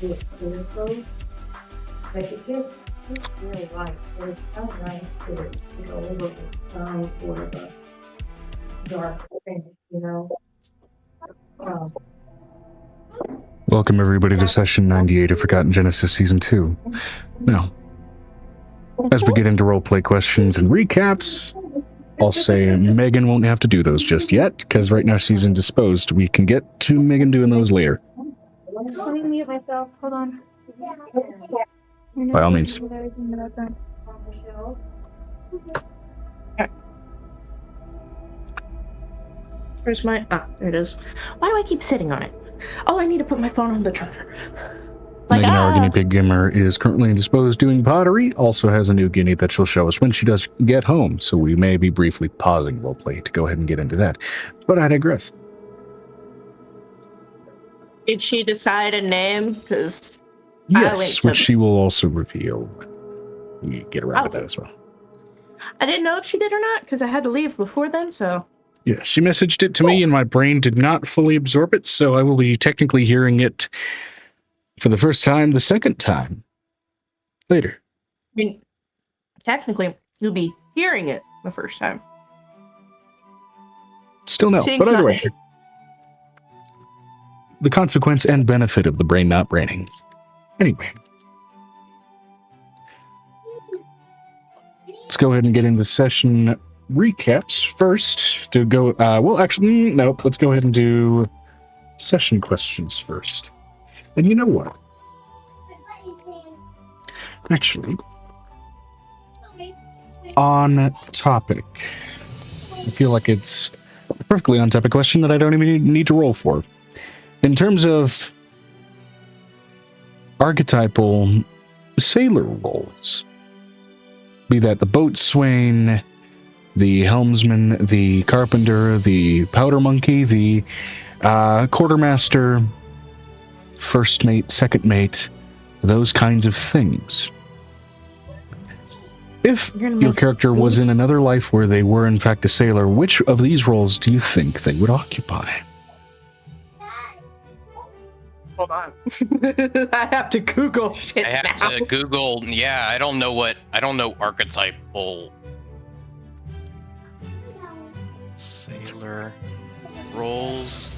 do a clear code. Like it's real life, but it's kind of nice to go over with some sort of a dark thing, Um, Welcome everybody to session 98 of Forgotten Genesis Season 2. Now, as we get into roleplay questions and recaps, I'll say Megan won't have to do those just yet, because right now she's indisposed. We can get to Megan doing those later. Let me mute myself. Hold on. By all means. Where's my... Ah, there it is. Why do I keep sitting on it? Oh, I need to put my phone on the charger. Megan, our guinea pig gamer, is currently indisposed doing pottery, also has a new guinea that she'll show us when she does get home, so we may be briefly pausing roleplay to go ahead and get into that. But I digress. Did she decide a name? Because yes, which she will also reveal when we get around to that as well. I didn't know if she did or not, because I had to leave before then, so... Yeah, she messaged it to me, and my brain did not fully absorb it, so I will be technically hearing it for the first time, the second time, later. I mean, technically, you'll be hearing it the first time. Still no, but either way. The consequence and benefit of the brain not braining. Anyway. Let's go ahead and get into session recaps first to go, well, actually, nope, let's go ahead and do session questions first. And you know what? Actually, on topic. I feel like it's a perfectly on topic question that I don't even need to roll for. In terms of archetypal sailor roles, be that the boatswain, the helmsman, the carpenter, the powder monkey, the quartermaster, first mate, second mate, those kinds of things. If your character was in another life where they were in fact a sailor, which of these roles do you think they would occupy? Hold on. I have to Google shit I have to Google, yeah, I don't know archetypal sailor roles.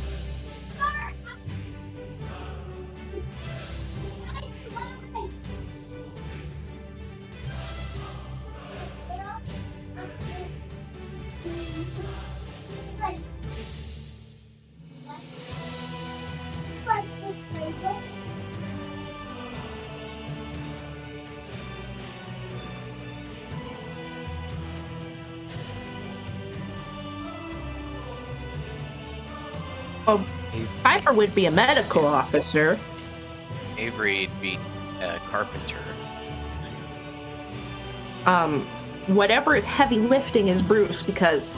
Well, Piper would be a medical officer. Avery'd be a carpenter. Whatever is heavy lifting is Bruce, because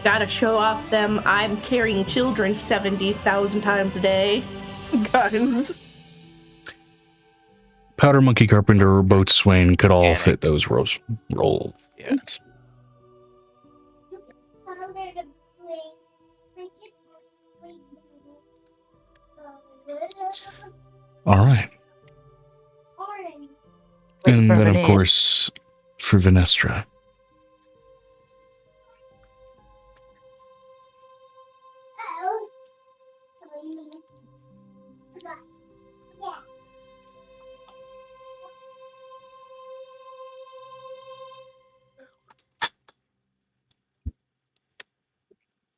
gotta show off them I'm carrying children 70,000 times a day guns. Powder monkey, carpenter, or boatswain could all fit those roles. Yeah. All right. And then, of course, for Venestra.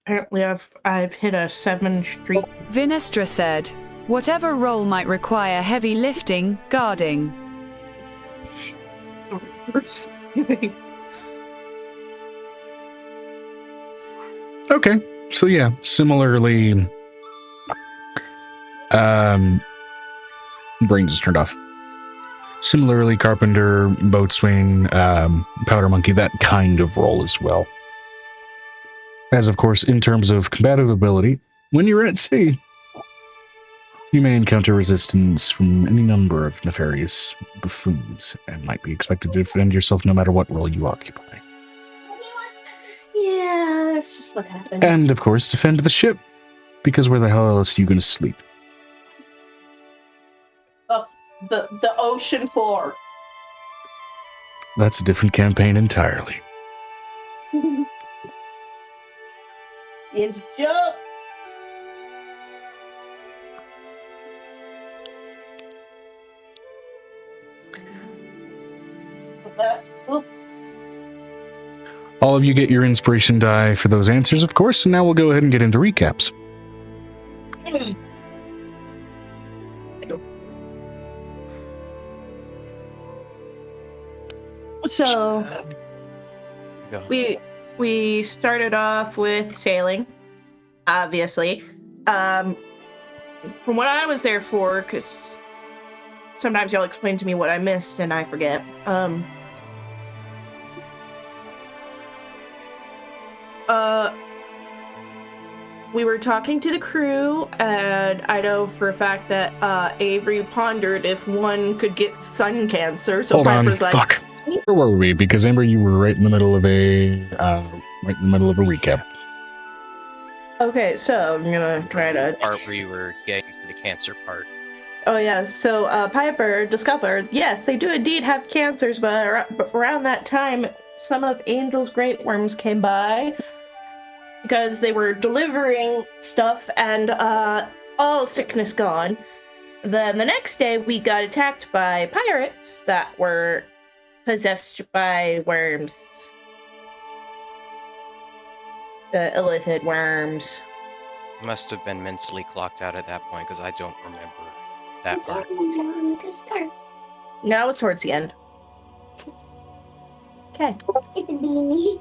Apparently I've hit a 7 streak. Venestra said, whatever role might require heavy lifting, guarding. Okay, so yeah, similarly, brain just turned off. Similarly, carpenter, boatswain, powder monkey, that kind of role as well. As of course, in terms of combative ability, when you're at sea, you may encounter resistance from any number of nefarious buffoons and might be expected to defend yourself no matter what role you occupy. Yeah, that's just what happens. And of course, defend the ship, because where the hell else are you going to sleep? The ocean floor. That's a different campaign entirely. Is jump. Oop. All of you get your inspiration die for those answers, of course, and now we'll go ahead and get into recaps. So Go. we started off with sailing, obviously. From what I was there for, because sometimes y'all explain to me what I missed and I forget. We were talking to the crew, and I know for a fact that Avery pondered if one could get sun cancer. So Hold on, Piper's like, fuck. Where were we? Because Amber, you were right in the middle of a recap. okay, so I'm gonna try to. Part where you were getting to the cancer part. Oh yeah, so Piper discovered, yes, they do indeed have cancers, but around that time, some of Angel's great worms came by because they were delivering stuff, and all sickness gone. Then the next day, we got attacked by pirates that were possessed by worms. The illithid worms. I must have been mentally clocked out at that point because I don't remember that part. No, that was towards the end. Okay. It's a beanie.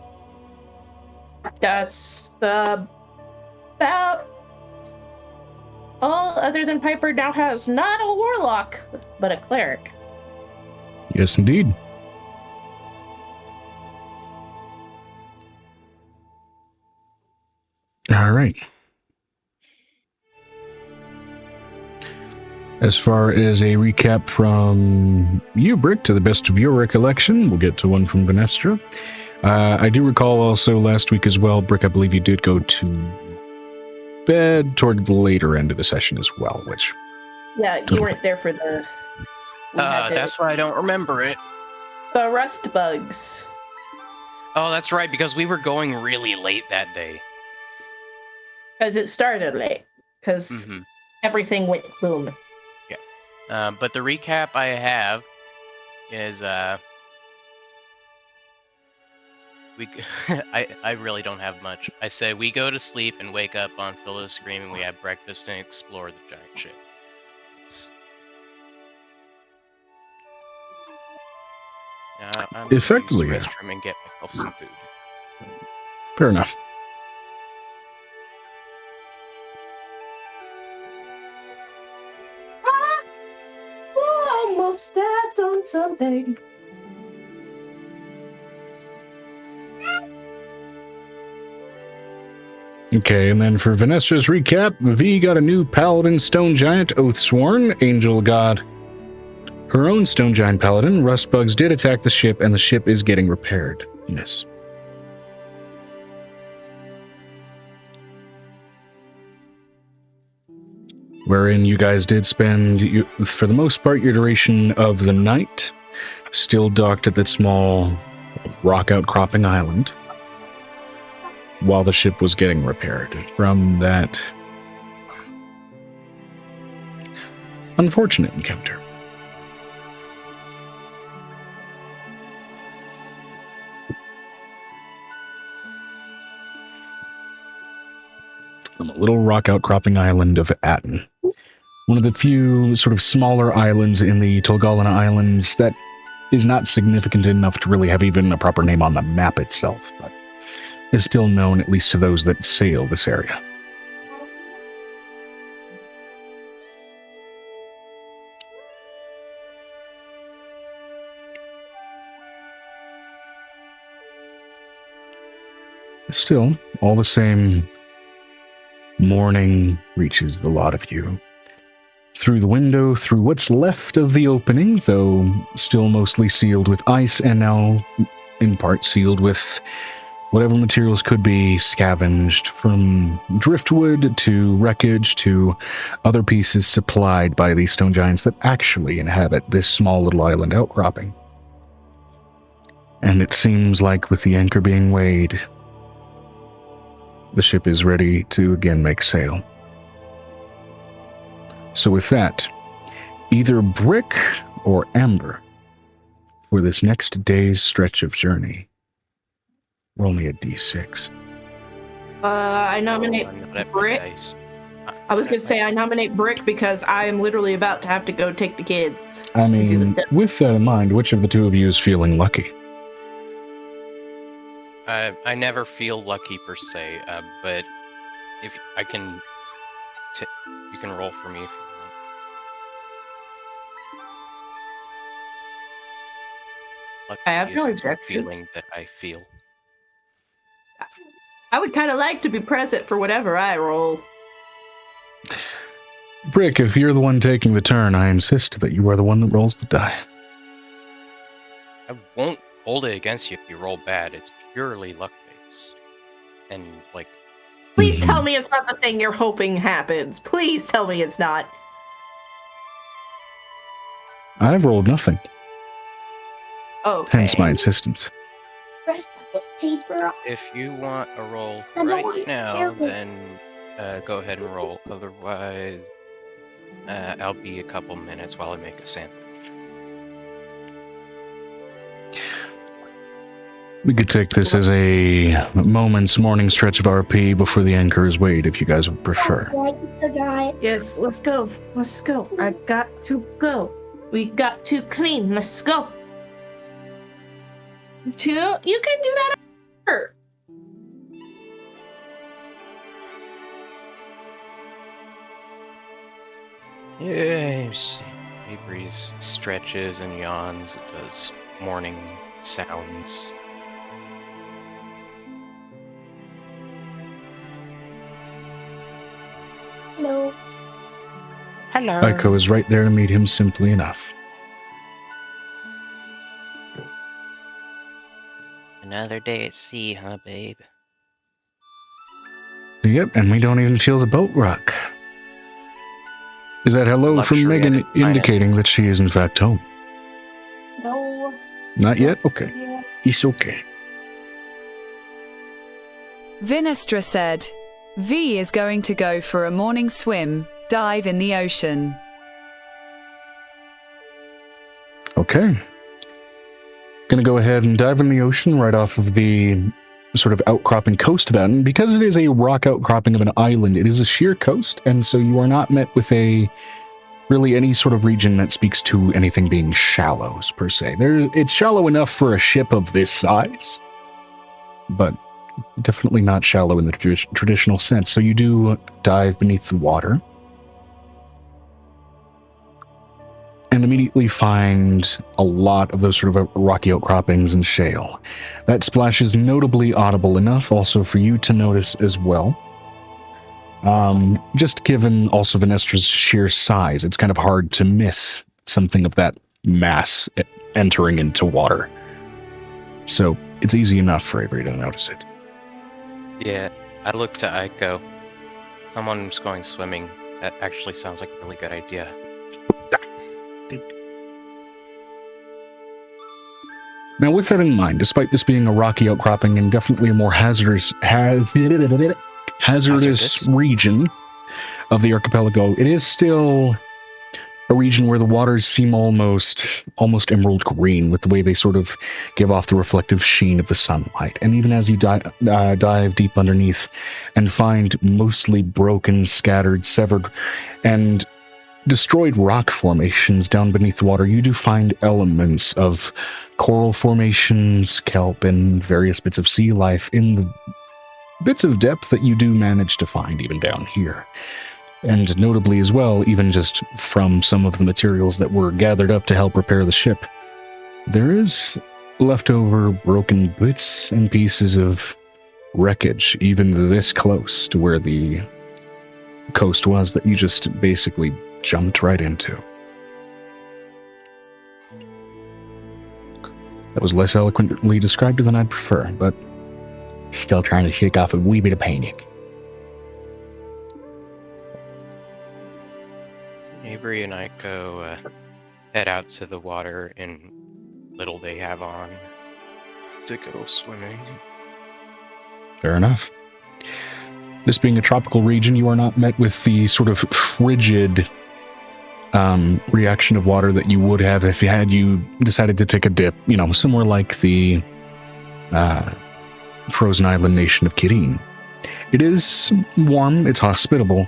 That's about all, other than Piper now has not a warlock, but a cleric. Yes, indeed. All right. As far as a recap from you, Brick, to the best of your recollection, we'll get to one from Vanestra. I do recall also last week as well, Brick, I believe you did go to bed toward the later end of the session as well, which... Yeah, you weren't there for the... That's why I don't remember it. The rust bugs. Oh, that's right, because we were going really late that day. Because it started late. Because everything went boom. Yeah. But the recap I have is... I really don't have much. I say we go to sleep and wake up on Phyllis screaming, we have breakfast and explore the giant ship. I'm Effectively, gonna yeah. use the restroom and get myself some food. Fair enough. Almost stepped on something. Okay, and then for Vanestra's recap, V got a new Paladin Stone Giant, Oathsworn. Angel got her own Stone Giant Paladin. Rustbugs did attack the ship, and the ship is getting repaired. Yes. Wherein you guys did spend, for the most part, your duration of the night still docked at that small rock outcropping island while the ship was getting repaired from that unfortunate encounter. On the little rock outcropping island of Atten. One of the few sort of smaller islands in the Tolgalana Islands that is not significant enough to really have even a proper name on the map itself, but is still known at least to those that sail this area. Still, all the same, morning reaches the lot of you. Through the window, through what's left of the opening, though still mostly sealed with ice and now in part sealed with whatever materials could be scavenged, from driftwood to wreckage to other pieces supplied by these stone giants that actually inhabit this small little island outcropping. And it seems like with the anchor being weighed, the ship is ready to again make sail. So with that, either brick or amber for this next day's stretch of journey. Roll me a d6. I nominate I'm not at Brick. dice. I was going to say I nominate Brick because I am literally about to have to go take the kids. I Do mean, this step. with that in mind, which of the two of you is feeling lucky? I never feel lucky per se, but if I can, you can roll for me if you want. Lucky I have is no a objections. feeling that I feel. I would kind of like to be present for whatever I roll. Brick, if you're the one taking the turn, I insist that you are the one that rolls the die. I won't hold it against you if you roll bad. It's purely luck based, and like Please tell me it's not the thing you're hoping happens. Please tell me it's not. I've rolled nothing, Okay. hence my insistence. if you want a roll right now, then go ahead and roll. Otherwise, I'll be a couple minutes while I make a sandwich. We could take this as a moment's morning stretch of RP before the anchor is weighed, if you guys would prefer. Yes, let's go. Let's go. I've got to go. We got to clean. Let's go. You can do that after. Yeah, Avery stretches and yawns. It does morning sounds. Hello. Hello. Aiko is right there to meet him simply enough. Another day at sea, huh, babe? Yep, and we don't even feel the boat rock. Is that hello Luxury from Megan at its finest. indicating that she is in fact home? No. Not yet? Okay. It's okay. Vinestra said, V is going to go for a morning swim, dive in the ocean. Okay. Gonna go ahead and dive in the ocean right off of the sort of outcropping coast of it. And because it is a rock outcropping of an island, it is a sheer coast, and so you are not met with really any sort of region that speaks to anything being shallows, per se. It's shallow enough for a ship of this size, but definitely not shallow in the traditional sense. So you do dive beneath the water, and immediately find a lot of those sort of rocky outcroppings and shale. That splash is notably audible enough also for you to notice as well. Just given also Vinestra's sheer size, it's kind of hard to miss something of that mass entering into water. So it's easy enough for Avery to notice it. Yeah, I look to Aiko. Someone's going swimming. That actually sounds like a really good idea. Now, with that in mind, despite this being a rocky outcropping and definitely a more hazardous region of the archipelago, it is still a region where the waters seem almost emerald green with the way they sort of give off the reflective sheen of the sunlight. And even as you dive deep underneath and find mostly broken, scattered, severed, and destroyed rock formations down beneath the water, you do find elements of coral formations, kelp, and various bits of sea life in the bits of depth that you do manage to find even down here. And notably as well, even just from some of the materials that were gathered up to help repair the ship, there is leftover broken bits and pieces of wreckage, even this close to where the coast was that you just basically jumped right into. That was less eloquently described than I'd prefer, but Still trying to shake off a wee bit of panic. Avery and I go head out to the water in little they have on to go swimming. Fair enough. This being a tropical region, you are not met with the sort of frigid reaction of water that you would have if you decided to take a dip, somewhere like the frozen island nation of Kirin. It is warm, it's hospitable,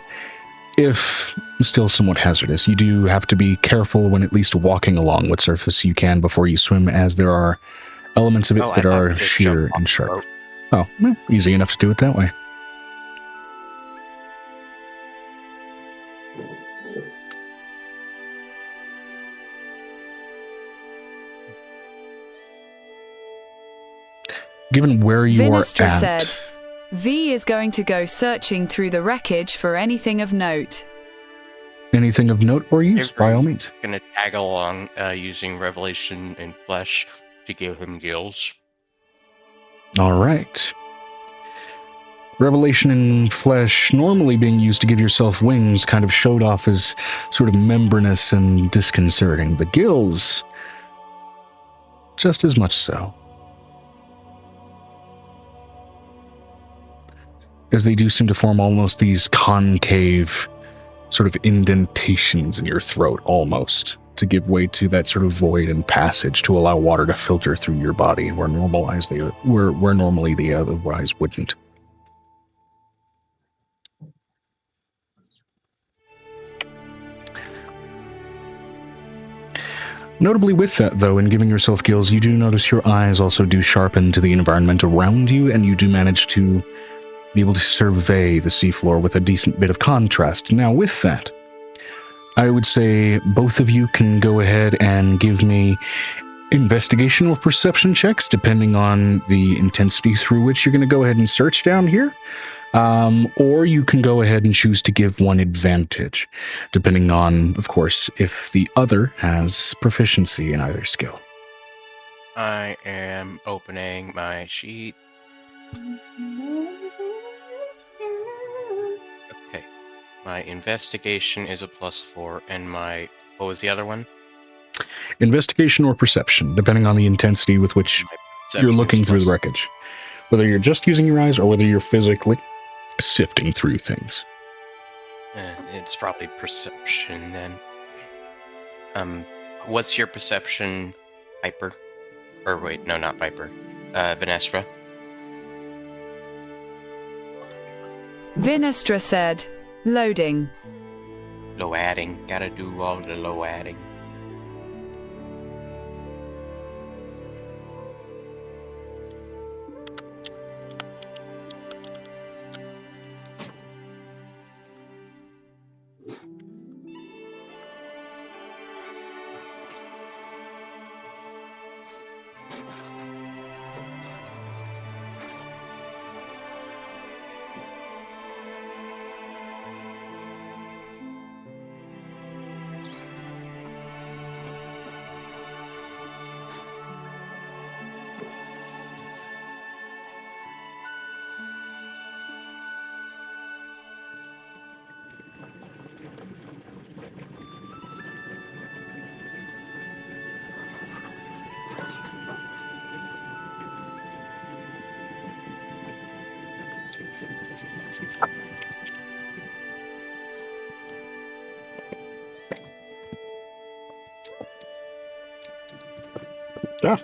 if still somewhat hazardous. You do have to be careful when at least walking along what surface you can before you swim, as there are elements of it that are sheer and sharp. Oh, well, easy enough to do it that way. Given where you Vinestra are at... said, V is going to go searching through the wreckage for anything of note. Anything of note or use, by all means. Gonna tag along using Revelation in Flesh to give him gills. All right. Revelation in Flesh, normally being used to give yourself wings, kind of showed off as sort of membranous and disconcerting. The gills, just as much so. As they do seem to form almost these concave sort of indentations in your throat, almost, to give way to that sort of void and passage to allow water to filter through your body where normally they otherwise wouldn't. Notably with that, though, in giving yourself gills, you do notice your eyes also do sharpen to the environment around you, and you do manage to be able to survey the seafloor with a decent bit of contrast. Now, with that, I would say both of you can go ahead and give me investigation or perception checks, depending on the intensity through which you're going to go ahead and search down here. Or you can go ahead and choose to give one advantage, depending on, of course, if the other has proficiency in either skill. I am opening my sheet. Okay. My investigation is a +4, and my... What was the other one? Investigation or perception, depending on the intensity with which you're looking through the wreckage. Whether you're just using your eyes or whether you're physically sifting through things. It's probably perception then. What's your perception, Piper? Or wait, no, not Piper. Vinestra? Vinestra said, loading. Low adding. Gotta do all the low adding. Yeah.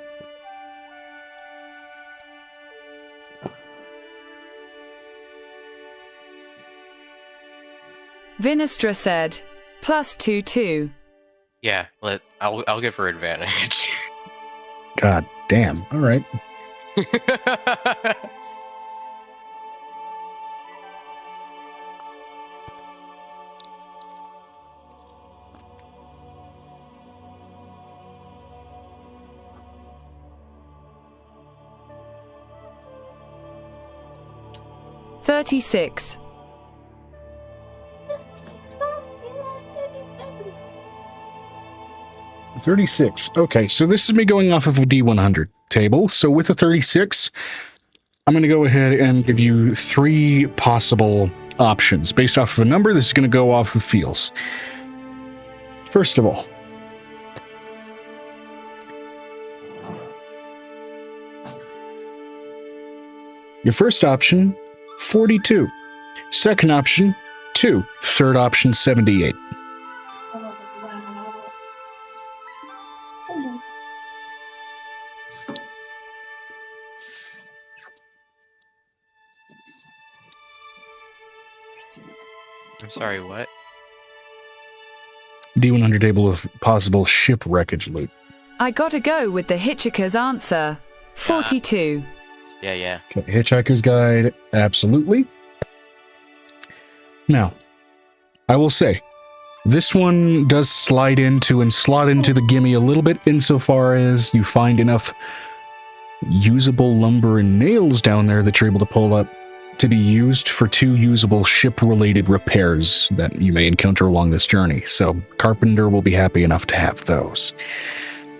Vinestra said, +2. Yeah, I'll give her advantage. God damn. All right. $36. 36. Okay, so this is me going off of a D100 table. So with a 36, I'm going to go ahead and give you 3 possible options. Based off of a number, this is going to go off of feels. First of all, your first option, 42. Second option, 2. Third option, 78. Oh, wow. I'm sorry, what? D100 table of possible ship wreckage loot. I gotta go with the Hitchhiker's answer. 42. Yeah. Okay, Hitchhiker's Guide, absolutely. Now, I will say, this one does slide into and slot into the gimme a little bit insofar as you find enough usable lumber and nails down there that you're able to pull up to be used for 2 usable ship-related repairs that you may encounter along this journey. So, Carpenter will be happy enough to have those.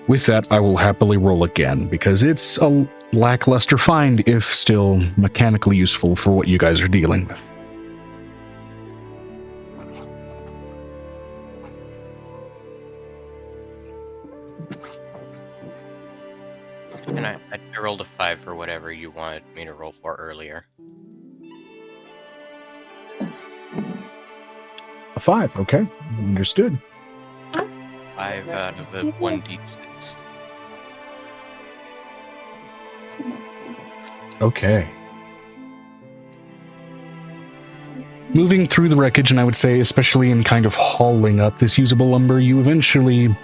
With that, I will happily roll again, because it's a lackluster find, if still mechanically useful for what you guys are dealing with. And I rolled a 5 for whatever you wanted me to roll for earlier. A 5, okay. Understood. 5 out of a 1d6. Okay. Moving through the wreckage, and I would say especially in kind of hauling up this usable lumber, you eventually,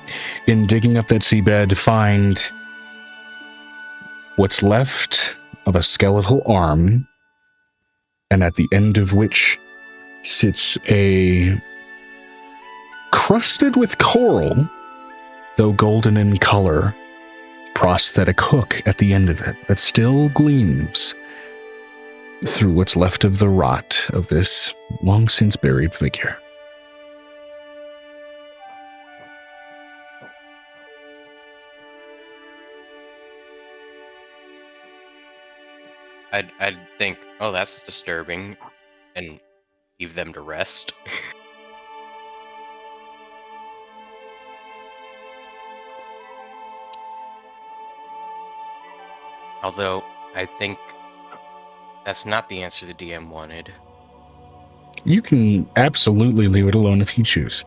in digging up that seabed, find what's left of a skeletal arm, and at the end of which sits a crusted with coral, though golden in color, prosthetic hook at the end of it that still gleams through what's left of the rot of this long since buried figure. I'd think, oh, that's disturbing, and leave them to rest. Although, I think that's not the answer the DM wanted. You can absolutely leave it alone if you choose.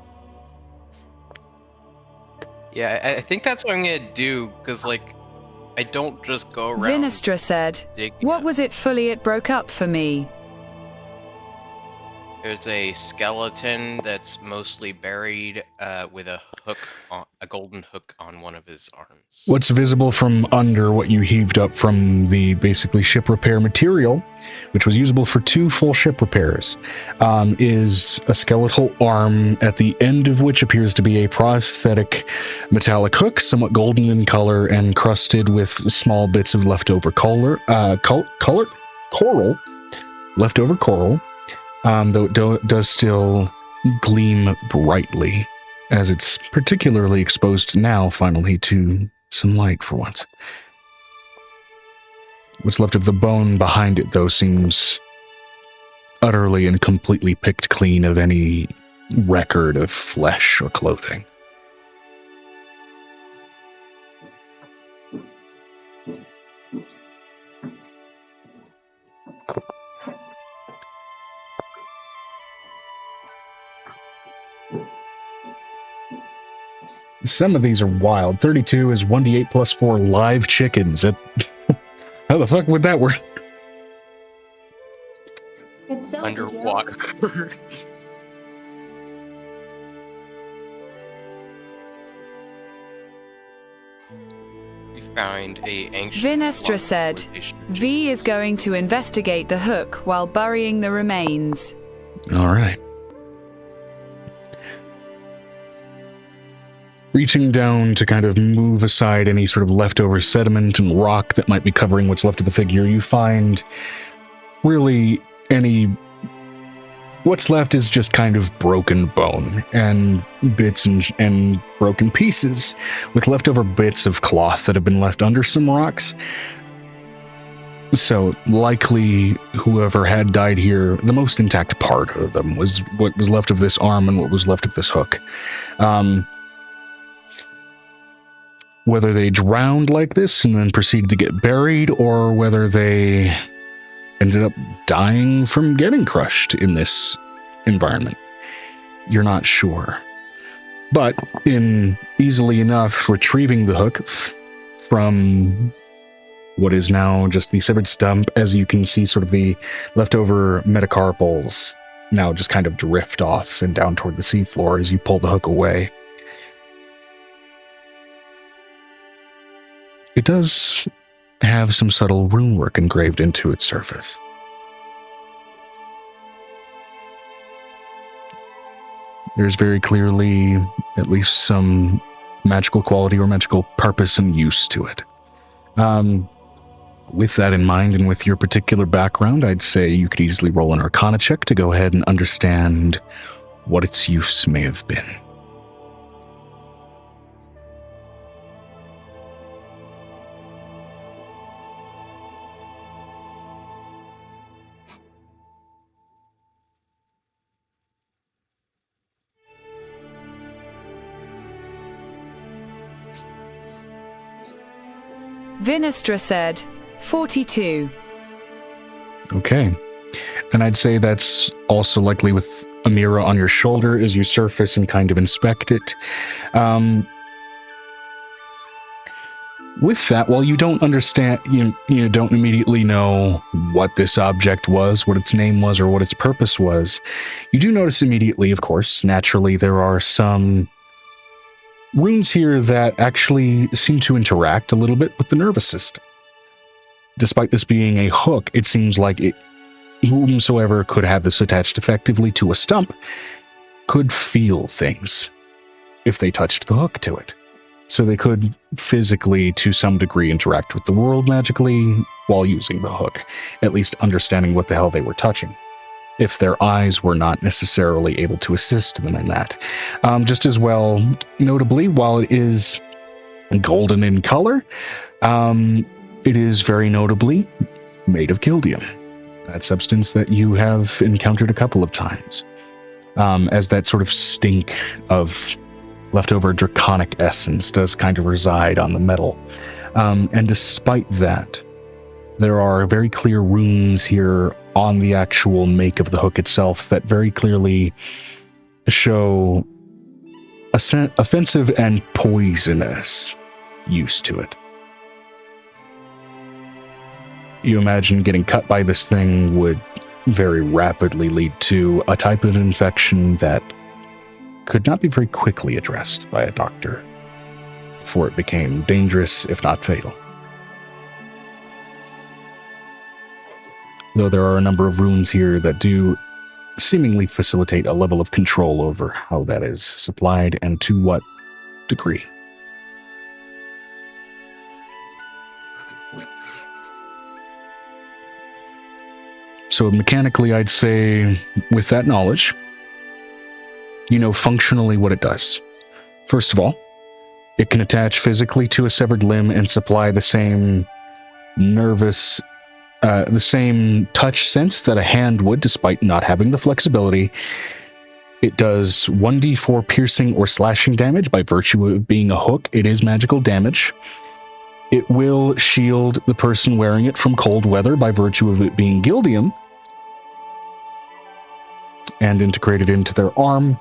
Yeah, I think that's what I'm gonna do, because, like, I don't just go around... Vinestra said, digging "What up. was it fully? It broke up for me." There's a skeleton that's mostly buried with a golden hook on one of his arms. What's visible from under what you heaved up from the basically ship repair material, which was usable for 2 full ship repairs, is a skeletal arm at the end of which appears to be a prosthetic metallic hook, somewhat golden in color and crusted with small bits of leftover coral, leftover coral, though it does still gleam brightly, as it's particularly exposed now, finally, to some light for once. What's left of the bone behind it, though, seems utterly and completely picked clean of any record of flesh or clothing. Some of these are wild. 32 is 1d8 plus 4 live chickens. How the fuck would that work? It's so Underwater. We found a ancient... Vinestra said, "V is going to investigate the hook while burying the remains." All right. Reaching down to kind of move aside any sort of leftover sediment and rock that might be covering what's left of the figure, you find really what's left is just kind of broken bone and bits and broken pieces with leftover bits of cloth that have been left under some rocks. So likely whoever had died here, the most intact part of them was what was left of this arm and what was left of this hook. Whether they drowned like this and then proceeded to get buried, or whether they ended up dying from getting crushed in this environment, you're not sure. But in easily enough retrieving the hook from what is now just the severed stump, as you can see sort of the leftover metacarpals now just kind of drift off and down toward the seafloor as you pull the hook away. It does have some subtle runework engraved into its surface. There's very clearly at least some magical quality or magical purpose and use to it. With that in mind, and with your particular background, I'd say you could easily roll an Arcana check to go ahead and understand what its use may have been. Vinestra said, 42. Okay. And I'd say that's also likely with a mirror on your shoulder as you surface and kind of inspect it. With that, while you don't understand, you don't immediately know what this object was, what its name was, or what its purpose was, you do notice immediately, of course, naturally, there are some runes here that actually seem to interact a little bit with the nervous system. Despite this being a hook, it seems like whomsoever could have this attached effectively to a stump could feel things if they touched the hook to it. So they could physically, to some degree, interact with the world magically while using the hook, at least understanding what the hell they were touching, if their eyes were not necessarily able to assist them in that. Just as well, notably, while it is golden in color, it is very notably made of gildium, that substance that you have encountered a couple of times, as that sort of stink of leftover draconic essence does kind of reside on the metal. And despite that, there are very clear runes here on the actual make of the hook itself that very clearly show offensive and poisonous use to it. You imagine getting cut by this thing would very rapidly lead to a type of infection that could not be very quickly addressed by a doctor before it became dangerous, if not fatal. Though there are a number of runes here that do seemingly facilitate a level of control over how that is supplied and to what degree. So mechanically, I'd say with that knowledge, you know functionally what it does. First of all, it can attach physically to a severed limb and supply the same the same touch sense that a hand would, despite not having the flexibility. It does 1d4 piercing or slashing damage by virtue of being a hook. It is magical damage. It will shield the person wearing it from cold weather by virtue of it being gildium and integrated into their arm.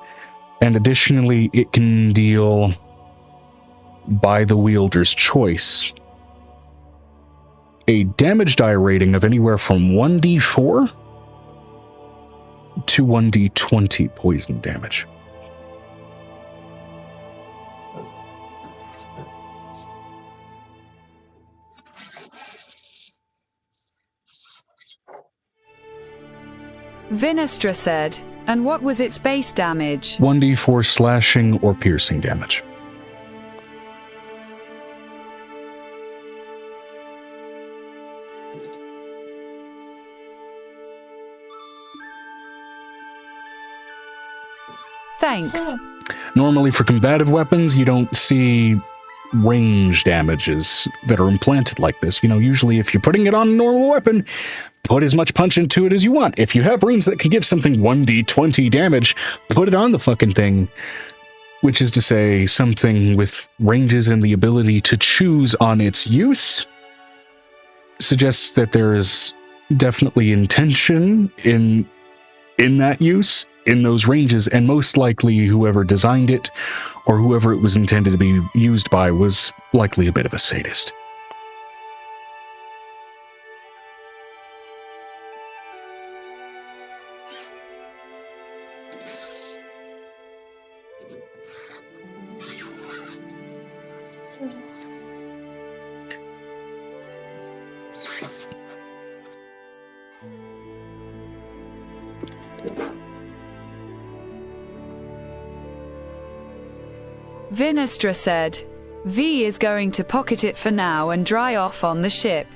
And additionally, it can deal, by the wielder's choice, a damage die rating of anywhere from 1d4 to 1d20 poison damage. Vinestra said, and what was its base damage? 1d4 slashing or piercing damage. Thanks. Normally for combative weapons, you don't see range damages that are implanted like this. You know, usually if you're putting it on a normal weapon, put as much punch into it as you want. If you have runes that can give something 1d20 damage, put it on the fucking thing. Which is to say, something with ranges and the ability to choose on its use suggests that there is definitely intention in that use, in those ranges, and most likely whoever designed it or whoever it was intended to be used by was likely a bit of a sadist. Vinestra said, V is going to pocket it for now and dry off on the ship.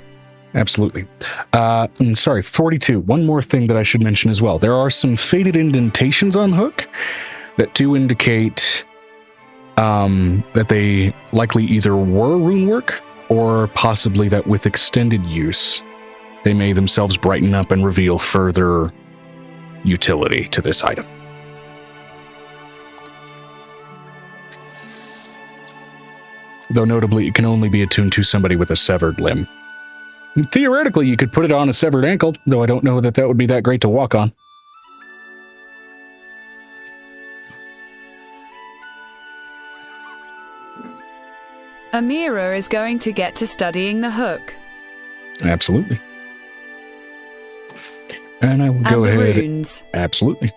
Absolutely. I'm sorry, 42. One more thing that I should mention as well. There are some faded indentations on Hook that do indicate that they likely either were rune work or possibly that with extended use, they may themselves brighten up and reveal further utility to this item. Though notably, it can only be attuned to somebody with a severed limb. And theoretically, you could put it on a severed ankle, though I don't know that that would be that great to walk on. Amira is going to get to studying the hook. Absolutely. And I will And go the ahead. runes. Absolutely.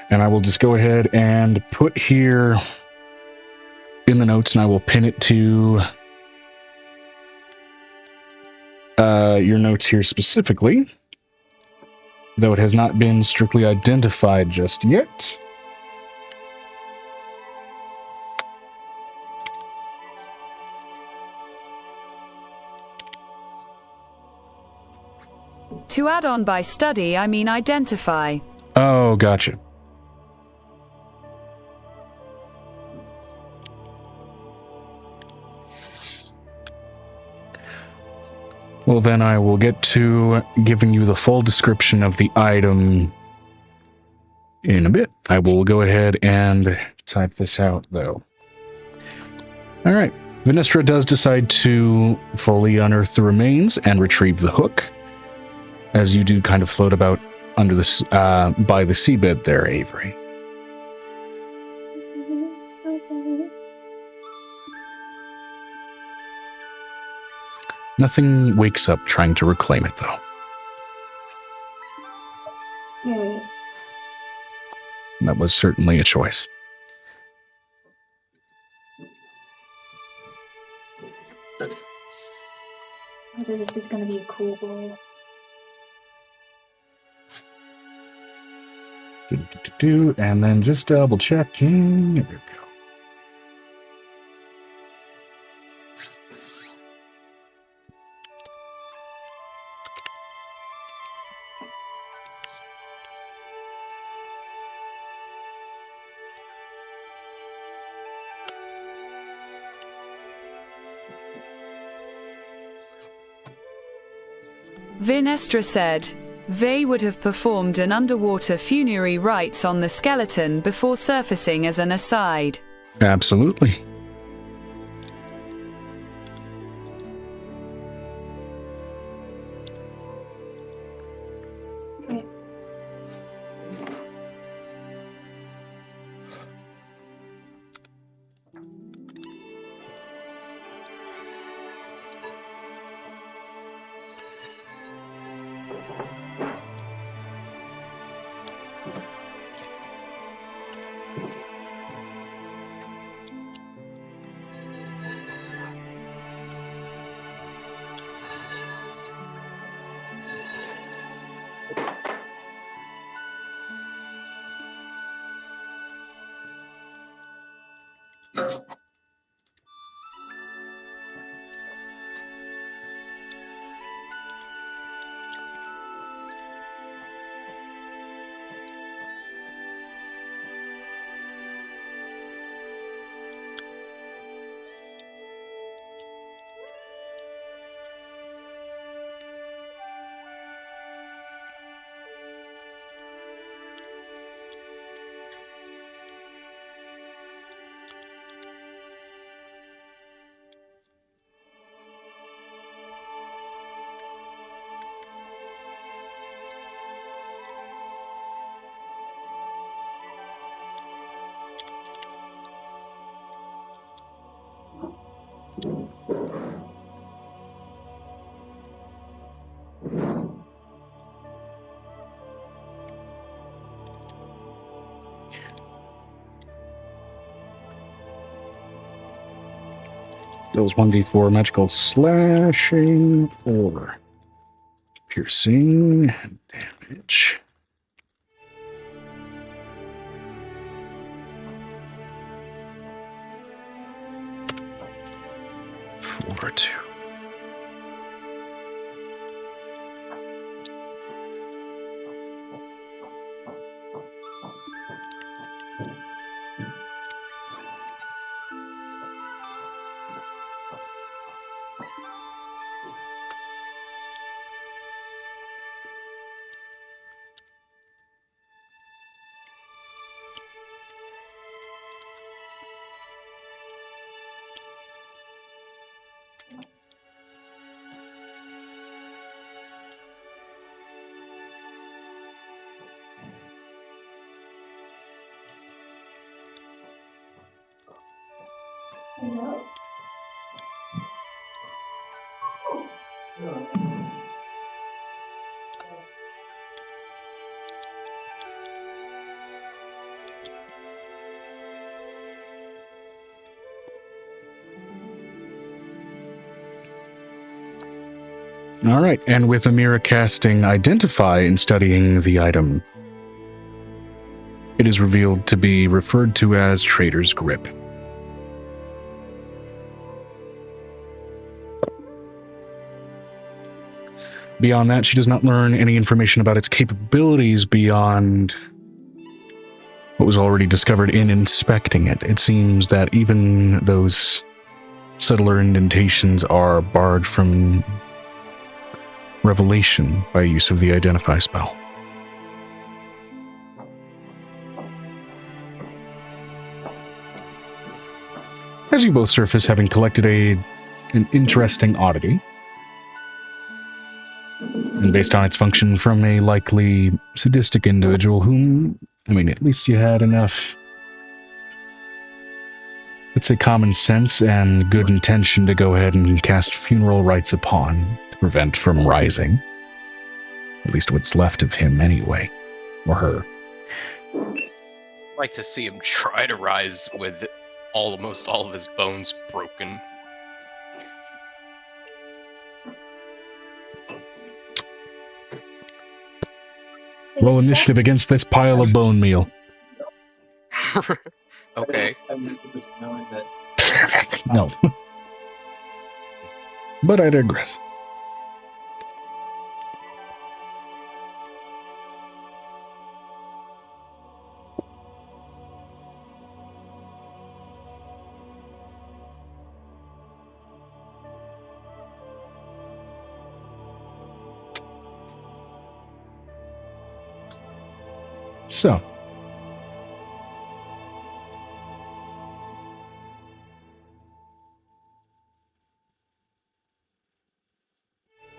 And I will just go ahead and put here in the notes, and I will pin it to your notes here specifically, though it has not been strictly identified just yet. To add on by study, I mean identify. Oh, gotcha. Well, then I will get to giving you the full description of the item in a bit. I will go ahead and type this out, though. All right. Vinestra does decide to fully unearth the remains and retrieve the hook, as you do kind of float about under the by the seabed there, Avery. Nothing wakes up trying to reclaim it, though. Hmm. That was certainly a choice. Whether this is going to be a cool roll. And then just double checking. There we go. Vinestra said, they would have performed an underwater funerary rites on the skeleton before surfacing as an aside. Absolutely. Okay. Those 1d4 magical slashing or piercing damage. Four, two. Hello? All right, and with Amira casting Identify and studying the item, it is revealed to be referred to as Trader's Grip. Beyond that, she does not learn any information about its capabilities beyond what was already discovered in inspecting it. It seems that even those subtler indentations are barred from revelation by use of the Identify spell. As you both surface, having collected an interesting oddity, and based on its function from a likely sadistic individual whom, I mean, at least you had enough, let's say, common sense and good intention to go ahead and cast funeral rites upon to prevent from rising. At least what's left of him anyway, or her. I'd like to see him try to rise with almost all of his bones broken. Roll initiative against this pile of bone meal. Okay. No. But I digress. So,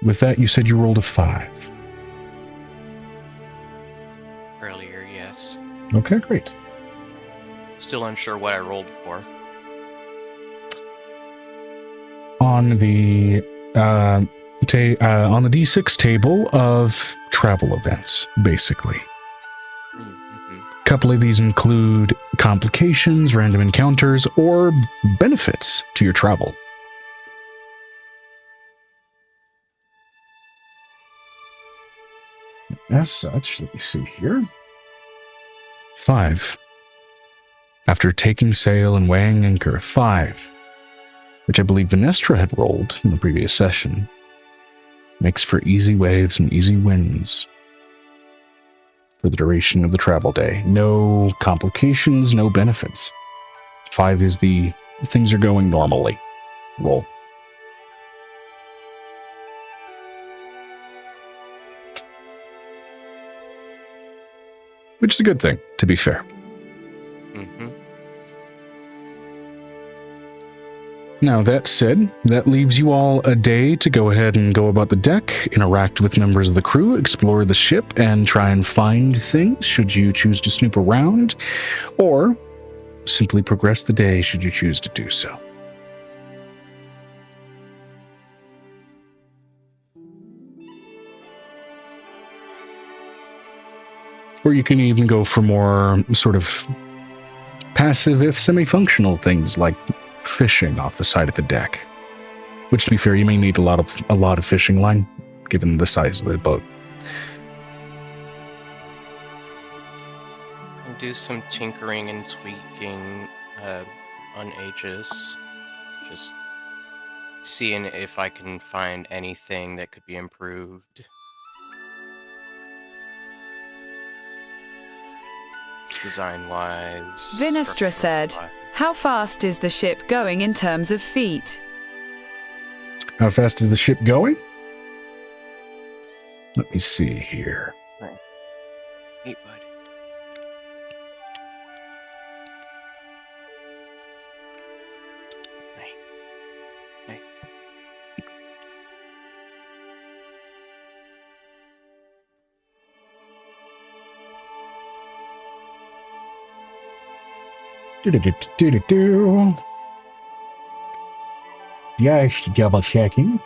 with that, you said you rolled a 5. Earlier, yes. Okay, great. Still unsure what I rolled for. On the on the D6 table of travel events, basically. Mm-hmm. A couple of these include complications, random encounters, or benefits to your travel. As such, let me see here. 5. After taking sail and weighing anchor, 5, which I believe Venestra had rolled in the previous session, makes for easy waves and easy winds for the duration of the travel day. No complications, no benefits. 5 is the things are going normally roll. Which is a good thing, to be fair. Mm-hmm. Now, that said, that leaves you all a day to go ahead and go about the deck, interact with members of the crew, explore the ship, and try and find things should you choose to snoop around, or simply progress the day should you choose to do so. Or you can even go for more sort of passive, if semi-functional things like fishing off the side of the deck. Which, to be fair, you may need a lot of fishing line, given the size of the boat. And do some tinkering and tweaking on Aegis. Just seeing if I can find anything that could be improved. Design-wise. Vinestra said, structural-wise. how fast is the ship going in terms of feet? How fast is the ship going? Let me see here. Hey, bud. Hey. Do-do-do-do-do-do. Yes, double checking.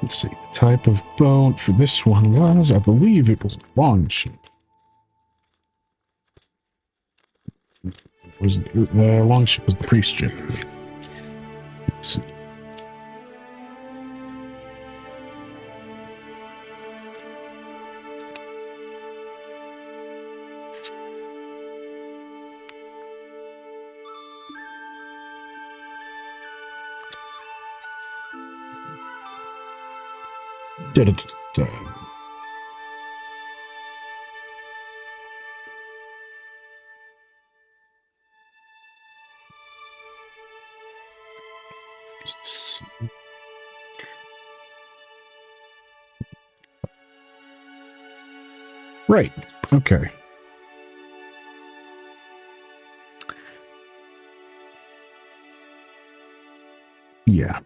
Let's see. The type of boat for this one was, I believe it was a longship. The longship was the priest ship. Let's see. Da-da-da-da. Right. Okay. Yeah.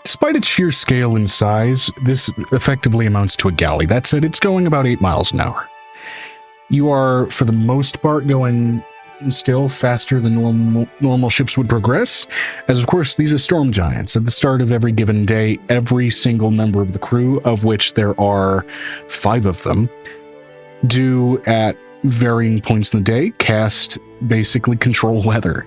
Despite its sheer scale and size, this effectively amounts to a galley. That said, it's going about 8 miles an hour. You are, for the most part, going still faster than normal ships would progress, as of course these are storm giants. At the start of every given day, every single member of the crew, of which there are 5 of them, do at varying points in the day cast basically control weather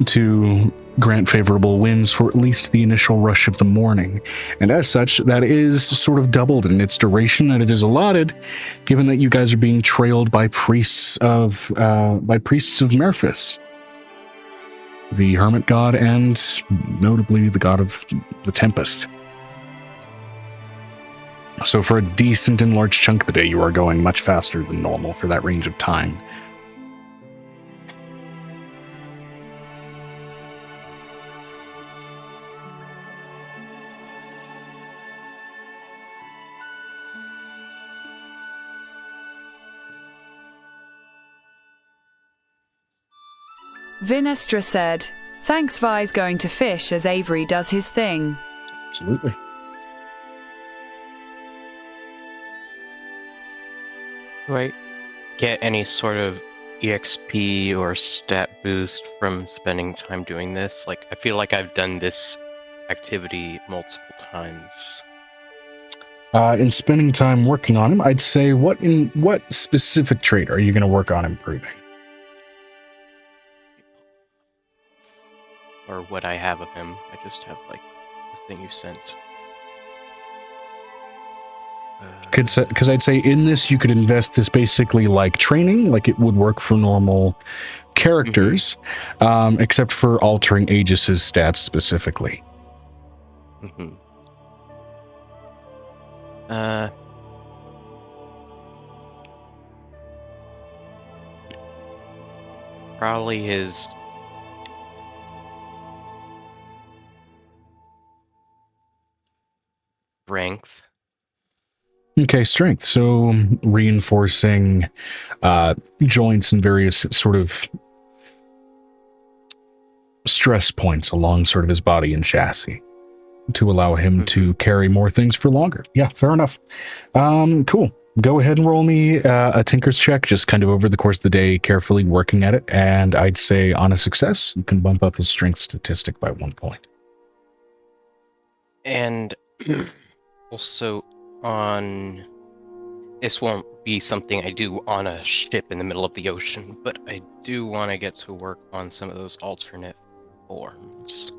to grant favorable winds for at least the initial rush of the morning. And as such, that is sort of doubled in its duration that it is allotted, given that you guys are being trailed by priests of Merphis, the hermit god, and notably the god of the Tempest. So for a decent and large chunk of the day, you are going much faster than normal for that range of time. Vinestra said, thanks Vi's going to fish as Avery does his thing. Absolutely. Do I get any sort of EXP or stat boost from spending time doing this? Like, I feel like I've done this activity multiple times. In spending time working on him, I'd say what specific trait are you going to work on improving? Or what I have of him. I just have, like, the thing you sent. Because I'd say in this, you could invest this basically like training, like it would work for normal characters, except for altering Aegis's stats specifically. Mm-hmm. Probably his strength. Okay, strength. So reinforcing joints and various sort of stress points along sort of his body and chassis to allow him to carry more things for longer. Yeah, fair enough. Cool. go ahead and roll me a Tinker's check, just kind of over the course of the day, carefully working at it. And I'd say on a success, you can bump up his strength statistic by 1 point. And also on... This won't be something I do on a ship in the middle of the ocean, but I do want to get to work on some of those alternate forms.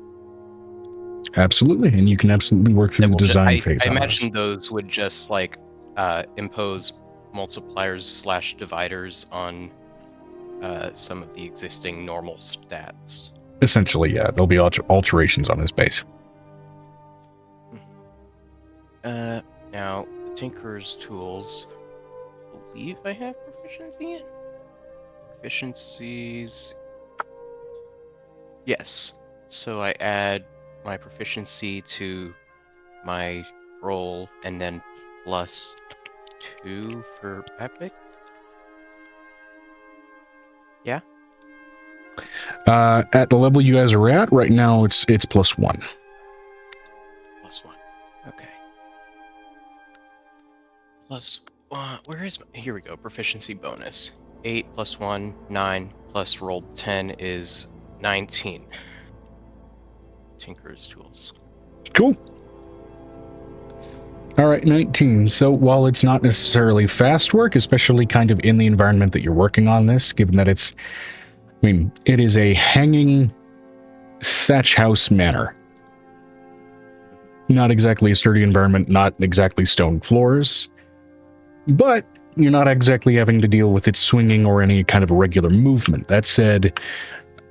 Absolutely, and you can absolutely work through the design phase. I on imagine those. those would just like impose multipliers / dividers on some of the existing normal stats. Essentially, yeah, there'll be alterations on his base. Now, the Tinker's tools, I believe I have proficiency in? Proficiencies... Yes. So I add my proficiency to my roll, and then +2 for epic. Yeah? At the level you guys are at right now, it's +1. +1. Okay. +1. Where is my... Here we go. Proficiency bonus. 8 + 1, 9 plus roll 10 is 19. Tinker's tools. Cool. All right, 19. So while it's not necessarily fast work, especially kind of in the environment that you're working on this, given that it's, I mean, it is a hanging thatch house manor. Not exactly a sturdy environment, not exactly stone floors, but you're not exactly having to deal with it swinging or any kind of irregular movement. That said,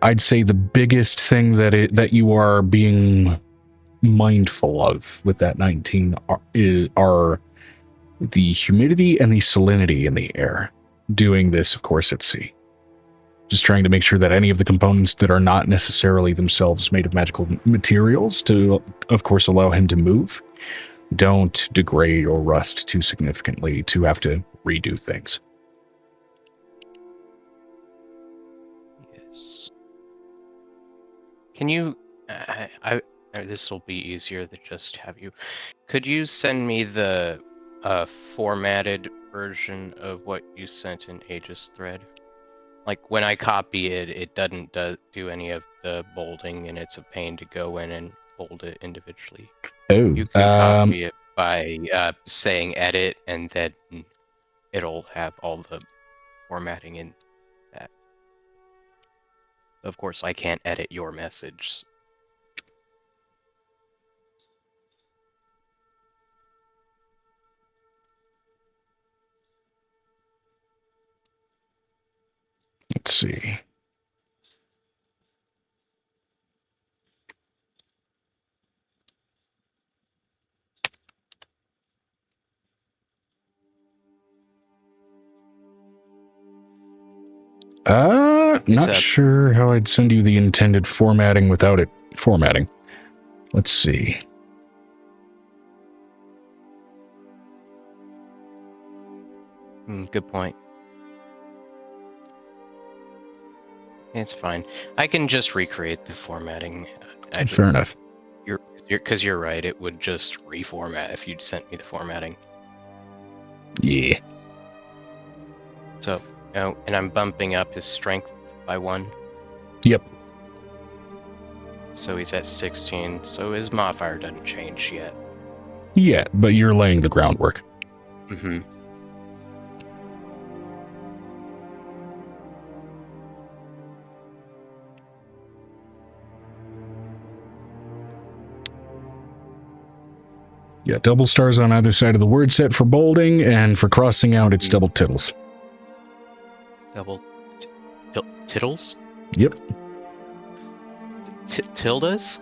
I'd say the biggest thing that you are being mindful of with that 19 are the humidity and the salinity in the air. Doing this, of course, at sea. Just trying to make sure that any of the components that are not necessarily themselves made of magical materials to, of course, allow him to move, don't degrade or rust too significantly to have to redo things. Yes. Can you... this will be easier to just have you... Could you send me the formatted version of what you sent in Aegis thread? Like, when I copy it, it doesn't do any of the bolding, and it's a pain to go in and bold it individually. Oh, You can copy it by saying edit, and then it'll have all the formatting in that. Of course, I can't edit your message. let's see. Not sure how I'd send you the intended formatting without it formatting. Let's see. Good point. It's fine. I can just recreate the formatting. Fair enough. Because you're right. It would just reformat if you'd sent me the formatting. Yeah. So, and I'm bumping up his strength by 1. Yep. So he's at 16. So his modifier doesn't change yet. Yeah, but you're laying the groundwork. Mm-hmm. Yeah, double stars on either side of the word set for bolding, and for crossing out, it's double tittles. Double tittles? Yep. Tildes?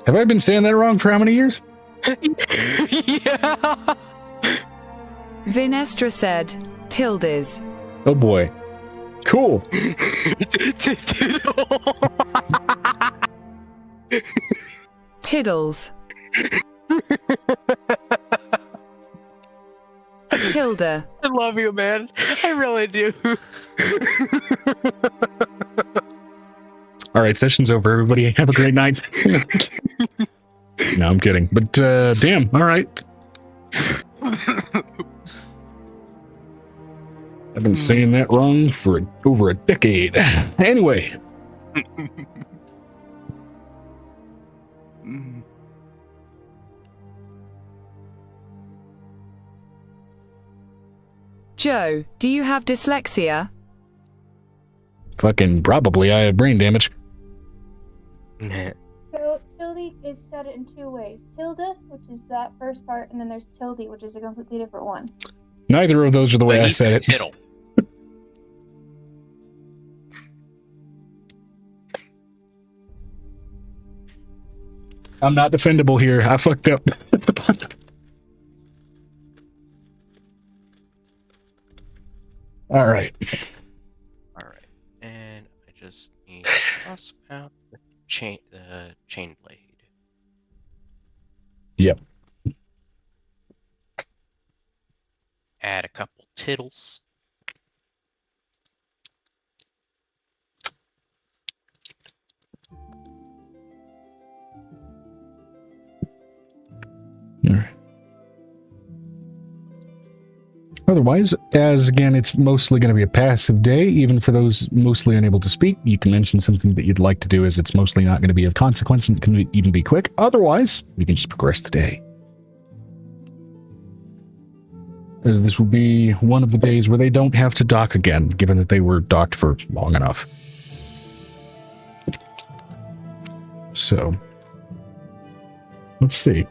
Have I been saying that wrong for how many years? Yeah. Vinestra said, tildes. Oh boy. Cool. Tiddles. Tilda. I love you, man. I really do. All right, session's over, everybody. Have a great night. No, I'm kidding. But damn, all right. I've been saying that wrong for over a decade. Anyway. Joe, do you have dyslexia? Fucking probably I have brain damage. So tilde is said in two ways. Tilde, which is that first part, and then there's tilde, which is a completely different one. Neither of those are the way I said it. Tittle. I'm not defendable here. I fucked up. All right. All right, and I just need to toss out the chain blade. Yep. Add a couple tittles. All right. Otherwise, as again, it's mostly going to be a passive day, even for those mostly unable to speak. You can mention something that you'd like to do, as it's mostly not going to be of consequence and it can even be quick. Otherwise, we can just progress the day. As this will be one of the days where they don't have to dock again, given that they were docked for long enough. So, let's see.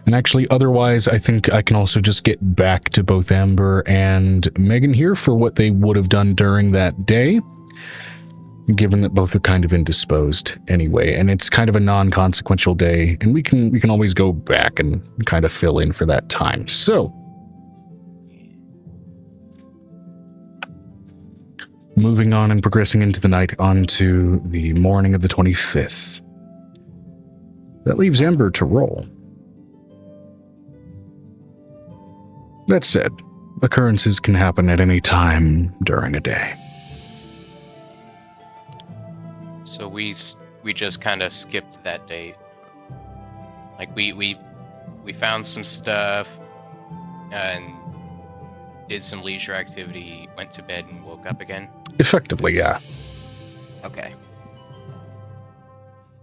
And actually, otherwise, I think I can also just get back to both Amber and Megan here for what they would have done during that day, given that both are kind of indisposed anyway, and it's kind of a non-consequential day, and we can always go back and kind of fill in for that time. So, moving on and progressing into the night onto the morning of the 25th. That leaves Amber to roll. That said, occurrences can happen at any time during a day. So we just kind of skipped that day. Like we found some stuff and did some leisure activity, went to bed and woke up again. Effectively, yeah. Okay.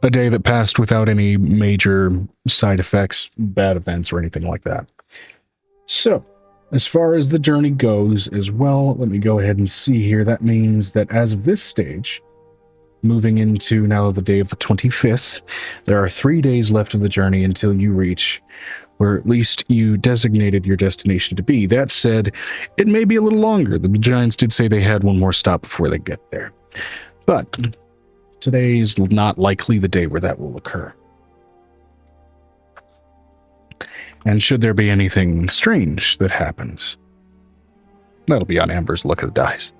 A day that passed without any major side effects, bad events, or anything like that. So, as far as the journey goes as well, let me go ahead and see here. That means that as of this stage, moving into now the day of the 25th, there are 3 days left of the journey until you reach where at least you designated your destination to be. That said, it may be a little longer. The Giants did say they had one more stop before they get there. But today is not likely the day where that will occur. And should there be anything strange that happens, that'll be on Amber's luck of the dice.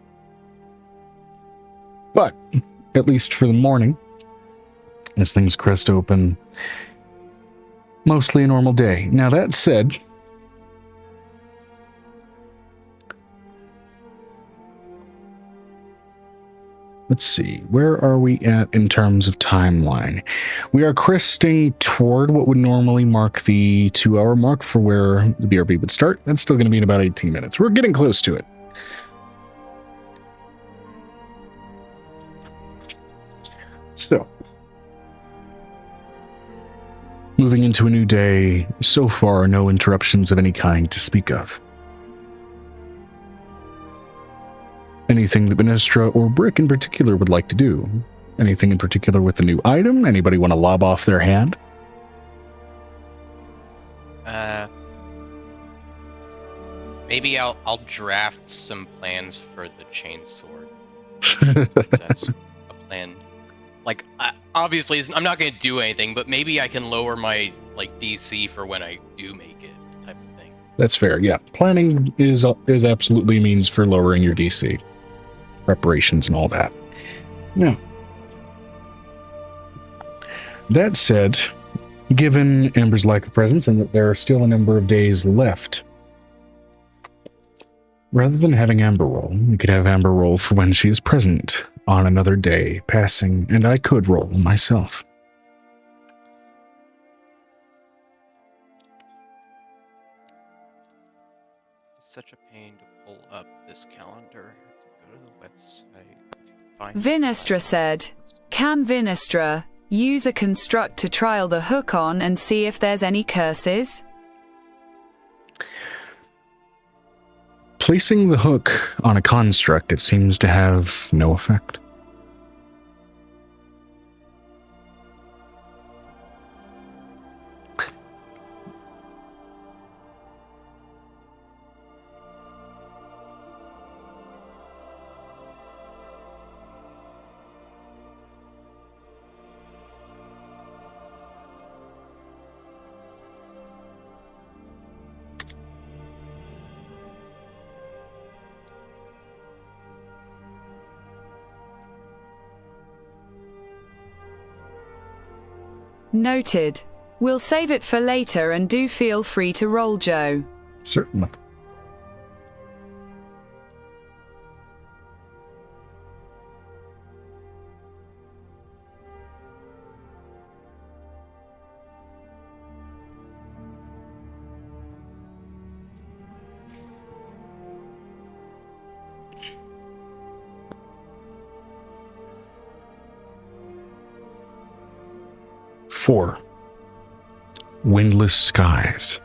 But, at least for the morning, as things crest open, mostly a normal day. Now that said, let's see, where are we at in terms of timeline? We are cresting toward what would normally mark the 2-hour mark for where the BRB would start. That's still going to be in about 18 minutes. We're getting close to it. So, moving into a new day, so far no interruptions of any kind to speak of. Anything that Benestra or Brick in particular would like to do? Anything in particular with the new item? Anybody want to lob off their hand? Maybe I'll draft some plans for the chainsword. That's a plan. Like, obviously, I'm not going to do anything, but maybe I can lower my DC for when I do make it, type of thing. That's fair. Yeah, planning is absolutely a means for lowering your DC. Preparations and all that. Now, That said, given Amber's lack of presence and that there are still a number of days left, rather than having Amber roll, we could have Amber roll for when she is present on another day passing, and I could roll myself. It's such a pain to pull up this calendar. Go to the website. Find Vinestra said, "Can Vinestra use a construct to trial the hook on and see if there's any curses?" Placing the hook on a construct, it seems to have no effect. Noted. We'll save it for later and do feel free to roll, Joe. Certainly. Four. Windless skies.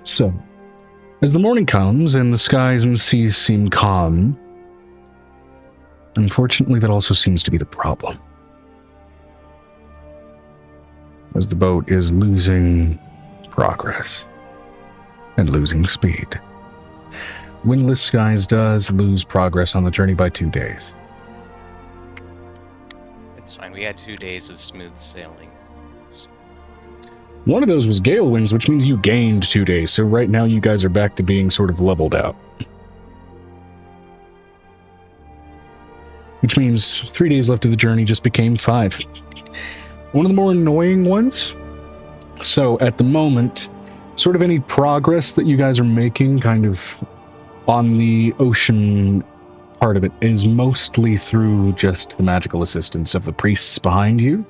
So, as the morning comes and the skies and seas seem calm, unfortunately that also seems to be the problem. As the boat is losing progress and losing speed. Windless skies does lose progress on the journey by 2 days. It's fine. We had 2 days of smooth sailing. One of those was gale winds, which means you gained 2 days, so right now you guys are back to being sort of leveled out. Which means 3 days left of the journey just became 5. One of the more annoying ones. So at the moment, sort of any progress that you guys are making kind of on the ocean part of it is mostly through just the magical assistance of the priests behind you.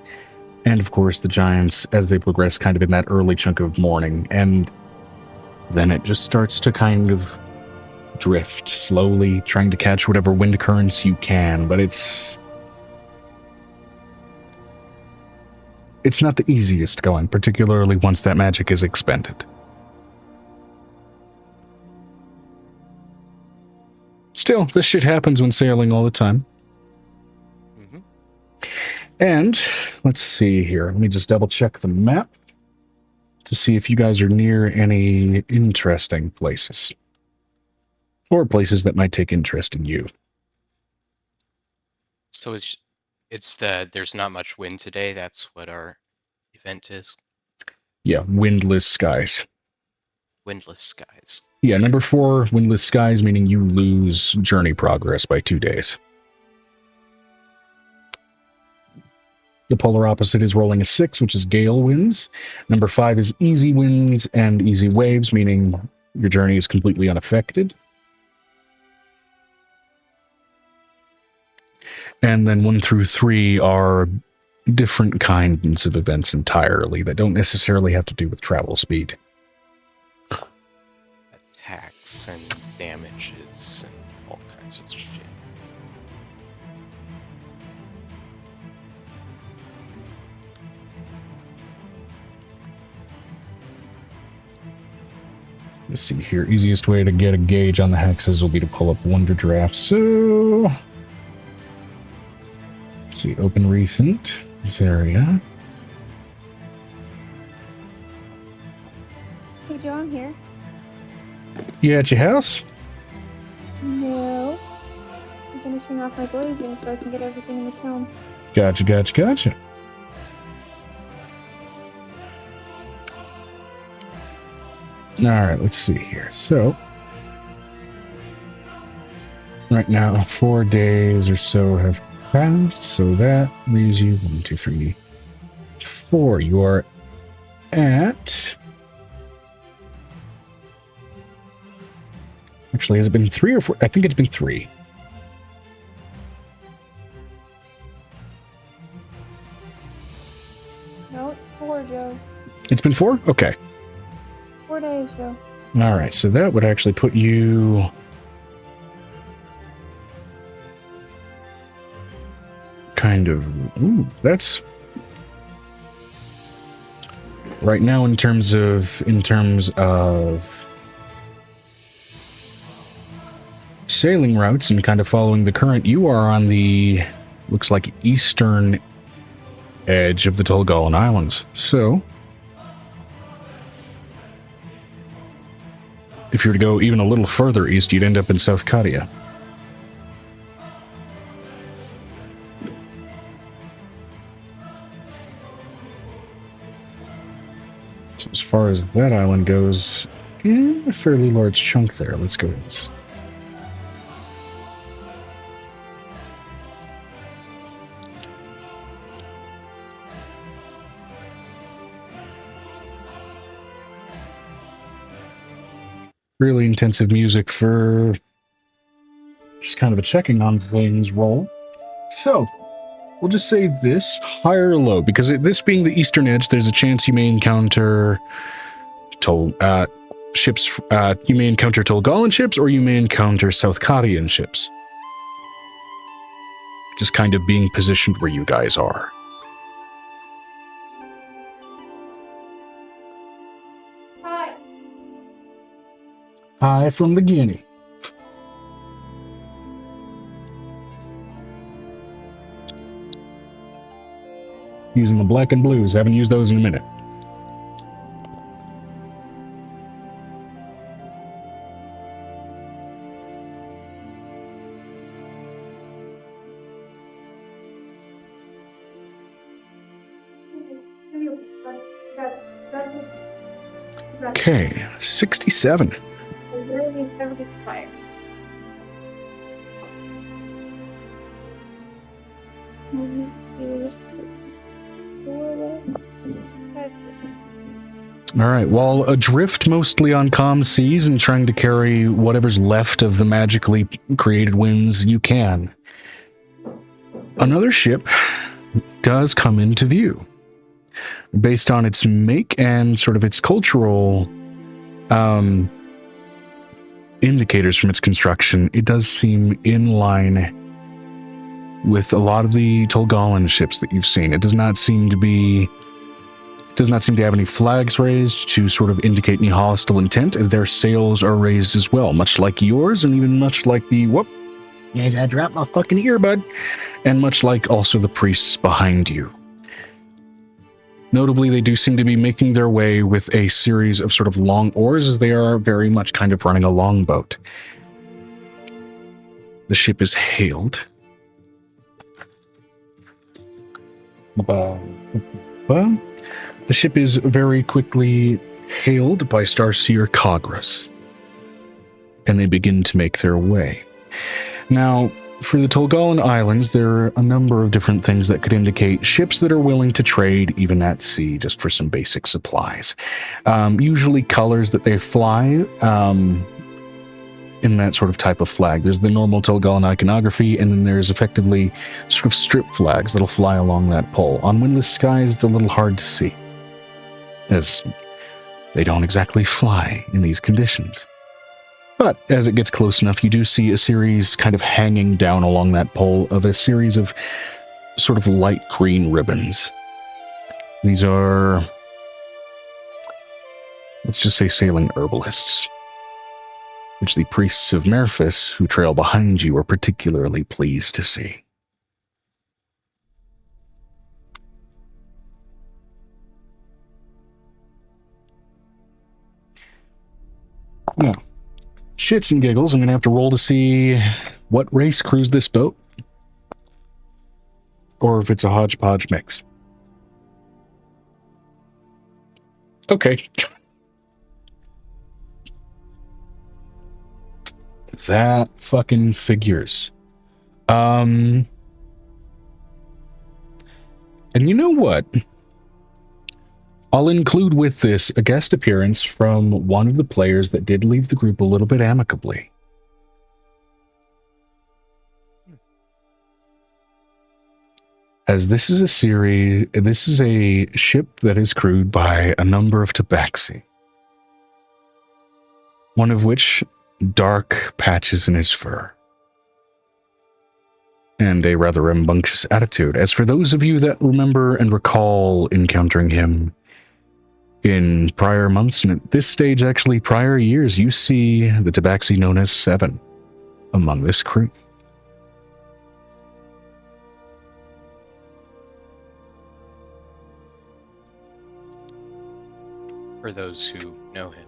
And of course the giants as they progress kind of in that early chunk of morning. And then it just starts to kind of drift slowly, trying to catch whatever wind currents you can. But it's not the easiest going, particularly once that magic is expended. Still, this shit happens when sailing all the time. Mm-hmm. And let's see here. Let me just double check the map to see if you guys are near any interesting places. Or places that might take interest in you. So it's the there's not much wind today. That's what our event is. Yeah, windless skies. Windless skies. Yeah, number 4, windless skies, meaning you lose journey progress by 2 days. The polar opposite is rolling a 6, which is gale winds. Number 5 is easy winds and easy waves, meaning your journey is completely unaffected. And then 1 through 3 are different kinds of events entirely that don't necessarily have to do with travel speed. Attacks and damages and all kinds of shit. Let's see here. Easiest way to get a gauge on the hexes will be to pull up Wonder Draft. So, let's see. Open recent. This area. Hey Joe, I'm here. You at your house? No. I'm finishing off my blazing so I can get everything in the kiln. Gotcha. Alright, let's see here. So, right now, 4 days or so have passed, so that leaves you 1, 2, 3, 4. You are at... Actually, has it been 3 or 4? I think it's been 3. No, it's 4, Joe. It's been 4? Okay. 4 days, Joe. All right, so that would actually put you... kind of... Ooh, that's... Right now, in terms of sailing routes and kind of following the current, you are on the, looks like, eastern edge of the Tolgolan Islands. So, if you were to go even a little further east, you'd end up in South Kadia. So as far as that island goes, a fairly large chunk there. Let's go. Really intensive music for just kind of a checking on things roll. So, we'll just say this, high or low, because this being the eastern edge, there's a chance you may encounter ships, you may encounter Tolgolan ships, or you may encounter South Kadian ships. Just kind of being positioned where you guys are. Hi. Hi from the Guinea. Using the black and blues. Haven't used those in a minute. Okay, 67. Everything's fire. All right, while adrift mostly on calm seas and trying to carry whatever's left of the magically created winds you can, another ship does come into view. Based on its make and sort of its cultural indicators from its construction, it does seem in line with a lot of the Tolgolan ships that you've seen. It does not seem to have any flags raised to sort of indicate any hostile intent. Their sails are raised as well, much like yours, and even much like the whoop. Yes, I dropped my fucking earbud. And much like also the priests behind you. Notably, they do seem to be making their way with a series of sort of long oars, as they are very much kind of running a longboat. The ship is hailed. The ship is very quickly hailed by Starseer Cogras, and they begin to make their way. Now, for the Tolgolan Islands, there are a number of different things that could indicate ships that are willing to trade even at sea just for some basic supplies. Usually colors that they fly in that sort of type of flag. There's the normal Tolgolan iconography, and then there's effectively sort of strip flags that'll fly along that pole. On windless skies, it's a little hard to see, as they don't exactly fly in these conditions. But as it gets close enough, you do see a series kind of hanging down along that pole of a series of sort of light green ribbons. These are, let's just say, sailing herbalists, which the priests of Merphis, who trail behind you, are particularly pleased to see. Now, shits and giggles, I'm going to have to roll to see what race crews this boat, or if it's a hodgepodge mix. Okay. That fucking figures. And you know what? I'll include with this a guest appearance from one of the players that did leave the group a little bit amicably. As this is a ship that is crewed by a number of tabaxi. One of which dark patches in his fur. And a rather rambunctious attitude. As for those of you that remember and recall encountering him in prior months, and at this stage actually prior years, you see the tabaxi known as Seven among this crew. For those who know him.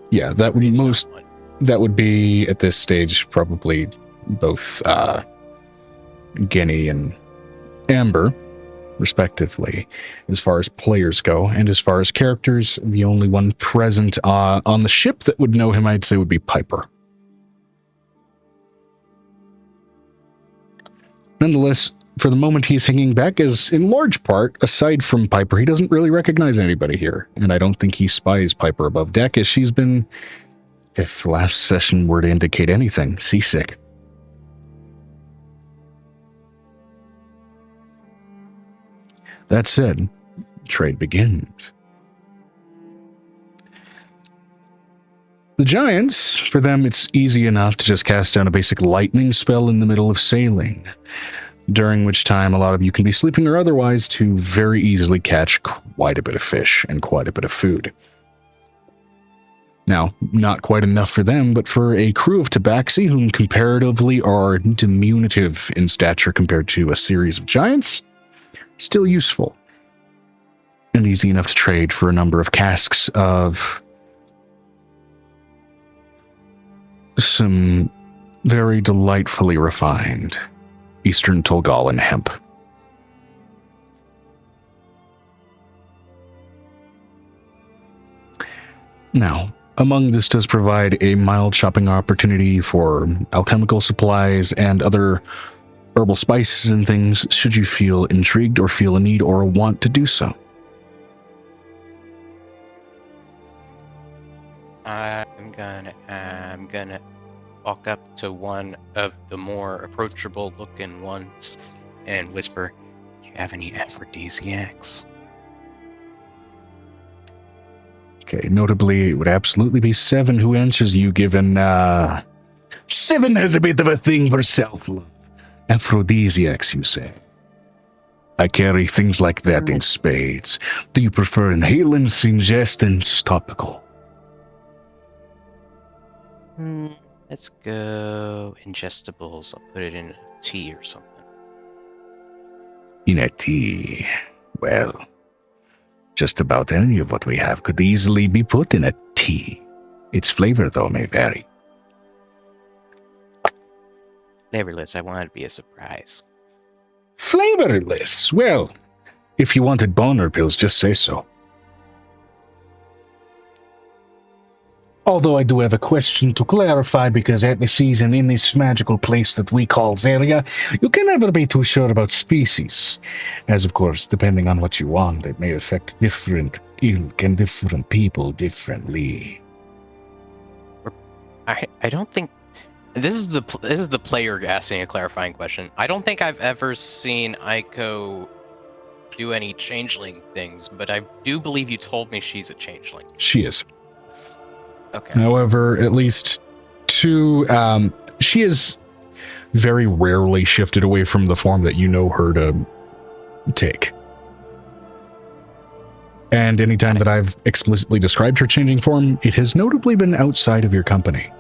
Yeah, that would be at this stage probably both Guinea and Amber, respectively, as far as players go, and as far as characters, the only one present on the ship that would know him, I'd say, would be Piper. Nonetheless, for the moment, he's hanging back, as in large part, aside from Piper, he doesn't really recognize anybody here, and I don't think he spies Piper above deck, as she's been, if last session were to indicate anything, seasick. That said, trade begins. The giants, for them, it's easy enough to just cast down a basic lightning spell in the middle of sailing, during which time a lot of you can be sleeping or otherwise to very easily catch quite a bit of fish and quite a bit of food. Now, not quite enough for them, but for a crew of tabaxi whom comparatively are diminutive in stature compared to a series of giants, still useful. And easy enough to trade for a number of casks of some very delightfully refined Eastern Tolgalan hemp. Now, among this does provide a mild shopping opportunity for alchemical supplies and other herbal spices and things, should you feel intrigued or feel a need or a want to do so. I'm gonna walk up to one of the more approachable looking ones and whisper, "Do you have any aphrodisiacs?" Okay, notably, it would absolutely be Seven who answers you, given, Seven has a bit of a thing for self-love. Aphrodisiacs, you say? I carry things like that in spades. Do you prefer inhalants, ingestants, topical? Let's go ingestibles. I'll put it in a tea or something. In a tea. Well, just about any of what we have could easily be put in a tea. Its flavor, though, may vary. Flavorless, I want it to be a surprise. Flavorless? Well, if you wanted boner pills, just say so. Although I do have a question to clarify, because at the season in this magical place that we call Zeria, you can never be too sure about species. As of course, depending on what you want, it may affect different ilk and different people differently. I don't think this is the player asking a clarifying question. I don't think I've ever seen Aiko do any changeling things, but I do believe you told me she's a changeling. She is. Okay. However, at least two, she is very rarely shifted away from the form that you know her to take. And anytime that I've explicitly described her changing form, it has notably been outside of your company.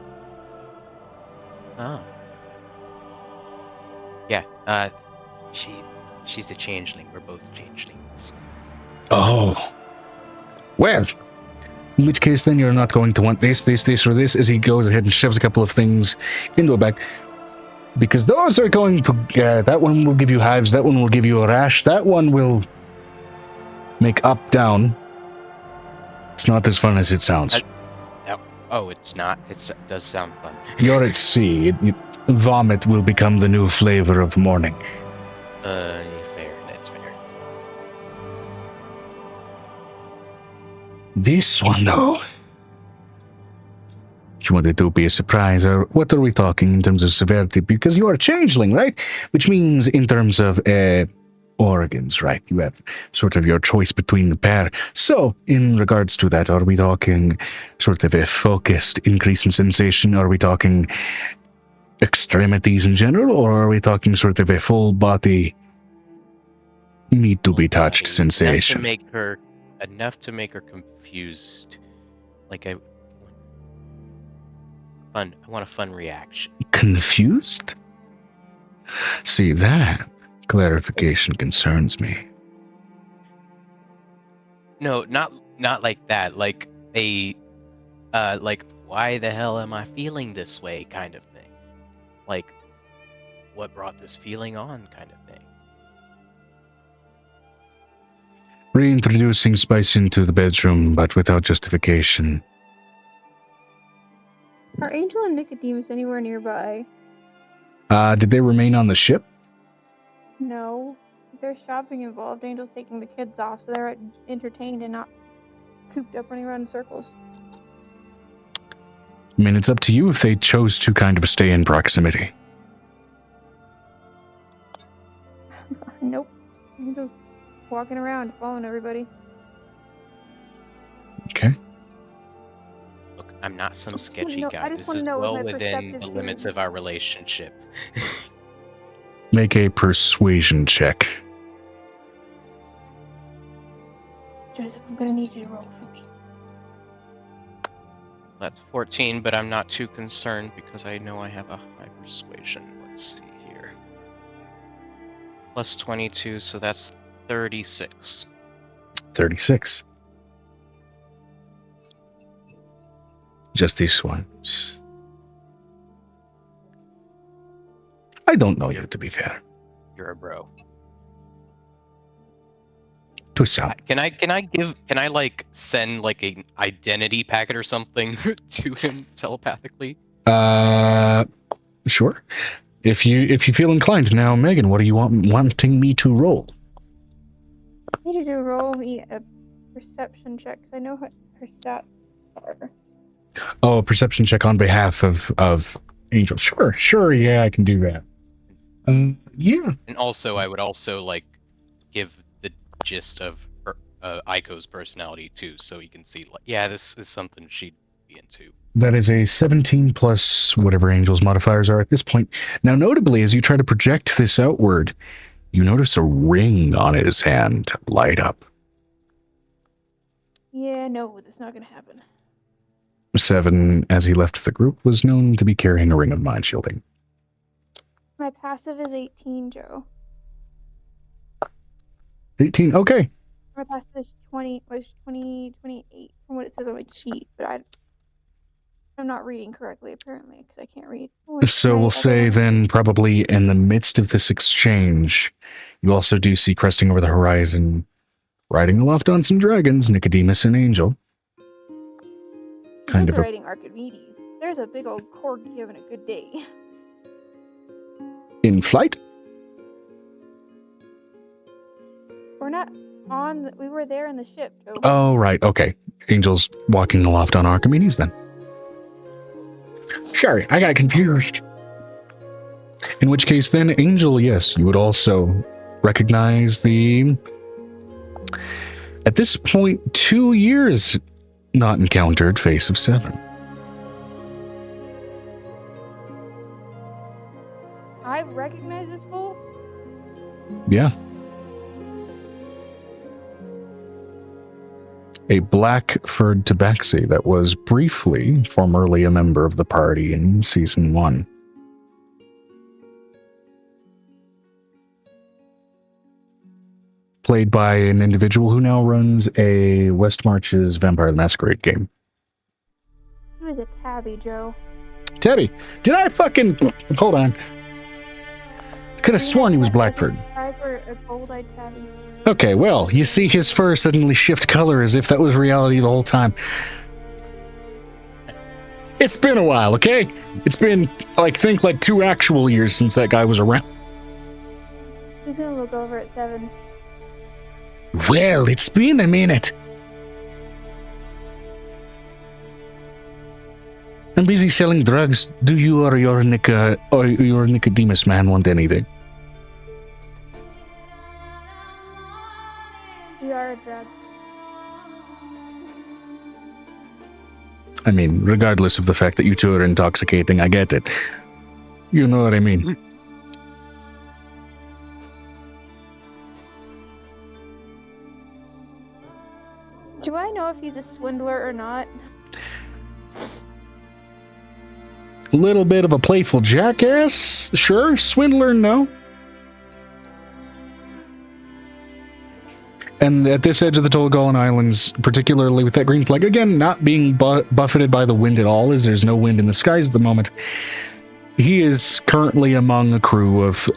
Oh. Yeah, she's a changeling. We're both changelings. Oh. Well, in which case then you're not going to want this, or this, as he goes ahead and shoves a couple of things into a bag. Because those are going to, that one will give you hives, that one will give you a rash, that one will make up, down. It's not as fun as it sounds. Oh, it's not. It does sound fun. You're at sea. Vomit will become the new flavor of morning. Fair. That's fair. This one, though. You want it to be a surprise, or what are we talking in terms of severity? Because you are a changeling, right? Which means in terms of organs, right? You have sort of your choice between the pair. So, in regards to that, are we talking sort of a focused increase in sensation? Are we talking extremities in general? Or are we talking sort of a full body need to be touched sensation? Enough to make her confused. Like I want a fun reaction. Confused? See, that clarification concerns me. No, not like that. Like like why the hell am I feeling this way kind of thing. Like what brought this feeling on kind of thing. Reintroducing spice into the bedroom, but without justification. Are Angel and Nicodemus anywhere nearby? Did they remain on the ship? No. There's shopping involved. Angel's taking the kids off, so they're entertained and not cooped up running around in circles. I mean, it's up to you if they chose to kind of stay in proximity. Nope. Angel's walking around, following everybody. Okay. Look, I'm not some I just sketchy wanna know- guy. I just This wanna is know if well my within perceptive the limits feeling- of our relationship. Make a persuasion check. Joseph, I'm gonna need you to roll for me. That's 14, but I'm not too concerned because I know I have a high persuasion. Let's see here. Plus 22, so that's 36. 36. Just these ones. I don't know you, to be fair. You're a bro. To some. Can I like send like an identity packet or something to him telepathically? Sure. If you feel inclined. Now, Megan, what do you wanting me to roll? I need you to roll me a perception check, because I know what her stats are. Oh, a perception check on behalf of Angel. Sure, yeah, I can do that. Yeah. And also, I would also like give the gist of her, Aiko's personality too, so you can see like, yeah, this is something she'd be into. That is a 17 plus whatever Angel's modifiers are at this point. Now, notably, as you try to project this outward, you notice a ring on his hand light up. Yeah, no, that's not gonna happen. 7, as he left the group, was known to be carrying a ring of mind shielding. My passive is 18, Joe. 18, okay. My passive is 28 from what it says on my sheet, but I'm not reading correctly apparently because I can't read. So we'll say then probably in the midst of this exchange, you also do see cresting over the horizon, riding aloft on some dragons, Nicodemus and Angel. Kind of riding Archimedes. There's a big old corgi having a good day. in flight? We're not on. We were there in the ship, Joe. Oh, right, okay. Angel's walking aloft on Archimedes then. Sorry, I got confused. In which case then, Angel, yes, you would also recognize the... At this point, 2 years not encountered face of 7. I recognize this fool. Yeah. A black-furred tabaxi that was formerly a member of the party in Season 1. Played by an individual who now runs a West Marches Vampire the Masquerade game. He was a tabby, Joe. Tabby, did I fucking... Hold on. I could have sworn he was black-furred. His eyes were a gold-eyed tabby. Okay, well, you see his fur suddenly shift color as if that was reality the whole time. It's been a while, okay? It's been, think 2 actual years since that guy was around. He's gonna look over at 7. Well, it's been a minute. I'm busy selling drugs. Do you or your Nicodemus man want anything? We are a drug. I mean, regardless of the fact that you two are intoxicating, I get it. You know what I mean. Do I know if he's a swindler or not? A little bit of a playful jackass? Sure. Swindler, no. And at this edge of the Tolgolan Islands, particularly with that green flag, again, not being buffeted by the wind at all, as there's no wind in the skies at the moment, he is currently among a crew of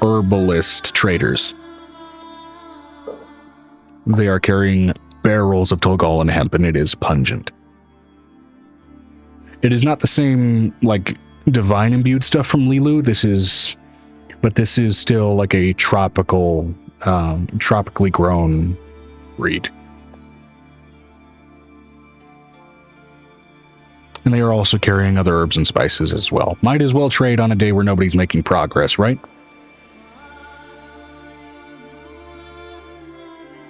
herbalist traders. They are carrying barrels of Tolgolan hemp, and it is pungent. It is not the same, like, divine imbued stuff from Lilu. This is still like a tropically grown reed. And they are also carrying other herbs and spices as well. Might as well trade on a day where nobody's making progress, right?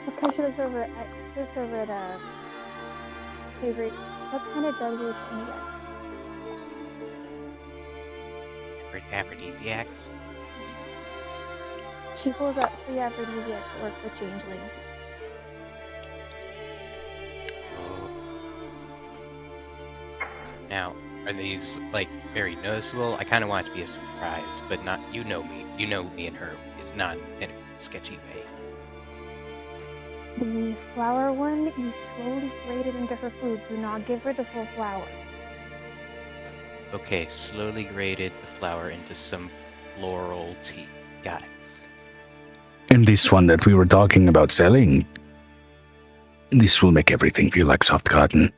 Okay, she looks over at Avery. What kind of drugs are you trying to get? Aphrodisiacs. She pulls out 3 aphrodisiacs that work for changelings. Oh. Now, are these like very noticeable? I kind of want it to be a surprise, but not. You know me and her, not in a sketchy way. The flower one, you slowly grate it into her food. Do not give her the full flower. Okay, slowly grated the flour into some floral tea. Got it. And this one that we were talking about selling, this will make everything feel like soft cotton.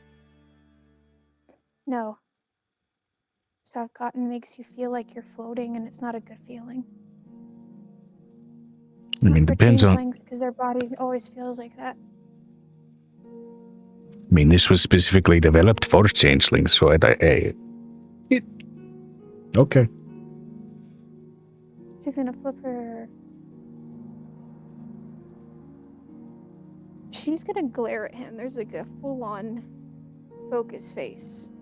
No. Soft cotton makes you feel like you're floating, and it's not a good feeling. I mean, depends on... because their body always feels like that. I mean, this was specifically developed for changelings, so okay. She's gonna flip her... She's gonna glare at him. There's like a full-on focus face.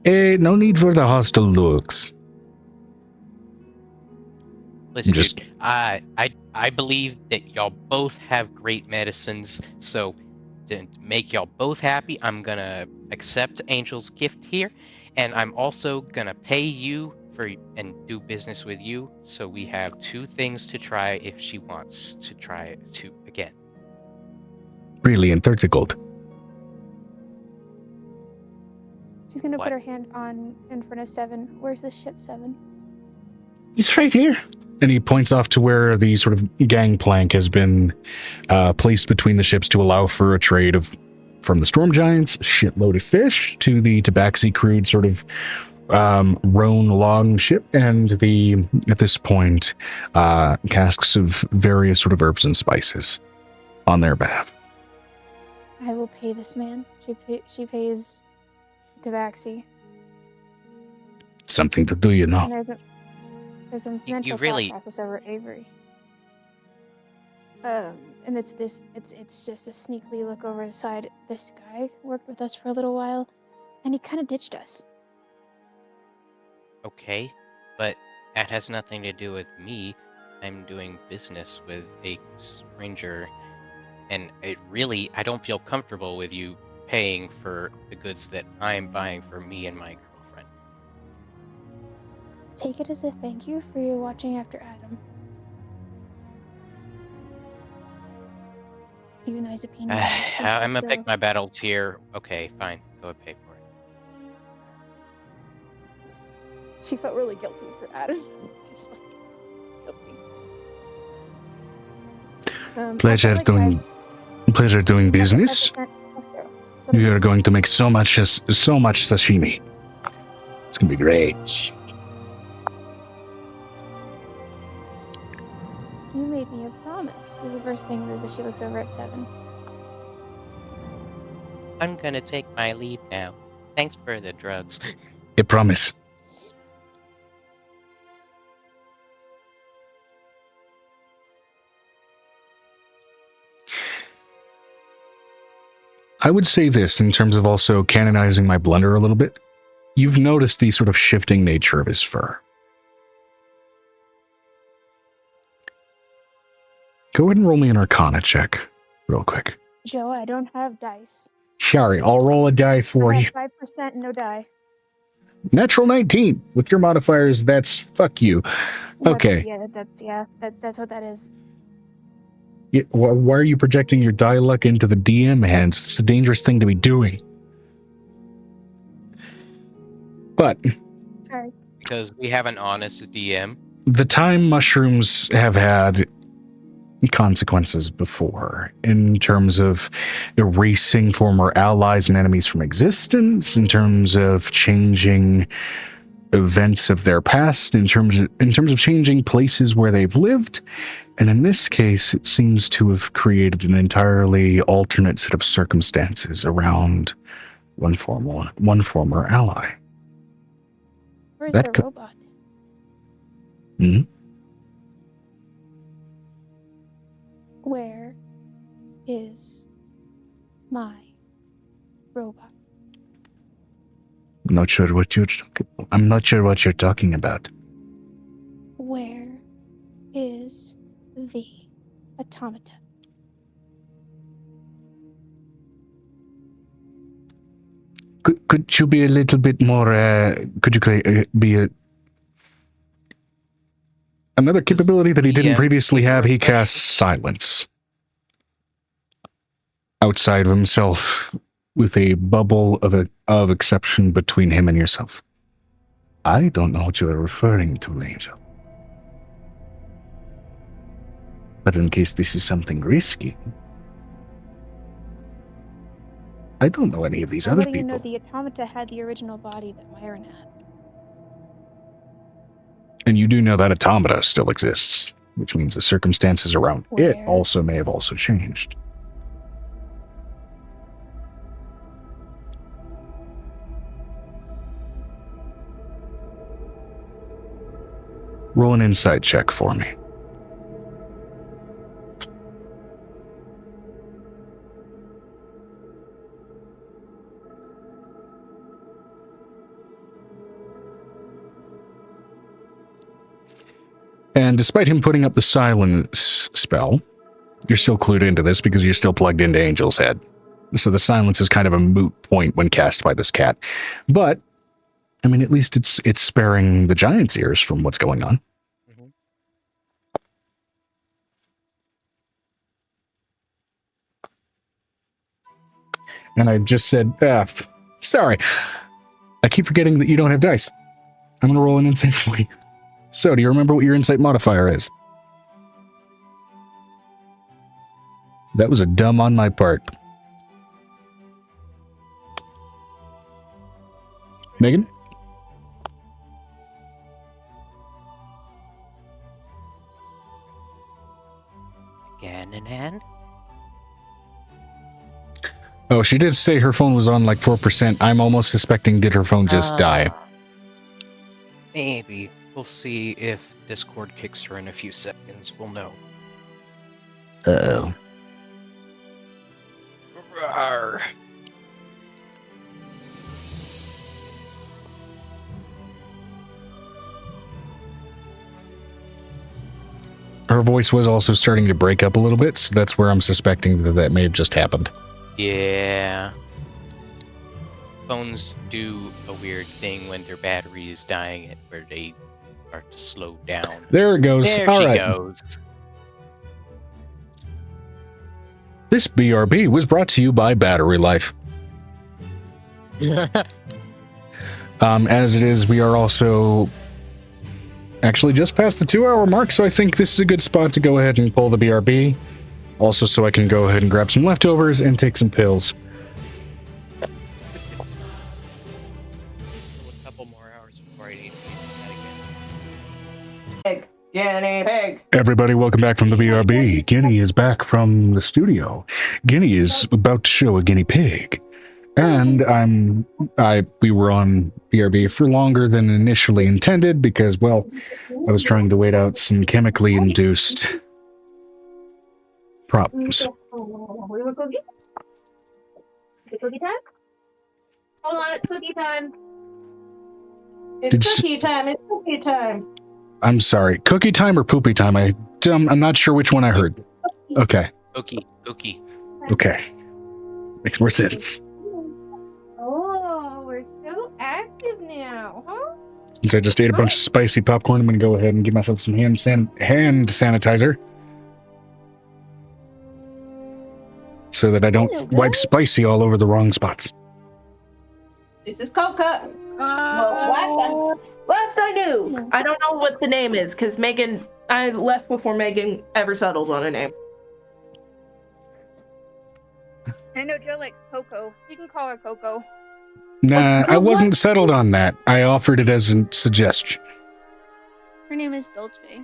No need for the hostile looks. Listen, dude, I believe that y'all both have great medicines, so to make y'all both happy, I'm gonna accept Angel's gift here, and I'm also gonna pay you and do business with you, so we have 2 things to try if she wants to try it too again. Brilliant, 30 gold. She's gonna put her hand in front of 7. Where's the ship, 7? It's right here. And he points off to where the sort of gangplank has been placed between the ships to allow for a trade from the storm giants, shitload of fish, to the tabaxi crude sort of roan along ship, and at this point, casks of various sort of herbs and spices on their behalf. I will pay this man. She pays tabaxi. Something to do, you know. And there's a mental thought process over Avery. And it's just a sneakily look over the side. This guy worked with us for a little while, and he kind of ditched us. Okay, but that has nothing to do with me. I'm doing business with a stranger, and I don't feel comfortable with you paying for the goods that I'm buying for me and my girlfriend. Take it as a thank you for your watching after Adam. Even though he's a pain in the ass. I'm gonna pick my battles here. Okay, fine. Go and pay for it. She felt really guilty for Adam. She's like, guilty. Pleasure doing business. We are going to make so much sashimi. It's gonna be great. You made me a promise. This is the first thing that she looks over at 7. I'm gonna take my leave now. Thanks for the drugs. I promise. I would say this in terms of also canonizing my blunder a little bit. You've noticed the sort of shifting nature of his fur. Go ahead and roll me an Arcana check, real quick. Joe, I don't have dice. Sorry, I'll roll a die for I you. have 5% no die. Natural 19. With your modifiers, that's fuck you. Okay. That's what that is. Why are you projecting your die luck into the DM hands? It's a dangerous thing to be doing. But Sorry. Because we have an honest DM. the time mushrooms have had consequences before in terms of erasing former allies and enemies from existence, in terms of changing events of their past, in terms of changing places where they've lived. And in this case, it seems to have created an entirely alternate set of circumstances around one former ally. Where's That the robot? Hmm? Where is my robot? I'm not sure what you're talking about. Where is the automata? Could you be a little bit more, could you be another capability that he didn't previously have? He casts silence outside of himself with a bubble of exception between him and yourself. I don't know what you are referring to, Angel. But in case this is something risky, I don't know any of these other How do you know people. the automata had the original body that Myron had? And you do know that automata still exists, which means the circumstances around it Where? also may have also changed. Roll an insight check for me. And despite him putting up the silence spell, you're still clued into this because you're still plugged into Angel's head. So the silence is kind of a moot point when cast by this cat. But, I mean, at least it's sparing the giant's ears from what's going on. Mm-hmm. And I just said, sorry. I keep forgetting that you don't have dice. I'm going to roll an insight for you. So, do you remember what your insight modifier is? That was a dumb on my part. Megan? Again in hand. Oh, she did say her phone was on like 4%. I'm almost suspecting did her phone just die? Maybe. We'll see if Discord kicks her in a few seconds. We'll know. Uh-oh. Rawr. Her voice was also starting to break up a little bit, so that's where I'm suspecting that may have just happened. Yeah. Phones do a weird thing when their battery is dying, where they start to slow down. There it goes. There All she right. goes. This BRB was brought to you by Battery Life. As it is, we are also actually just past the 2-hour mark, so I think this is a good spot to go ahead and pull the BRB. Also, so I can go ahead and grab some leftovers and take some pills. A couple more hours before I need to do that again. Guinea pig. Everybody, welcome back from the BRB. Guinea is back from the studio. Guinea is about to show a guinea pig. And we were on BRB for longer than initially intended because, well, I was trying to wait out some chemically induced problems. We were cookie? Is it cookie time? Hold on, it's cookie time. It's cookie time. It's cookie time. I'm sorry, cookie time or poopy time? I'm not sure which one I heard. Okay. Cookie. Okay. Makes more sense. Oh, we're so active now, huh? Since I just ate a bunch of spicy popcorn, I'm going to go ahead and give myself some hand sanitizer. So that I don't wipe spicy all over the wrong spots. This is Coca. Well, last I knew. I don't know what the name is because I left before Megan ever settled on a name. I know Joe likes Coco. You can call her Coco. Nah, I wasn't settled on that. I offered it as a suggestion. Her name is Dolce.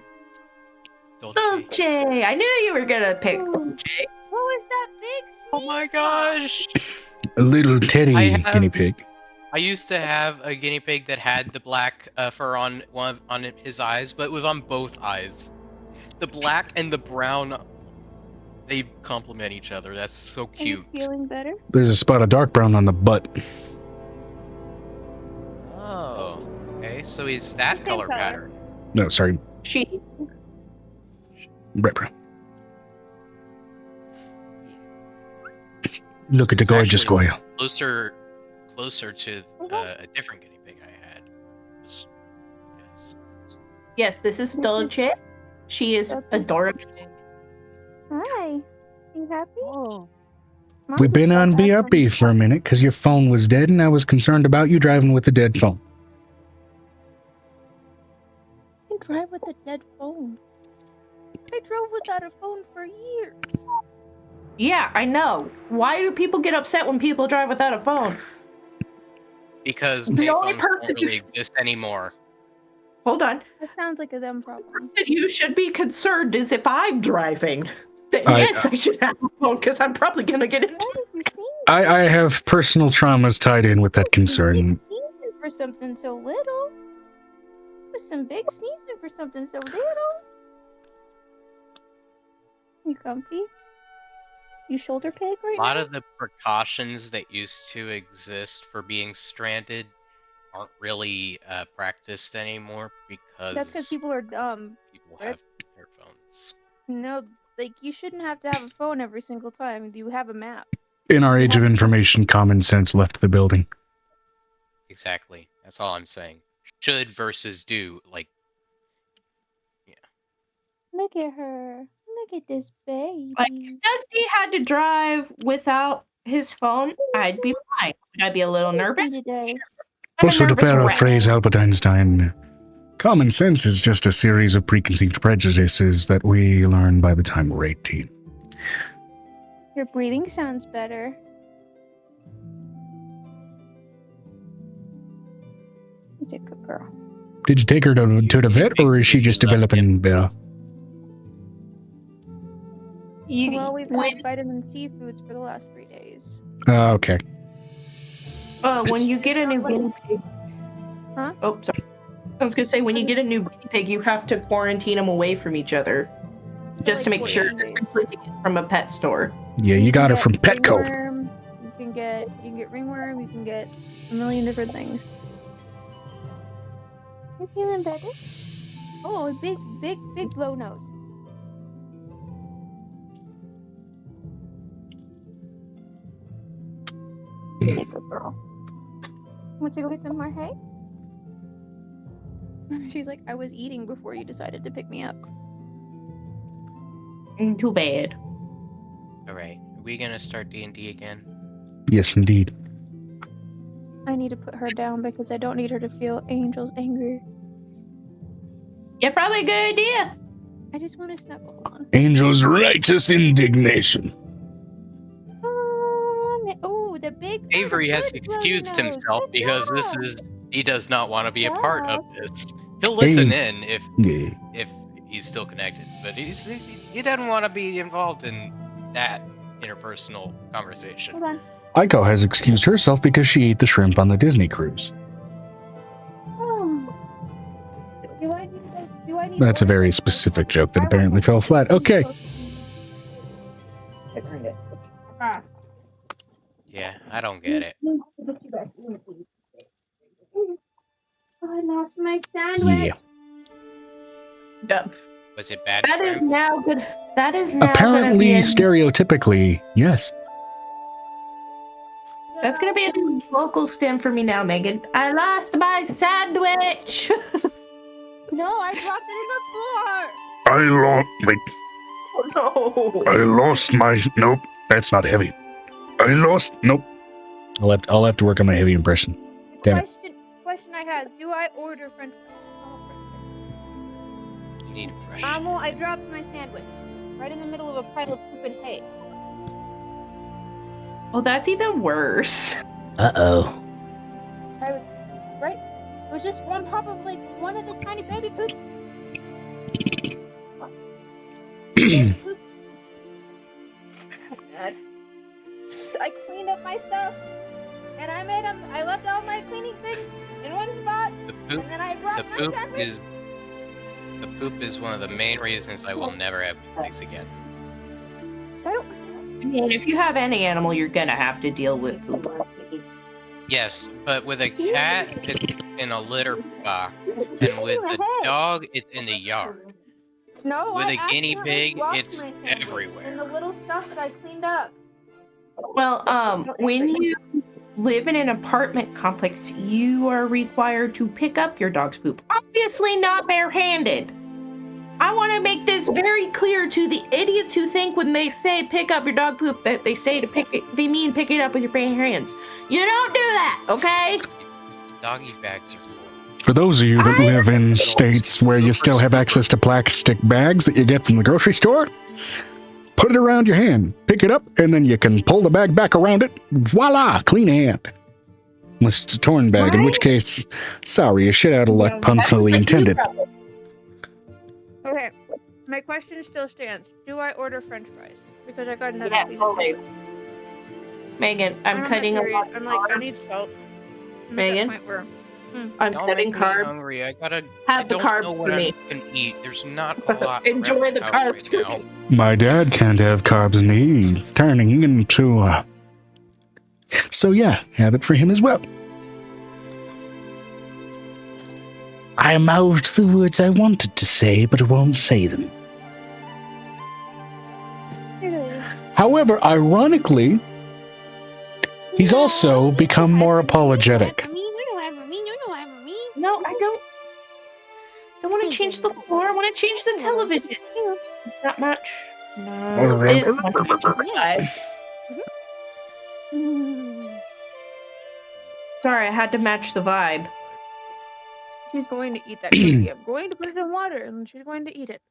Dolce. I knew you were gonna pick Dolce. What was that big sneeze? Oh my gosh! A little teddy guinea pig. I used to have a guinea pig that had the black fur on his eyes, but it was on both eyes. The black and the brown, they complement each other. That's so cute. Are you feeling better? There's a spot of dark brown on the butt. Oh, okay. So he's that color pattern. No, sorry. She. Right, bro. Look at the gorgeous goyle. Closer to a different guinea pig I had. Yes, this is Dolce. She is adorable. Hi. You happy? Oh. We've been on BRB for a minute because your phone was dead and I was concerned about you driving with a dead phone. You drive with a dead phone. I drove without a phone for years. Yeah, I know. Why do people get upset when people drive without a phone? Because The only payphones don't person really exist anymore. Hold on. That sounds like a them problem. You should be concerned is if I'm driving. Then yes, I should have a phone because I'm probably gonna get into. Why did you sneeze? I have personal traumas tied in with that concern. Sneezing for something so little. There's some big sneezing for something so little. You comfy? You shoulder peg right A lot now? of the precautions that used to exist for being stranded aren't really practiced anymore because That's because people are dumb. people have their phones. No, like you shouldn't have to have a phone every single time. You have a map. In our age of information, common sense left the building. Exactly. That's all I'm saying. Should versus do. Like, yeah. Look at her. Look at this baby. Like, if Dusty had to drive without his phone, I'd be fine. Would I be a little nervous? Today. I'm a Also, to nervous paraphrase wreck. Albert Einstein, common sense is just a series of preconceived prejudices that we learn by the time we're 18. Your breathing sounds better. She's a good girl. Did you take her to the vet, or is she just developing better? Well, we've had vitamin C foods for the last 3 days. Okay. When you get a new guinea pig. Huh? Oh, sorry. I was gonna say when you get a new guinea pig, you have to quarantine them away from each other, just to like make sure 14 it's days. completely from a pet store. Yeah, you got can her from get Petco. ringworm, You can get ringworm. You can get a million different things. You feeling better? Oh, a big blow nose. Good girl. Want to go get some more hay? She's like, I was eating before you decided to pick me up. Too bad. All right. Are we gonna start D&D again? Yes, indeed. I need to put her down because I don't need her to feel Angel's anger. Yeah, probably a good idea. I just want to snuggle on. Angel's righteous indignation. Oh, the big. Avery has good excused blow nose. himself Good because job. he does not want to be a part of job. this. He'll listen Hey. in if Yeah. he's still connected, but he doesn't want to be involved in that interpersonal conversation. Hold on. Aiko has excused herself because she ate the shrimp on the Disney cruise. Oh. Do I need That's a very order? specific joke that apparently fell flat. Okay. Ah. Yeah, I don't get it. I lost my sandwich. Yeah. Yep. Was it bad That is shrimp? now good. That is now Apparently, gonna be stereotypically, yes. that's gonna be a vocal stem for me now, Megan. I lost my sandwich. No, I dropped it in the floor. Oh, no. I lost my. Nope, that's not heavy. I lost. Nope. I'll have to work on my heavy impression. Damn it. Question I have is, do I order French fries? You need a brush. Amo, I dropped my sandwich right in the middle of a pile of poop and hay. Oh, that's even worse. Uh-oh. Right? It was just one pop of like one of the tiny baby poops. I cleaned up my stuff, and I left all my cleaning things in one spot, The poop, and then I dropped my sandwich. the poop is one of the main reasons I will never have pigs again. I mean, if you have any animal, you're gonna have to deal with poop. Yes, but with a cat, it's in a litter box, and with a dog, it's in the yard. No, With I a guinea accidentally pig, dropped it's my sandwich everywhere. And the little stuff that I cleaned up. Well, when you live in an apartment complex, you are required to pick up your dog's poop. Obviously not barehanded. I want to make this very clear to the idiots who think when they say pick up your dog poop that they say to they mean pick it up with your bare hands. You don't do that, okay? Doggy bags are cool. For those of you that live in states where you still have access to plastic bags that you get from the grocery store, put it around your hand, pick it up, and then you can pull the bag back around it. Voila, clean hand. Unless it's a torn bag, in which case, sorry, you're shit out of luck, pun fully intended. Okay, my question still stands. Do I order French fries? Because I got another Yeah, piece of always. sandwich. Megan, I'm on cutting my a period. lot of I'm like, I carbs. need salt. I'm Megan? at that point where, I'm Don't cutting make me carbs. hungry. I Have the don't carbs know for what me. I can eat. There's not a lot. Enjoy around the house carbs right for now. me. My dad can't have carbs and he's turning into a... So yeah, have it for him as well. I mouthed the words I wanted to say, but won't say them. However, ironically, he's also become more apologetic. No, I don't want to change the floor. I want to change the television. Not much. No. It's not much. Sorry, I had to match the vibe. she's going to eat that cookie. I'm going to put it in water, and she's going to eat it.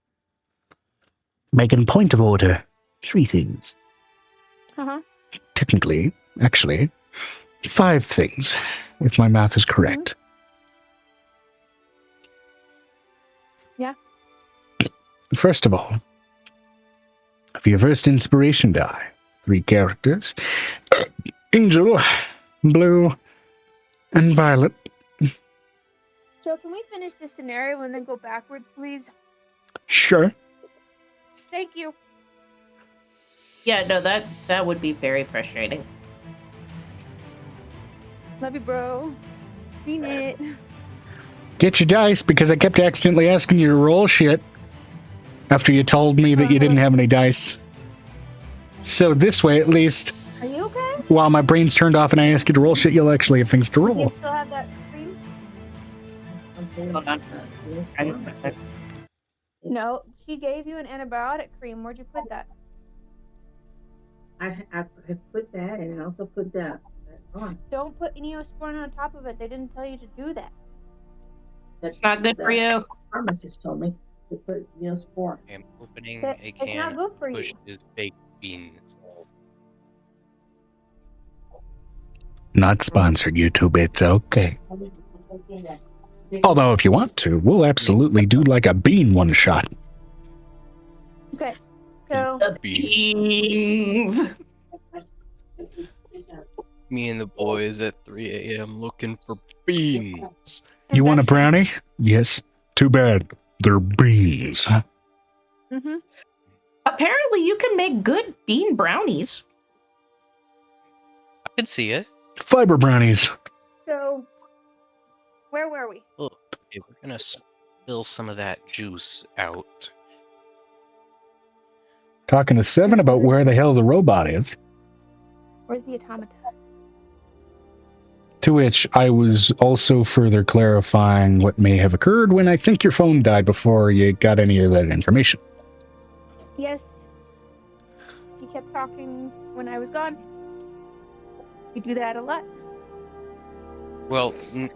Making point of order. 3 things. Uh-huh. Technically, actually, 5 things, if my math is correct. Yeah. First of all, for your first inspiration die, 3 characters. Angel, Blue, and Violet. So can we finish this scenario and then go backwards, please? Sure. Thank you. Yeah, no, that would be very frustrating. Love you, bro. Mean it. Get your dice, because I kept accidentally asking you to roll shit after you told me that you didn't have any dice. So this way, at least, Are you okay? while my brain's turned off and I ask you to roll shit, you'll actually have things to Do you roll. still have that cream? Hold on. No, she gave you an antibiotic cream. Where'd you put that? I put that and also put that on. Don't put Neosporin on top of it. They didn't tell you to do that. It's not good for you. Pharmacist told me to put Neosporin. I'm opening That- a it's not can good for of you. Bush's baked beans. Not sponsored, YouTube. It's okay. Although, if you want to, we'll absolutely do like a bean one-shot. Okay. So The beans. Me and the boys at 3 a.m. looking for beans. You want a Infection. brownie? Yes. Too bad. They're beans. Mm-hmm. Apparently, you can make good bean brownies. I could see it. Fiber brownies. So, where were we? Look, okay, we're gonna spill some of that juice out. Talking to Seven about where the hell the robot is. Where's the automata? To which I was also further clarifying what may have occurred when I think your phone died before you got any of that information. Yes. He kept talking when I was gone. We do that a lot. Well,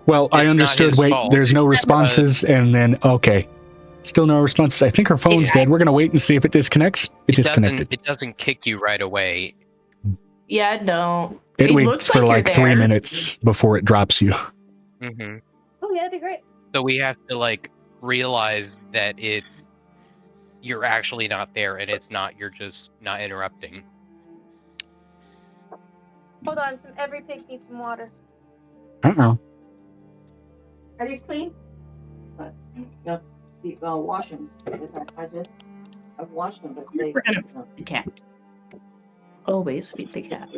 Well, I It's not understood. his Wait, fault. there's no responses, and then okay, still no responses. I think her phone's Yeah. dead. We're gonna wait and see if it disconnects. It disconnected. It doesn't kick you right away. Yeah, no. It It waits looks for like like you're 3 there. minutes before it drops you. Hmm Oh, yeah, that'd be great. So we have to like realize that you're actually not there, and it's not you're just not interrupting. Hold on, every pig needs some water. Uh-oh. Are these clean? But, no, I'll wash them, because I've washed them, but they. We're gonna feed the cat. Always feed the cat.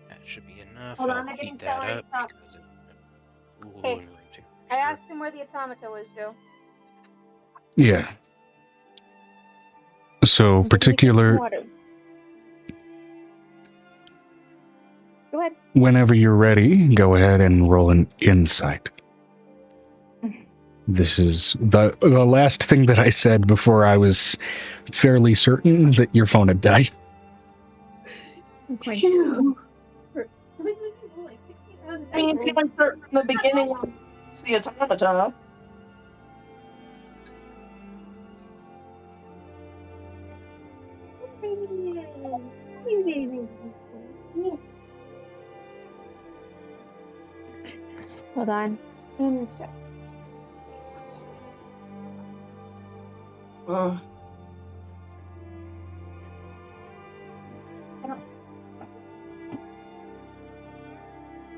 That should be enough. Hold on, I'll I'm getting heat that celery up stalk. because it will Hey, in room temperature. I asked him where the automata was, Joe. Yeah. So I'm gonna make him some particular. water. Go ahead. Whenever you're ready, go ahead and roll an insight. This is the last thing that I said before I was fairly certain that your phone had died. Okay. Phew. Like 60,000 I mean, if I start from the beginning of the automata. Yes. Hold on. Inside.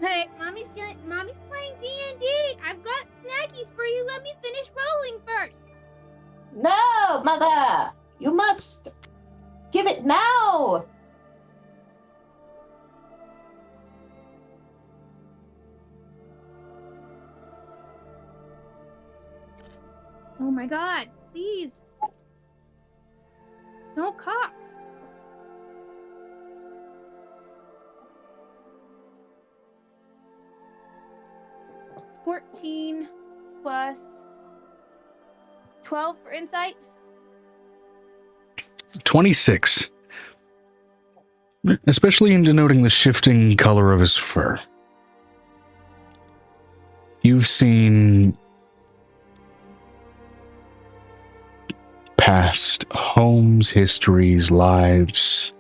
Hey, mommy's playing D&D. I've got snackies for you. Let me finish rolling first. No, mother! You must give it now! Oh my god, please. Don't cough. $14 plus 12 for insight. 26. Especially in denoting the shifting color of his fur. You've seen past homes, histories, lives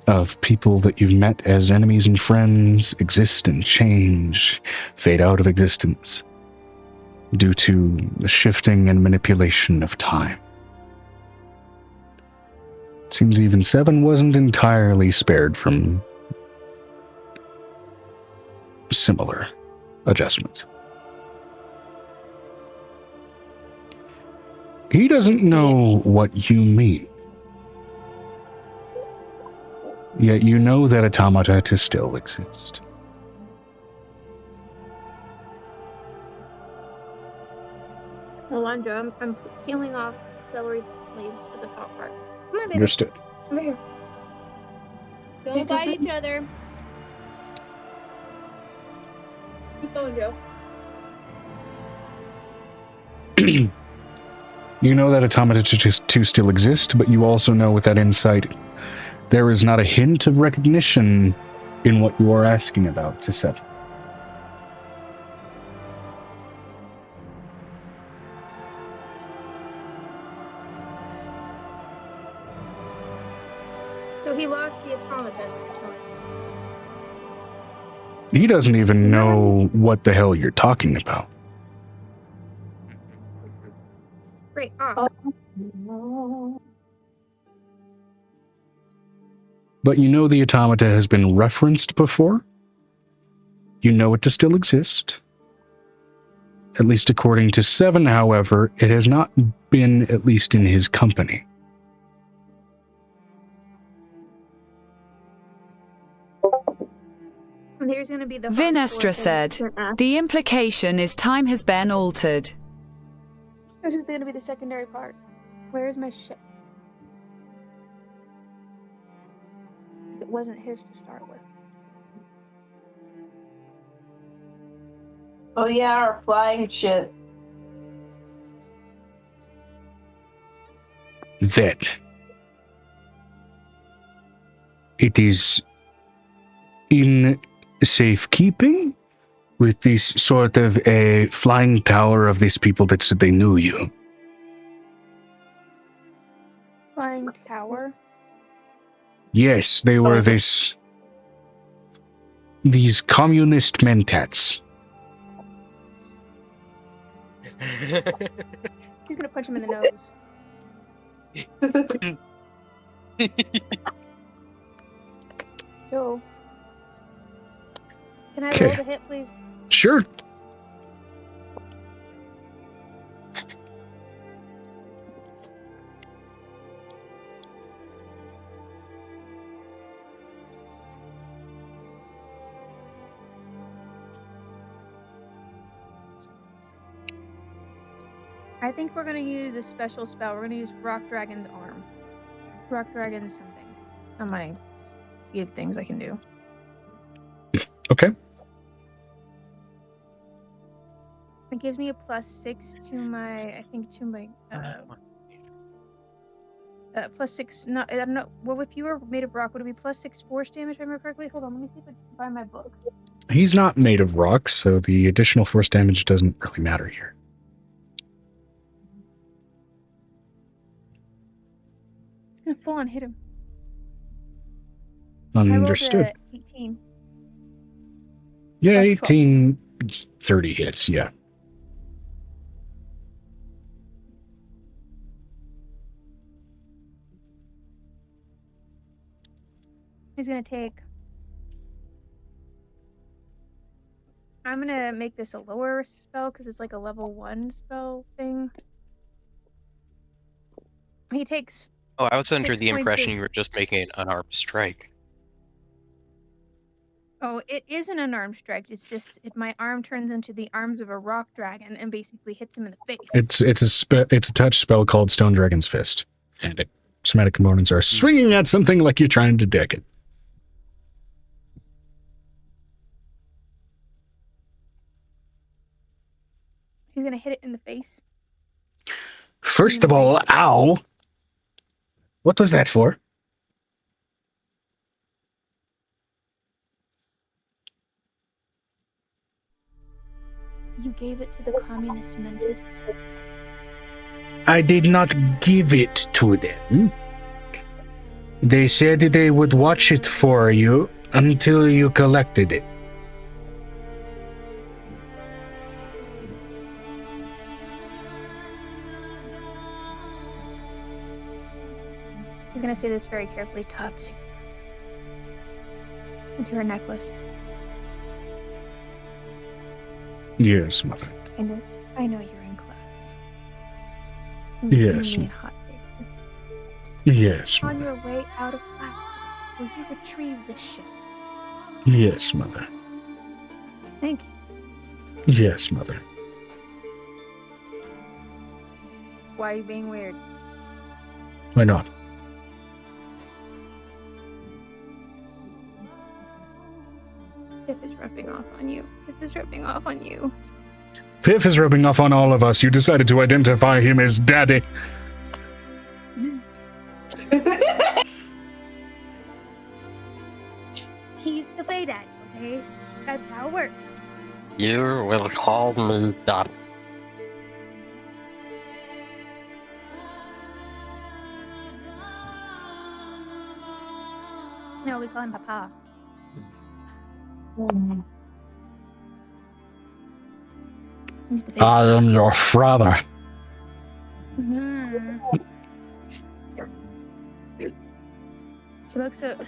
of people that you've met as enemies and friends exist and change, fade out of existence due to the shifting and manipulation of time. It seems even Seven wasn't entirely spared from similar adjustments. He doesn't know what you mean. Yet you know that automata to still exist. Hold on, Joe. I'm peeling off celery leaves at the top part. Come on, baby. Understood. Over here. Don't bite each other. Keep going, Joe. You know that automata to still exist, but you also know with that insight, there is not a hint of recognition in what you are asking about to Seven. So he lost the automata. He doesn't even know what the hell you're talking about. Great, awesome. No. But you know the automata has been referenced before. You know it to still exist. At least according to Seven, however, it has not been at least in his company. And here's gonna be the Vinestra said, the implication is time has been altered. This is gonna be the secondary part. Where is my ship? Because it wasn't his to start with. Oh yeah, our flying ship. That it is in safekeeping with this sort of a flying tower of these people that said they knew you. Flying tower. Yes, they were these communist mentats. He's gonna punch him in the nose. Yo. Can I roll the hit, please? Sure. I think we're gonna use a special spell. We're gonna use Rock Dragon's Arm. Rock Dragon's something. On my few things I can do. Okay. It gives me a +6 to my, +6. No, I don't know. Well, if you were made of rock, would it be +6 force damage? If I remember correctly. Hold on, let me see if I can find my book. He's not made of rock, so the additional force damage doesn't really matter here. It's gonna full on hit him. Understood. I rolled a 18. Yeah, Plus 18, 30 hits, yeah. He's gonna take. I'm gonna make this a lower spell because it's like a level 1 spell thing. He takes. Oh, I was under 6 the points impression of- you were just making an unarmed strike. Oh, it is an unarmed strike. It's just my arm turns into the arms of a rock dragon and basically hits him in the face. It's a touch spell called Stone Dragon's Fist. And somatic components are swinging at something like you're trying to deck it. He's gonna hit it in the face. First of all, ow! What was that for? You gave it to the communist mentis. I did not give it to them. They said they would watch it for you until you collected it. She's gonna say this very carefully, Tatsu. Into her necklace. Yes, mother. I know you're in class. Yes. Do me a hot favor. Yes, On mother. your way out of class today, will you retrieve the ship? Yes, mother. Thank you. Yes, mother. Why are you being weird? Why not? Pip is rubbing off on you. Pip is rubbing off on you. Piff is rubbing off on all of us. You decided to identify him as Daddy. He's the Fey Daddy, okay? That's how it works. You will call me Daddy. No, we call him Papa. He's the I am your father. She looks at.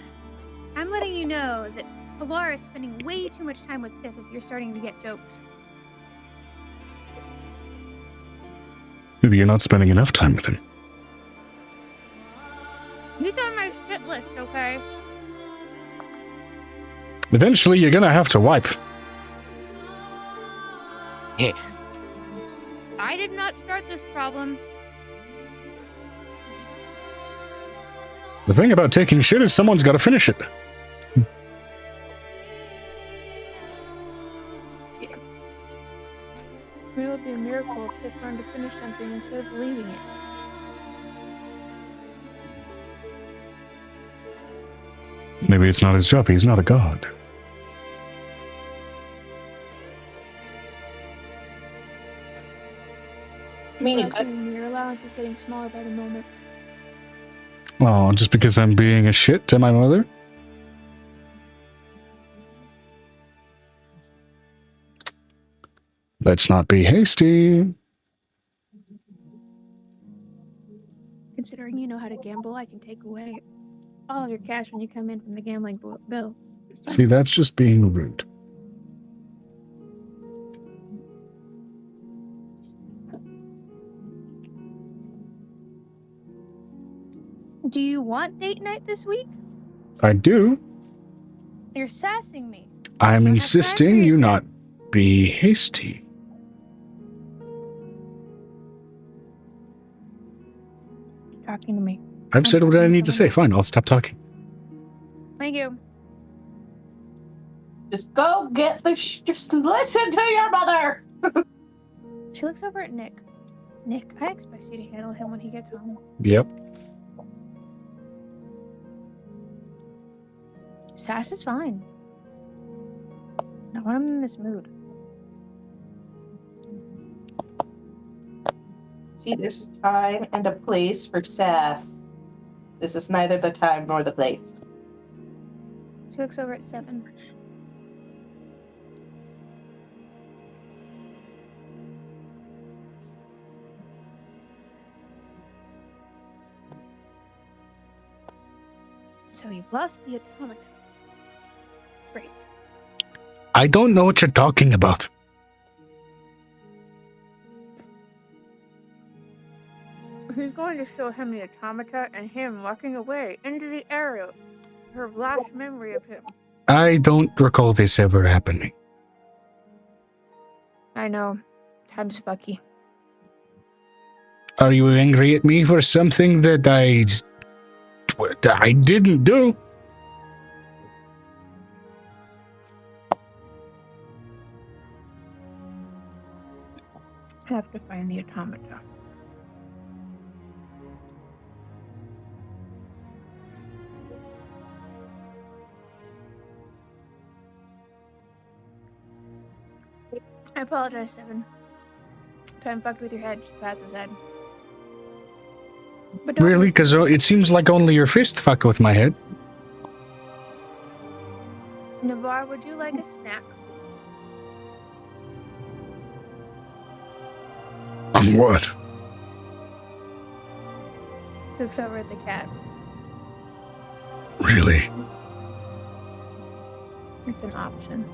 I'm letting you know that Alara is spending way too much time with Piff if you're starting to get jokes. Maybe you're not spending enough time with him. He's on my shit list, okay? Eventually, you're gonna have to wipe. Yeah. I did not start this problem. The thing about taking shit is someone's gotta finish it. It would be a miracle if Piff learned to finish something instead of leaving it. Maybe it's not his job. He's not a god. Your allowance is getting smaller by the moment. Oh, just because I'm being a shit to my mother? Let's not be hasty. Considering you know how to gamble, I can take away all of your cash when you come in from the gambling bill. See, that's just being rude. Do you want date night this week? I do. You're sassing me. I'm insisting you not be hasty. Talking to me. I've said what I need to say. Fine, I'll stop talking. Thank you. Just go get the. Just listen to your mother. She looks over at Nick. Nick, I expect you to handle him when he gets home. Yep. Sass is fine. Not when I'm in this mood. See, there's a time and a place for sass. This is neither the time nor the place. She looks over at 7. So you've lost the automaton. Great. I don't know what you're talking about. He's going to show him the automata and him walking away into the area. Her last memory of him. I don't recall this ever happening. I know. Time's fucky. Are you angry at me for something that I didn't do? I have to find the automata. I apologize, 7. Time fucked with your head. She pats his head. But don't Really? Because it seems like only your fist fucked with my head. Navarre, would you like a snack? On what? She looks over at the cat. Really? It's an option.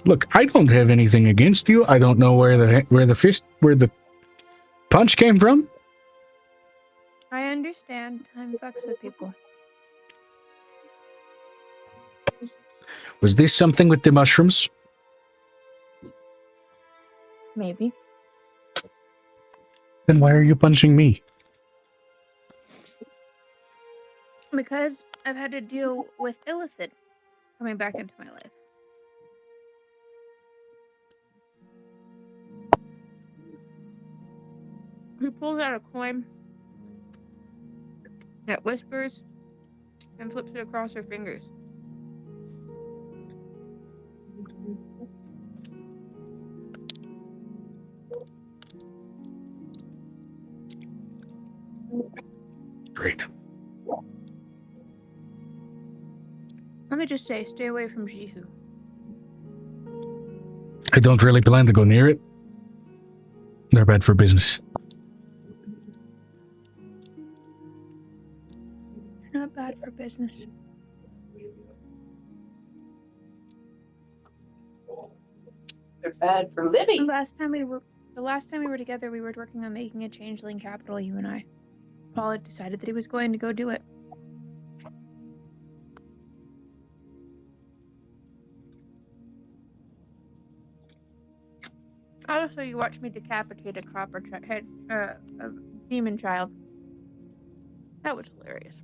Look, I don't have anything against you. I don't know where the punch came from. I understand. Time fucks with people. Was this something with the mushrooms? Maybe. Then why are you punching me? Because I've had to deal with Illithid coming back into my life. He pulls out a coin that whispers and flips it across her fingers. Great. Let me just say, stay away from Jihu. I don't really plan to go near it. They're bad for business. Not bad for business. They're bad for living. The last time we were together, we were working on making a changeling capital, you and I. Paul had decided that he was going to go do it. Also, you watched me decapitate a a demon child. That was hilarious.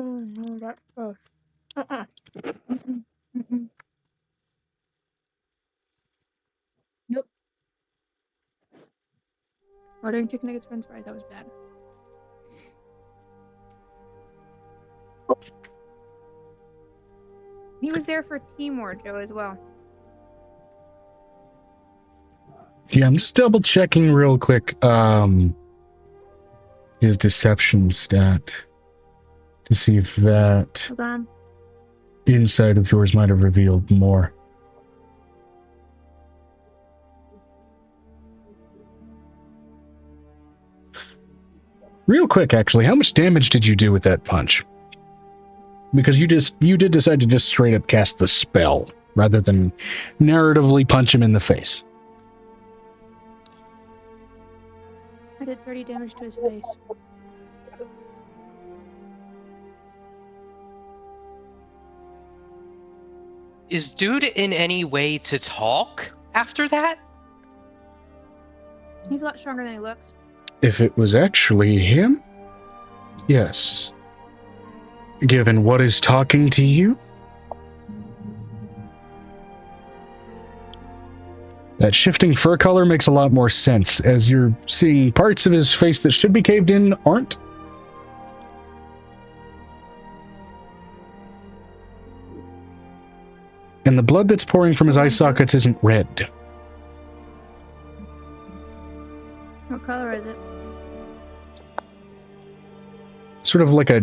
Oh no, that's gross. Nope. Ordering chicken nuggets, french fries, that was bad. He was there for Timor, Joe, as well. Yeah, I'm just double checking real quick. His deception stat to see if that Hold on. insight of yours might have revealed more. Real quick, actually, how much damage did you do with that punch? Because you did decide to just straight up cast the spell rather than narratively punch him in the face. I did 30 damage to his face. Is dude in any way to talk after that? He's a lot stronger than he looks. If it was actually him, yes. Given what is talking to you, that shifting fur color makes a lot more sense, as you're seeing parts of his face that should be caved in aren't. And the blood that's pouring from his eye sockets isn't red. What color is it? Sort of like a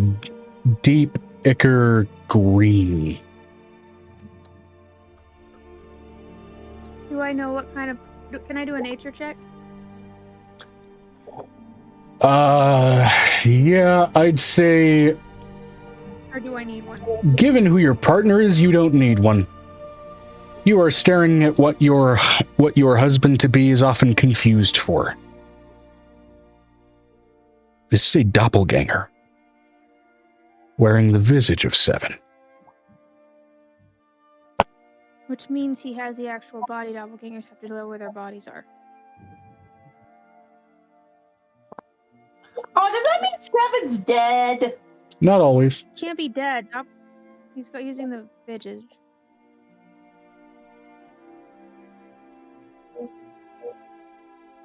deep ichor green. Do I know what kind of... Can I do a nature check? Yeah, I'd say, Or do I need one? given who your partner is, you don't need one. You are staring at what your husband-to-be is often confused for. This is a doppelganger, wearing the visage of Seven. Which means he has the actual body. Doppelgangers have to know where their bodies are. Oh, does that mean Seven's dead? Not always. Can't be dead. He's using the visage.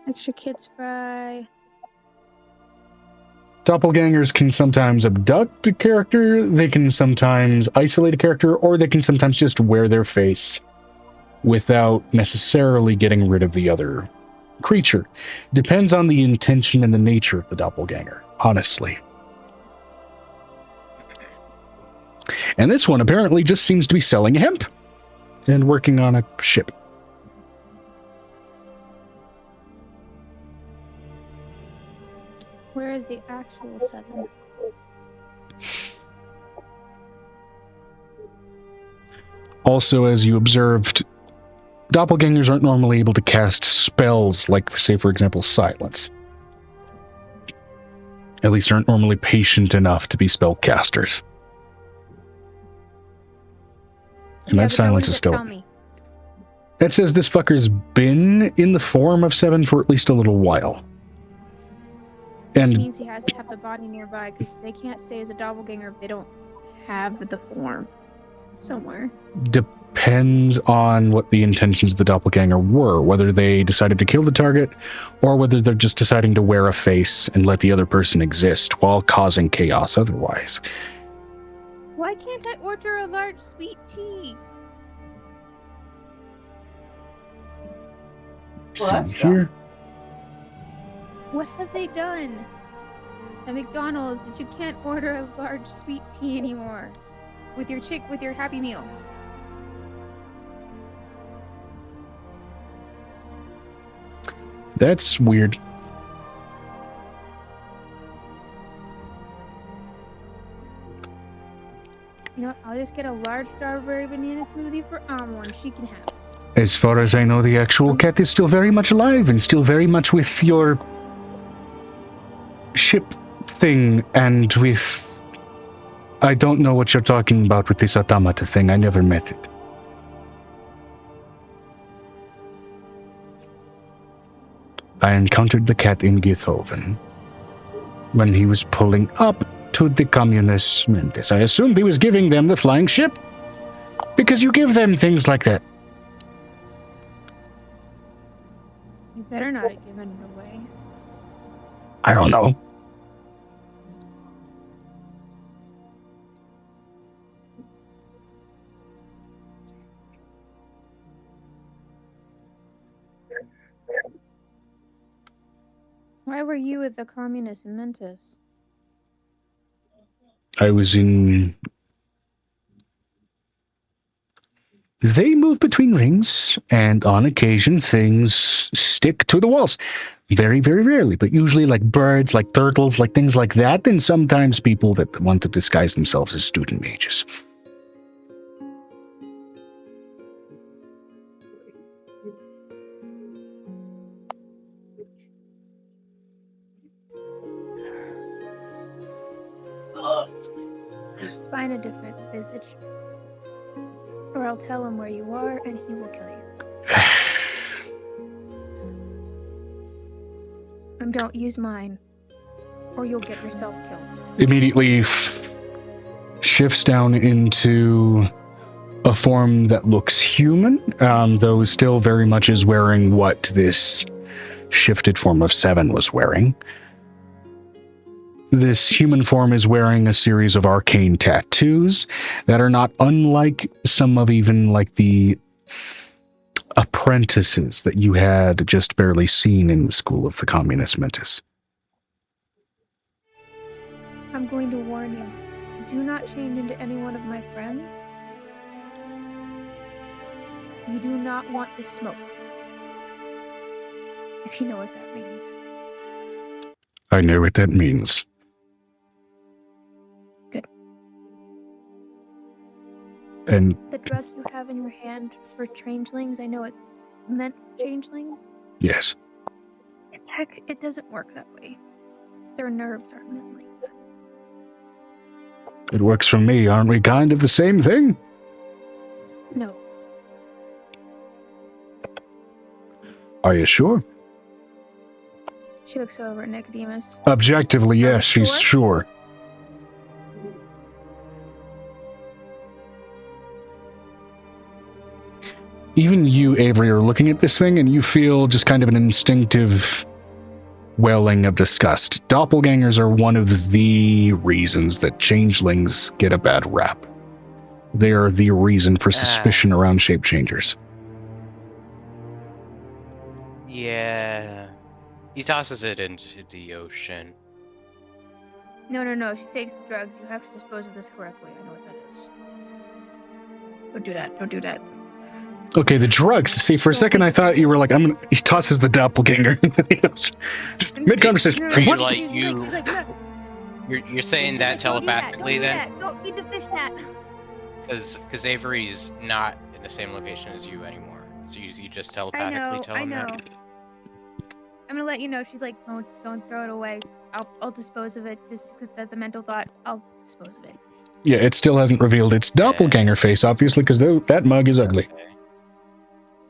Extra kids fry. Doppelgangers can sometimes abduct a character, they can sometimes isolate a character, or they can sometimes just wear their face without necessarily getting rid of the other creature. Depends on the intention and the nature of the doppelganger, honestly. And this one apparently just seems to be selling hemp and working on a ship. Where is the actual Seven? Also, as you observed, doppelgangers aren't normally able to cast spells like, say, for example, silence. At least aren't normally patient enough to be spellcasters. And that silence is still... It says this fucker's been in the form of Seven for at least a little while. And Which means he has to have the body nearby, because they can't stay as a doppelganger if they don't have the form somewhere. depends on what the intentions of the doppelganger were, whether they decided to kill the target, or whether they're just deciding to wear a face and let the other person exist while causing chaos otherwise. Why can't I order a large sweet tea? See here. What have they done at McDonald's that you can't order a large sweet tea anymore with your Happy Meal? That's weird. You know what? I'll just get a large strawberry banana smoothie for Amo and she can have it. As far as I know, the actual cat is still very much alive and still very much with your ship thing and with... I don't know what you're talking about with this automata thing. I never met it. I encountered the cat in Githoven when he was pulling up to the communist Mendes. I assumed he was giving them the flying ship because you give them things like that. You better not have given it away. I don't know. Why were you with the communist Mentis? I was in... They move between rings, and on occasion things stick to the walls. Very, very rarely, but usually like birds, like turtles, like things like that, and sometimes people that want to disguise themselves as student mages. Find a different visage. Or I'll tell him where you are and he will kill you. And don't use mine, or you'll get yourself killed. Immediately shifts down into a form that looks human, though still very much is wearing what this shifted form of Seven was wearing. This human form is wearing a series of arcane tattoos that are not unlike some of even like the apprentices that you had just barely seen in the school of the Communist Mentis. I'm going to warn you. Do not change into any one of my friends. You do not want the smoke. If you know what that means. I know what that means. Good. And The drug you have in your hand for changelings, I know it's meant for changelings. yes, It doesn't work that way. Their nerves aren't meant like that. it works for me. Aren't we kind of the same thing? No. Are you sure? She looks over at Nicodemus. Objectively, yes, she's Sure? sure. Even you, Avery, are looking at this thing and you feel just kind of an instinctive welling of disgust. Doppelgangers are one of the reasons that changelings get a bad rap. They are the reason for suspicion around shape changers. Yeah. He tosses it into the ocean. No. She takes the drugs. You have to dispose of this correctly. I know what that is. Don't do that. Don't do that. Okay, the drugs. See, for a second I thought you were like, he tosses the doppelganger. Just mid-conversation. Are From you what? like She's you? like, no. You're saying that Don't do that, telepathically don't do then? that. Don't feed the fish that. Because Avery's not in the same location as you anymore. So you just telepathically tell him that? I'm gonna let you know. She's like, don't throw it away. I'll dispose of it. Just the mental thought. I'll dispose of it. Yeah, it still hasn't revealed its doppelganger face, obviously, because that mug is ugly. Okay.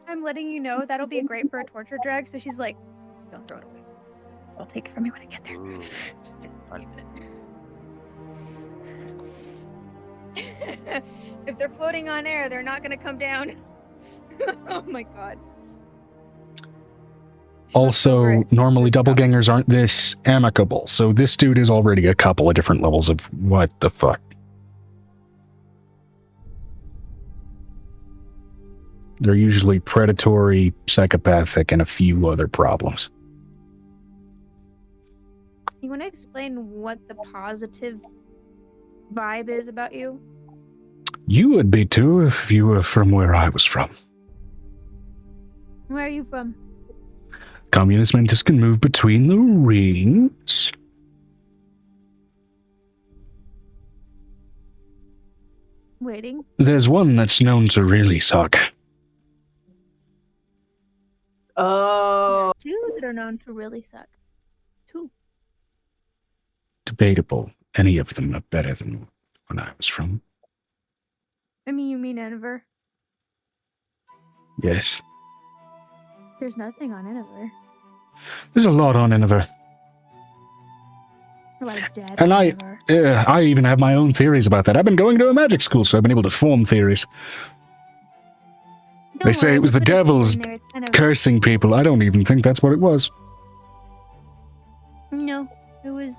I'm letting you know that'll be great for a torture drag. So she's like, don't throw it away. I'll take it from you when I get there. Ooh. Just Fun. leave it. If they're floating on air, they're not gonna come down. Oh my god. She looks over Also, at normally this guy. doppelgangers aren't this amicable, so this dude is already a couple of different levels of what the fuck. They're usually predatory, psychopathic, and a few other problems. You want to explain what the positive vibe is about you? You would be too if you were from where I was from. Where are you from? Communist mantis can move between the rings. Waiting. There's one that's known to really suck. Oh. Two that are known to really suck. Two. Debatable. Any of them are better than when I was from. I mean, you mean Enver? Yes. There's nothing on Enver. There's a lot on Inniver. A lot of dead And on I Enver. I even have my own theories about that. I've been going to a magic school, so I've been able to form theories. Don't They say worry, it was we the put a seed devils in there. It's kind of... cursing people. I don't even think that's what it was. No, it was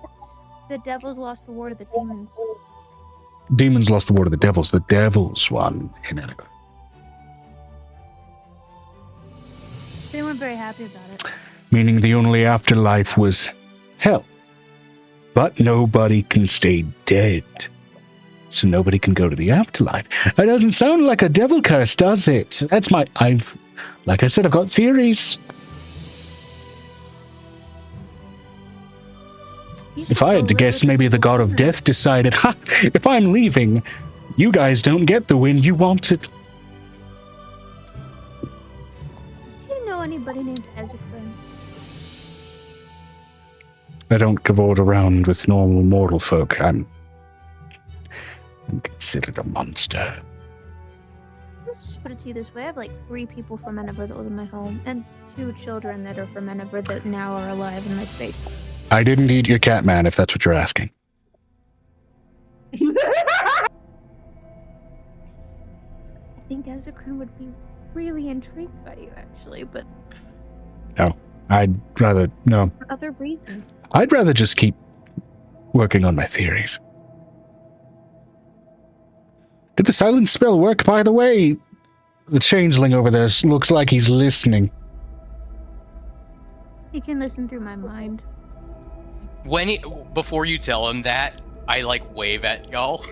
the devils lost the war to the demons. Demons lost the war to the devils. The devils won in Inniver. They weren't very happy about it. Meaning the only afterlife was hell. But nobody can stay dead. So nobody can go to the afterlife. That doesn't sound like a devil curse, does it? That's like I said, I've got theories. If I had to guess, maybe the god of death decided, ha, if I'm leaving, you guys don't get the win you wanted. Do you know anybody named Ezekrin? I don't cavort around with normal mortal folk. I'm considered a monster. Let's just put it to you this way. I have like 3 people from Enver that live in my home, and 2 children that are from Enver that now are alive in my space. I didn't eat your cat, man, if that's what you're asking. I think Ezekrin would be really intrigued by you, actually, but No, I'd rather, no. for other reasons. I'd rather just keep working on my theories. Did the silence spell work, by the way? The changeling over there looks like he's listening. He can listen through my mind. Before you tell him that, I like wave at y'all.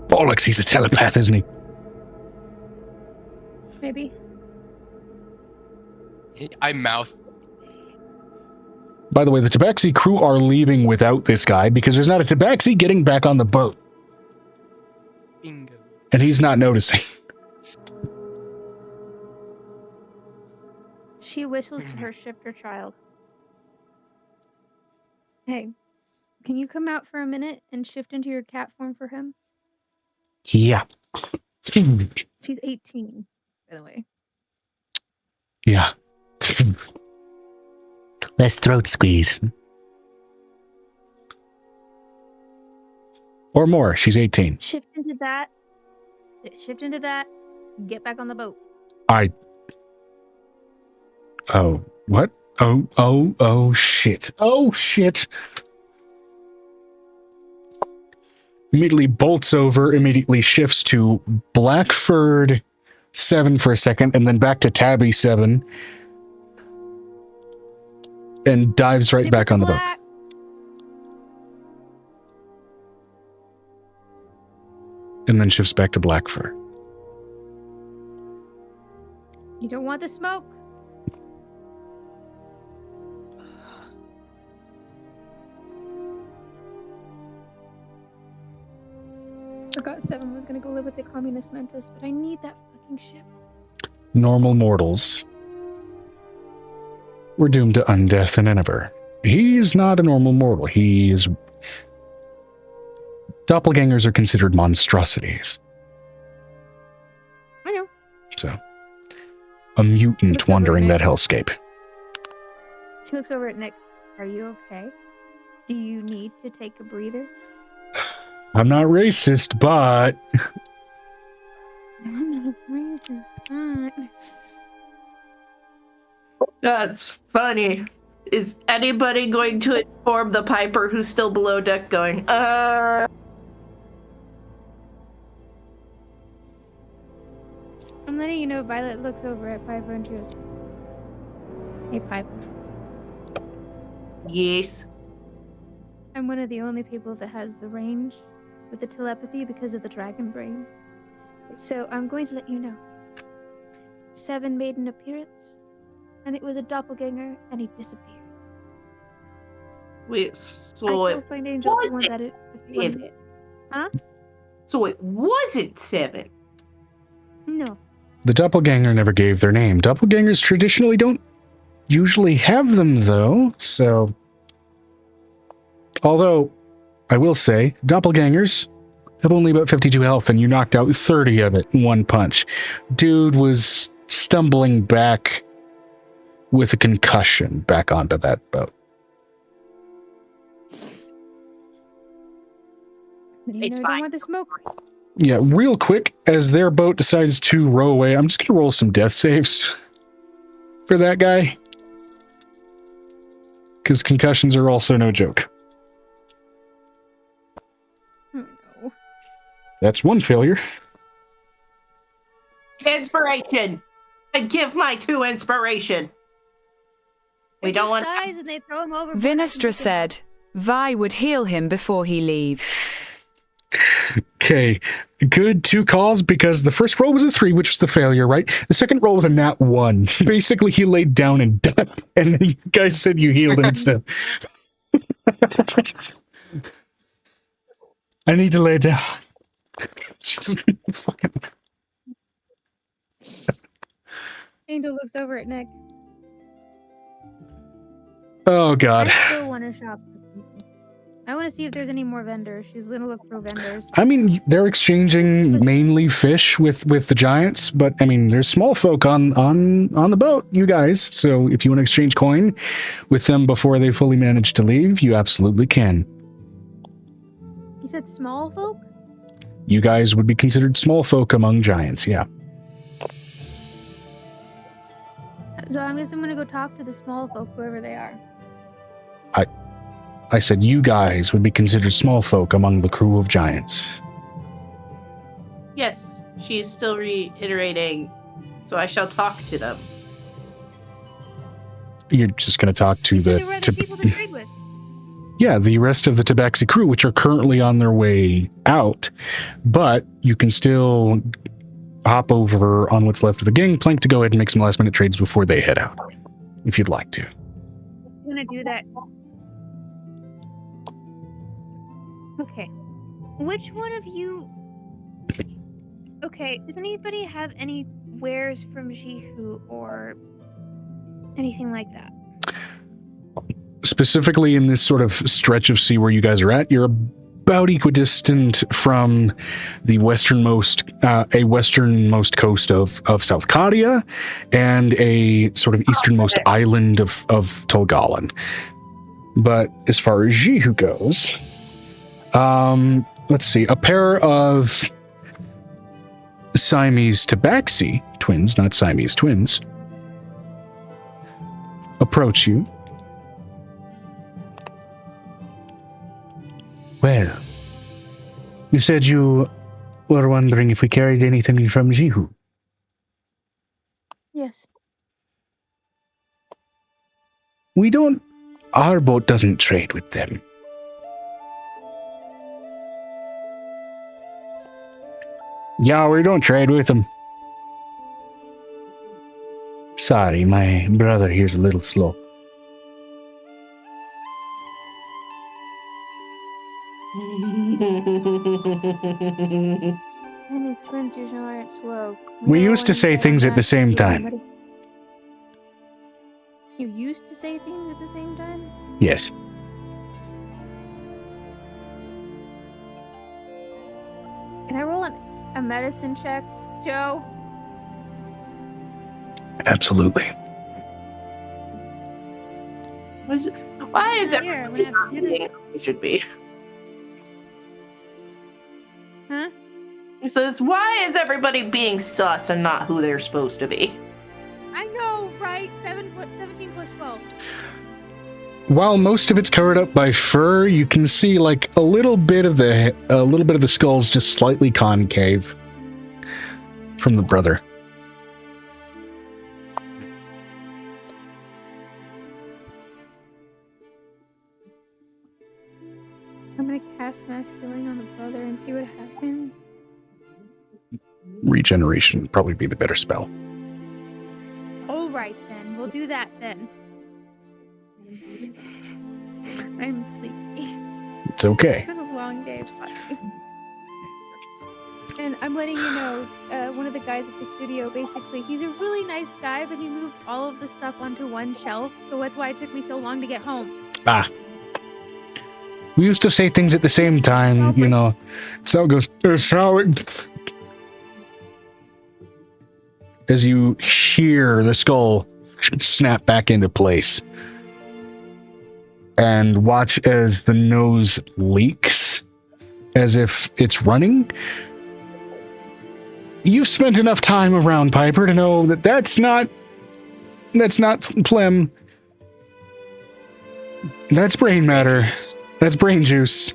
Bollocks, he's a telepath, isn't he? Maybe. I mouth. By the way, the Tabaxi crew are leaving without this guy because there's not a Tabaxi getting back on the boat. Bingo. And he's not noticing. She whistles to her shifter child. Hey, can you come out for a minute and shift into your cat form for him? Yeah. She's 18, by the way. Yeah. Let's throat squeeze. Or more. She's 18. Shift into that. Get back on the boat. Oh, what? Oh, shit. Oh, shit. Immediately bolts over, immediately shifts to Blackford 7 for a second, and then back to Tabby 7. And dives right Stick back with on the boat. black. And then shifts back to Blackfur. You don't want the smoke. Forgot 7 was gonna go live with the communist mantis, but I need that fucking ship. Normal mortals were doomed to undeath and Inniver. He's not a normal mortal. He is... Doppelgangers are considered monstrosities. I know. So, a mutant Looks over wandering at that hellscape. She looks over at Nick. Are you okay? Do you need to take a breather? I'm not racist, but... That's funny. Is anybody going to inform the Piper who's still below deck going, I'm letting you know Violet looks over at Piper and she goes, "Hey, Piper. Yes. I'm one of the only people that has the range with the telepathy because of the dragon brain. So I'm going to let you know. 7 made an appearance, and it was a doppelganger, and he disappeared. Wait, I so can it find Angel if you want wasn't that. If you want it. So it wasn't 7. No. The doppelganger never gave their name. Doppelgangers traditionally don't usually have them, though, so... Although, I will say, doppelgangers have only about 52 health, and you knocked out 30 of it in one punch. Dude was stumbling back with a concussion back onto that boat. It's Don't fine. want the smoke. Yeah, real quick, as their boat decides to row away, I'm just going to roll some death saves for that guy. Because concussions are also no joke. Oh, no. That's one failure. Inspiration! I give my 2 inspiration. We If don't he want dies and they throw him over. Vinestra said, Vi would heal him before he leaves. Okay, good 2 calls, because the first roll was a 3, which was the failure, right? The second roll was a nat 1. Basically, he laid down and died, and then you guys said you healed him instead. I need to lay down. Fucking... Angel looks over at Nick. Oh, God. I still want to shop for something. I want to see if there's any more vendors. She's going to look for vendors. I mean, they're exchanging mainly fish with the giants, but I mean, there's small folk on the boat, you guys. So if you want to exchange coin with them before they fully manage to leave, you absolutely can. You said small folk? You guys would be considered small folk among giants, yeah. So I guess I'm going to go talk to the small folk, whoever they are. I said you guys would be considered small folk among the crew of giants. Yes, she's still reiterating. So I shall talk to them. You're just going to talk to You said the... there were other people to trade with. Yeah, the rest of the Tabaxi crew, which are currently on their way out, but you can still hop over on what's left of the gangplank to go ahead and make some last-minute trades before they head out, if you'd like to. I'm going to do that. Okay. Which one of you... Okay, does anybody have any wares from Jihu or anything like that? Specifically in this sort of stretch of sea where you guys are at, you're about equidistant from the westernmost coast of South Kadia and a sort of easternmost island of Tolgalan. But as far as Jihu goes, let's see, a pair of Siamese Tabaxi twins, not Siamese twins, approach you. Well, you said you were wondering if we carried anything from Jihu. Yes. We don't... Our boat doesn't trade with them. Yeah, we don't trade with them. Sorry, my brother here's a little slow. And his twins usually aren't slow. We used to say things at the same time. You used to say things at the same time? Yes. Can I roll a medicine check, Joe? Absolutely. Why is it? Here, I'm gonna have to do this. It should be. Huh? It says, why is everybody being sus and not who they're supposed to be? I know, right? 17 plus 12. While most of it's covered up by fur, you can see like a little bit of the skull's just slightly concave from the brother. cast Mass Healing on the brother and see what happens? Regeneration would probably be the better spell. All right, then. We'll do that then. I'm sleepy. It's okay. It's been a long day, buddy. And I'm letting you know, one of the guys at the studio, basically, he's a really nice guy, but he moved all of the stuff onto one shelf, so that's why it took me so long to get home. Ah. We used to say things at the same time, you know. It's how it goes. It's how it... As you hear the skull snap back into place. And watch as the nose leaks. As if it's running. You've spent enough time around Piper to know that that's not phlegm. That's brain matter. That's brain juice.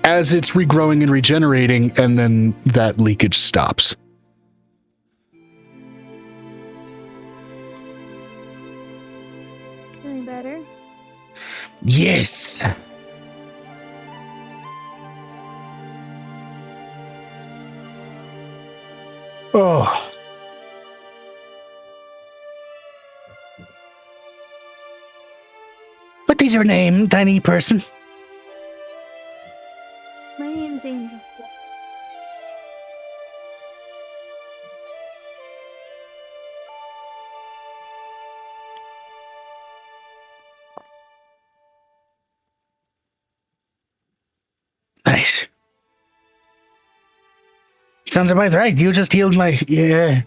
As it's regrowing and regenerating, and then that leakage stops. Feeling better? Yes. Oh. What is your name, tiny person? My name's Angel. Nice. Sounds about right. You just healed my... Yeah.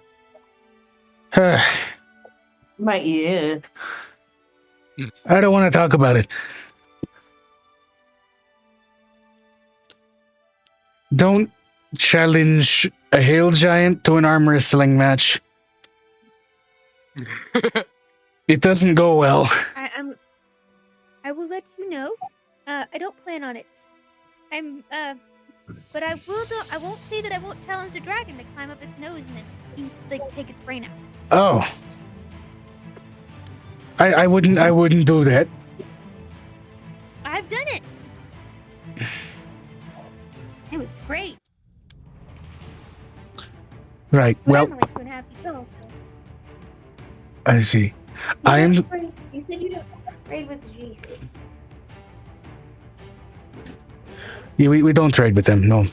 My ear. I don't want to talk about it. Don't challenge a hail giant to an arm wrestling match. It doesn't go well. I will let you know. I don't plan on it. But I won't say that I won't challenge the dragon to climb up its nose and then take its brain out. Oh. I wouldn't do that. I've done it. It was great. Right. But Well, I'm only 2.5 feet tall, so. I see. I am... You said you don't trade with G. Yeah, we don't trade with them, no.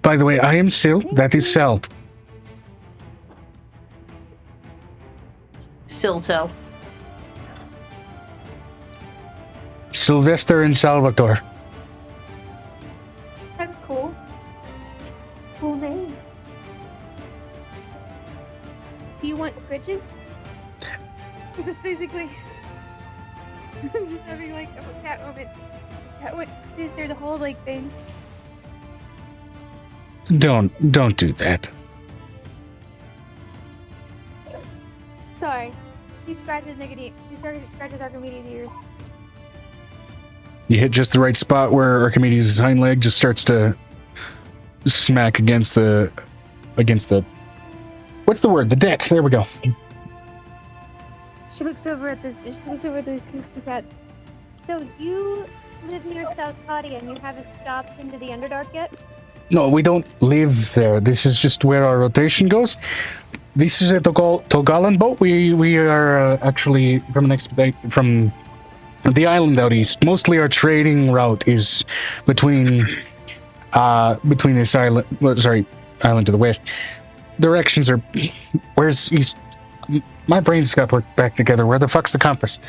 By the way, I am Sil. That is Sal. Siltel. Sylvester and Salvatore. That's cool. Cool name. Do you want scritches? Because it's basically just having like a cat moment. Cat wants scritches. There's a whole like thing. Don't do that. Sorry. She scratches Archimedes' ears. You hit just the right spot where Archimedes' hind leg just starts to smack against the what's the word? The deck. There we go. She looks over at this. She looks over at these two cats. So you live near South Claudia and you haven't stopped into the Underdark yet? No, we don't live there. This is just where our rotation goes. This is a Togalan boat. We are actually from the island out east. Mostly our trading route is between this island. Well, sorry, island to the west. Directions are where's east. My brain's got put back together. Where the fuck's the compass?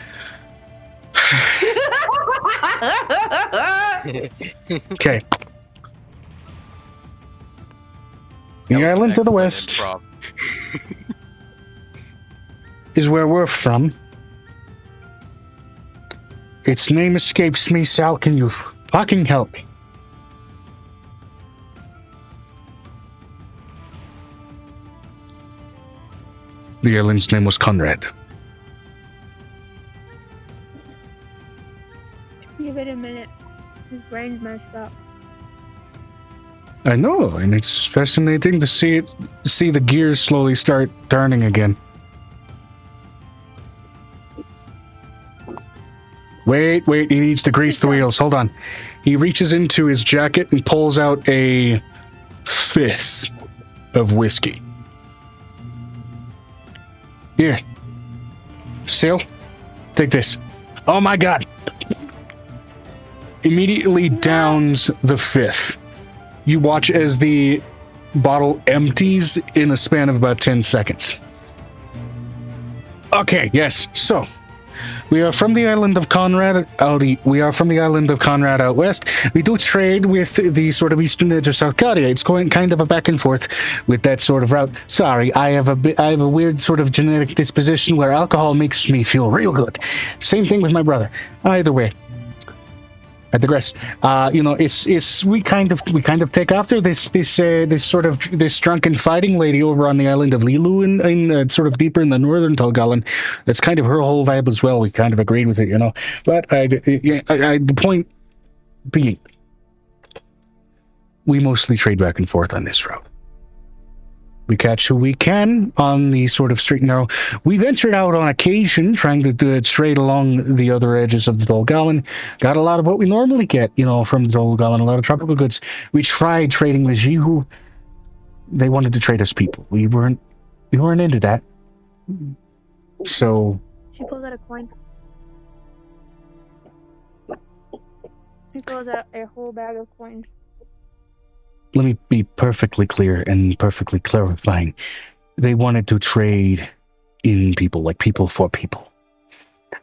Okay. The island to the west is where we're from. Its name escapes me, Sal. Can you fucking help me? The island's name was Conrad. Give it a minute. His brain's messed up. I know, and it's fascinating to see the gears slowly start turning again. Wait, he needs to grease the wheels. Hold on. He reaches into his jacket and pulls out a fifth of whiskey. Here. Sil, take this. Oh my god. Immediately downs the fifth. You watch as the bottle empties in a span of about 10 seconds. Okay, yes. So, we are from the island of Conrad out west. We do trade with the sort of eastern edge of South Korea. It's going kind of a back and forth with that sort of route. Sorry, I have a weird sort of genetic disposition where alcohol makes me feel real good. Same thing with my brother. Either way, I digress. We kind of take after this drunken fighting lady over on the island of Lilu in sort of deeper in the northern Tolgalan. That's kind of her whole vibe as well. We kind of agreed with it, But the point being, we mostly trade back and forth on this route. We catch who we can on the sort of straight and narrow. We ventured out on occasion trying to trade along the other edges of the Tolgalan. Got a lot of what we normally get, from the Tolgalan, a lot of tropical goods. We tried trading with Jihu. They wanted to trade us people. We weren't into that. So... She pulls out a coin. She pulls out a whole bag of coins. Let me be perfectly clear and perfectly clarifying. They wanted to trade in people, like people for people.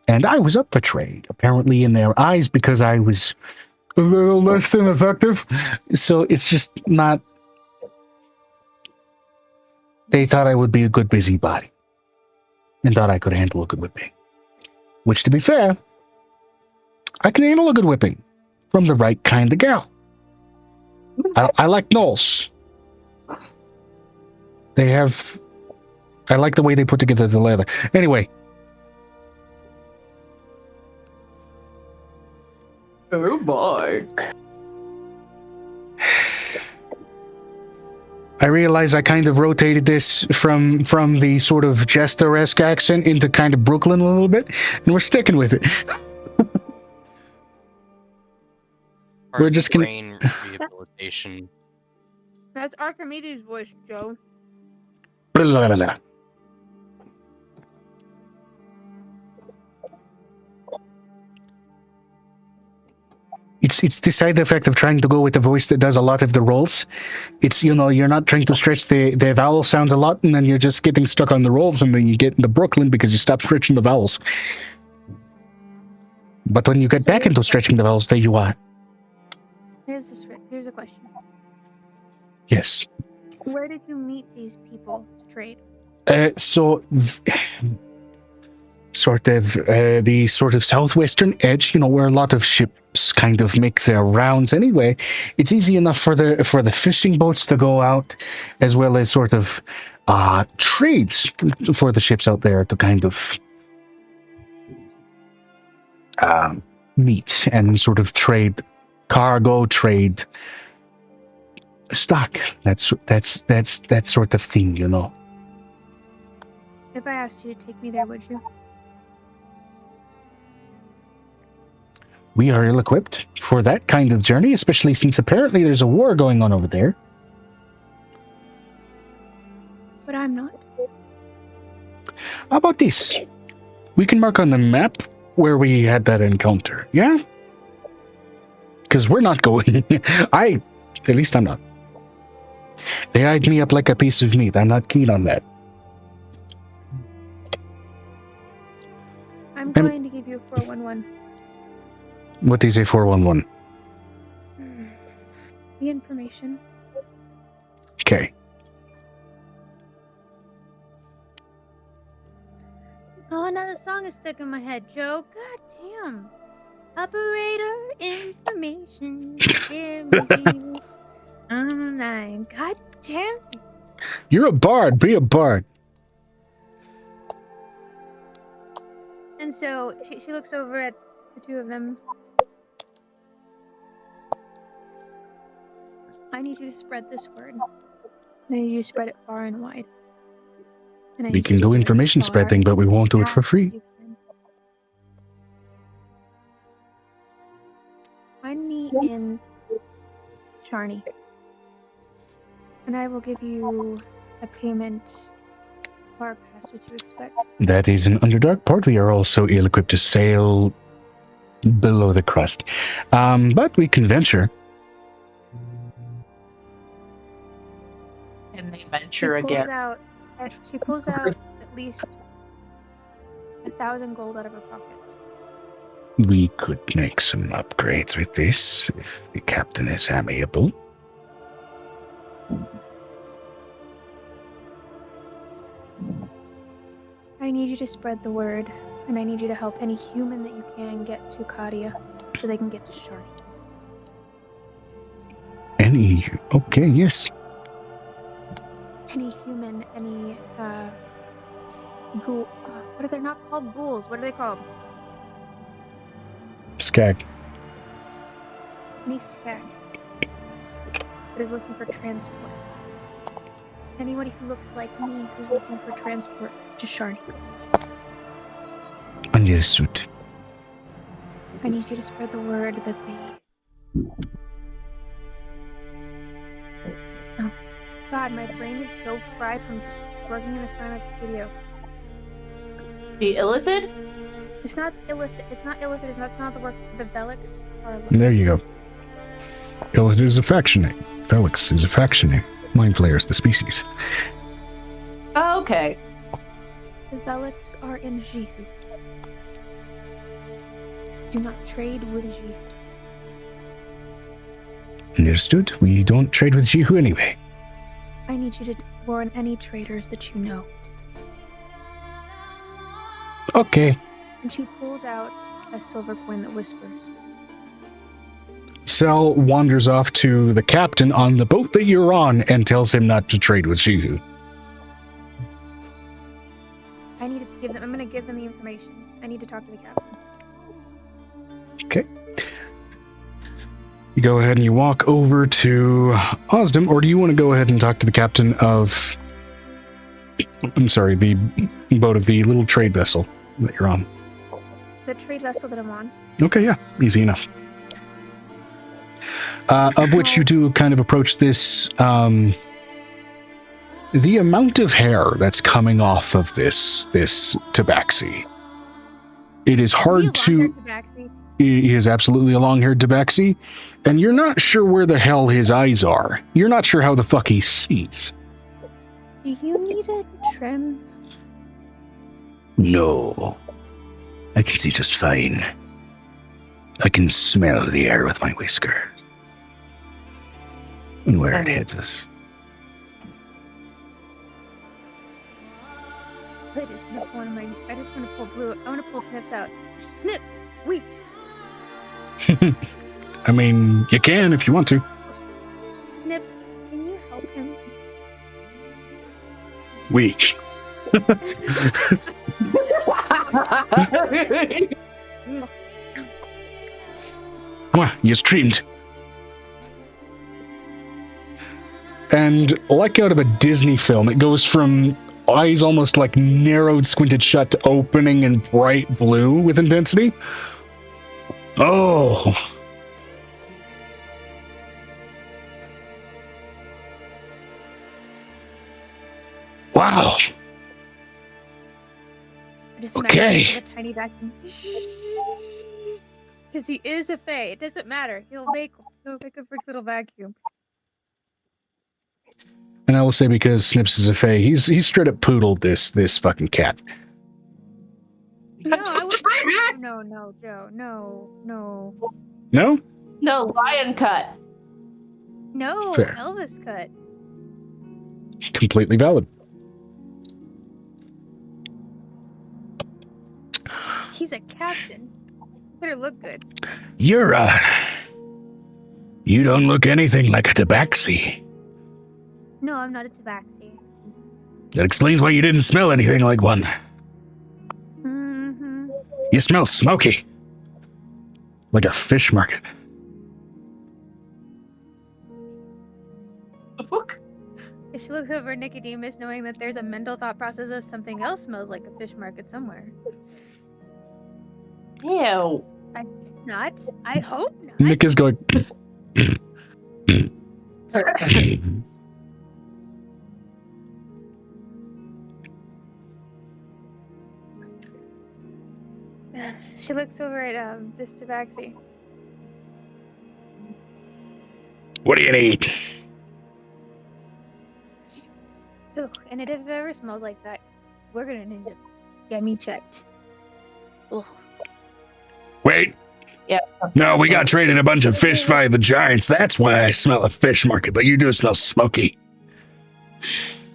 And I was up for trade, apparently in their eyes, because I was a little less than effective. So it's just not... They thought I would be a good busybody. And thought I could handle a good whipping. Which, to be fair, I can handle a good whipping. From the right kind of gal. I like Knowles. I like the way they put together the leather. Anyway. Oh boy. I realize I kind of rotated this from the sort of jester-esque accent into kind of Brooklyn a little bit, and we're sticking with it. We're just gonna... Brain rehabilitation. That's Archimedes' voice, Joe. Blah, blah, blah, blah. It's the side effect of trying to go with the voice that does a lot of the rolls. It's, you're not trying to stretch the vowel sounds a lot, and then you're just getting stuck on the rolls, and then you get into Brooklyn because you stop stretching the vowels. But when you get back into stretching the vowels, there you are. Here's the question. Yes. Where did you meet these people to trade? Sort of the sort of southwestern edge, where a lot of ships kind of make their rounds anyway. It's easy enough for the fishing boats to go out, as well as sort of trades for the ships out there to kind of meet and sort of trade cargo, trade stock. That's that sort of thing, If I asked you to take me there, would you? We are ill-equipped for that kind of journey, especially since apparently there's a war going on over there. But I'm not. How about this? We can mark on the map where we had that encounter, yeah? Because we're not going. At least I'm not. They eyed me up like a piece of meat. I'm not keen on that. I'm going to give you a 411. What is a 411? The information. Okay. Oh, now the song is stuck in my head, Joe. God damn. Operator information. Give me online. God damn. You're a bard. Be a bard. And so she looks over at the two of them. I need you to spread this word. I need you to spread it far and wide. And I We need can you to do as information far spreading, but we won't do it for as free. you can. in Sharni. And I will give you a payment far past what you expect. That is an Underdark port. We are also ill-equipped to sail below the crust. But we can venture. And they venture again. She pulls out at least 1,000 gold out of her pockets. We could make some upgrades with this if the captain is amiable. I need you to spread the word, and I need you to help any human that you can get to Kadia so they can get to Sharni. Okay, yes. Any human, any, ghoul, what are they not called? Ghouls, what are they called? Skag. Any skag that is looking for transport. Anybody who looks like me who's looking for transport to Sharni. Understood. I need you to spread the word that they... Oh, God, my brain is so fried from working in the ceramic studio. The Illithid? It's not illithid. It's not the word. The Velix are... There you go. Illithid is a faction name. Felix is a faction name. Mind Flayer is the species. Oh, okay. The Velix are in Jihu. Do not trade with Jihu. Understood. We don't trade with Jihu anyway. I need you to warn any traders that you know. Okay. And she pulls out a silver coin that whispers. Sel wanders off to the captain on the boat that you're on and tells him not to trade with Jihu. I need to give them. I'm going to give them the information. I need to talk to the captain. Okay. You go ahead and you walk over to Osdom, or do you want to go ahead and talk to the captain of... I'm sorry, the boat of the little trade vessel that you're on? The trade vessel that I'm on. Okay, yeah. Easy enough. Of which you do kind of approach this, the amount of hair that's coming off of this tabaxi. It is hard to... He is absolutely a long-haired tabaxi, and you're not sure where the hell his eyes are. You're not sure how the fuck he sees. Do you need a trim? No. I can see just fine. I can smell the air with my whiskers. And where it hits us. I just want to pull blue. I want to pull Snips out. Snips! Wait! I mean, you can if you want to. Snips, can you help him? We. You streamed. And like out of a Disney film, it goes from eyes almost like narrowed, squinted shut to opening in bright blue with intensity. Oh. Wow. Okay. A tiny vacuum. Because he is a fae. It doesn't matter. He'll make a freak little vacuum. And I will say, because Snips is a fae, he's straight up poodled this fucking cat. No, I would. No, Joe. No. No? No, lion cut. No, Fair. Elvis cut. Completely valid. He's a captain. Better look good. You don't look anything like a tabaxi. No, I'm not a tabaxi. That explains why you didn't smell anything like one. Mm-hmm. You smell smoky. Like a fish market. The fuck? She looks over at Nicodemus, knowing that there's a mental thought process of something else smells like a fish market somewhere. Ew. Not. I hope not. Nick is going. She looks over at this tabaxi. What do you need? Ooh, and if it ever smells like that, we're gonna need to get me checked. Ugh. Wait. Yeah. No, we got traded a bunch of fish by the giants. That's why I smell a fish market, but you do smell smoky.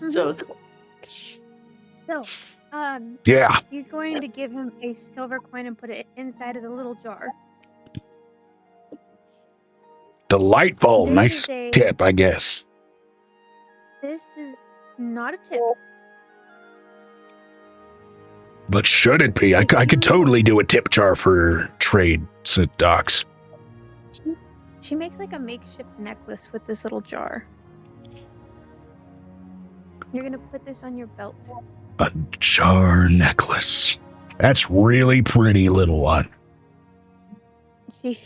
So, Yeah. He's going to give him a silver coin and put it inside of the little jar. Delightful. This Nice is a- tip, I guess. This is not a tip. But should it be? I could totally do a tip jar for trade, said Docs. She makes like a makeshift necklace with this little jar. You're gonna put this on your belt. A jar necklace. That's really pretty, little one. She's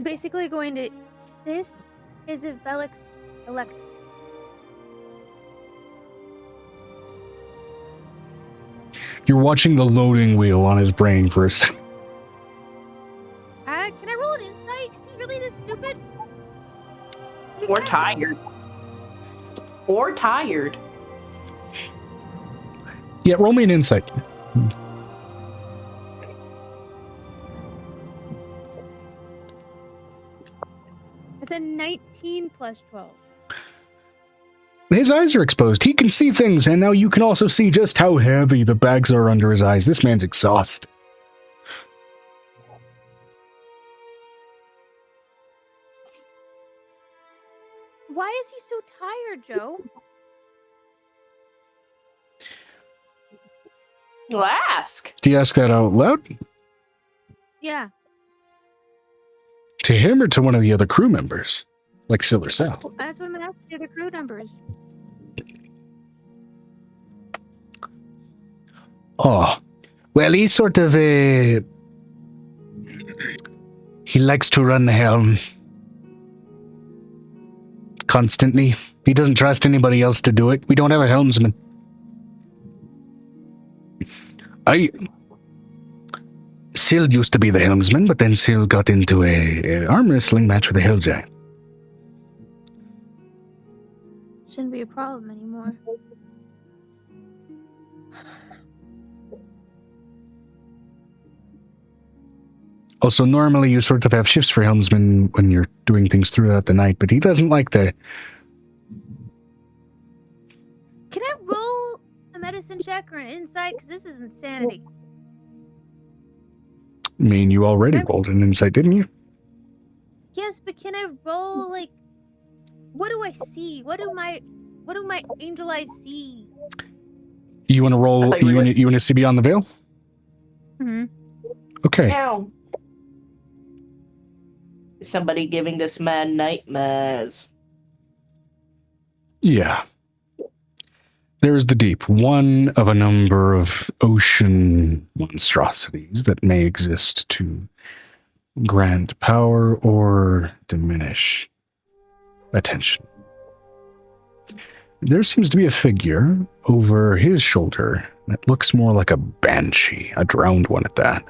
basically going to. This is a Velix Electric. You're watching the loading wheel on his brain for a second. Can I roll an insight? Is he really this stupid? Is he or kinda- tired. Or tired. Yeah, roll me an insight. It's a 19 plus 12. His eyes are exposed. He can see things, and now you can also see just how heavy the bags are under his eyes. This man's exhausted. Why is he so tired, Joe? Well, ask. Do you ask that out loud? Yeah. To him or to one of the other crew members? Like Sil or Sal? Well, that's what I'm gonna ask the other crew numbers. Oh, well, he's sort of he likes to run the helm constantly. He doesn't trust anybody else to do it. We don't have a helmsman. Sil used to be the helmsman, but then Sil got into a arm wrestling match with a hell giant. Shouldn't be a problem anymore. Also, normally you sort of have shifts for helmsman when you're doing things throughout the night, but he doesn't like the... Can I roll a medicine check or an insight? Because this is insanity. I mean, you already rolled an insight, didn't you? Yes, but can I roll like what do I see? What do my angel eyes see? You want to roll? You want to see beyond the veil? Mm-hmm. Okay. Now, is somebody giving this man nightmares? Yeah. There is the deep, one of a number of ocean monstrosities that may exist to grant power or diminish attention. There seems to be a figure over his shoulder that looks more like a banshee, a drowned one at that.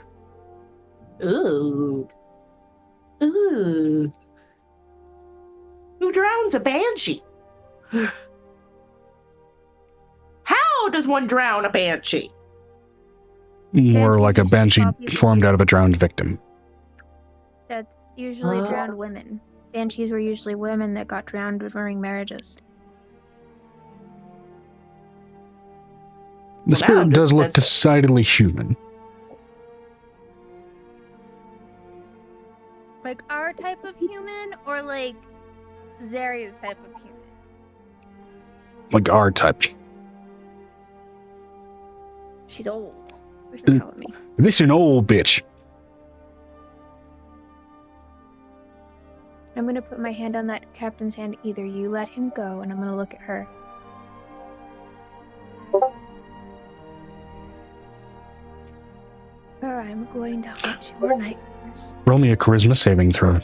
Ooh. Ooh. Who drowns a banshee? How does one drown a banshee? More Banshees like a usually banshee copy the- formed out of a drowned victim. That's usually Oh. drowned women. Banshees were usually women that got drowned during marriages. The spirit now does look that's- decidedly human. Like our type of human or like Zaria's type of human? Like our type. She's old. That's what you're telling me. This an old bitch. I'm gonna put my hand on that captain's hand. Either you let him go, and I'm gonna look at her. Or I'm going to hunt your nightmares. nightmares. Roll me a charisma saving throw.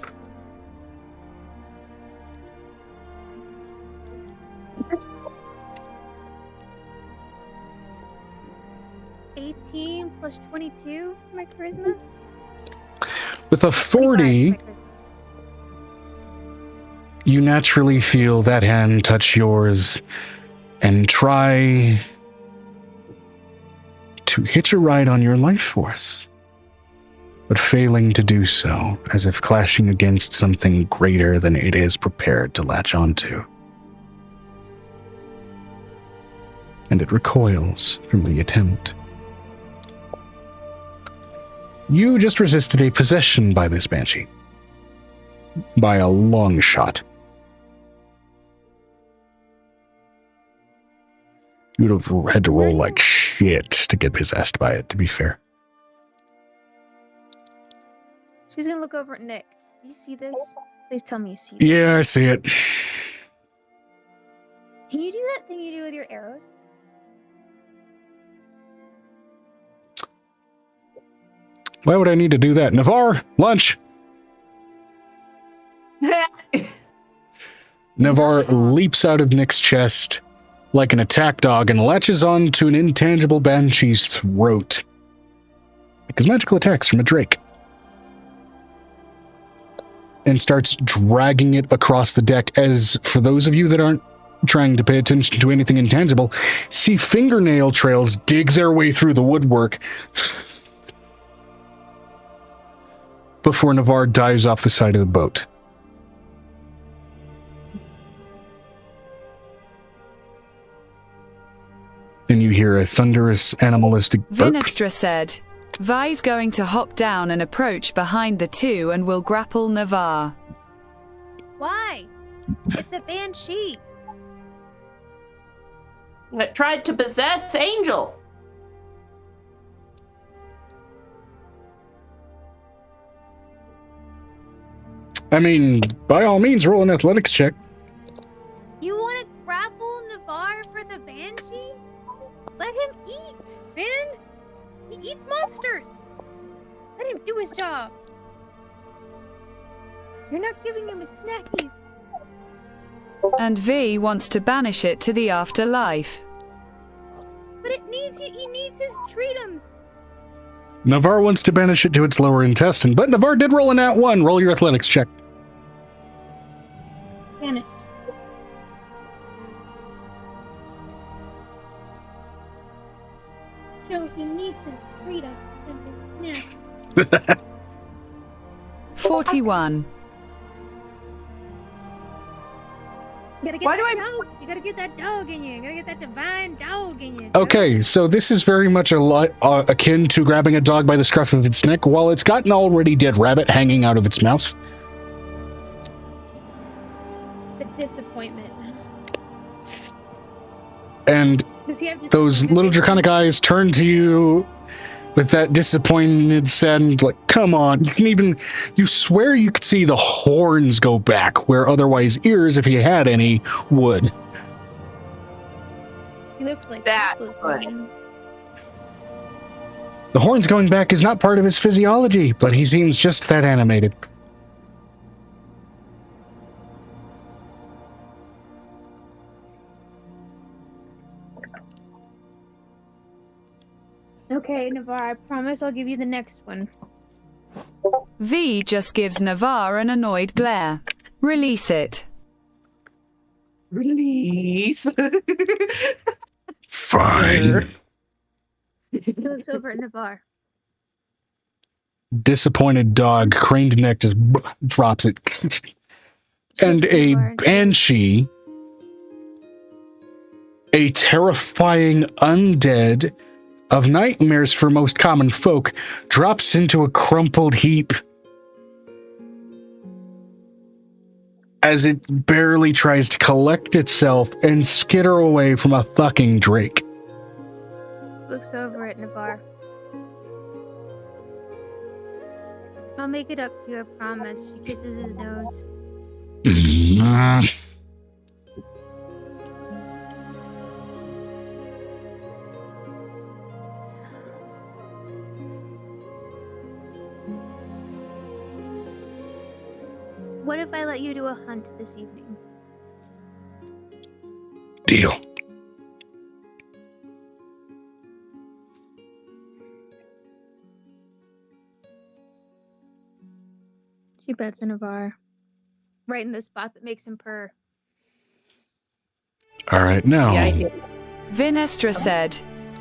18 plus 22 for my charisma? With a 40, 25 for my charisma. you naturally feel that hand touch yours and try to hitch a ride on your life force, but failing to do so, as if clashing against something greater than it is prepared to latch onto. And it recoils from the attempt. You just resisted a possession by this banshee. By a long shot. You would have had to roll like shit to get possessed by it, to be fair. She's gonna look over at Nick. Do you see this? Please tell me you see Yeah, I this. see it. Can you do that thing you do with your arrows? Why would I need to do that? Navarre, lunch! Navarre leaps out of Nick's chest like an attack dog and latches on to an intangible banshee's throat. Because magical attacks from a drake. And starts dragging it across the deck as, for those of you that aren't trying to pay attention to anything intangible, see fingernail trails dig their way through the woodwork before Navarre dives off the side of the boat. And you hear a thunderous animalistic burp. Vinestra said, Vi's going to hop down and approach behind the two and will grapple Navarre. Why? It's a banshee. It tried to possess Angel. I mean, by all means, roll an athletics check. You want to grapple Navarre for the banshee? Let him eat, man. He eats monsters. Let him do his job. You're not giving him his snackies. And V wants to banish it to the afterlife. But he needs his treatums. Navarre wants to banish it to its lower intestine, but Navarre did roll a nat 1. Roll your athletics check. Damn it. So he needs his freedom and his snack. 41. You gotta get Why do that I- dog. You gotta get that dog in you. You gotta get that divine dog in you. Okay, so this is very much akin to grabbing a dog by the scruff of its neck while it's got an already dead rabbit hanging out of its mouth. The disappointment. And Does he have those little draconic eyes turn to you with that disappointed sound, like, come on. You swear you could see the horns go back, where otherwise ears, if he had any, would. He looks like That's absolute good. fun. The horns going back is not part of his physiology, but he seems just that animated. Okay, Navarre, I promise I'll give you the next one. V just gives Navarre an annoyed glare. Release it. Release. Fine. He looks over at Navarre. Disappointed dog, craned neck, just drops it. And a banshee, a terrifying undead of nightmares for most common folk, drops into a crumpled heap as it barely tries to collect itself and skitter away from a fucking drake. Looks over at Navarre. I'll make it up to you, I promise. She kisses his nose. What if I let you do a hunt this evening? Deal. She bets in a bar. Right in the spot that makes him purr. All right, now. Yeah, I do. Vinestra said,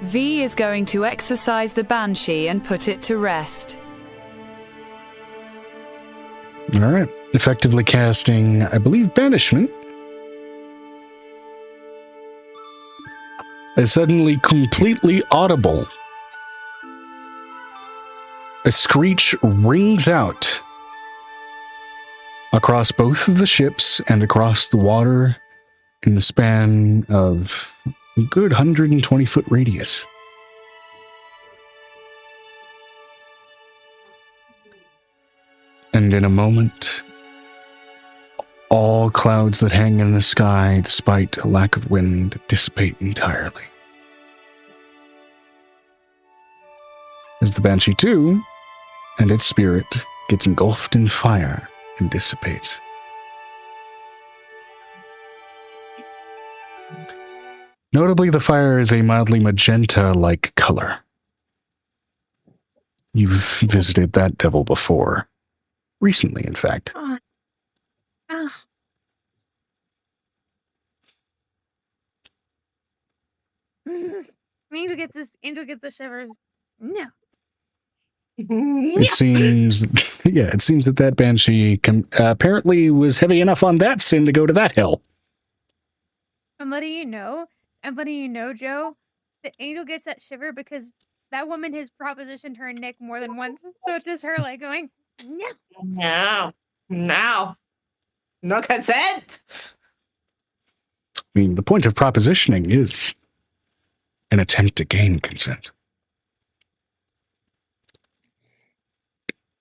V is going to exorcise the banshee and put it to rest. All right. Effectively casting, I believe, banishment. Is suddenly completely audible. A screech rings out across both of the ships and across the water in the span of a good 120-foot radius. And in a moment, all clouds that hang in the sky, despite a lack of wind, dissipate entirely. As the Banshee 2 and its spirit gets engulfed in fire and dissipates. Notably, the fire is a mildly magenta-like color. You've visited that devil before. Recently, in fact. Oh. Angel gets the shivers. No. It seems, it seems that Banshee apparently was heavy enough on that sin to go to that hell. I'm letting you know, Joe, that Angel gets that shiver because that woman has propositioned her and Nick more than once. So it's just her like going, no. No. No consent. I mean, the point of propositioning is an attempt to gain consent.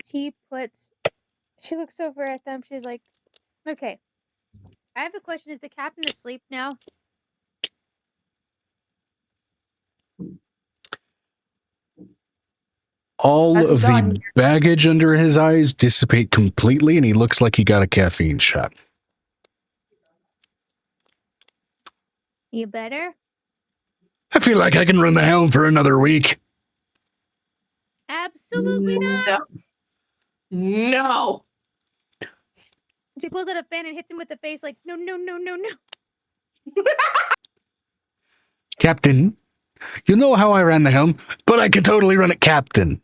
She looks over at them. She's like, okay, I have a question. Is the captain asleep now? All How's he of the gone? baggage under his eyes dissipate completely, and he looks like he got a caffeine shot. You better? I feel like I can run the helm for another week. Absolutely not. No. She pulls out a fan and hits him with the face like, no, no, no, no, no. Captain, you know how I ran the helm, but I can totally run it, Captain.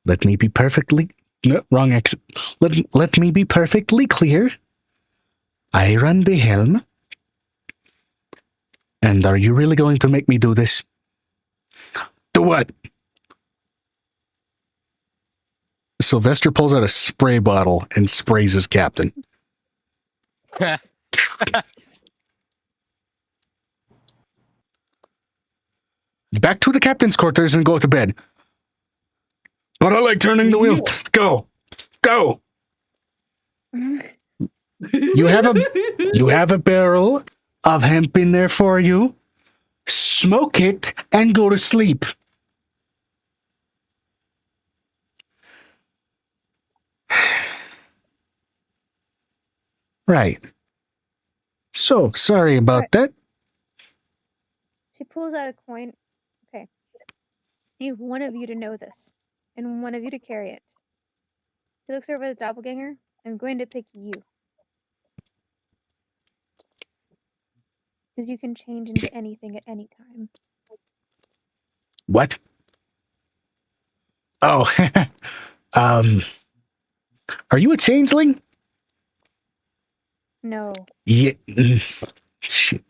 Let me be perfectly... No, wrong exit. Let me be perfectly clear. I run the helm. And are you really going to make me do this? Do what? Sylvester pulls out a spray bottle and sprays his captain. Back to the captain's quarters and go to bed. But I like turning the wheel. Go. Go. You have a barrel of hemp in there for you. Smoke it and go to sleep. Right. So, sorry about that. She pulls out a coin. Okay. I need one of you to know this, and one of you to carry it. She looks over at the doppelganger. I'm going to pick you. Because you can change into anything at any time. What? Oh, are you a changeling? No. Yeah. Shit.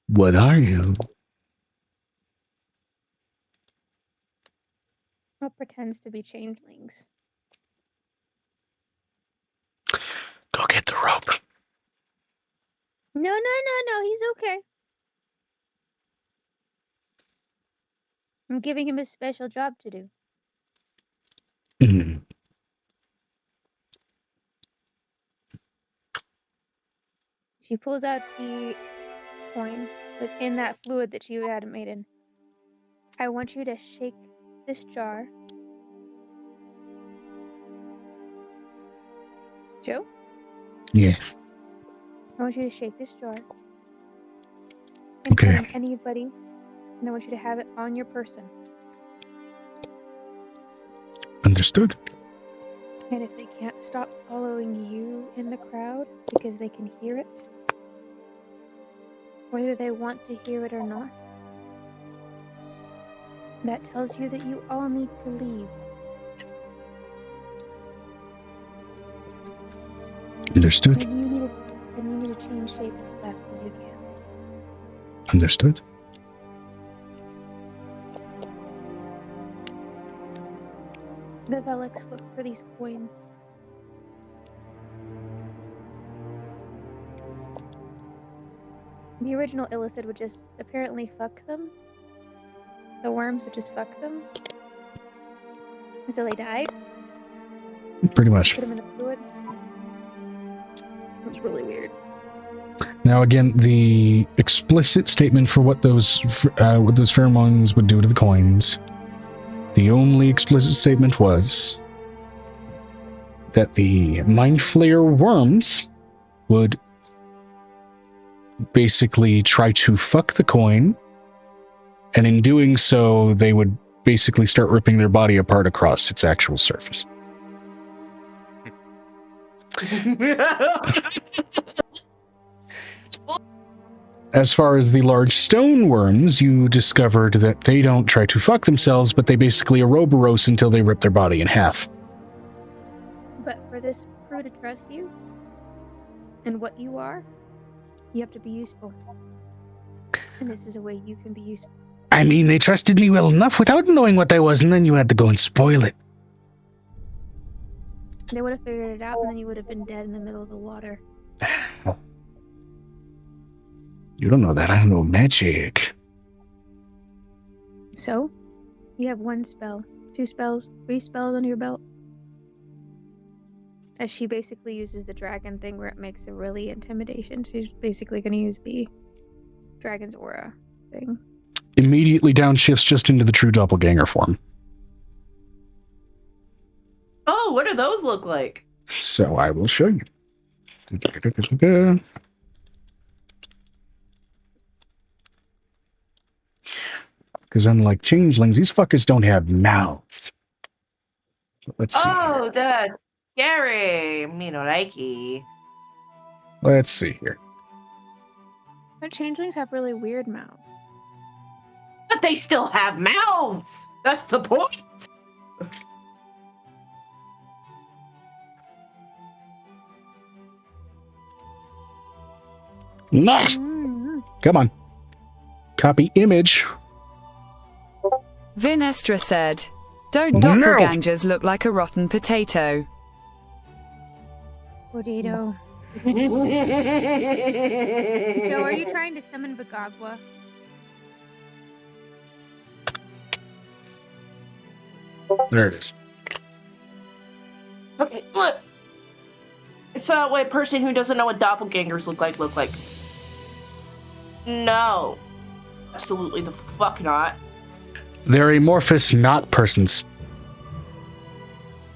What are you? What pretends to be changelings? Go get the rope. No, he's okay. I'm giving him a special job to do. Mm. She pulls out the coin within that fluid that she had made in. I want you to shake this jar Joe, Yes. I want you to shake this jar. Okay. In front of anybody, and I want you to have it on your person. Understood. And if they can't stop following you in the crowd because they can hear it, whether they want to hear it or not, that tells you that you all need to leave. Understood. And you need to change shape as fast as you can. Understood. The Velix look for these coins. The original Illithid would just apparently fuck them. The worms would just fuck them. So they died. Pretty much. Put them in the fluid. That's really weird. Now, again, the explicit statement for what those pheromones would do to the coins, the only explicit statement was that the Mind Flayer worms would basically try to fuck the coin, and in doing so, they would basically start ripping their body apart across its actual surface. As far as the large stone worms, you discovered that they don't try to fuck themselves, but they basically Ouroboros until they rip their body in half. But for this crew to trust you and what you are, you have to be useful. And this is a way you can be useful. I mean, they trusted me well enough without knowing what I was, and then you had to go and spoil it. They would have figured it out, and then you would have been dead in the middle of the water. You don't know that. I know magic. So, you have 1 spell, 2 spells, 3 spells under your belt. As she basically uses the dragon thing where it makes a really intimidation. She's basically going to use the dragon's aura thing. Immediately downshifts just into the true doppelganger form. Oh, what do those look like? So I will show you. Because unlike changelings, these fuckers don't have mouths. Let's see. Oh, that's scary. Me no likey. Let's see here. But changelings have really weird mouths. But they still have mouths. That's the point. Nah! Come on. Copy image. Vinestra said, "Don't No. doppelgangers look like a rotten potato?" Bodito. Joe, are you trying to summon Bagagwa? There it is. Okay, look. It's a white person who doesn't know what doppelgangers look like. No. Absolutely the fuck not. They're amorphous, not persons.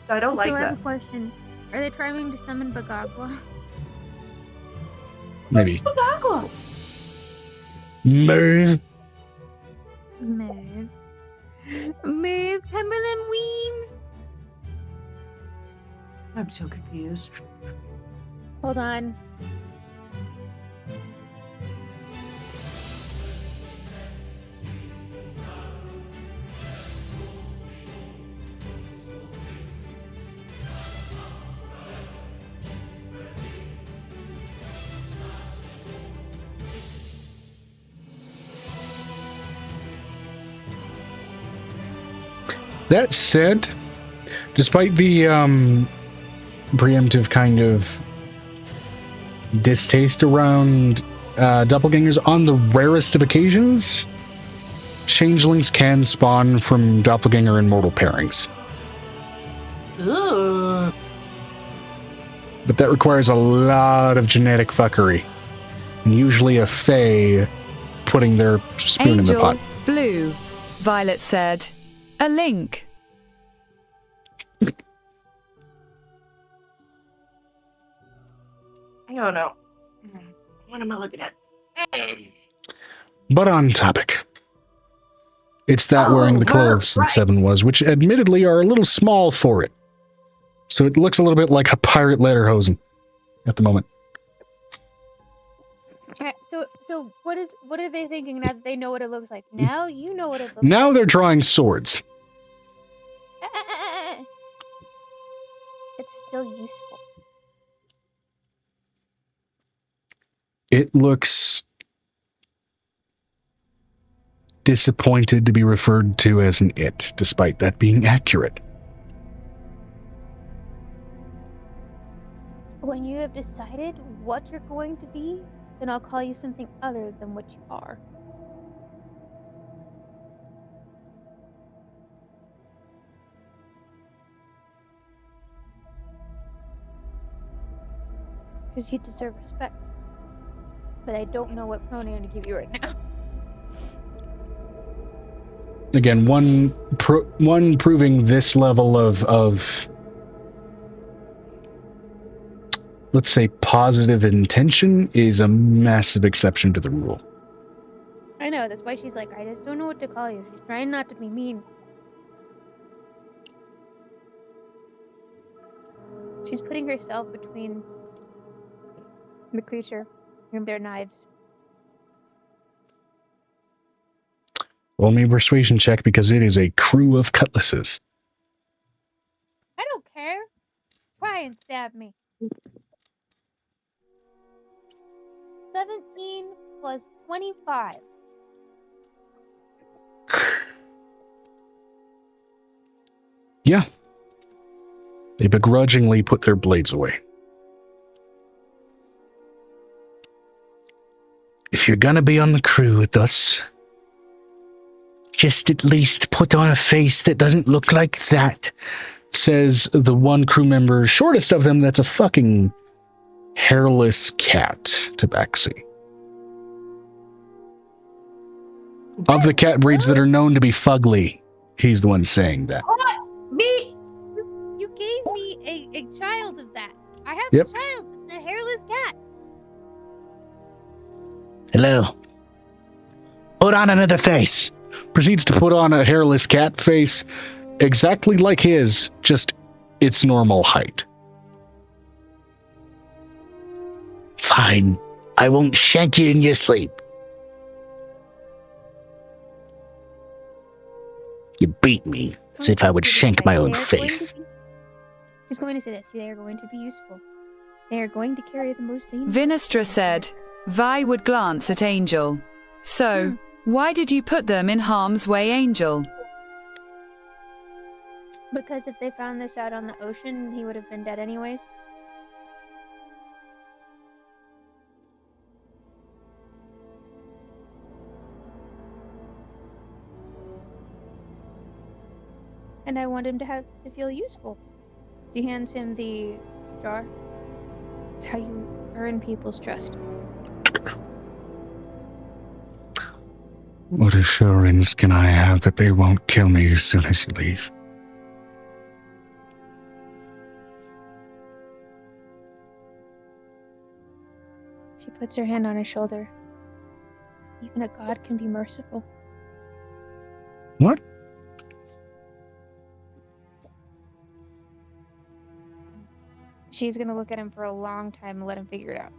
I don't like So I have that. a question. Are they trying to summon Bagagwa? Maybe. Bagagwa. Merv. Merv. Merv, Pamela Weems. I'm so confused. Hold on. That said, despite the preemptive kind of distaste around doppelgangers, on the rarest of occasions, changelings can spawn from doppelganger and mortal pairings. Ugh. But that requires a lot of genetic fuckery. And usually a fae putting their spoon in the Angel, pot. blue. Violet said, "A link." I don't know. What am I looking at? But on topic. It's that wearing the clothes that Seven was, which admittedly are a little small for it. So it looks a little bit like a pirate lederhosen at the moment. Alright, so what are they thinking now that they know what it looks like? Now you know what it looks Now like. they're drawing swords. It's still useful. It looks disappointed to be referred to as an it, despite that being accurate. When you have decided what you're going to be, then I'll call you something other than what you are. Because you deserve respect. But I don't know what pronoun to give you right now. Again, one proving this level of let's say positive intention is a massive exception to the rule. I know, that's why she's like, I just don't know what to call you. She's trying not to be mean. She's putting herself between the creature and their knives. Roll me a persuasion check because it is a crew of cutlasses. I don't care. Try and stab me. 17 plus 25. Yeah. They begrudgingly put their blades away. If you're gonna be on the crew with us, just at least put on a face that doesn't look like that, says the one crew member, shortest of them, that's a fucking hairless cat, Tabaxi. Of the cat breeds that are known to be fugly, he's the one saying that. What? Me? You gave me a child of that. I have Yep. a child. It's a hairless cat. Hello. Put on another face. Proceeds to put on a hairless cat face exactly like his, just its normal height. Fine. I won't shank you in your sleep. You beat me, as if I would shank my own face. She's going to say this. They are going to be useful. They are going to carry the most danger. Vinestra said. Vi would glance at Angel. So, why did you put them in harm's way, Angel? Because if they found this out on the ocean, he would have been dead anyways. And I want him to feel useful. She hands him the jar. It's how you earn people's trust. What assurance can I have that they won't kill me as soon as you leave? She puts her hand on his shoulder. Even a god can be merciful. What? She's gonna look at him for a long time and let him figure it out.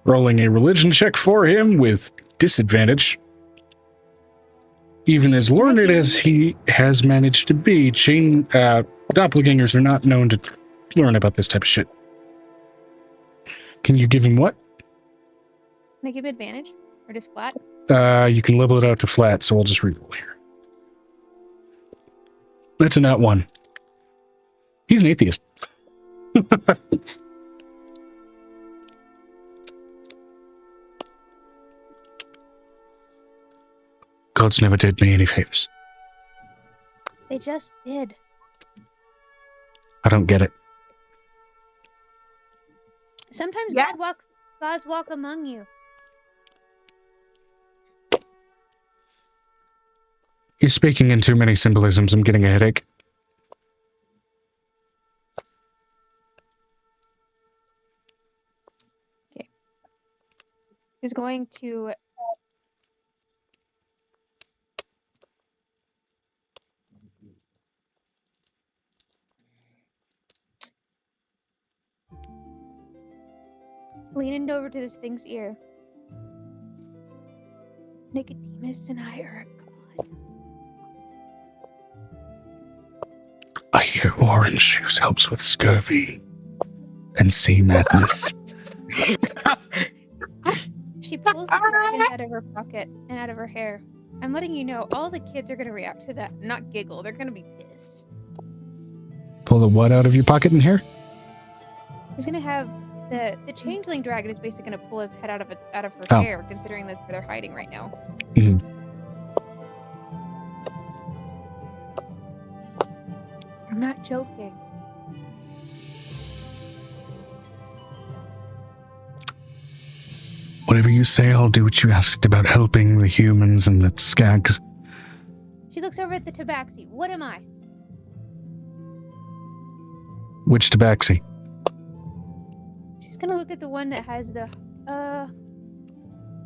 Rolling a religion check for him with disadvantage. Even as learned as he has managed to be, doppelgangers are not known to learn about this type of shit. Can you give him what? Can I give him advantage? Or just flat? You can level it out to flat, so I'll just reroll here. That's a nat 1. He's an atheist. Gods never did me any favors. They just did. I don't get it. Sometimes Yeah. gods walk among you. You're speaking in too many symbolisms. I'm getting a headache. is going to lean over to this thing's ear. Nicodemus and I are a god. I hear orange juice helps with scurvy and sea madness. She pulls the dragon out of her pocket and out of her hair. I'm letting you know, all the kids are going to react to that, not giggle. They're going to be pissed. Pull the what out of your pocket and hair? He's going to have the changeling dragon is basically going to pull his head out of her hair, considering that's where they're hiding right now. Mm-hmm. I'm not joking. Whatever you say, I'll do what you asked about helping the humans and the skags. She looks over at the tabaxi. What am I? Which tabaxi? She's gonna look at the one that has the,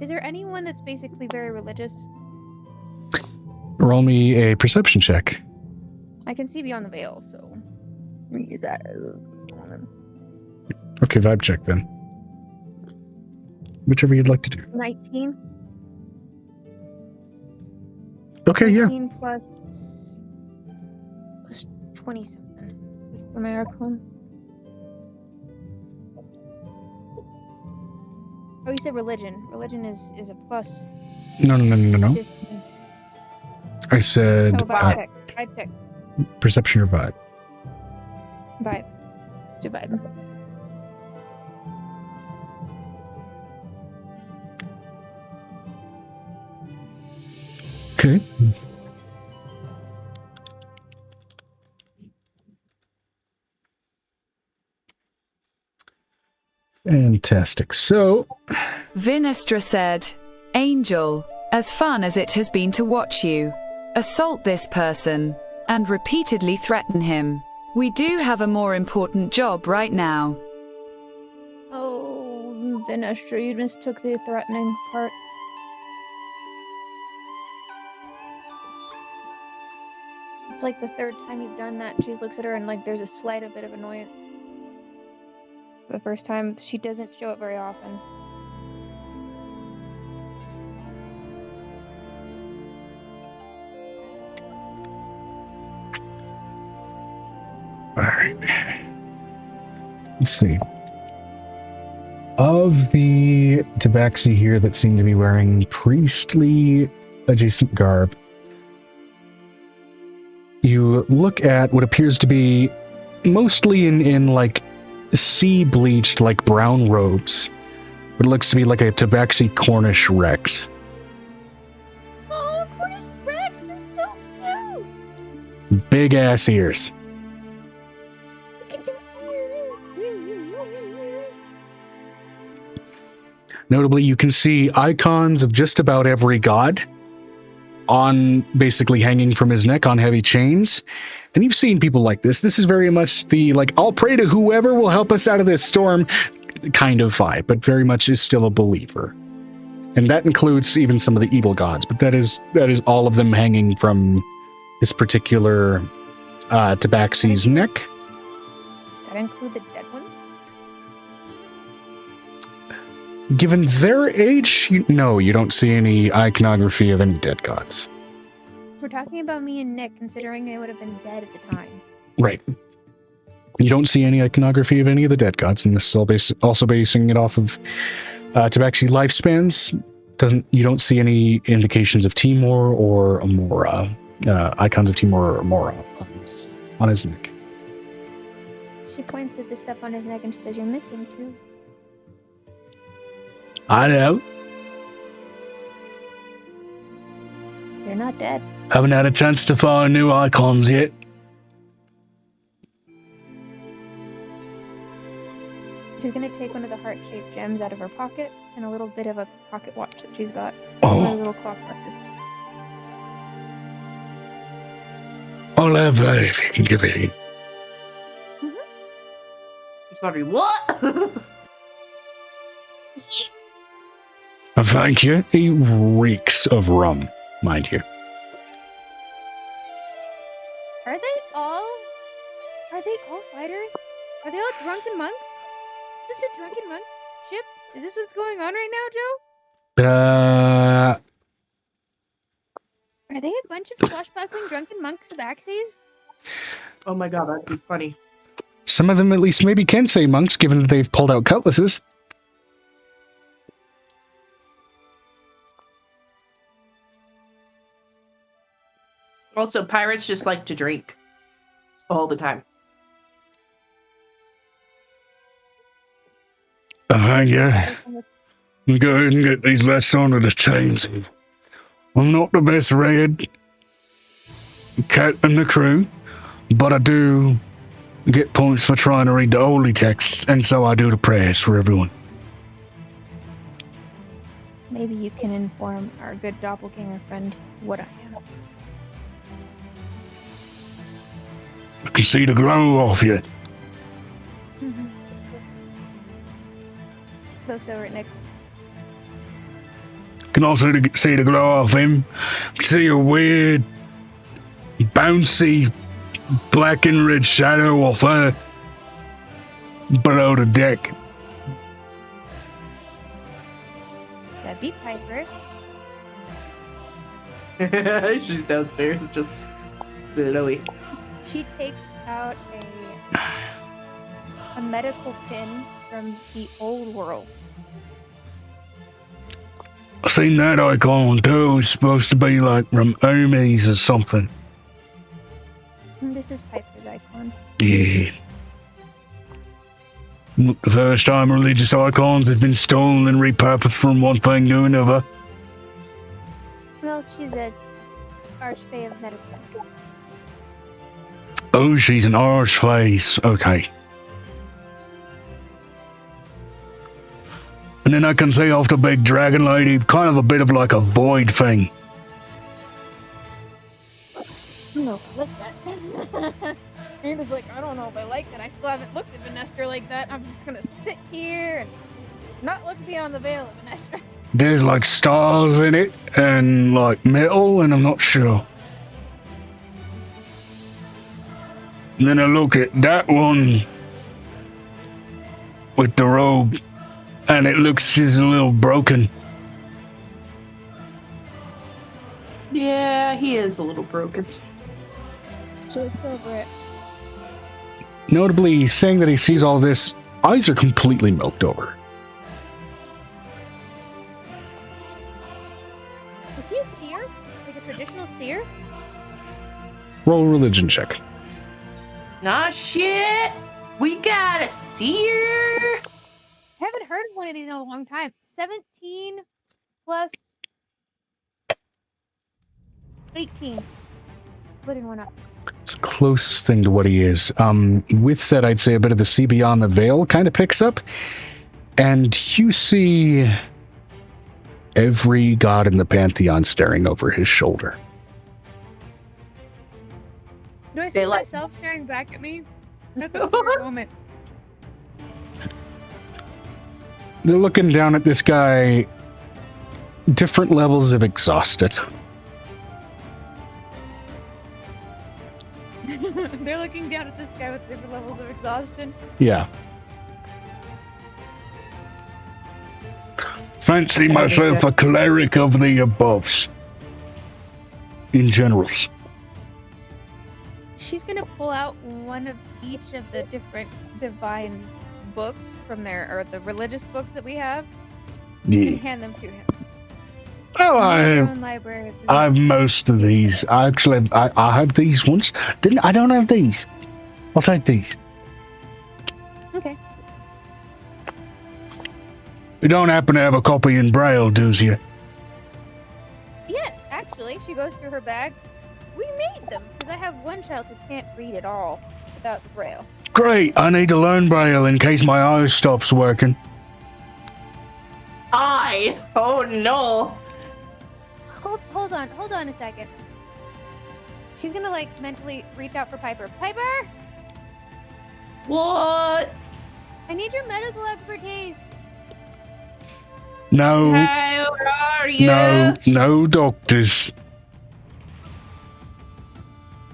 is there anyone that's basically very religious? Roll me a perception check. I can see beyond the veil, so let me use that. Okay, vibe check then. Whichever you'd like to do. 19. Okay, 19 plus 20 something. For my arcane. Oh, you said religion. Religion is a plus. No. 15. I said vibe check. Vibe check. Perception or vibe. Vibe. Let's do vibe. Okay. Fantastic. So, Vinestra said, Angel, as fun as it has been to watch you assault this person and repeatedly threaten him, we do have a more important job right now. Oh, Vinestra, you mistook the threatening part. It's like the third time you've done that. She looks at her and like there's a slight bit of annoyance. The first time, she doesn't show it very often. all right. Let's see. Of the tabaxi here that seem to be wearing priestly adjacent garb, you look at what appears to be mostly in like sea bleached like brown robes. What looks to be like a tabaxi Cornish Rex. Oh, Cornish Rex, they're so cute! Big ass ears. Look at their ears. Notably, you can see icons of just about every god on basically hanging from his neck on heavy chains. And you've seen people like this. This is very much the like, I'll pray to whoever will help us out of this storm kind of vibe, but very much is still a believer. And that includes even some of the evil gods, but that is all of them hanging from this particular tabaxi's neck. Does that include the dead ones? Given their age, no, you don't see any iconography of any dead gods. We're talking about me and Nick, considering they would have been dead at the time. Right. You don't see any iconography of any of the dead gods, and this is also basing it off of tabaxi lifespans. You don't see any indications of Timor or Amora, icons of Timor or Amora on his neck. She points at the stuff on his neck and she says, "You're missing too." I know. They're not dead. Haven't had a chance to find new icons yet. She's gonna take one of the heart-shaped gems out of her pocket and a little bit of a pocket watch that she's got. Oh. One of the little clock watches. I'll have that if you can give it. Sorry, what? Thank you. He reeks of rum, mind you. Are they all fighters? Are they all drunken monks? Is this a drunken monk ship? Is this what's going on right now, Joe? Are they a bunch of swashbuckling drunken monks of axes? Oh my god, that'd be funny. Some of them at least maybe can say monks, given that they've pulled out cutlasses. Also, pirates just like to drink. All the time. Thank you. Go ahead and get these latched onto the chains. I'm not the best red cat in the crew, but I do get points for trying to read the holy texts, and so I do the prayers for everyone. Maybe you can inform our good doppelganger friend what I am. I can see the glow off you. Looks over at Nick. Can also see the glow off him. See a weird, bouncy, black and red shadow off her below the deck. That'd be Piper. She's downstairs, just blowy. She takes out a medical pin from the old world. I seen that icon too. It's supposed to be like from Hermes or something. And this is Piper's icon. Yeah. The first time religious icons have been stolen and repurposed from one thing to another. Well, she's a archfey of medicine. Oh, she's an archface. Okay. And then I can see off the big dragon lady, kind of a bit of like a void thing. No, like that. Ada's like, I don't know if I like that. I still haven't looked at Venestra like that. I'm just gonna sit here and not look beyond the veil of Venestra. There's like stars in it and like metal, and I'm not sure. And then I look at that one with the robe, and it looks just a little broken. Yeah, he is a little broken. She looks over it. Notably, saying that he sees all this, eyes are completely milked over. Is he a seer? Like a traditional seer? Roll a religion check. Nah, shit. We got a seer. I haven't heard of one of these in a long time. 17 plus 18. Putting one up. It's the closest thing to what he is. With that, I'd say a bit of the sea beyond the veil kind of picks up. And you see every god in the pantheon staring over his shoulder. Do I see myself staring back at me? That's a weird moment. They're looking down at this guy, different levels of exhausted. They're looking down at this guy with different levels of exhaustion. Yeah. Fancy myself a cleric of the aboves. In generals. She's gonna pull out one of each of the different divines books from or the religious books that we have, and hand them to him. Oh, I have most of these. Actually, I have these ones. I don't have these. I'll take these. Okay. You don't happen to have a copy in Braille, do you? Yes, actually, she goes through her bag. We made them because I have one child who can't read at all without the Braille. Great. I need to learn Braille in case my eye stops working. Oh no. Hold on a second. She's gonna like mentally reach out for Piper. Piper! What? I need your medical expertise. No. are you? No doctors.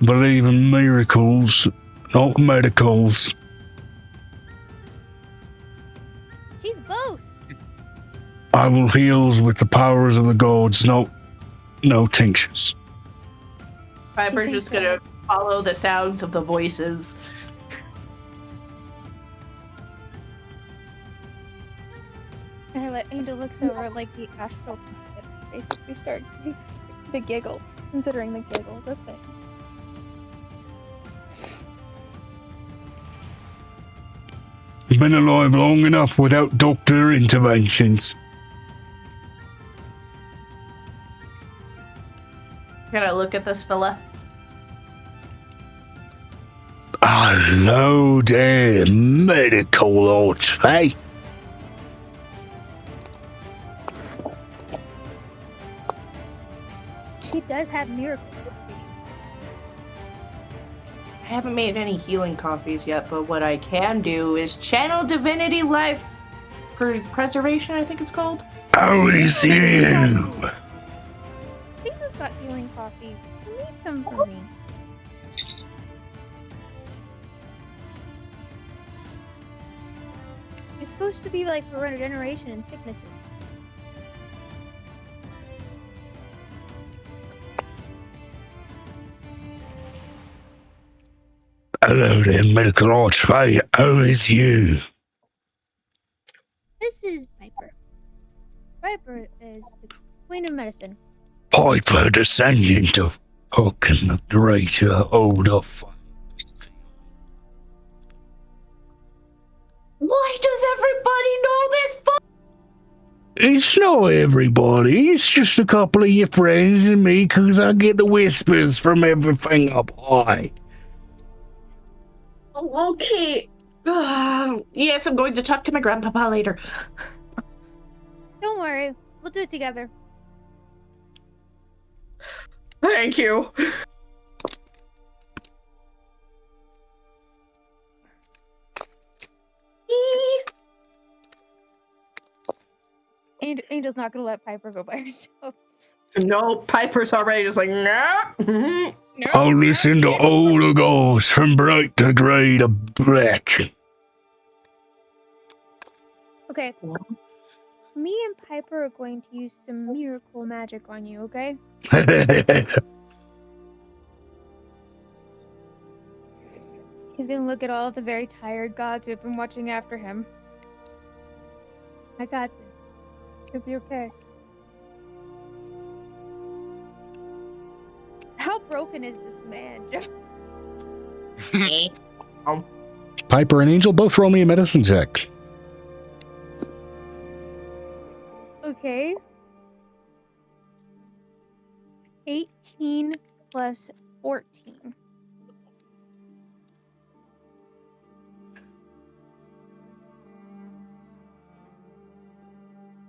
Believe in miracles, not medicals. She's both. I will heal with the powers of the gods, no tinctures. Piper's just gonna follow the sounds of the voices. I let Angel looks over like the astral basically start the giggle, considering the giggle's a thing. Been alive long enough without doctor interventions. Gonna look at this fella. Hello there, medical arts, hey? She does have miracle coffee. I haven't made any healing coffees yet, but what I can do is channel divinity life preservation, I think it's called. How is you? Angel's got healing coffee. You need some for me. It's supposed to be like for regeneration and sicknesses. Hello there, medical arts, hey? How is you? This is Piper. Piper is the queen of medicine. Piper, descendant of Hook and the greater older. Why does everybody know this? It's not everybody, it's just a couple of your friends and me, 'cause I get the whispers from everything up high. Oh, okay. Yes, I'm going to talk to my grandpapa later. Don't worry, we'll do it together. Thank you. Angel's not gonna let Piper go by herself. No, Piper's already just like, no. I'll listen to all the goals from bright to grey to black. Okay. Me and Piper are going to use some miracle magic on you, okay? You can look at all of the very tired gods who have been watching after him. I got this. It'll be okay. How broken is this man, Joe? Piper and Angel, both roll me a medicine check. Okay. 18 plus 14.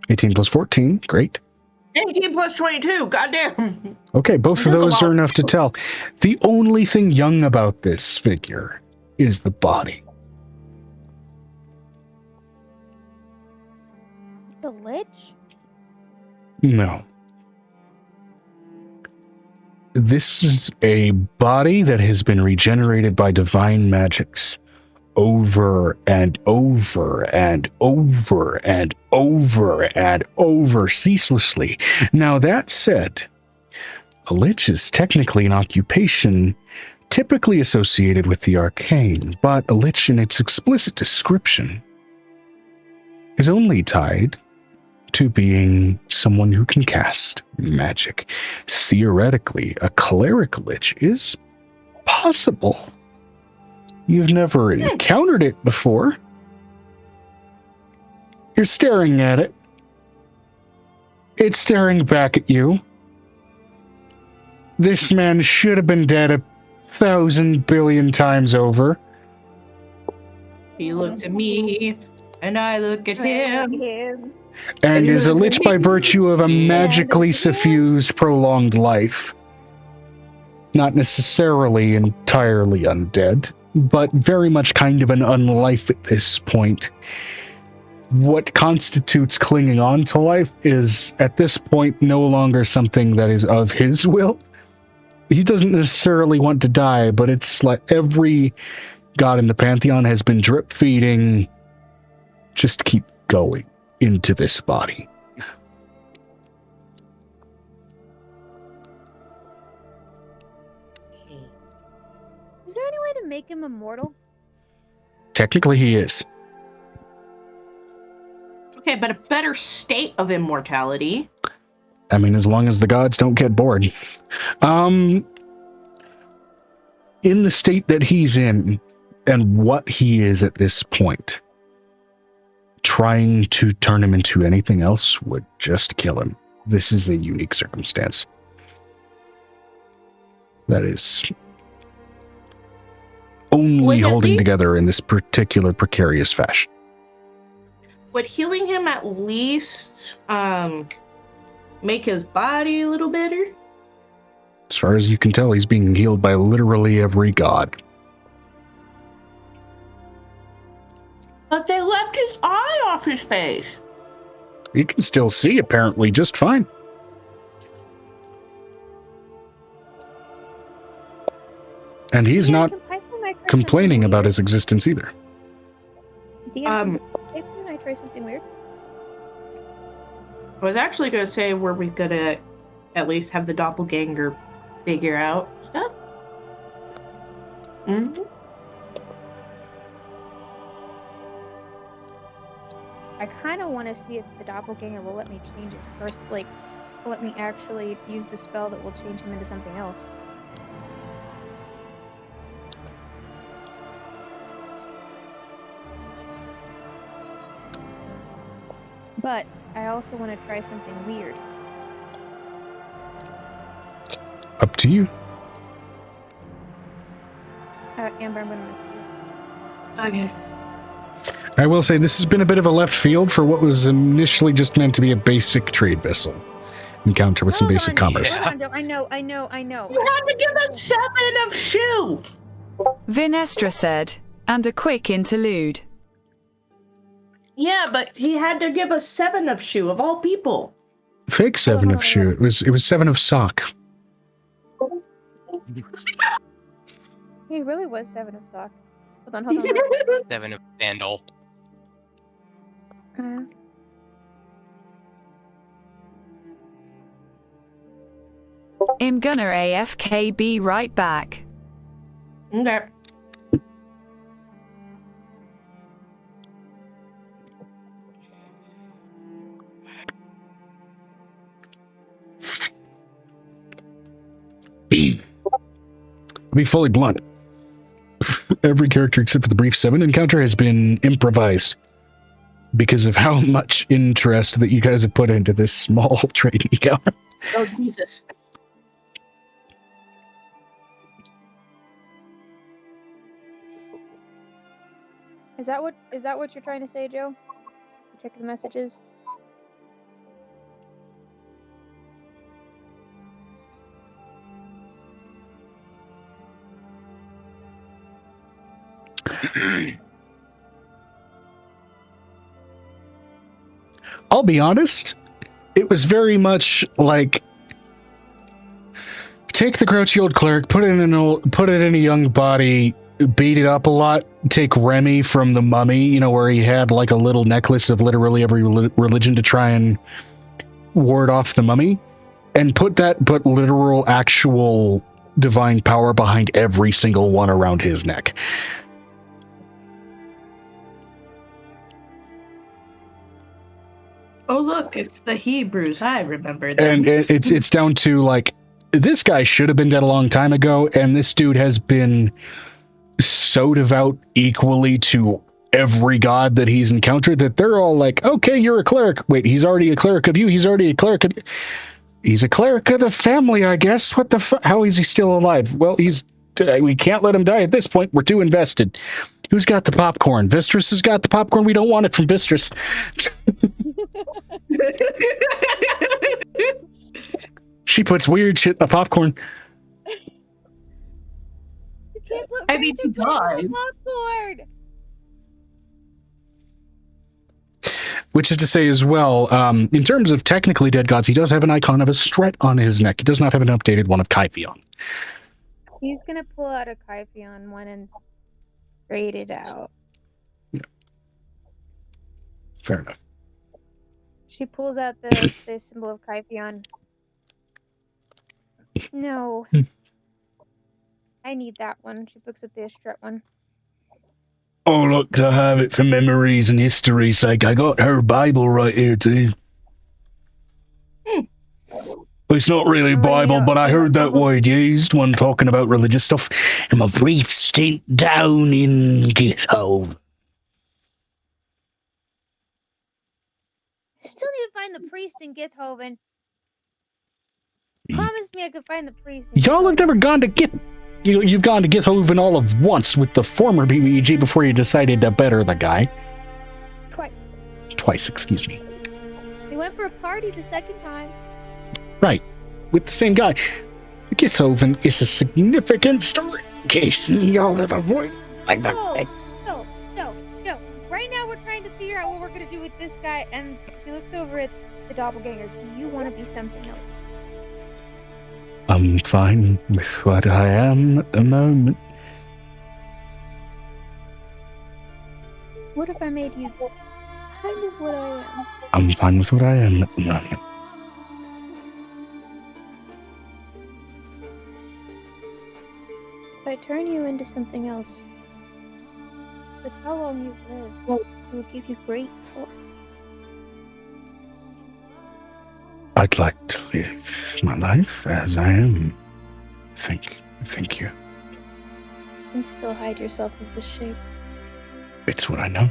+14, great. 18 plus 22, goddamn. Okay, both of those are enough to tell. The only thing young about this figure is the body. It's a lich? No. This is a body that has been regenerated by divine magics over and over and over and over and over ceaselessly. Now, that said, a lich is technically an occupation typically associated with the arcane, but a lich in its explicit description is only tied to being someone who can cast magic. Theoretically, a cleric lich is possible. You've never encountered it before. You're staring at it. It's staring back at you. This man should have been dead 1,000 billion times over. He looks at me, and I look at him. And is a lich by virtue of a magically suffused, prolonged life. Not necessarily entirely undead, but very much kind of an unlife at this point. what constitutes clinging on to life is at this point no longer something that is of his will. He doesn't necessarily want to die, but it's like every god in the Pantheon has been drip feeding, just keep going into this body. Is there any way to make him immortal? Technically he is. Okay, but a better state of immortality. I mean, as long as the gods don't get bored. In the state that he's in and what he is at this point, trying to turn him into anything else would just kill him. This is a unique circumstance. That is only holding together in this particular precarious fashion. Would healing him at least make his body a little better? As far as you can tell, he's being healed by literally every god. But they left his eye off his face. He can still see, apparently, just fine. And he's not complaining about his existence either. Can I try something weird? I was actually going to say, were we going to at least have the doppelganger figure out stuff? Mm-hmm. I kind of want to see if the doppelganger will let me change his first, like, let me actually use the spell that will change him into something else. But I also want to try something weird. Up to you. Amber, I'm going to message you. Okay. I will say this has been a bit of a left field for what was initially just meant to be a basic trade vessel encounter with some basic commerce. I know. You have to give us 7 of shoe! Vinestra said, and a quick interlude. Yeah, but he had to give us 7 of shoe, of all people. Fake 7 of shoe. It was 7 of sock. He really was 7 of sock. Hold on. 7 of sandal. I'm gonna AFK, be right back. Okay. To be fully blunt, every character except for the brief 7 encounter has been improvised because of how much interest that you guys have put into this small trade encounter. Oh, Jesus. Is that what you're trying to say, Joe? Check the messages. I'll be honest, it was very much like take the grouchy old cleric, put it in a young body, beat it up a lot. Take Remy from the Mummy, you know, where he had like a little necklace of literally every religion to try and ward off the mummy, and put literal, actual divine power behind every single one around his neck. Oh, look, it's the Hebrews. I remember that. And it's down to like, this guy should have been dead a long time ago, and this dude has been so devout equally to every god that he's encountered that they're all like, okay, you're a cleric. Wait, he's already a cleric of you. He's already a cleric of... He's a cleric of the family, I guess. What the fuck? How is he still alive? Well, we can't let him die at this point. We're too invested. Who's got the popcorn? Vistris has got the popcorn. We don't want it from Vistris. She puts weird shit in the popcorn. You can't put I mean, he does. popcorn. Which is to say as well, in terms of technically dead gods, he does have an icon of a Stret on his neck. He does not have an updated one of Kyphion. He's gonna pull out a Kyphion one and grade it out. Yeah. Fair enough. She pulls out the symbol of Kyphion. No. I need that one. She picks up the Estret one. Oh, look, I have it for memories and history's sake. I got her Bible right here, too. It's not really Bible, but I heard that word used when talking about religious stuff in my brief stint down in Githove. Still need to find the priest in Githoven. Promise me I could find the priest in Y'all have Githoven. never gone to You've gone to Githoven all of once with the former BBEG before you decided to better the guy. Twice, excuse me. We went for a party the second time. Right, with the same guy. Githoven is a significant story. In case y'all have avoided like that. No. Right now we're trying to figure out what we're going to do with this guy, and she looks over at the doppelganger. Do you want to be something else? I'm fine with what I am at the moment. What if I made you kind of what I am? I'm fine with what I am at the moment. If I turn you into something else, with how long you've lived, it will give you great hope. I'd like to live my life as I am. Thank you. And still hide yourself as the shape. It's what I know.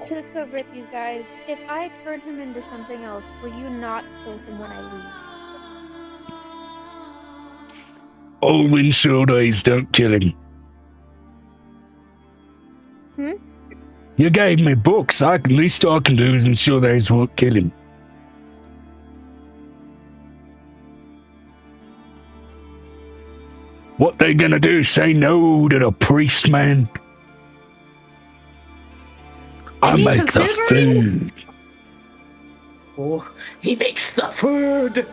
She looks over at these guys. If I turn him into something else, will you not kill him when I leave? All windshield eyes don't kill him. You gave me books. Least I can do is ensure those won't kill him. What they gonna do? Say no to the priest, man? I make the food. Oh, he makes the food.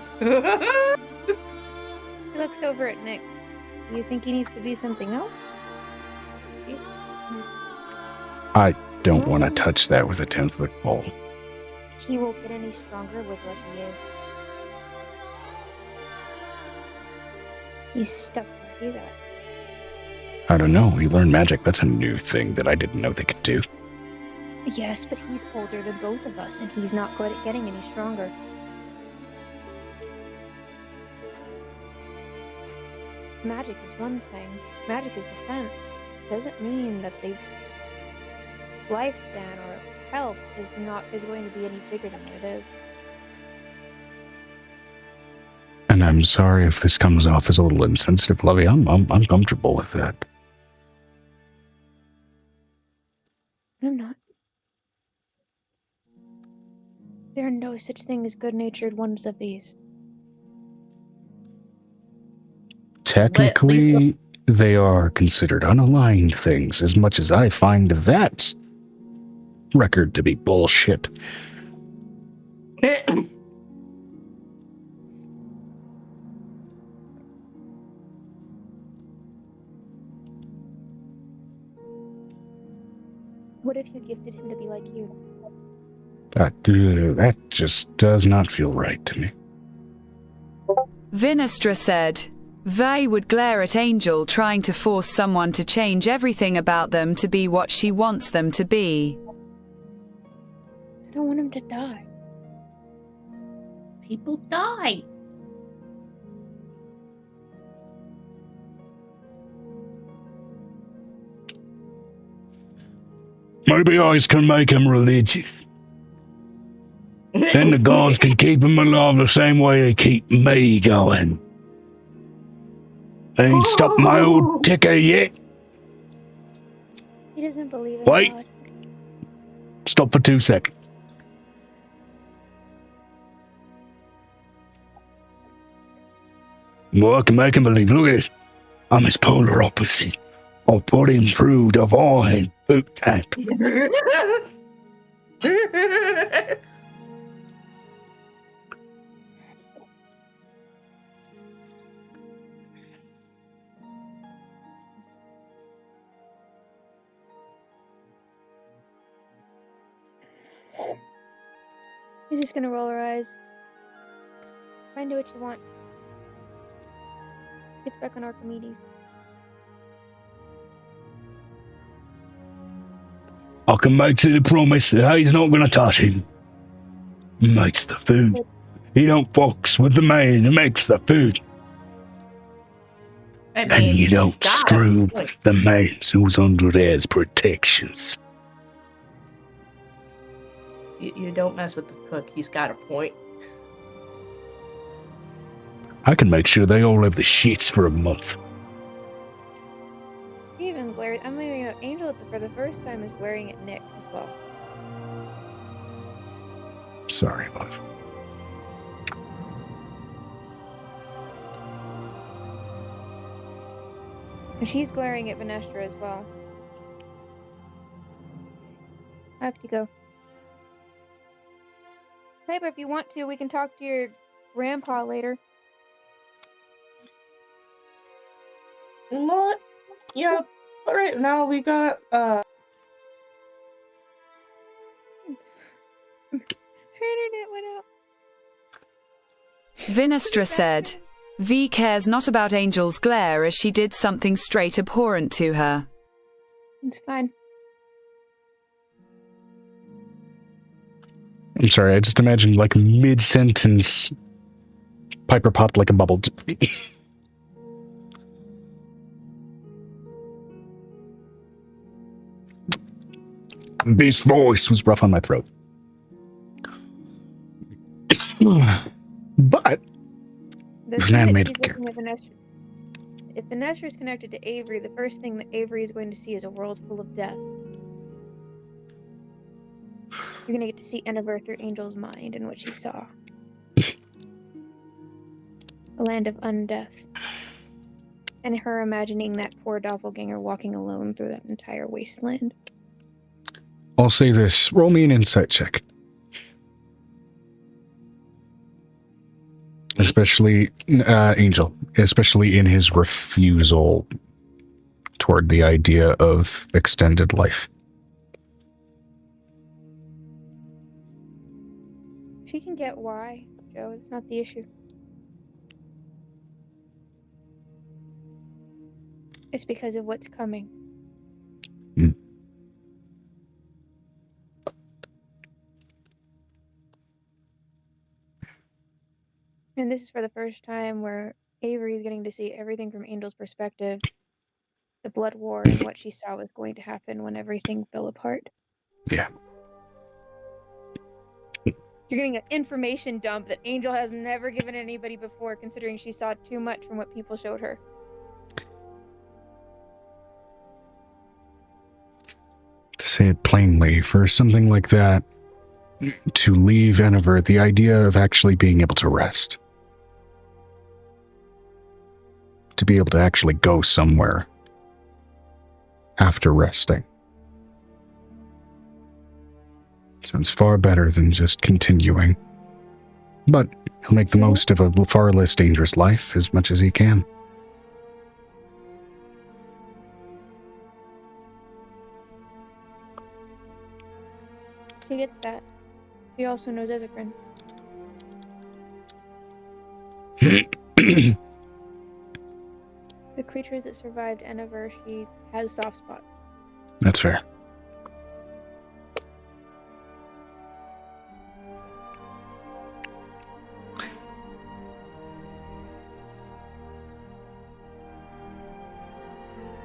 He looks over at Nick. Do you think he needs to be something else? I don't want to touch that with a 10-foot pole. He won't get any stronger with what he is. He's stuck where he's at. I don't know. He learned magic. That's a new thing that I didn't know they could do. Yes, but he's older than both of us, and he's not good at getting any stronger. Magic is one thing. Magic is defense. Doesn't mean that the lifespan or health is going to be any bigger than what it is. And I'm sorry if this comes off as a little insensitive, Lovey. I'm comfortable with that. I'm not. There are no such thing as good-natured ones of these. Technically, they are considered unaligned things, as much as I find that record to be bullshit. What if you gifted him to be like you? That just does not feel right to me. Vinestra said, Vay would glare at Angel trying to force someone to change everything about them to be what she wants them to be. I don't want him to die. People die. Maybe I can make him religious. Then the gods can keep him alive the same way they keep me going. They ain't stopped my old ticker yet. He doesn't believe in Wait. God. Stop for 2 seconds. Well, I can make him believe. Look at this. I'm his polar opposite. I'll put him through divine boot camp. She's just gonna roll her eyes. Find out what you want. Gets back on Archimedes. I can make you the promise that he's not going to touch him. He makes the food. He don't fucks with the man who makes the food. I And you he's don't got screw it. with the man who's under his protections. You don't mess with the cook. He's got a point. I can make sure they all have the shits for a month. He even glared. I'm leaving out. Angel for the first time is glaring at Nick as well. Sorry, love. And she's glaring at Venestra as well. I have to go. Piper, if you want to, we can talk to your grandpa later. Not, yeah. But right now we got Her internet went out. Vinestra said, V cares not about Angel's glare as she did something straight abhorrent to her. It's fine. I'm sorry, I just imagined like mid-sentence Piper popped like a bubble. This voice was rough on my throat. But The It's thing an that animated she's looking at Venestra. If Venestra is connected to Avery, the first thing that Avery is going to see is a world full of death. You're going to get to see Enniver through Angel's mind and what she saw. A land of undeath. And her imagining that poor doppelganger walking alone through that entire wasteland. I'll say this. Roll me an insight check. Especially Angel. Especially in his refusal toward the idea of extended life. She can get why, Joe. It's not the issue. It's because of what's coming. Hmm. And this is for the first time where Avery is getting to see everything from Angel's perspective. The blood war and what she saw was going to happen when everything fell apart. Yeah. You're getting an information dump that Angel has never given anybody before, considering she saw too much from what people showed her. To say it plainly, for something like that, to leave Enniver, the idea of actually being able to rest. To be able to actually go somewhere after resting. Sounds far better than just continuing. But he'll make the most of a far less dangerous life as much as he can. She gets that. She also knows Ezekrin. The creatures that survived Enniver, she has a soft spot. That's fair.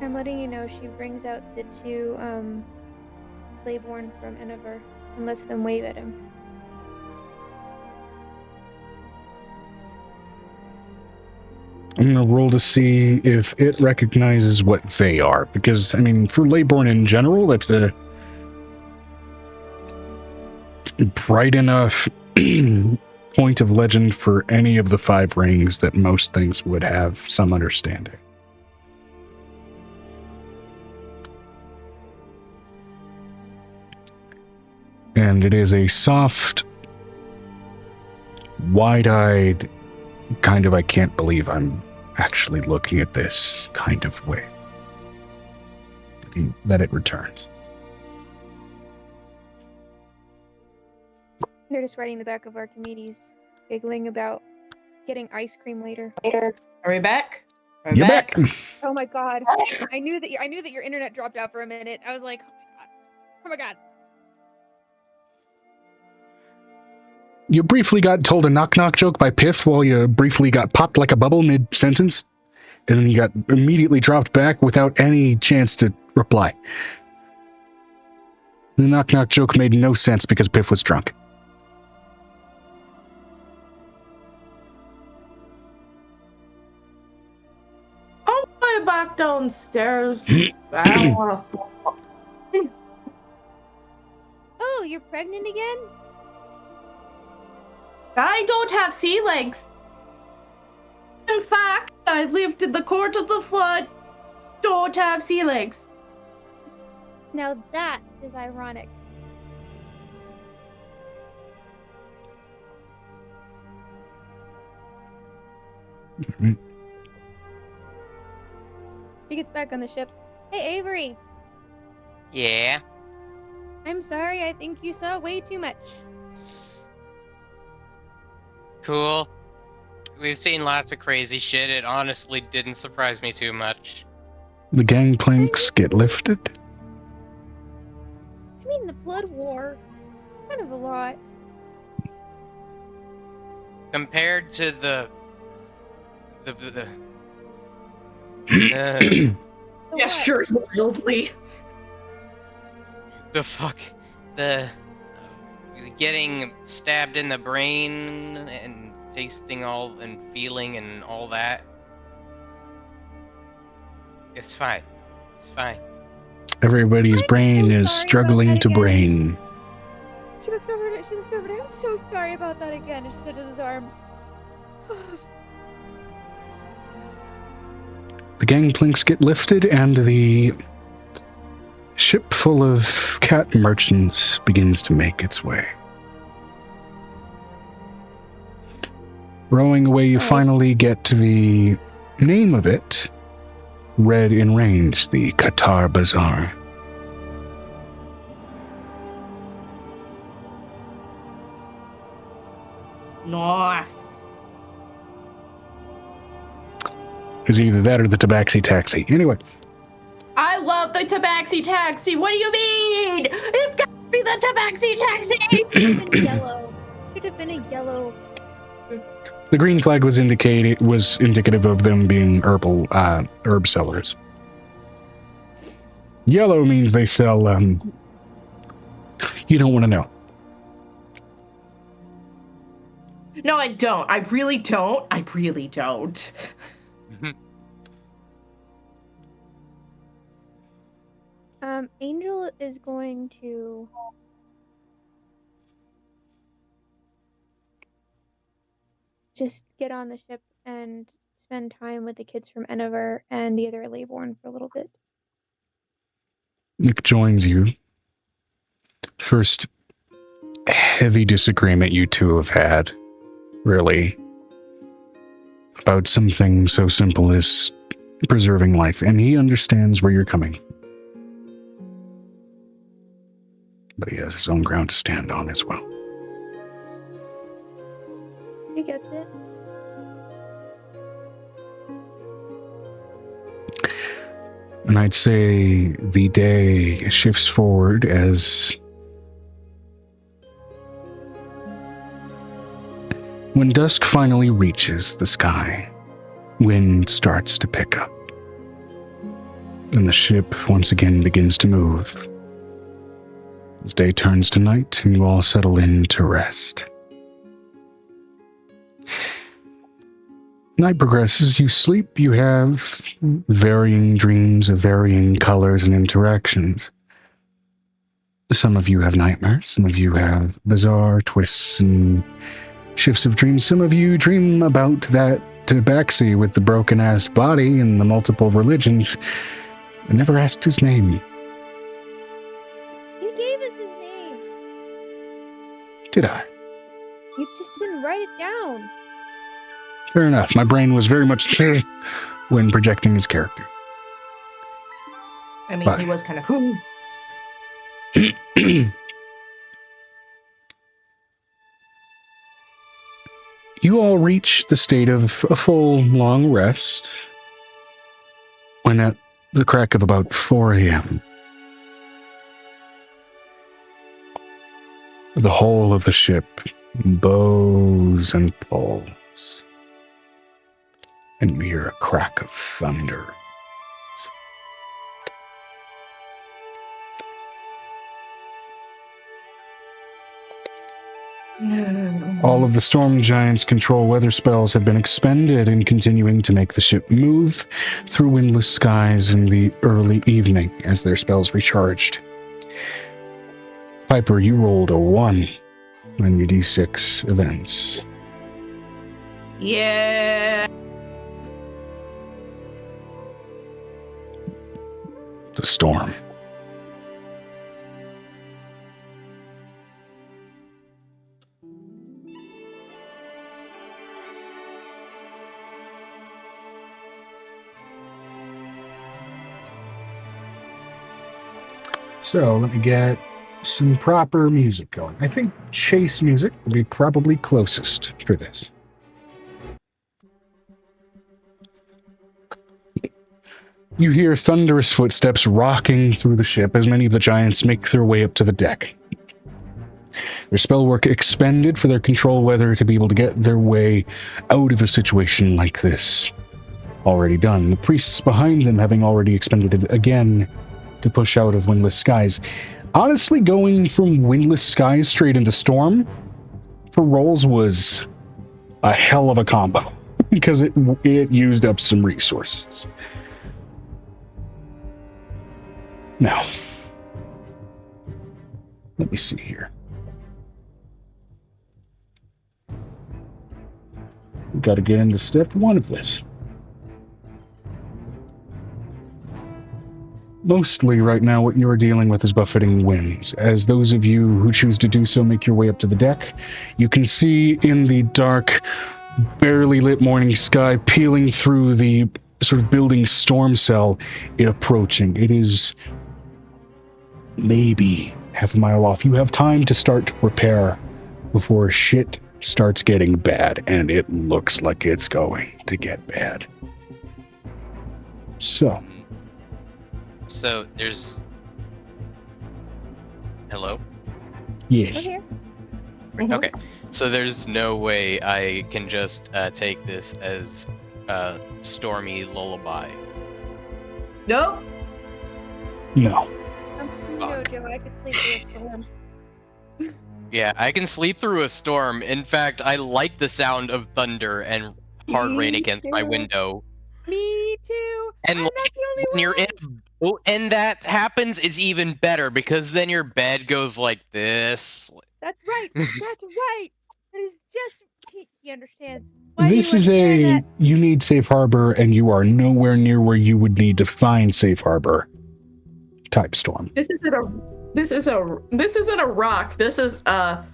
I'm letting you know she brings out the two Layborn from Enniver and lets them wave at him. I'm going to roll to see if it recognizes what they are. Because, I mean, for Layborn in general, that's a bright enough point of legend for any of the 5 rings that most things would have some understanding. And it is a soft, wide-eyed, kind of I can't believe I'm actually looking at this kind of way that it returns. They're just riding the back of Archimedes, giggling about getting ice cream later. Are we back? Are we You're back. Oh my god! I knew that your internet dropped out for a minute. I was like, oh my god. You briefly got told a knock-knock joke by Piff while you briefly got popped like a bubble mid-sentence, and then you got immediately dropped back without any chance to reply. The knock-knock joke made no sense because Piff was drunk. I'm going back downstairs. I don't want to. Oh, you're pregnant again? I don't have sea legs. In fact, I lived in the court of the flood. Don't have sea legs. Now that is ironic. Mhm. She gets back on the ship. Hey, Avery. Yeah. I'm sorry. I think you saw way too much. Cool. We've seen lots of crazy shit. It honestly didn't surprise me too much. The gangplanks get lifted. I mean, the Blood War. Kind of a lot. Compared to the The Yes, what? sure, wildly. the fuck the getting stabbed in the brain and tasting all and feeling and all that. It's fine. It's fine. Everybody's I'm brain so is sorry about struggling that to again. brain. She looks over at it. I'm so sorry about that again. And she touches his arm. The gangplanks get lifted and the ship full of cat merchants begins to make its way. Rowing away, you finally get to the name of it, read in range, the Qatar Bazaar. Nice. It's either that or the Tabaxi Taxi. Anyway, I love the Tabaxi Taxi. What do you mean? It's got to be the Tabaxi Taxi. Should have been yellow. Should have been a yellow. the green flag was indicative of them being herb sellers. Yellow means they sell, you don't want to know. No, I don't. I really don't. I really don't. Angel is going to just get on the ship and spend time with the kids from Eniver and the other Leybourne for a little bit. Nick joins you. First heavy disagreement you two have had, really, about something so simple as preserving life, and he understands where you're coming. But he has his own ground to stand on as well. He gets it. And I'd say the day shifts forward as when dusk finally reaches the sky, wind starts to pick up, and the ship once again begins to move. As day turns to night and you all settle in to rest. Night progresses, you sleep, you have varying dreams of varying colors and interactions. Some of you have nightmares, some of you have bizarre twists and Shifts of dreams. Some of you dream about that tabaxi with the broken-ass body and the multiple religions. I never asked his name. You gave us his name. Did I? You just didn't write it down. Fair enough. My brain was very much when projecting his character. I mean, But- he was kind of. You all reach the state of a full, long rest when at the crack of about 4 a.m., the whole of the ship bows and pulls, and you hear a crack of thunder. All of the storm giants' control weather spells have been expended in continuing to make the ship move through windless skies in the early evening as their spells recharged. Piper, you rolled a 1 on your D6 events. Yeah. The storm. So let me get some proper music going. I think chase music will be probably closest for this. You hear thunderous footsteps rocking through the ship as many of the giants make their way up to the deck. Their spell work expended for their control weather to be able to get their way out of a situation like this. Already done. The priests behind them having already expended it again to push out of windless skies. Honestly, going from windless skies straight into storm for rolls was a hell of a combo because it used up some resources. Now, let me see here. We've got to get into step 1 of this. Mostly right now what you are dealing with is buffeting winds. As those of you who choose to do so make your way up to the deck, you can see in the dark, barely lit morning sky peeling through the sort of building storm cell, it approaching. It is maybe half a mile off. You have time to start to prepare before shit starts getting bad, and it looks like it's going to get bad. So there's... Hello? We're yes. here. Okay. So there's no way I can just take this as a stormy lullaby. Nope. No. No, Joe, I could sleep through a storm. Yeah, I can sleep through a storm. In fact, I like the sound of thunder and hard rain Me against my too. window. Me too. And I'm like, not the only when you're one. and that happens, it's even better because then your bed goes like this. That's right. That's right. That is just. He understands. Why do This you is understand that? you need safe harbor, and you are nowhere near where you would need to find safe harbor type storm. This isn't a rock. This is I'm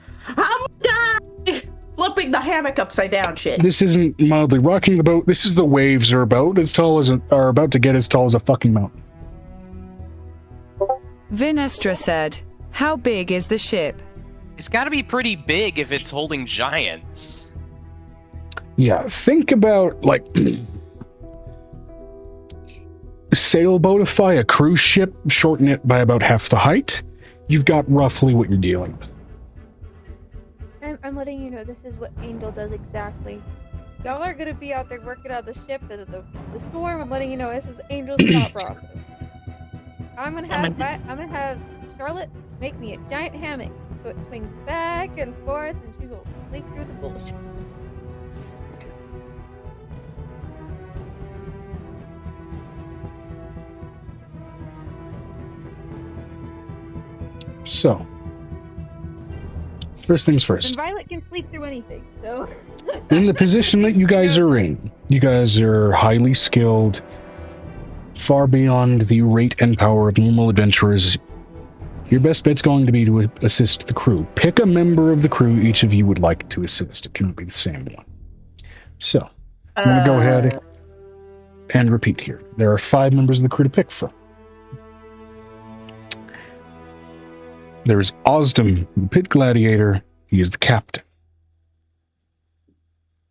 dying, flipping the hammock upside down shit. This isn't mildly rocking the boat. This is the waves are about to get as tall as a fucking mountain. Vinestra said, "How big is the ship?" It's got to be pretty big if it's holding giants. Yeah, think about like sailboatify a cruise ship, shorten it by about half the height. You've got roughly what you're dealing with. I'm letting you know this is what Angel does exactly. Y'all are gonna be out there working out the ship and the storm. I'm letting you know this is Angel's thought process. I'm gonna have Charlotte make me a giant hammock so it swings back and forth and she will sleep through the bullshit. So, First things And first. Violet can sleep through anything, so. In the position that you guys are in, you guys are highly skilled, far beyond the rate and power of normal adventurers. Your best bet's going to be to assist the crew. Pick a member of the crew each of you would like to assist. It cannot be the same one. So, I'm going to go ahead and repeat here. There are 5 members of the crew to pick from. There is Osdom, the pit gladiator. He is the captain.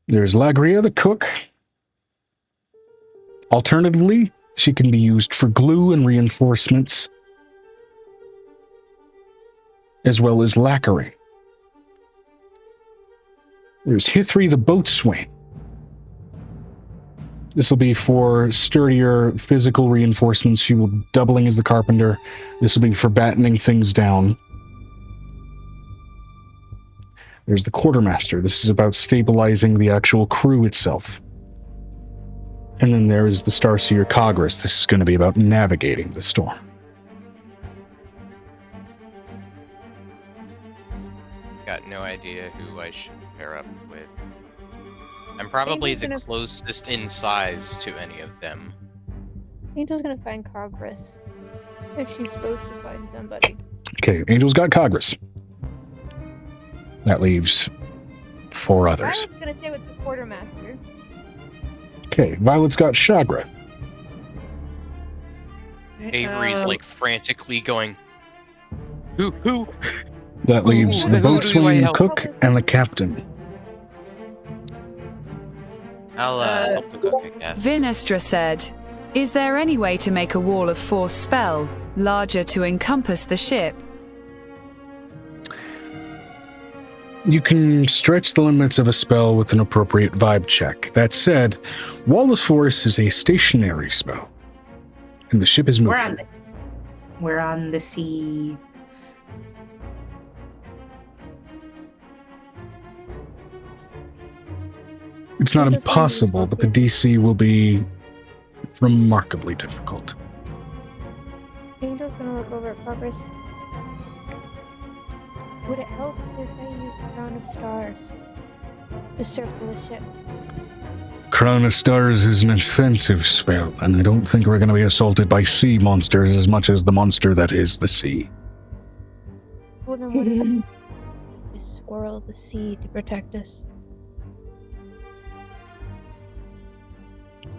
There is Lagria, the cook. Alternatively, she can be used for glue and reinforcements, as well as lacquering. There's Hithri, the boatswain. This will be for sturdier physical reinforcements. She will be doubling as the carpenter. This will be for battening things down. There's the quartermaster. This is about stabilizing the actual crew itself. And then there is the Starseer Cogris. This is going to be about navigating the storm. Got no idea who I should pair up with. I'm probably the closest in size to any of them. Angel's gonna find Cogris. If she's supposed to find somebody. Okay, Angel's got Cogris. That leaves 4 others. Violet's gonna stay with the quartermaster. Okay, Violet's got Chagra. Avery's like frantically going, Who? That leaves the Who do I boatswain, the help? cook, and the captain. I'll help the cook, I guess. Vinestra said, "Is there any way to make a wall of force spell larger to encompass the ship?" You can stretch the limits of a spell with an appropriate vibe check. That said, Wall of Force is a stationary spell, and the ship is moving. We're on the sea. It's not We're just going to impossible, swap but the these. DC will be remarkably difficult. Angel's gonna look over at Cogris. Would it help if I used Crown of Stars to circle the ship? Crown of Stars is an offensive spell, and I don't think we're going to be assaulted by sea monsters as much as the monster that is the sea. Well, then what if I just swirl the sea to protect us?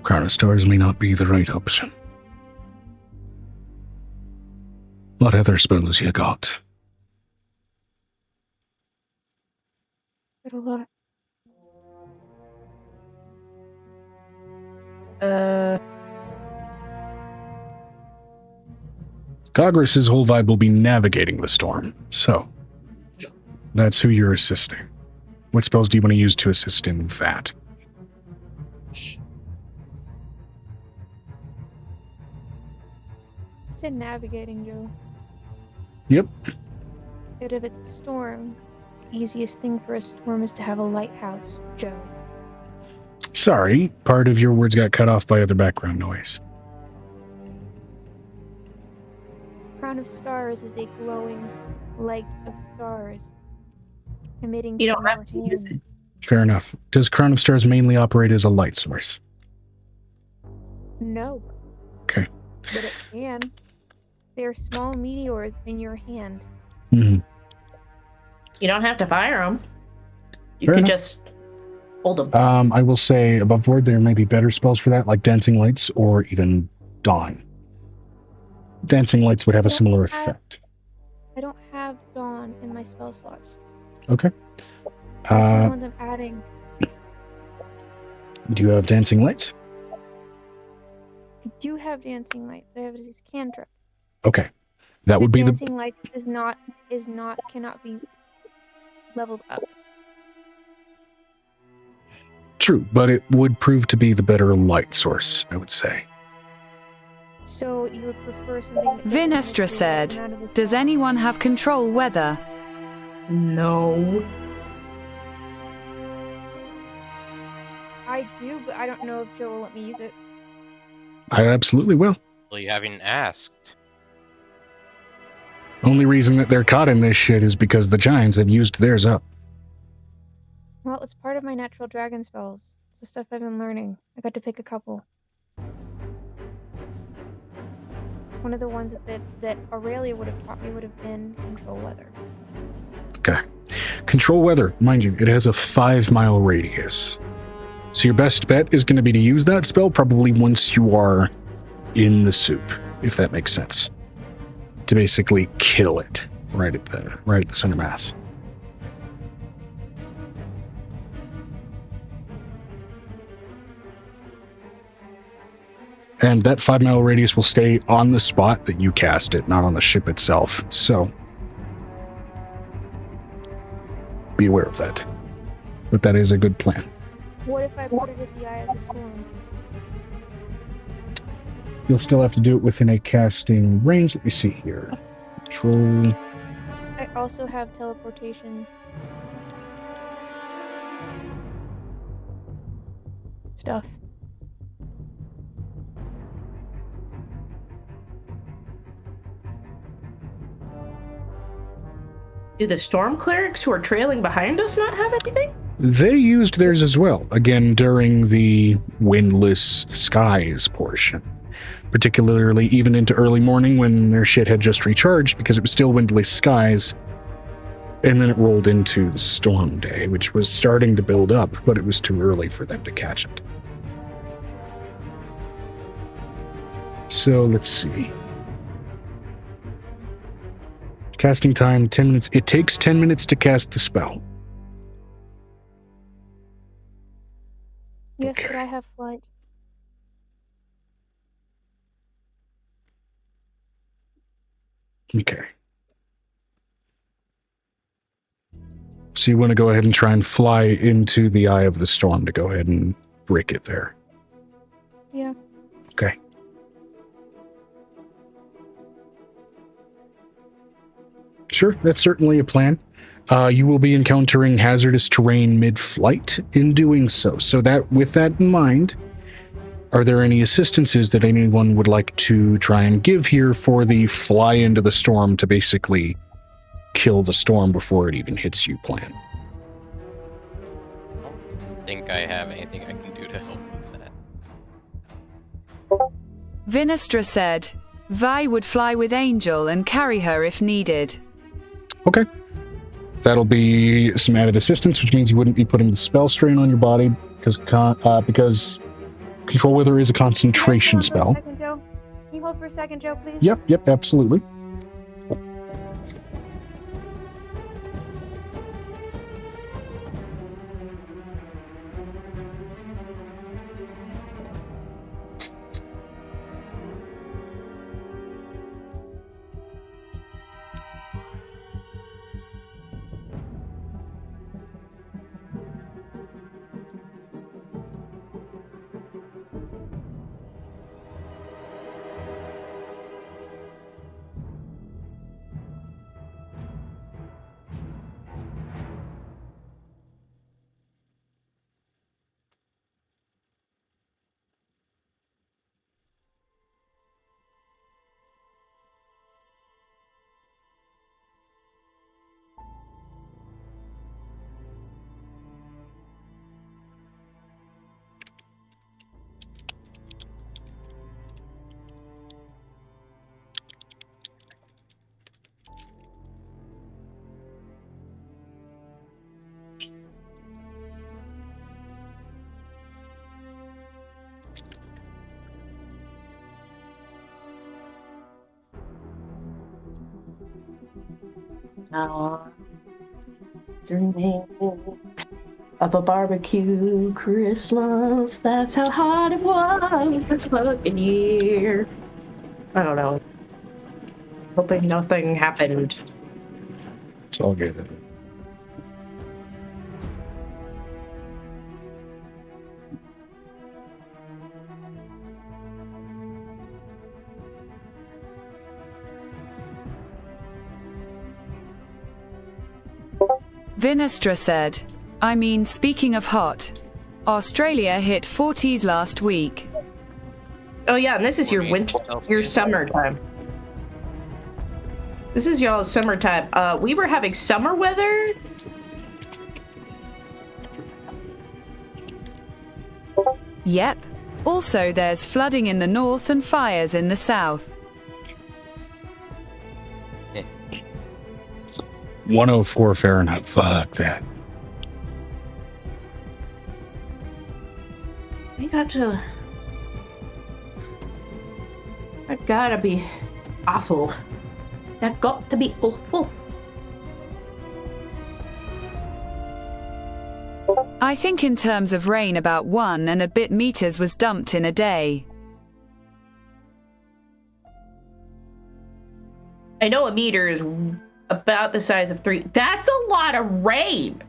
Crown of Stars may not be the right option. What other spells you got? Got a lot. Cogris's whole vibe will be navigating the storm, so that's who you're assisting. What spells do you want to use to assist in that? I said navigating, Joe. Yep. But if it's a storm, the easiest thing for a storm is to have a lighthouse, Joe. Sorry, part of your words got cut off by other background noise. Crown of Stars is a glowing light of stars emitting You from don't have your to use hand. it. Fair enough. Does Crown of Stars mainly operate as a light source? No. Okay. But it can. They're small meteors in your hand. Mm-hmm. You don't have to fire them. You Fair could enough. just hold them. I will say above board there may be better spells for that, like Dancing Lights or even Dawn. Dancing Lights would have a similar effect. I don't have Dawn in my spell slots. Okay. That's one of the ones I'm adding. Do you have Dancing Lights? I do have Dancing Lights. I have it as cantrip. Okay. That would be the... Dancing Lights cannot be leveled up. True, but it would prove to be the better light source, I would say. So you would prefer something that doesn't Vinestra make you said, run out of "Does anyone have control weather?" No. I do, but I don't know if Joe will let me use it. I absolutely will. Well, you haven't asked. Only reason that they're caught in this shit is because the giants have used theirs up. Well, it's part of my natural dragon spells. It's the stuff I've been learning. I got to pick a couple. One of the ones that Aurelia would have taught me would have been Control Weather. Okay. Control weather. Mind you, it has a 5-mile radius. So your best bet is going to be to use that spell probably once you are in the soup, if that makes sense. To basically kill it right at the center mass. And that 5-mile radius will stay on the spot that you cast it, not on the ship itself. So be aware of that. But that is a good plan. What if I put it at the eye of the storm? You'll still have to do it within a casting range. Let me see here. Control. I also have teleportation. Stuff. Do the storm clerics who are trailing behind us not have anything? They used theirs as well, again during the windless skies portion. Particularly even into early morning when their shit had just recharged because it was still windless skies. And then it rolled into the storm day, which was starting to build up, but it was too early for them to catch it. So let's see. Casting time, 10 minutes. It takes 10 minutes to cast the spell. Yes, Okay. but I have flight. Okay. So you want to go ahead and try and fly into the eye of the storm to go ahead and break it there. Yeah. Okay. Sure, that's certainly a plan. You will be encountering hazardous terrain mid-flight in doing so. So that, with that in mind, are there any assistances that anyone would like to try and give here for the fly into the storm to basically kill the storm before it even hits you plan? I don't think I have anything I can do to help with that. Vinestra said, Vi would fly with Angel and carry her if needed. Okay. That'll be some added assistance, which means you wouldn't be putting the spell strain on your body because Control Weather is a concentration spell. Can you hold for a second, Joe, please? Yep, absolutely. Dreaming of a barbecue Christmas. That's how hard it was this fucking year. I don't know. Hoping nothing happened. It's all good. Vinestra said, I mean, speaking of hot, Australia hit 40s last week. Oh yeah, and this is your 48 winter, Celsius. your summertime. This is y'all's summertime. We were having summer weather. Yep. Also, there's flooding in the north and fires in the south. 104 Fahrenheit. Fuck that. That gotta be awful. That got to be awful. I think in terms of rain, about 1 and a bit meters was dumped in a day. I know a meter is about the size of 3. That's a lot of rain.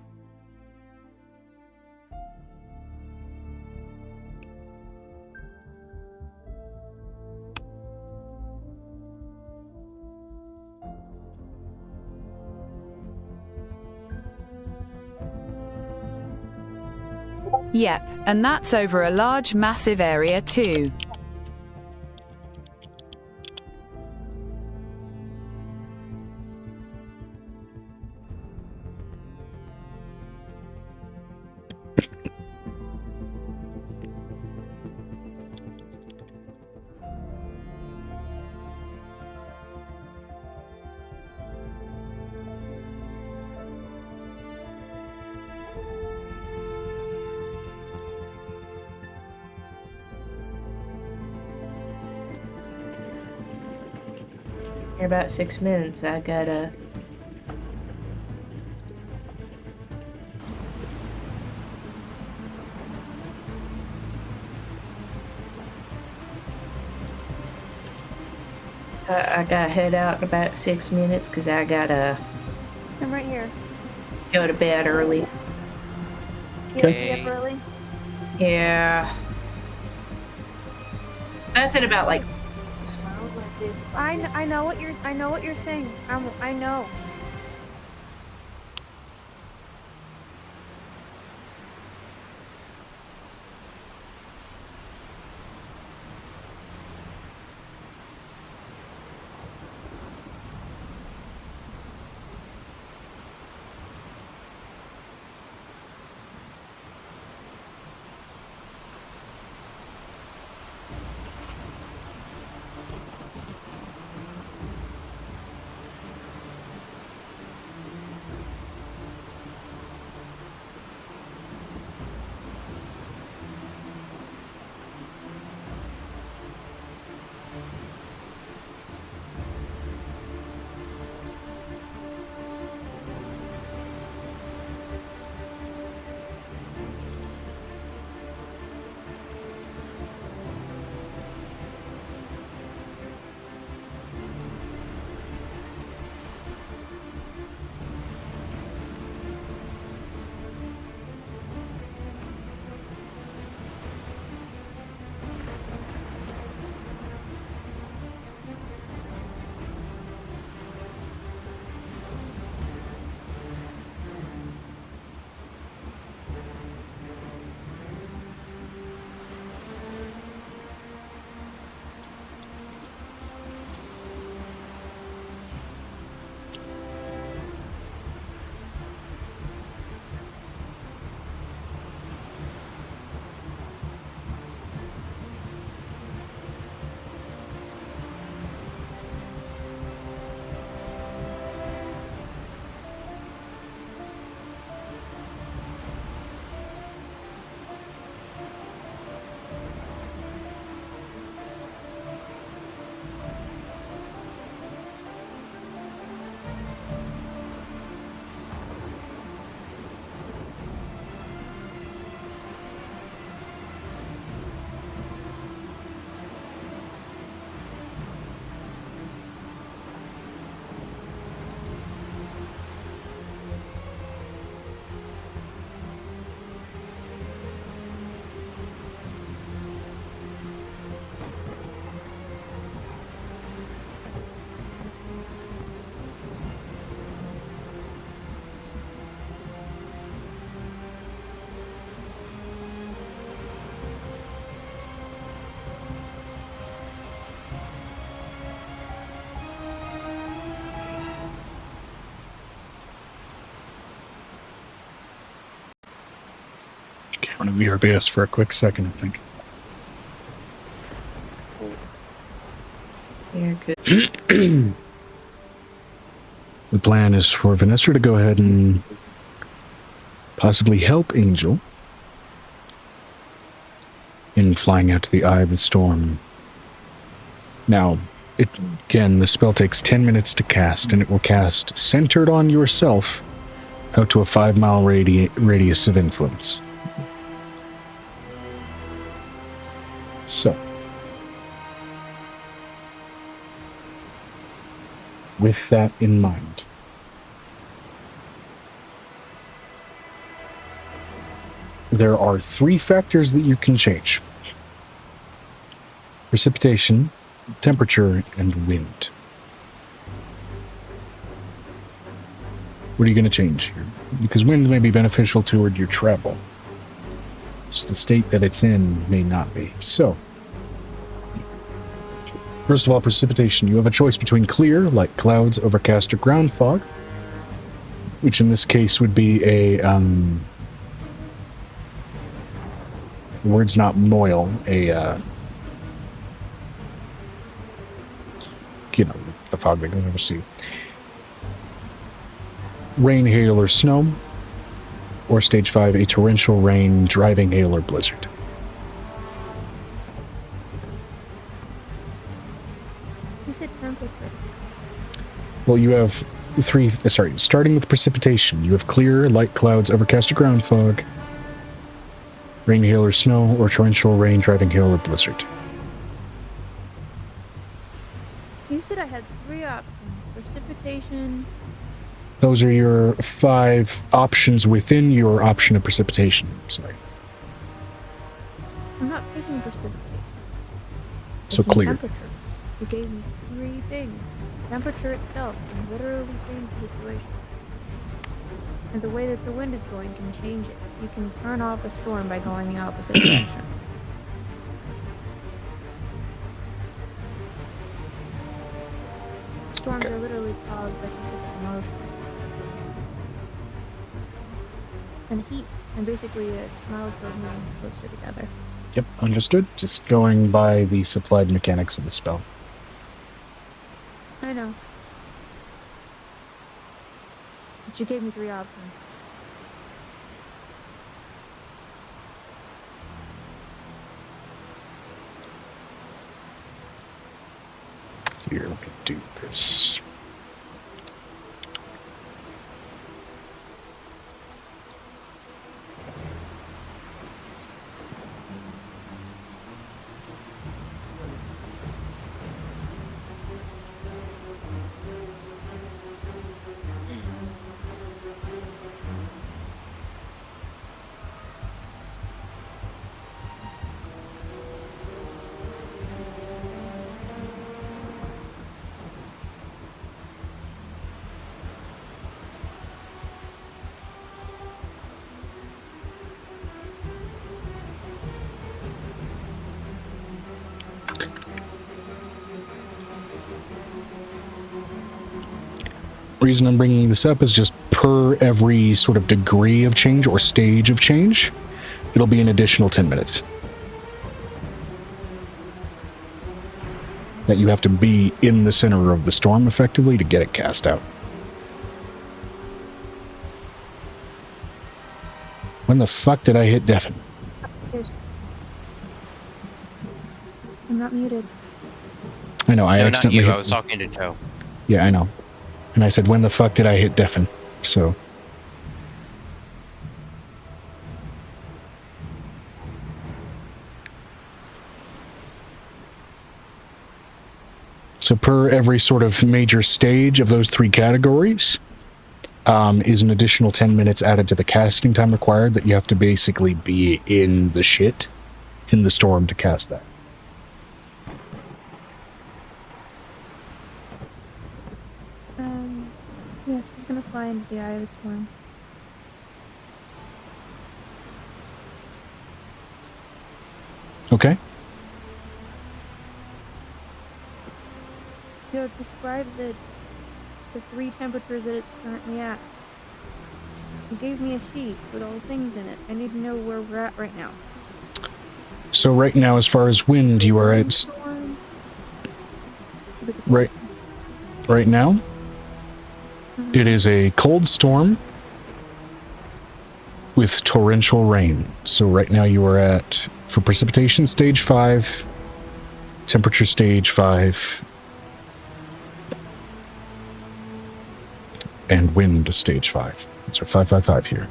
Yep, and that's over a large, massive area too. In about 6 minutes, I gotta. I gotta head out in about 6 minutes because I gotta I'm right here. go to bed early. You like to be up early? Yeah. That's in about like. I know what you're saying. I know. Front of VRBS for a quick second, I think. Yeah, good. The plan is for Vanessa to go ahead and possibly help Angel in flying out to the Eye of the Storm. Now, again, the spell takes 10 minutes to cast, and it will cast centered on yourself out to a 5-mile radius of influence. So, with that in mind, there are 3 factors that you can change: precipitation, temperature, and wind. What are you going to change here? Because wind may be beneficial toward your travel. Just the state that it's in may not be. So, first of all, precipitation. You have a choice between clear, like clouds, overcast, or ground fog, which in this case would be a, the word's not moil, the fog that goes over sea. Rain, hail, or snow. Or stage 5, a torrential rain, driving hail, or blizzard. You said temperature. Well, you have 3, starting with precipitation. You have clear, light clouds, overcast, or ground fog. Rain, hail, or snow, or torrential rain, driving hail, or blizzard. You said I had 3 options. Precipitation. Those are your 5 options within your option of precipitation. Sorry. I'm not picking precipitation. So It's clear. Temperature. You gave me 3 things. Temperature itself can literally change the situation. And the way that the wind is going can change it. You can turn off a storm by going the opposite direction. Storms are literally caused by centrifugal motion. And heat, and basically molecules moving closer together. Yep, understood. Just going by the supplied mechanics of the spell. I know. But you gave me 3 options. Here, let me do this. Reason I'm bringing this up is just per every sort of degree of change or stage of change, it'll be an additional 10 minutes. That you have to be in the center of the storm effectively to get it cast out. When the fuck did I hit deafen? I'm not muted. I know, I No, not accidentally you. hit... I was talking to Joe. Yeah, I know. And I said, when the fuck did I hit deafen? So... So per every sort of major stage of those 3 categories is an additional 10 minutes added to the casting time required that you have to basically be in the shit, in the storm to cast that. Yeah, she's gonna fly into the eye of the storm. Okay? You know, describe the 3 temperatures that it's currently at. You gave me a sheet with all the things in it. I need to know where we're at right now. So right now, as far as wind, you are at right now. It is a cold storm with torrential rain. So right now you are at, for precipitation, stage 5, temperature stage 5, and wind stage 5. So 555 here.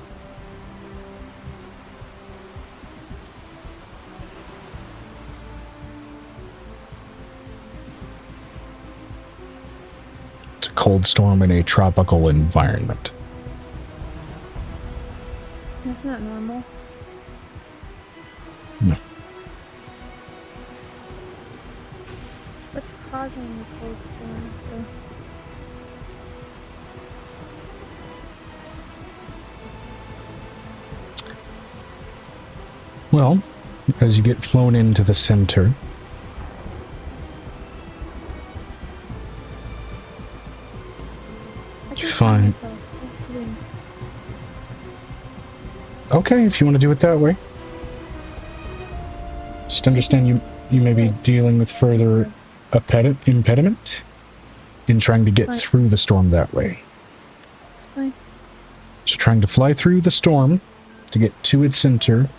It's a cold storm in a tropical environment. That's not normal. No. What's causing the cold storm? Well, as you get flown into the center, you find... Okay, if you want to do it that way. Just understand you may be dealing with further impediment in trying to get through the storm that way. It's fine. So trying to fly through the storm to get to its center.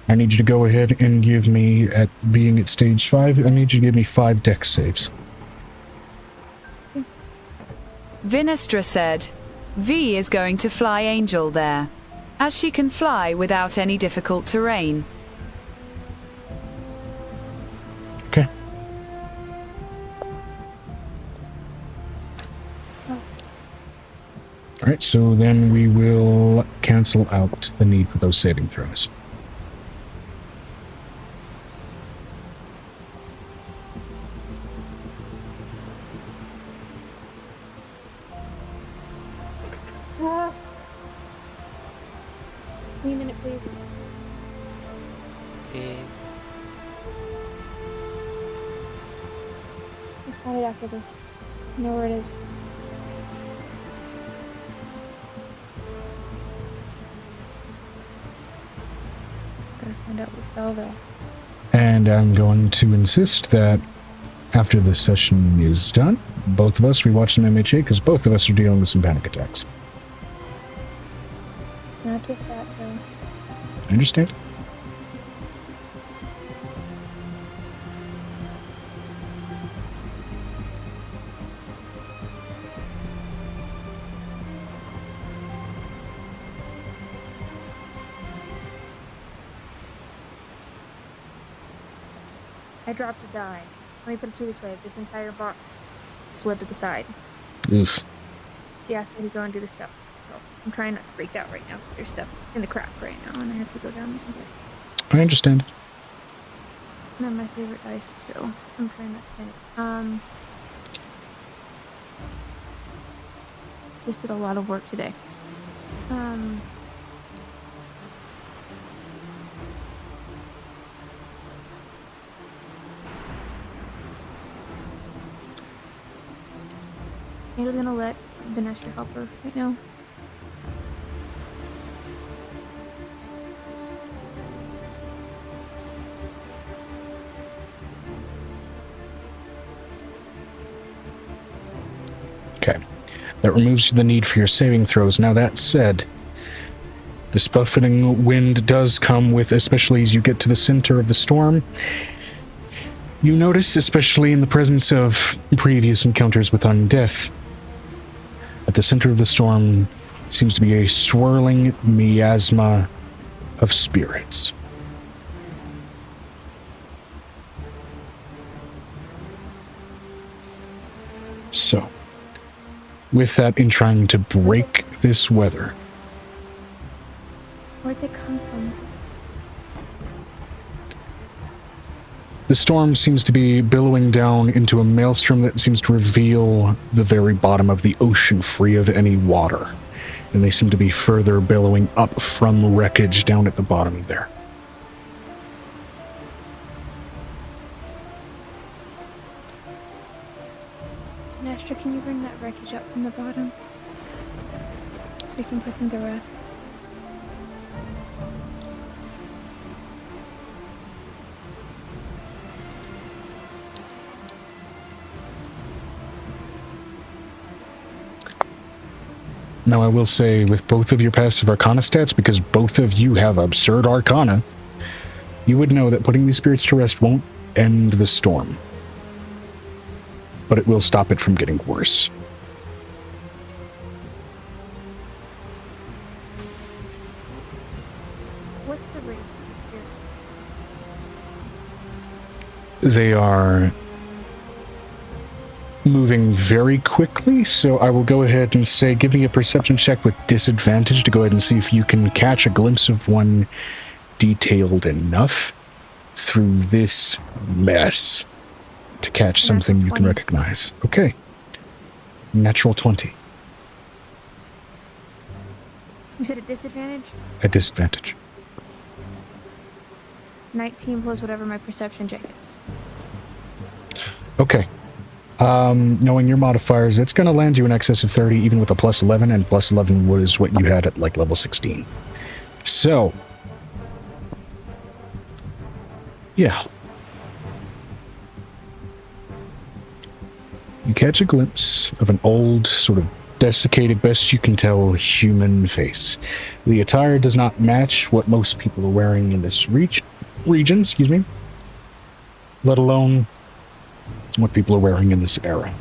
I need you to go ahead and give me, at being at stage 5, I need you to give me 5 dex saves. Vinestra said, V is going to fly Angel there, as she can fly without any difficult terrain. Okay. Alright, so then we will cancel out the need for those saving throws. Give me a minute, please. Okay. I'll find it after this. I know where it is. Gotta find out what fell though. And I'm going to insist that after this session is done, both of us, we watch some MHA because both of us are dealing with some panic attacks. It's not just that though. I understand. I dropped a die. Let me put it to you this way. This entire box slid to the side. Oof. She asked me to go and do the stuff. So I'm trying not to freak out right now. There's stuff in the crack right now and I have to go down and get it. I understand. They're my favorite dice, so I'm trying not to panic. Just did a lot of work today. Angel's gonna let Vanessa help her right now. Okay. That removes the need for your saving throws. Now that said, this buffeting wind does come with, especially as you get to the center of the storm, you notice, especially in the presence of previous encounters with undeath, at the center of the storm seems to be a swirling miasma of spirits. So, with that, in trying to break this weather, Where'd they come from? the storm seems to be billowing down into a maelstrom that seems to reveal the very bottom of the ocean free of any water. And they seem to be further billowing up from wreckage down at the bottom there. Nestra, can you bring that wreckage up from the bottom? So we can put them to rest. Now, I will say, with both of your passive arcana stats, because both of you have absurd arcana, you would know that putting these spirits to rest won't end the storm, but it will stop it from getting worse. What's the race of the spirits? They are moving very quickly, so I will go ahead and say, give me a perception check with disadvantage to go ahead and see if you can catch a glimpse of one detailed enough through this mess to catch something you can recognize. Okay. Natural 20. You said at disadvantage? At disadvantage. 19 plus whatever my perception check is. Okay. Knowing your modifiers, it's going to land you in excess of 30, even with a plus 11, and plus 11 was what you had at like level 16. So, yeah. You catch a glimpse of an old, sort of desiccated, best you can tell, human face. The attire does not match what most people are wearing in this region, let alone what people are wearing in this era.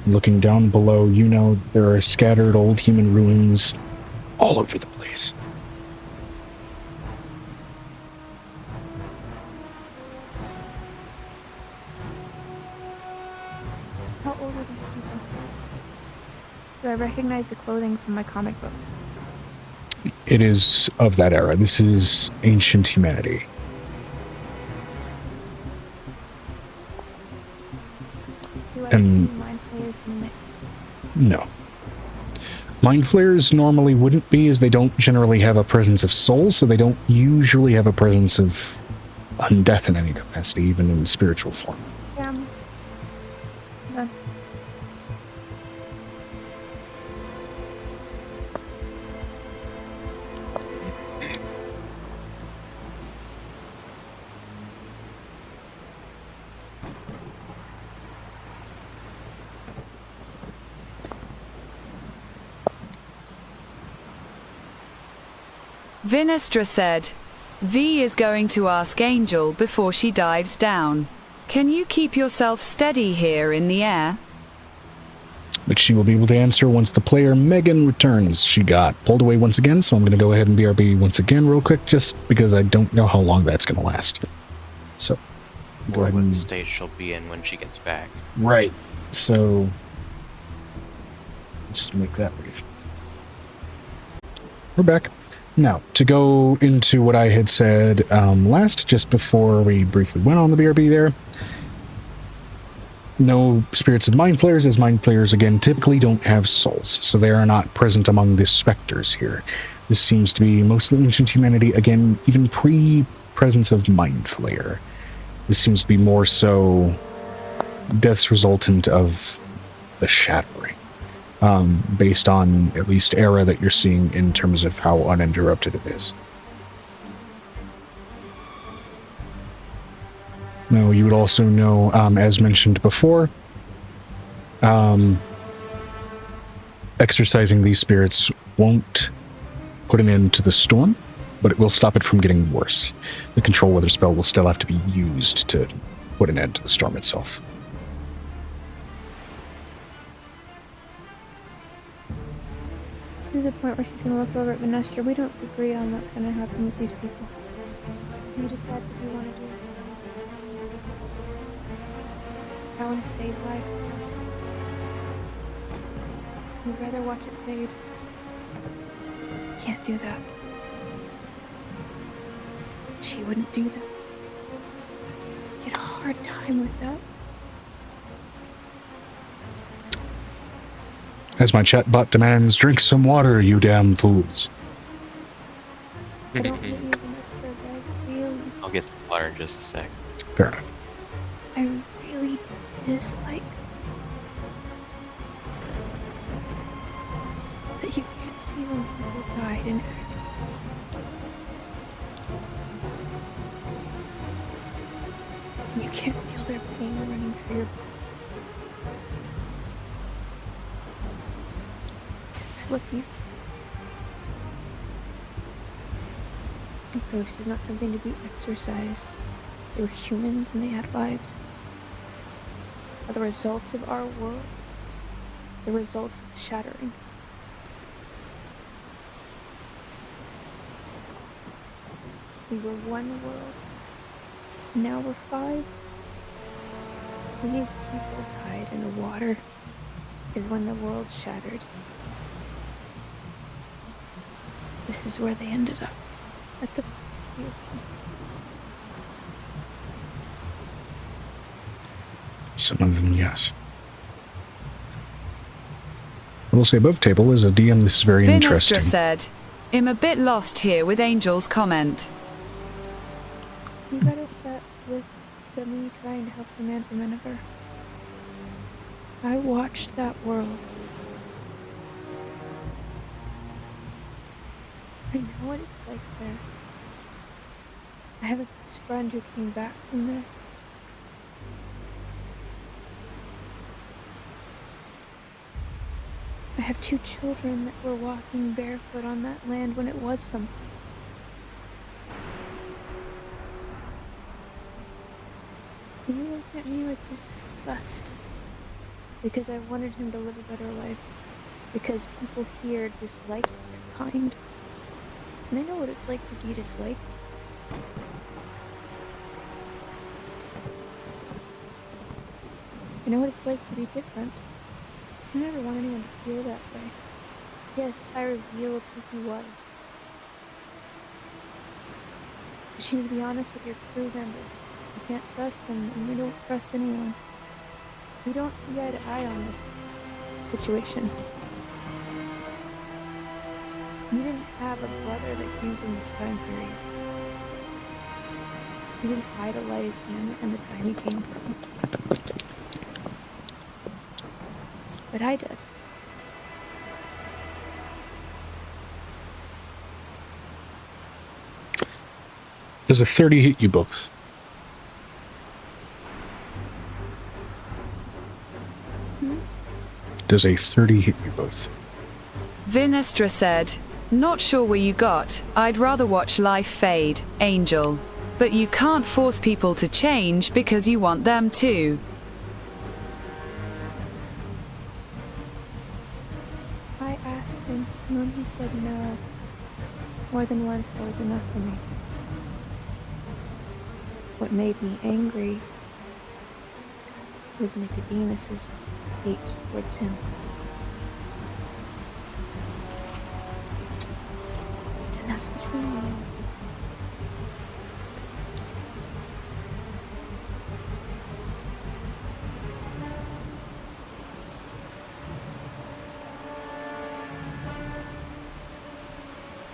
Looking down below, you know there are scattered old human ruins all over the place. How old are these people? Do I recognize the clothing from my comic books? It is of that era. This is ancient humanity. Do I And- see mind players in the mix? No. Mind flayers normally wouldn't be, as they don't generally have a presence of soul, so they don't usually have a presence of undeath in any capacity, even in spiritual form. Yeah. Done. Vinestra said, V is going to ask Angel before she dives down. Can you keep yourself steady here in the air? But she will be able to answer once the player Megan returns. She got pulled away once again, so I'm going to go ahead and BRB once again real quick, just because I don't know how long that's going to last. So, go Or ahead what and... stage she'll be in when she gets back. Right. So, let's just make that brief. We're back. Now, to go into what I had said last, just before we briefly went on the BRB there, no spirits of mind flayers, as mind flayers, again, typically don't have souls, so they are not present among the specters here. This seems to be mostly ancient humanity, again, even pre-presence of mind flayer. This seems to be more so deaths resultant of the shattering. Based on at least era that you're seeing in terms of how uninterrupted it is. Now, you would also know, as mentioned before, exercising these spirits won't put an end to the storm, but it will stop it from getting worse. The control weather spell will still have to be used to put an end to the storm itself. This is the point where she's gonna look over at Vinestra. We don't agree on what's gonna happen with these people. You decide what you want to do. I want to save life. You'd rather watch it fade. Can't do that. She wouldn't do that. She had a hard time with that. As my chatbot demands, drink some water, you damn fools. I don't hate you, Vinestra, but I really, I'll get some water in just a sec. Fair enough. I really dislike that you can't see when people died and act. You can't feel their pain running through your body. Just looking at. A ghost is not something to be exorcised. They were humans and they had lives. Are the results of our world, the results of the shattering. We were one world. Now we're 5. When these people died in the water is when the world shattered. This is where they ended up, at the ocean. Some of them, yes. I will say above table as a DM, this is very interesting. Vinestra said, I'm a bit lost here with Angel's comment. You got upset with me trying to help the man from Miniver. I watched that world. I know what it's like there. I have a best friend who came back from there. I have 2 children that were walking barefoot on that land when it was something. He looked at me with disgust because I wanted him to live a better life, because people here disliked their kind. And I know what it's like to be disliked. I know what it's like to be different. I never want anyone to feel that way. Yes, I revealed who he was. But you need to be honest with your crew members. You can't trust them, and we don't trust anyone. We don't see eye to eye on this situation. You didn't have a brother that came from this time period. You didn't idolize him and the time he came from. But I did. Does a 30 hit you both? Does a 30 hit you both? Vinestra said, not sure where you got. I'd rather watch life fade, Angel. But you can't force people to change because you want them to. I asked him, and when he said no, more than once, that was enough for me. What made me angry was Nicodemus's hate towards him. And that's between me and his.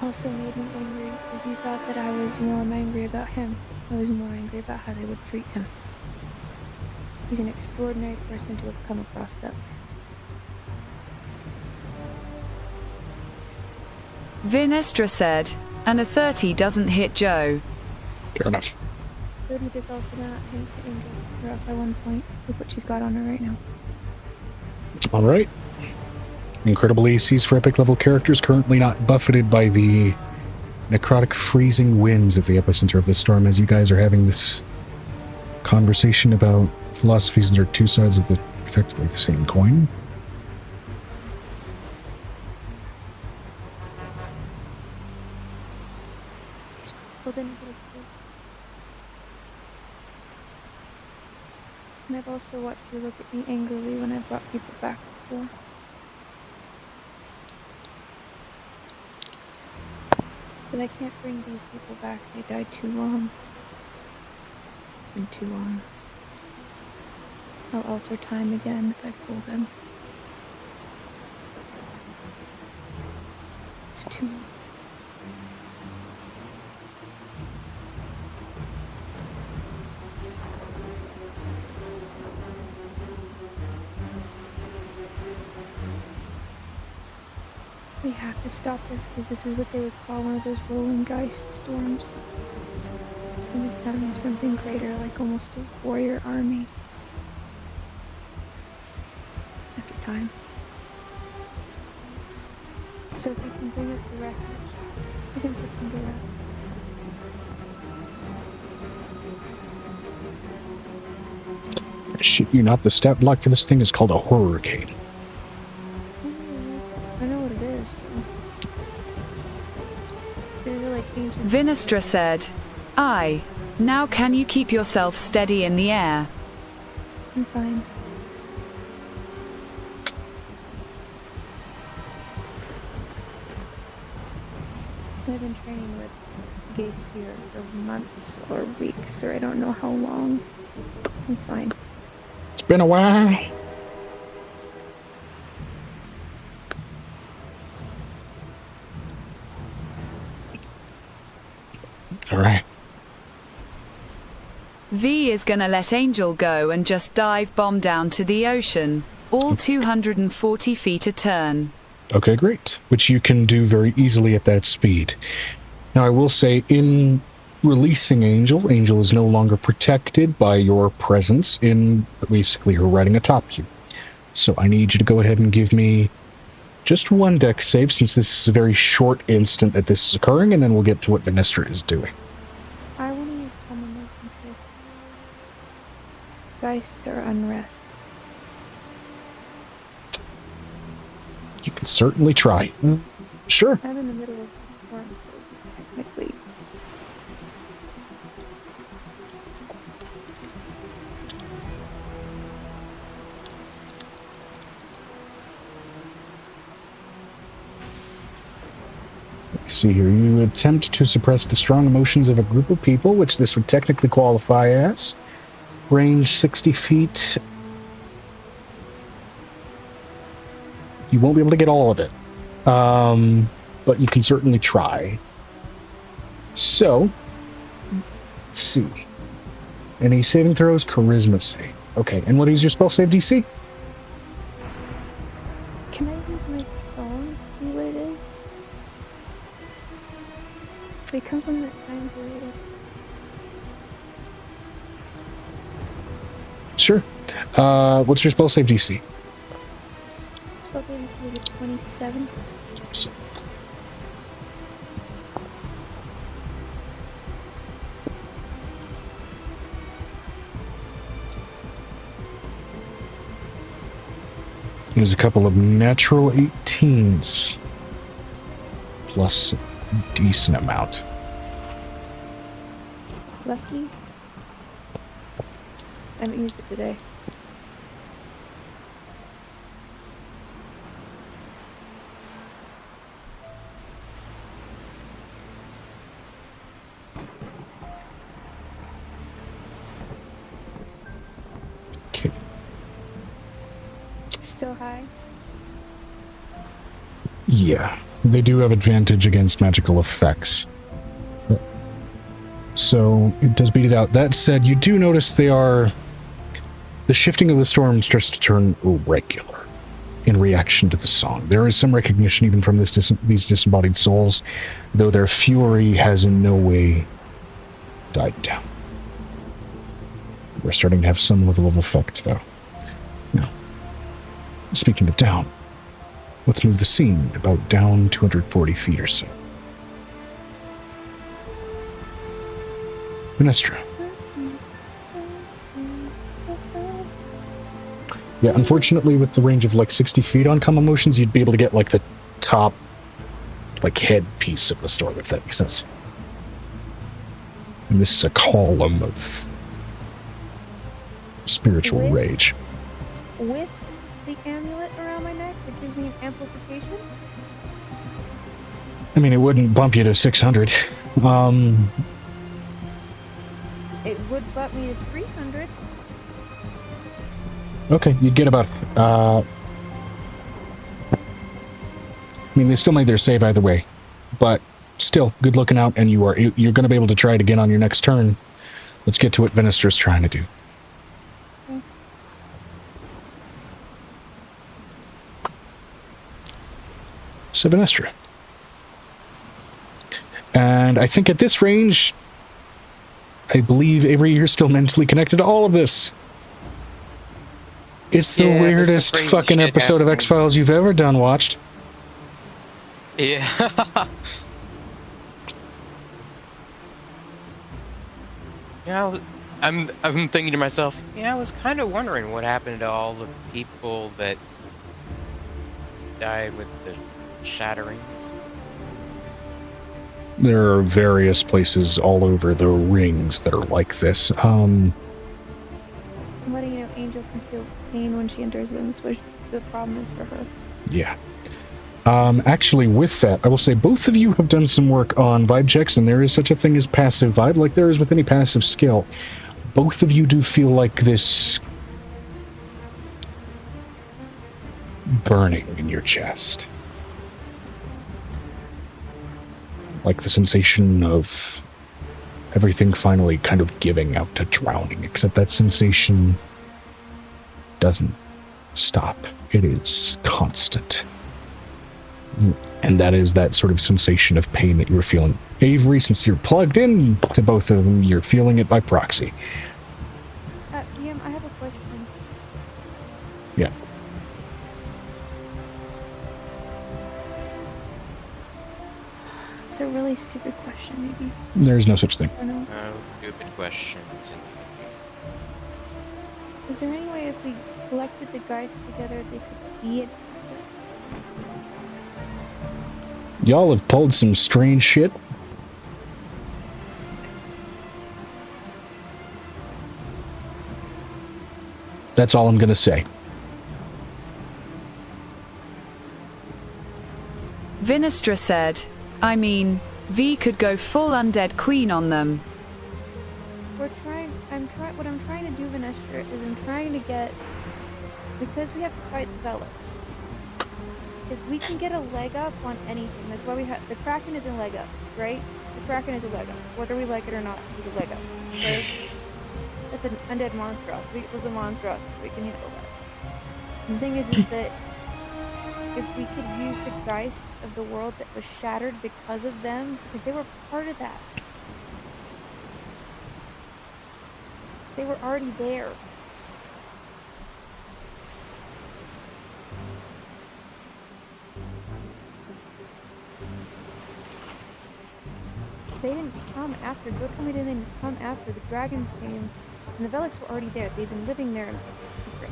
Also made me angry because you thought that I was more angry about him. I was more angry about how they would treat him. He's an extraordinary person to have come across that land. Vinestra said, and a 30 doesn't hit Joe. Fair enough. 30 does also not hit Angel. We're up by 1 point with what she's got on her right now. All right. Incredible ACs for epic level characters currently not buffeted by the necrotic freezing winds of the epicenter of the storm as you guys are having this conversation about philosophies that are 2 sides of the effectively the same coin. These people didn't get a choice. And I've also watched you look at me angrily when I brought people back before. But I can't bring these people back. They died too long. And too long. I'll alter time again if I pull them. It's too long. We have to stop this, because this is what they would call one of those rolling geist storms. And become something greater, like almost a warrior army. After time. So if you can bring up the wreckage, you can put them to rest. Shit, you not. The stat block for this thing is called a hurricane. I know what it is. They're like ancient. Vinestra said, "Aye. Now can you keep yourself steady in the air?" I'm fine. I've been training with Gacier for months or weeks, or I don't know how long. I'm fine. It's been a while. All right. V is gonna let Angel go and just dive bomb down to the ocean. All 240 feet a turn. Okay, great. Which you can do very easily at that speed. Now, I will say, in releasing Angel, Angel is no longer protected by your presence in basically her riding atop you. So I need you to go ahead and give me just one dex save, since this is a very short instant that this is occurring, and then we'll get to what Vinestra is doing. I want to use calm emotions with Geists or unrest. You can certainly try. Sure. I'm in the middle of the storm, so technically. See here, you attempt to suppress the strong emotions of a group of people, which this would technically qualify as. Range 60 feet. You won't be able to get all of it. But you can certainly try. So, let's see. Any saving throws? Charisma save. Okay, and what is your spell save DC? Can I use my song to see what it is? They come from that time period. Sure. What's your spell save DC? Spell save is a 27. So, there's a couple of natural 18s. Plus a decent amount. Lucky. I haven't used it today. Okay. Still high. Yeah, they do have advantage against magical effects. So it does beat it out. That said, you do notice the shifting of the storm starts to turn irregular in reaction to the song. There is some recognition even from these disembodied souls, though their fury has in no way died down. We're starting to have some level of effect, though. Now, speaking of down, let's move the scene about down 240 feet or so. Vinestra. Yeah, unfortunately, with the range of like 60 feet on calm emotions, you'd be able to get like the top, like head piece of the storm, if that makes sense. And this is a column of spiritual rage. With the amulet around my neck that gives me an amplification? I mean, it wouldn't bump you to 600. It would butt me to 300. Okay, you'd get about, I mean, they still made their save either way, but still, good looking out, and you're going to be able to try it again on your next turn. Let's get to what Vinestra's trying to do. Okay. So, Vinestra. And I think at this range, I believe, Avery, you're still mentally connected to all of this. It's the weirdest fucking episode of X-Files you've ever watched. Yeah. Yeah, I'm thinking to myself, yeah, I was kind of wondering what happened to all the people that died with the shattering. There are various places all over the rings that are like this. I'm letting you know Angel can feel pain when she enters them, which the problem is for her. Yeah. Actually, with that, I will say both of you have done some work on vibe checks, and there is such a thing as passive vibe, like there is with any passive skill. Both of you do feel like this burning in your chest. Like the sensation of everything finally kind of giving out to drowning, except that sensation doesn't stop. It is constant. And that is that sort of sensation of pain that you were feeling. Avery, since you're plugged in to both of them, you're feeling it by proxy. DM, I have a question. Yeah. It's a really stupid question, maybe. There's no such thing. I don't know. Oh, stupid questions. Is there any way if we collected the guys together, they could be advanced? Y'all have pulled some strange shit. That's all I'm gonna say. Vinestra said, I mean, V could go full undead queen on them. What I'm trying to do, Vinestra, is I'm trying to get, because we have to fight the Velox. If we can get a leg up on anything, that's why we have, the Kraken is a leg up, right? The Kraken is a leg up. Whether we like it or not, he's a leg up, okay? That's an undead monstrosity. It was a monstrosity. We can handle that. And the thing is that if we could use the Geist of the world that was shattered because of them, because they were part of that. They were already there. They didn't come after. Joe told me they didn't come after. The dragons came, and the Velox were already there. They've been living there in secret.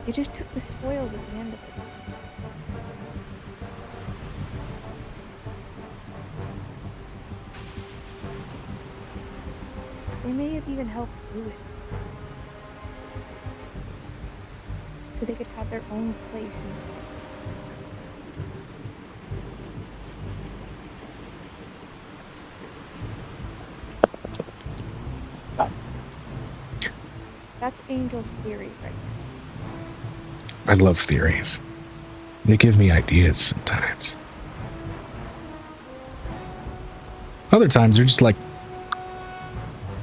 They just took the spoils at the end of it. They may have even helped do it. So they could have their own place. That's Angel's theory right now. I love theories. They give me ideas sometimes. Other times they're just like,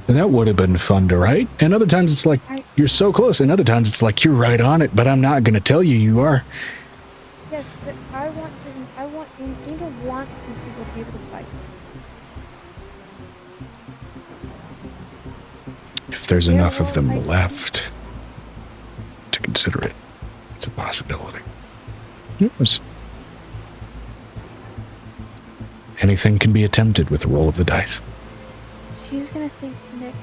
that would have been fun to write. And other times it's like, you're so close. And other times it's like, you're right on it, but I'm not going to tell you you are. Yes, but Angel wants these people to be able to fight. If there's enough of them left to consider it, it's a possibility. Yes. Anything can be attempted with a roll of the dice. She's gonna think Nick.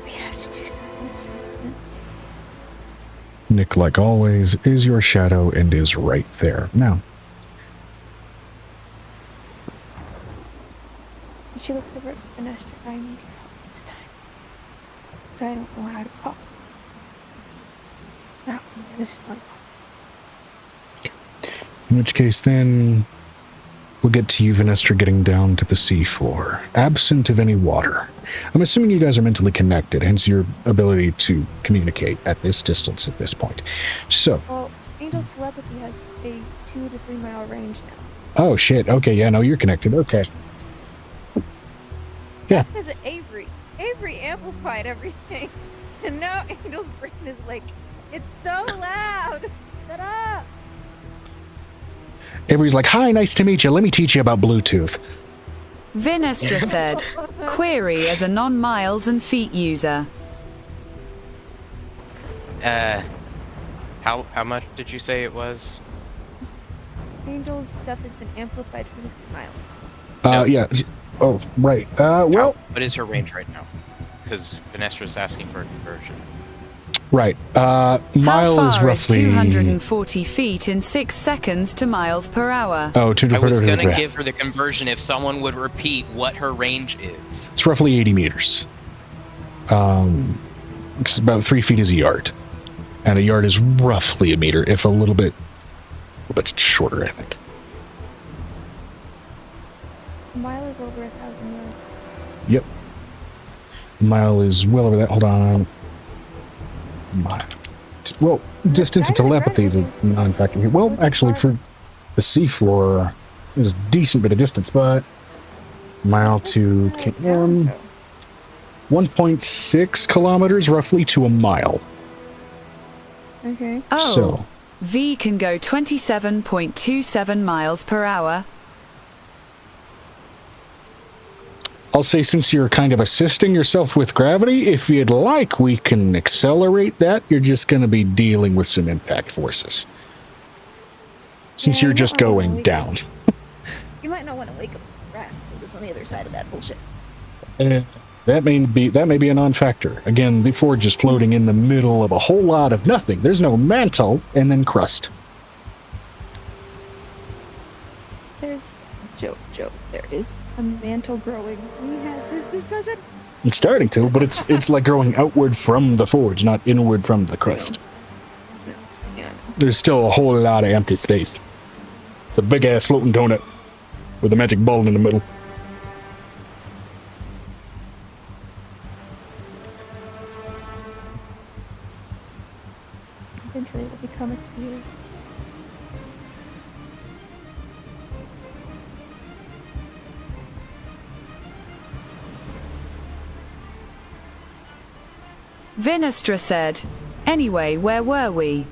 We have to do something different. Nick, like always, is your shadow and is right there. Now, She looks over at Vinestra. I need your help this time. Because I don't know how to talk. Not when this is fun. in which case then we'll get to you, Vinestra, getting down to the seafloor, absent of any water. I'm assuming you guys are mentally connected, hence your ability to communicate at this distance at this point. So. Well, Angel's telepathy has a 2 to 3 mile range now. Oh, shit. Okay, yeah, no, you're connected. Okay. Yeah. That's because of Avery. Avery amplified everything. And now Angel's brain is like, it's so loud. Shut up. Avery's like, hi, nice to meet you. Let me teach you about Bluetooth. Vinestra said, query as a non-miles and feet user. How much did you say it was? Angel's stuff has been amplified for 50 miles. No. Yeah. Oh, right. Well, what is her range right now? Because Venestra's asking for a conversion. right. How Mile far is roughly 240 feet in 6 seconds to miles per hour? Oh, I was gonna give her the conversion if someone would repeat what her range is. It's roughly 80 meters. It's about 3 feet is a yard, and a yard is roughly a meter, if a little bit shorter, I think. A mile is over 1,000 yards. Yep. A mile is well over that. Hold on. Mile. Well, distance of telepathy is a non-factor here. Well, actually, for the seafloor, there's a decent bit of distance, but mile to KM, 1.6 kilometers, roughly, to a mile. Okay. Oh, So, V can go 27.27 miles per hour. I'll say since you're kind of assisting yourself with gravity, if you'd like, we can accelerate that. You're just going to be dealing with some impact forces. Since you're just going down. You might not want to wake up the rascal who lives on the other side of that bullshit. That may be a non-factor. Again, the forge is floating in the middle of a whole lot of nothing. There's no mantle and then crust. There's Joe. There is a mantle growing. We had this discussion. It's starting to, but it's like growing outward from the forge, not inward from the crust. No. Yeah. There's still a whole lot of empty space. It's a big-ass floating donut with a magic ball in the middle. Eventually it will become a sphere. Vinestra said. Anyway, where were we?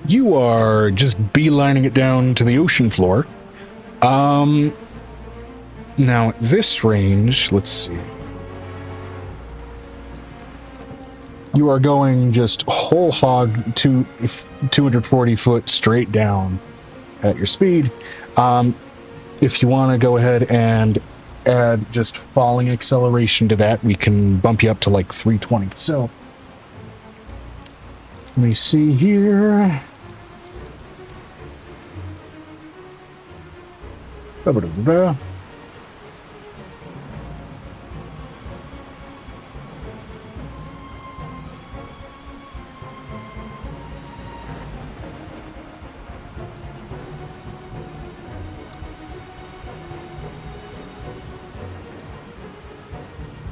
You are just beelining it down to the ocean floor. Now at this range, let's see. You are going just whole hog to 240 foot straight down at your speed. If you want to go ahead and add just falling acceleration to that, we can bump you up to like 320. So let me see here. Ba-ba-da-ba-da.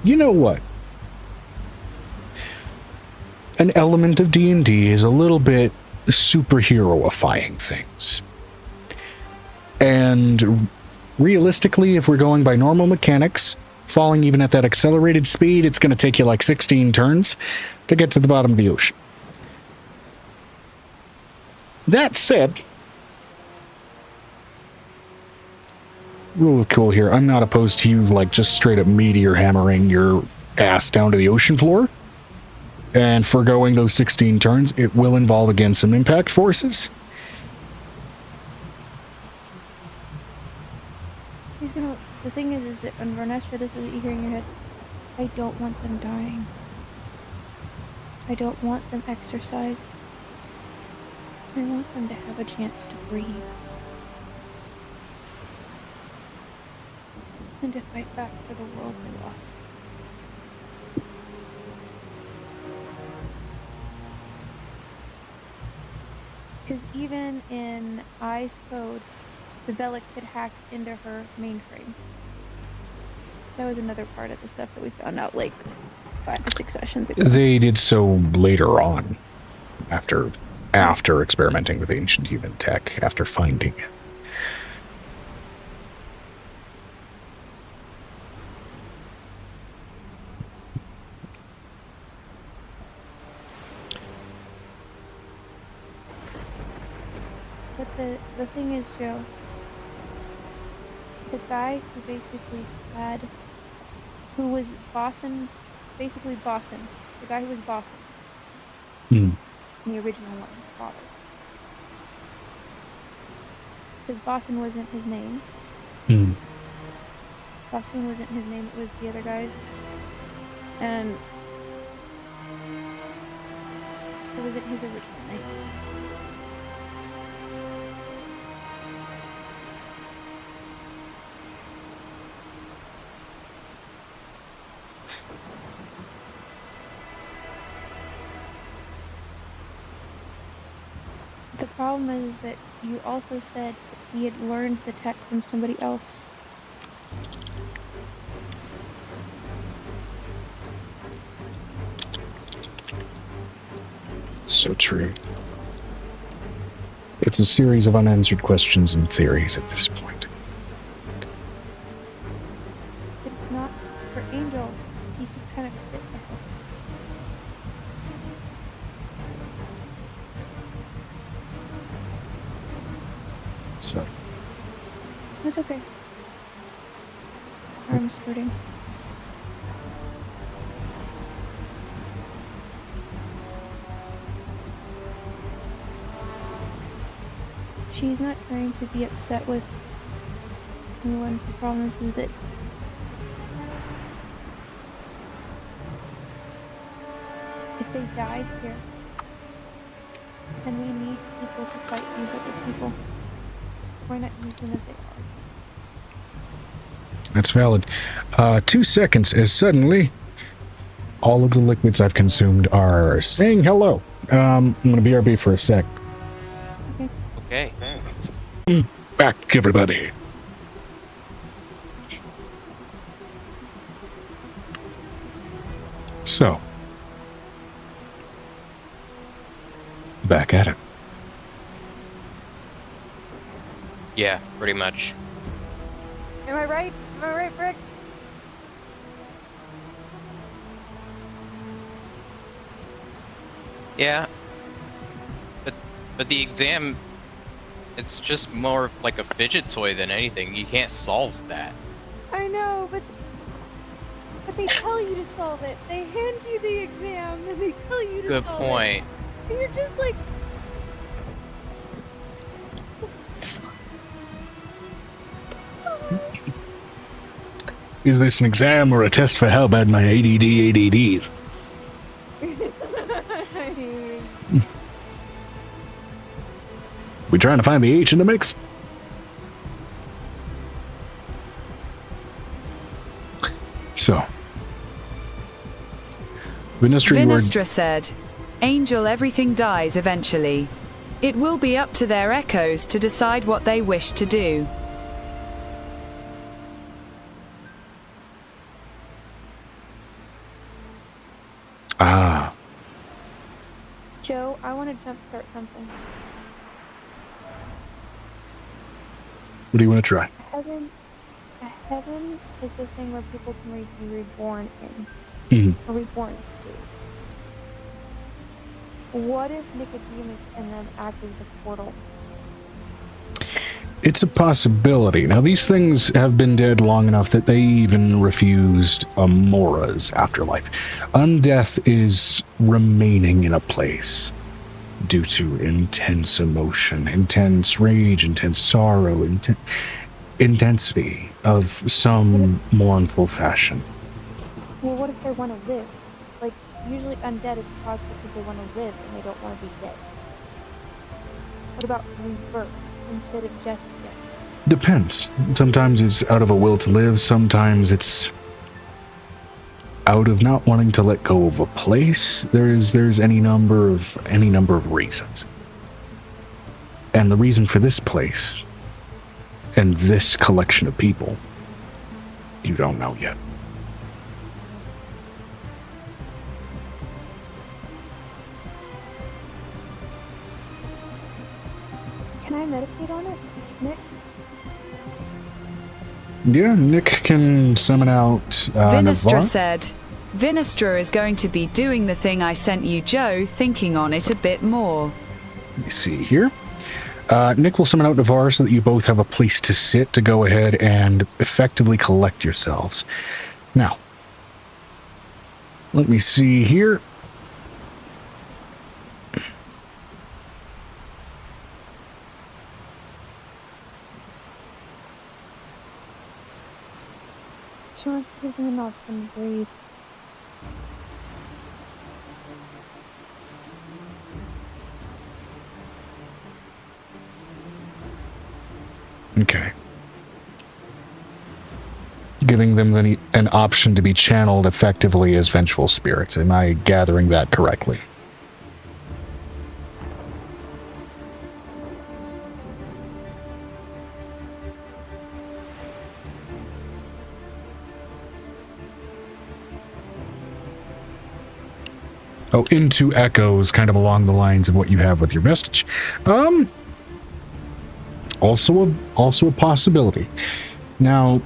You know what? An element of D&D is a little bit superhero-ifying things. And realistically, if we're going by normal mechanics, falling even at that accelerated speed, it's going to take you like 16 turns to get to the bottom of the ocean. That said, rule of cool here, I'm not opposed to you like just straight up meteor hammering your ass down to the ocean floor. And foregoing those 16 turns, it will involve again some impact forces. The thing is that when Vernestra, this is what you hear in your head. I don't want them dying. I don't want them exercised. I want them to have a chance to breathe. And to fight back for the world they lost. Because even in I's code, the Velix had hacked into her mainframe. That was another part of the stuff that we found out like 5 to 6 sessions ago. They did so later on, after experimenting with ancient human tech, after finding it. But the thing is, Joe, the guy who basically who was basically bossing, the guy who was bossing, Hmm. The original one, father. Because Boston wasn't his name. Hmm. Boston wasn't his name, it was the other guy's. And it wasn't his original name. The problem is that you also said that he had learned the tech from somebody else. So true. It's a series of unanswered questions and theories at this point. But it's not for Angel. He's just kind of fit for her. So, That's okay. Arm's hurting. She's not trying to be upset with anyone. The problem is that if they died here, and we need people to fight these other people, why not use them as they are? that's valid. 2 seconds as suddenly all of the liquids I've consumed are saying hello. I'm gonna BRB for a sec. Okay. Back, everybody. So, back at it. Yeah, pretty much. Am I right? Am I right, Brick? Yeah. But the exam, it's just more like a fidget toy than anything. You can't solve that. I know, but they tell you to solve it. They hand you the exam and they tell you to Good solve point. it. And you're just like, Is this an exam or a test for how bad my ADD is? We trying to find the H in the mix? So, Vinestra said, Angel, everything dies eventually. It will be up to their echoes to decide what they wish to do. Ah. Joe, I want to jumpstart something. What do you want to try? Heaven is this thing where people can be reborn in. Mm-hmm. Or reborn to. What if Nicodemus and them act as the portal? It's a possibility. Now, these things have been dead long enough that they even refused Amora's afterlife. Undeath is remaining in a place due to intense emotion, intense rage, intense sorrow, intensity of some mournful fashion. Well, what if they want to live? Like, usually undead is caused because they want to live and they don't want to be dead. What about rebirth instead of just death? Depends. Sometimes it's out of a will to live, sometimes it's out of not wanting to let go of a place. There's any number of reasons. And the reason for this place and this collection of people, you don't know yet. Can I meditate on it, Nick? Yeah, Nick can summon out Vinestra Navarre. said, Vinestra is going to be doing the thing I sent you, Joe, thinking on it a bit more. Let me see here. Nick will summon out Navarre so that you both have a place to sit to go ahead and effectively collect yourselves. Now, let me see here. She wants to give me an option to breathe. Okay. Giving them an option to be channeled effectively as vengeful spirits. Am I gathering that correctly? Oh, into echoes, kind of along the lines of what you have with your vestige. Also a possibility. Now,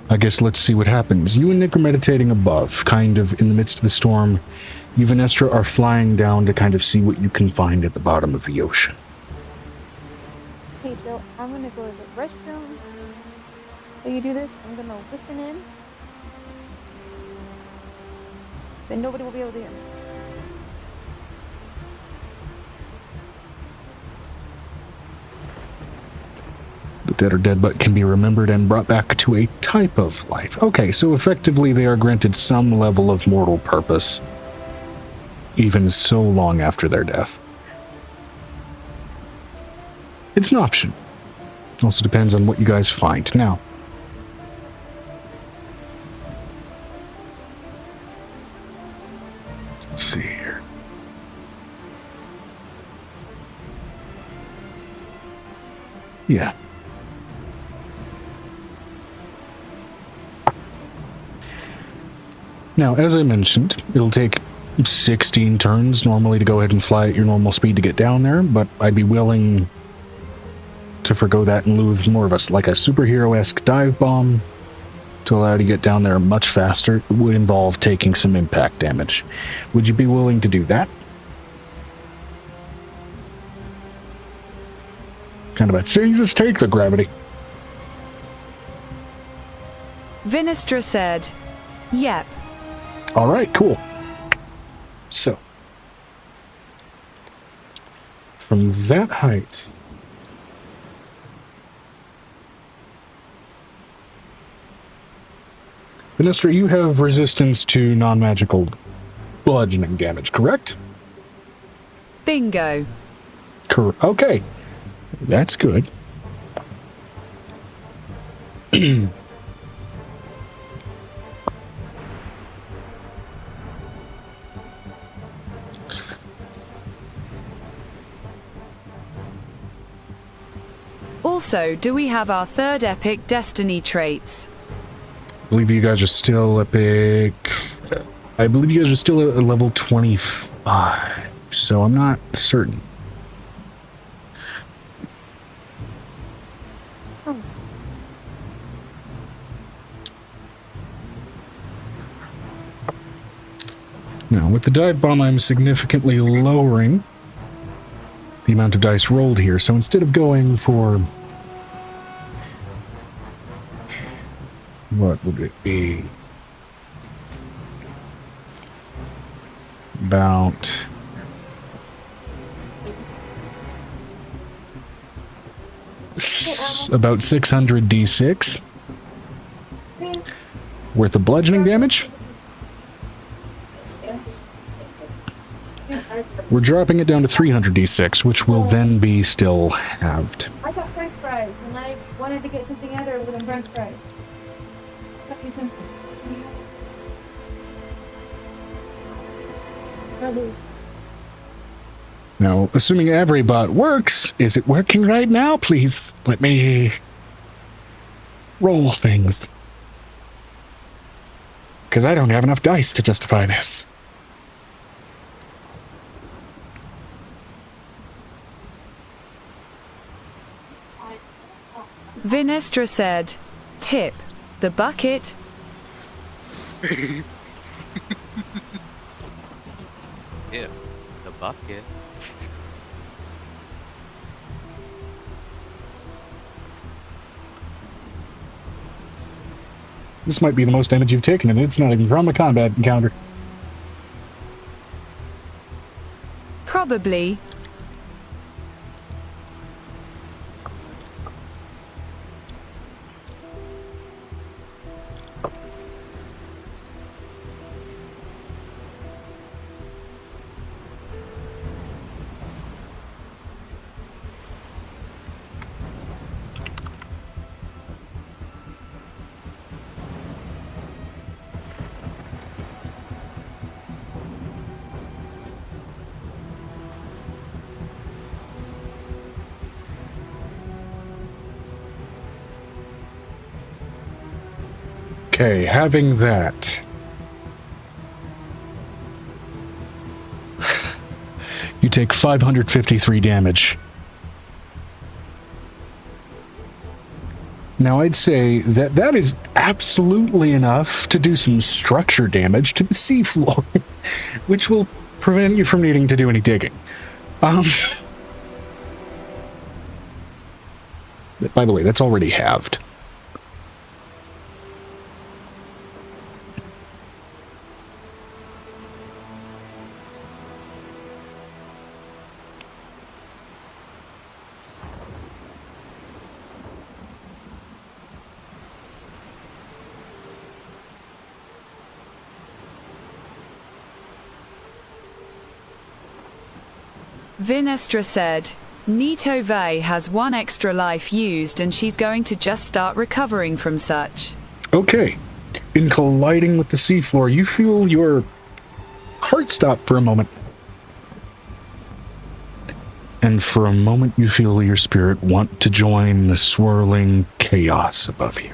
I guess let's see what happens. You and Nick are meditating above, kind of in the midst of the storm. You, Venestra, are flying down to kind of see what you can find at the bottom of the ocean. Hey, Joe, I'm gonna go to the restroom. While you do this, I'm gonna listen in. Then nobody will be able to hear me. The dead are dead, but can be remembered and brought back to a type of life. Okay, so effectively they are granted some level of mortal purpose, even so long after their death. It's an option. Also depends on what you guys find. Now, let's see here. Yeah. Now, as I mentioned, it'll take 16 turns normally to go ahead and fly at your normal speed to get down there, but I'd be willing to forgo that in lieu of more of a superhero-esque dive bomb to allow you to get down there much faster. It would involve taking some impact damage. Would you be willing to do that? Kind of a Jesus, take the gravity. Vinestra said, "Yep." All right, cool. So, from that height, Venestra, you have resistance to non-magical bludgeoning damage, correct? Bingo. Okay, that's good. Also, do we have our third epic destiny traits? I believe you guys are still epic. I believe you guys are still at level 25, so I'm not certain. Now, with the dive bomb, I'm significantly lowering the amount of dice rolled here. So instead of going for... what would it be? About... about 600 d6 worth of bludgeoning damage. We're dropping it down to 300 d6, which will then be still halved. I got french fries, and I wanted to get something other than french fries. Now, assuming every bot works, is it working right now? Please let me roll things. Because I don't have enough dice to justify this. Vinestra said, "Tip, the bucket." Yeah, the bucket. This might be the most damage you've taken, and it's not even from a combat encounter. Probably. Okay, having that. You take 553 damage. Now, I'd say that that is absolutely enough to do some structure damage to the seafloor, which will prevent you from needing to do any digging. By the way, that's already halved. Vinestra said, Nito Vey has 1 extra life used and she's going to just start recovering from such. Okay. In colliding with the seafloor, you feel your heart stop for a moment. And for a moment, you feel your spirit want to join the swirling chaos above you.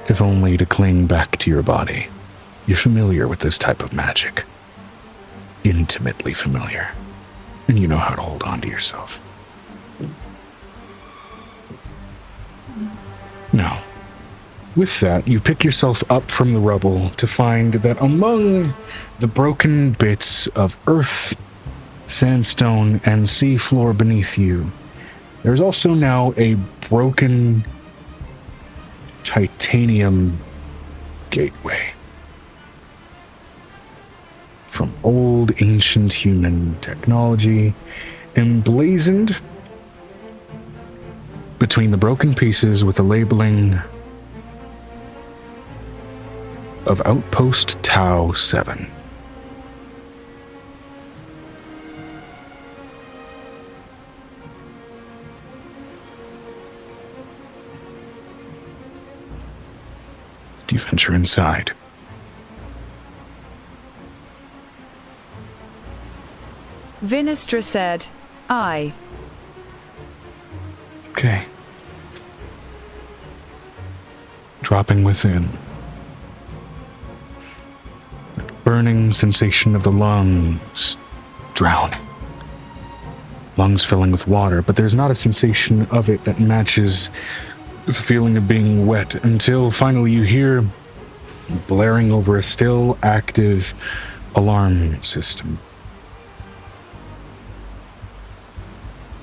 If only to cling back to your body. You're familiar with this type of magic. Intimately familiar. And you know how to hold on to yourself. Now, with that, you pick yourself up from the rubble to find that among the broken bits of earth, sandstone, and seafloor beneath you, there's also now a broken titanium gateway. From old ancient human technology, emblazoned between the broken pieces with the labeling of Outpost Tau 7. Do you venture inside? Vinestra said, Aye. Okay. Dropping within. Burning sensation of the lungs. Drowning. Lungs filling with water, but there's not a sensation of it that matches the feeling of being wet until finally you hear blaring over a still active alarm system.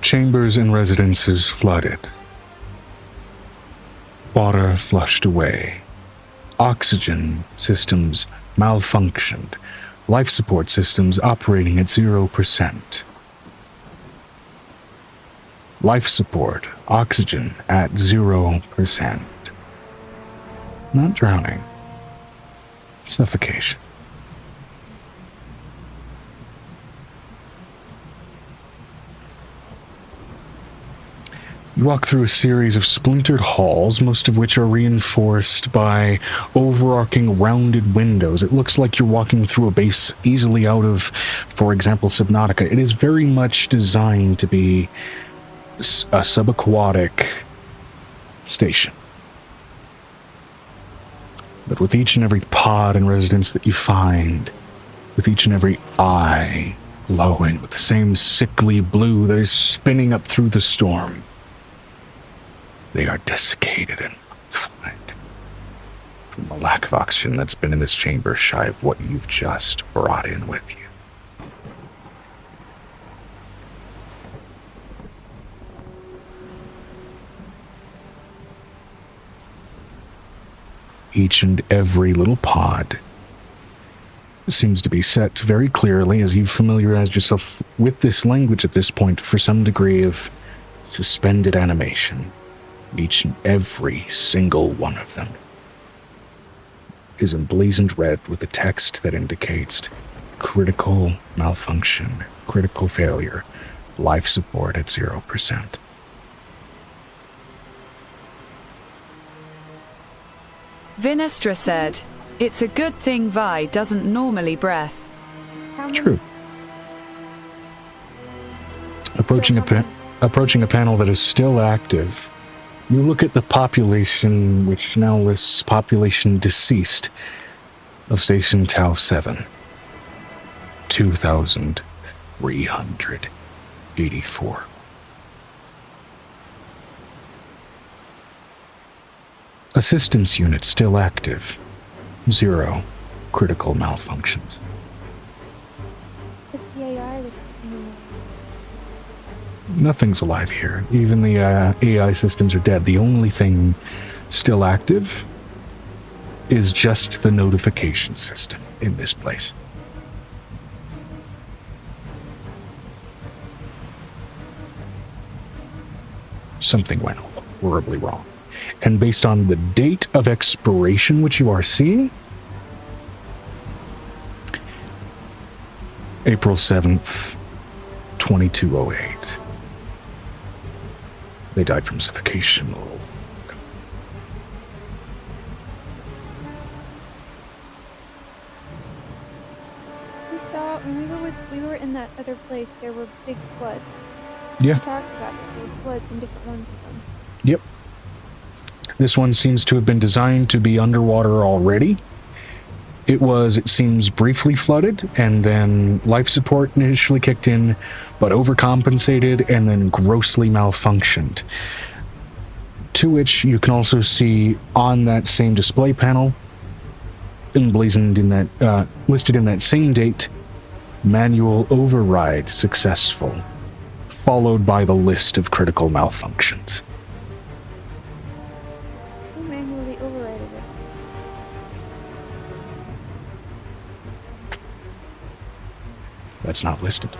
Chambers and residences flooded. Water flushed away. Oxygen systems malfunctioned. Life support systems operating at 0%. Life support, oxygen at 0%. Not drowning. Suffocation. You walk through a series of splintered halls, most of which are reinforced by overarching rounded windows. It looks like you're walking through a base easily out of, for example, Subnautica. It is very much designed to be a subaquatic station. But with each and every pod and residence that you find, with each and every eye glowing with the same sickly blue that is spinning up through the storm, they are desiccated and mummified from the lack of oxygen that's been in this chamber shy of what you've just brought in with you. Each and every little pod seems to be set very clearly as you've familiarized yourself with this language at this point for some degree of suspended animation. Each and every single one of them is emblazoned red with a text that indicates critical malfunction, critical failure, life support at 0%. Vinestra said, It's a good thing Vi doesn't normally breath. True. Approaching a panel that is still active, You look at the population, which now lists population deceased of Station Tau 7. 2,384. Assistance unit still active. 0 critical malfunctions. It's the AI that's Nothing's alive here. Even the AI systems are dead. The only thing still active is just the notification system in this place. Something went horribly wrong. And based on the date of expiration, which you are seeing, April 7th, 2208. They died from suffocation. We saw when we were in that other place. There were big floods. Yeah. We talked about it. There were floods in different ones of them. Yep. This one seems to have been designed to be underwater already. It seems, briefly flooded, and then life support initially kicked in, but overcompensated and then grossly malfunctioned. To which you can also see on that same display panel, emblazoned in that, listed in that same date, manual override successful, followed by the list of critical malfunctions. Who manually overrided it? That's not listed.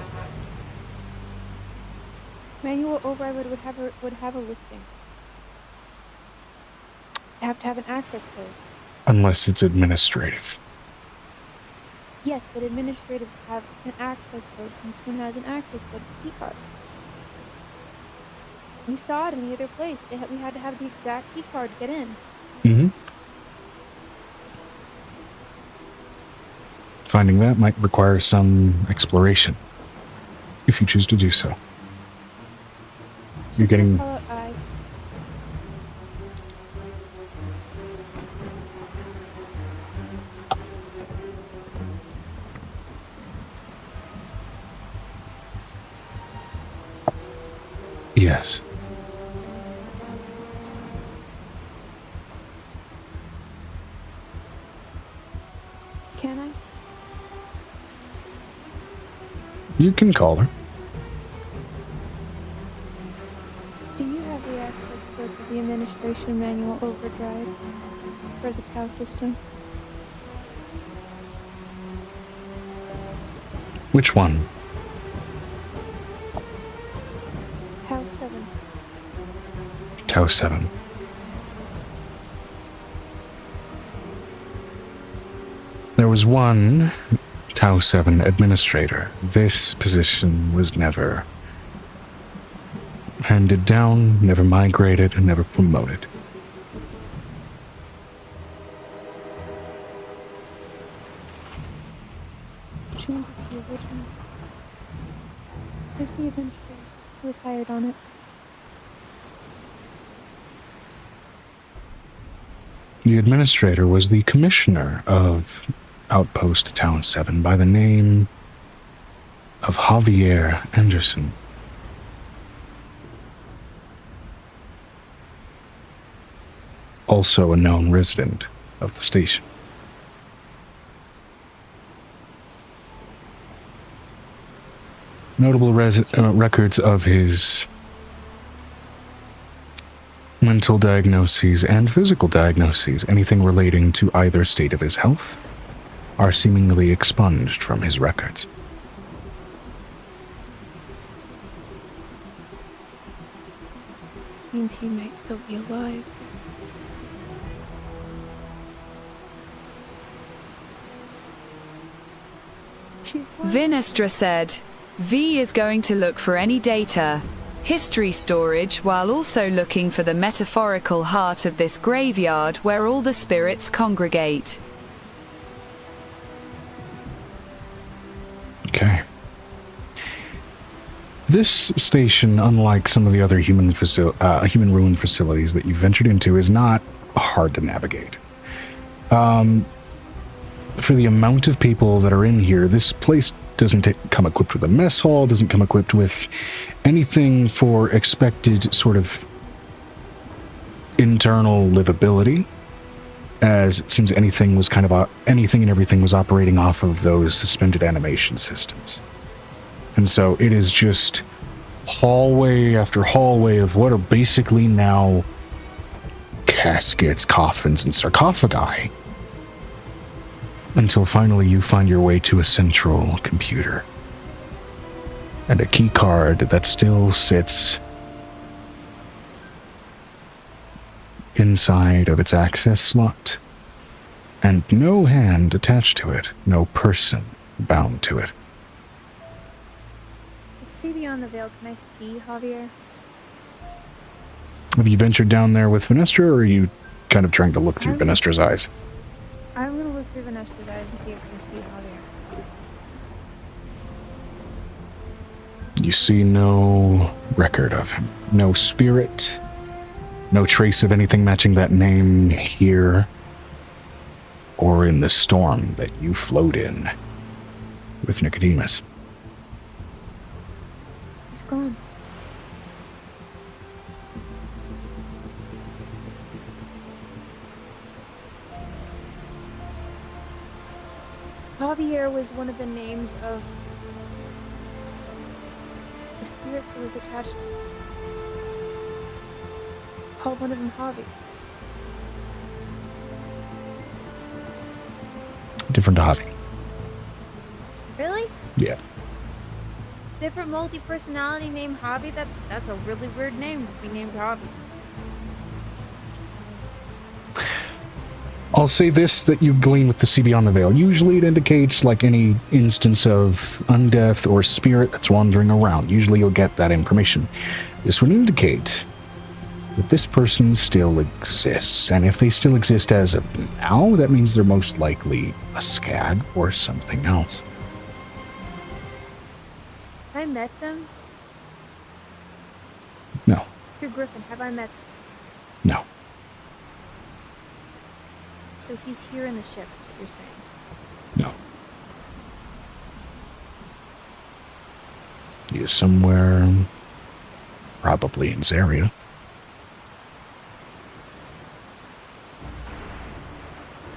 Manual override would have a listing. You have to have an access code. Unless it's administrative. Yes, but administratives have an access code. Each one has an access code. It's a key card. We saw it in the other place. We had to have the exact key card to get in. Mm-hmm. Finding that might require some exploration, if you choose to do so. You're getting... Call out I. Yes. Can I? You can call her. Do you have the access codes of the administration manual overdrive for the Tau system? Which one? Tau 7. Tau 7. There was one Tau 7 administrator. This position was never handed down, never migrated, and never promoted. Which means it's the original. Who's the administrator who was hired on it? The administrator was the commissioner of Outpost Tau 7 by the name of Javier Anderson. Also a known resident of the station. Notable records of his mental diagnoses and physical diagnoses, anything relating to either state of his health, are seemingly expunged from his records. Means he might still be alive. She's one. Vinestra said, V is going to look for any data, history storage, while also looking for the metaphorical heart of this graveyard where all the spirits congregate. Okay. This station, unlike some of the other human ruin facilities that you've ventured into, is not hard to navigate. For the amount of people that are in here, this place doesn't come equipped with a mess hall, doesn't come equipped with anything for expected sort of internal livability, as it seems anything and everything was operating off of those suspended animation systems. And so it is just hallway after hallway of what are basically now caskets, coffins, and sarcophagi, until finally you find your way to a central computer and a key card that still sits inside of its access slot, and no hand attached to it, no person bound to it. See beyond the veil. Can I see Javier? Have you ventured down there with Venestra, or are you kind of trying to look through Venestra's eyes? I'm gonna look through Venestra's eyes and see if I can see Javier. You see no record of him. No spirit. No trace of anything matching that name here or in the storm that you float in with Nicodemus. He's gone. Javier was one of the names of the spirits that was attached. Called one of them Javi. Different Javi. Really? Yeah. Different multi-personality named Javi? That's a really weird name to be named Javi. I'll say this that you glean with the sea beyond the veil. Usually it indicates like any instance of undeath or spirit that's wandering around. Usually you'll get that information. This would indicate that this person still exists, and if they still exist as of now, that means they're most likely a scag or something else. Have I met them? No. Through Griffin, have I met them? No. So he's here in the ship, what you're saying? No. He is somewhere, probably in this area.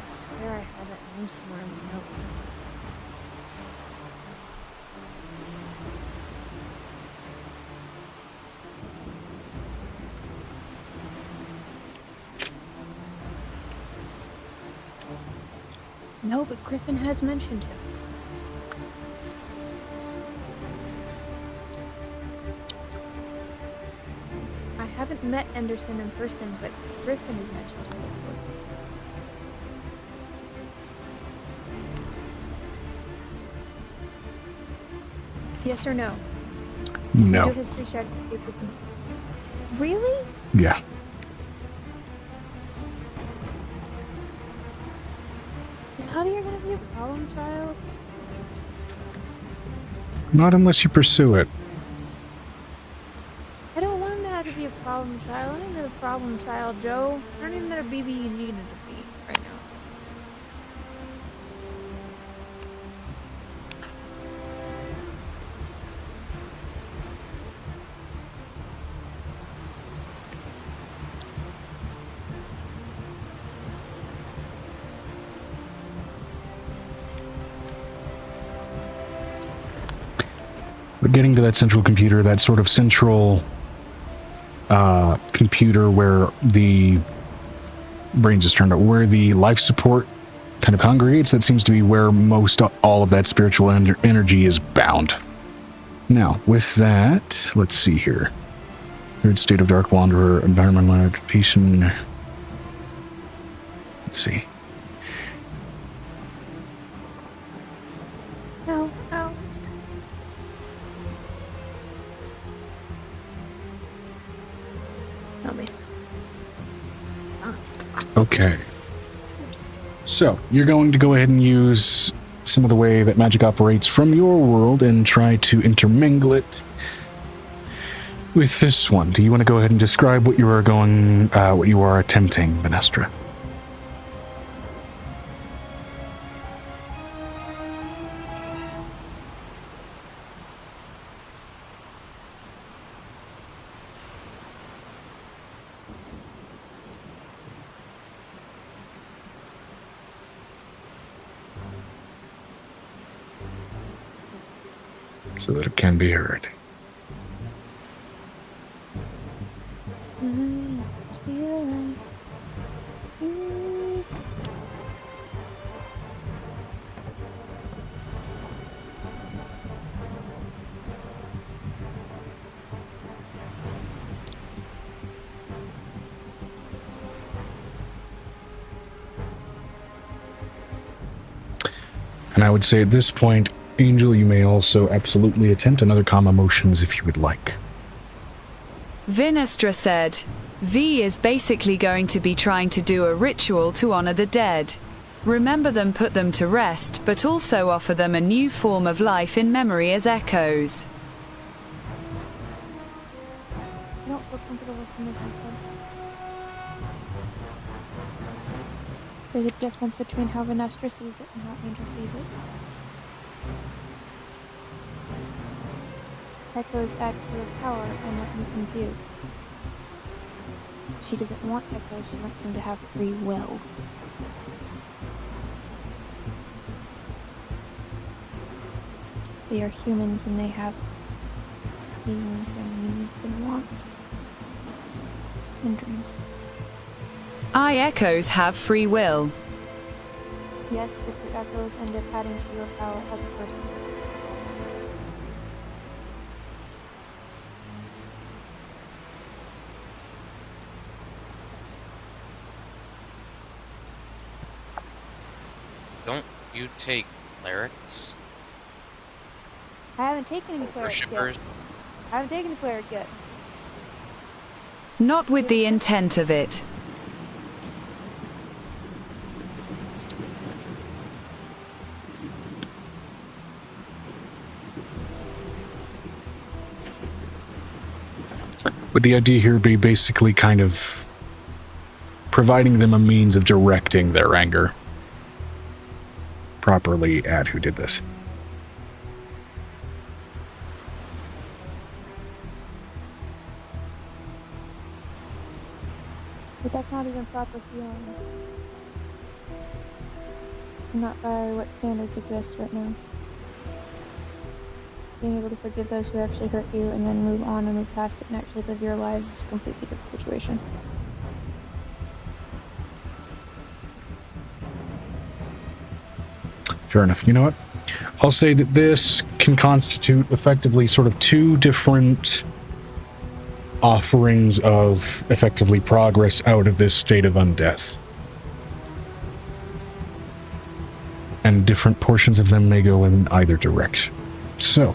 I swear I have that name somewhere in the notes. No, but Griffin has mentioned him. I haven't met Anderson in person, but Griffin has mentioned him before. Yes or no? No. Do history check. Really? Yeah. Is Javier gonna be a problem child? Not unless you pursue it. I don't want him to have to be a problem child. I don't need a problem child, Joe. I don't need another BBEG to defeat right now. But getting to that central computer, that sort of central computer where the brain just turned out, where the life support kind of congregates, that seems to be where most all of that spiritual energy is bound. Now, with that, let's see here. Third state of Dark Wanderer, environmental adaptation. Let's see. No, no, stop. No, stop. Okay. So, you're going to go ahead and use some of the way that magic operates from your world and try to intermingle it With this one, do you want to go ahead and describe what you are attempting, Venestra? So that it can be heard. And I would say at this point, Angel, you may also absolutely attempt another calm emotions if you would like. Vinestra said, V is basically going to be trying to do a ritual to honor the dead. Remember them, put them to rest, but also offer them a new form of life in memory as echoes. I don't feel comfortable with this approach. There's a difference between how Venestra sees it and how Angel sees it. Echoes add to your power and what you can do. She doesn't want echoes, she wants them to have free will. They are humans and they have feelings and needs and wants and dreams. Echoes have free will. Yes, but the echoes end up adding to your power as a person. Don't you take clerics? I haven't taken any Or clerics yet. worshippers? I haven't taken a cleric yet. Not with the intent of it. Would the idea here be basically kind of providing them a means of directing their anger properly at who did this? But that's not even proper healing. Not by what standards exist right now. Being able to forgive those who actually hurt you and then move on and move past it and actually live your lives is a completely different situation. Fair enough. You know what? I'll say that this can constitute effectively sort of two different offerings of effectively progress out of this state of undeath. And different portions of them may go in either direction. So,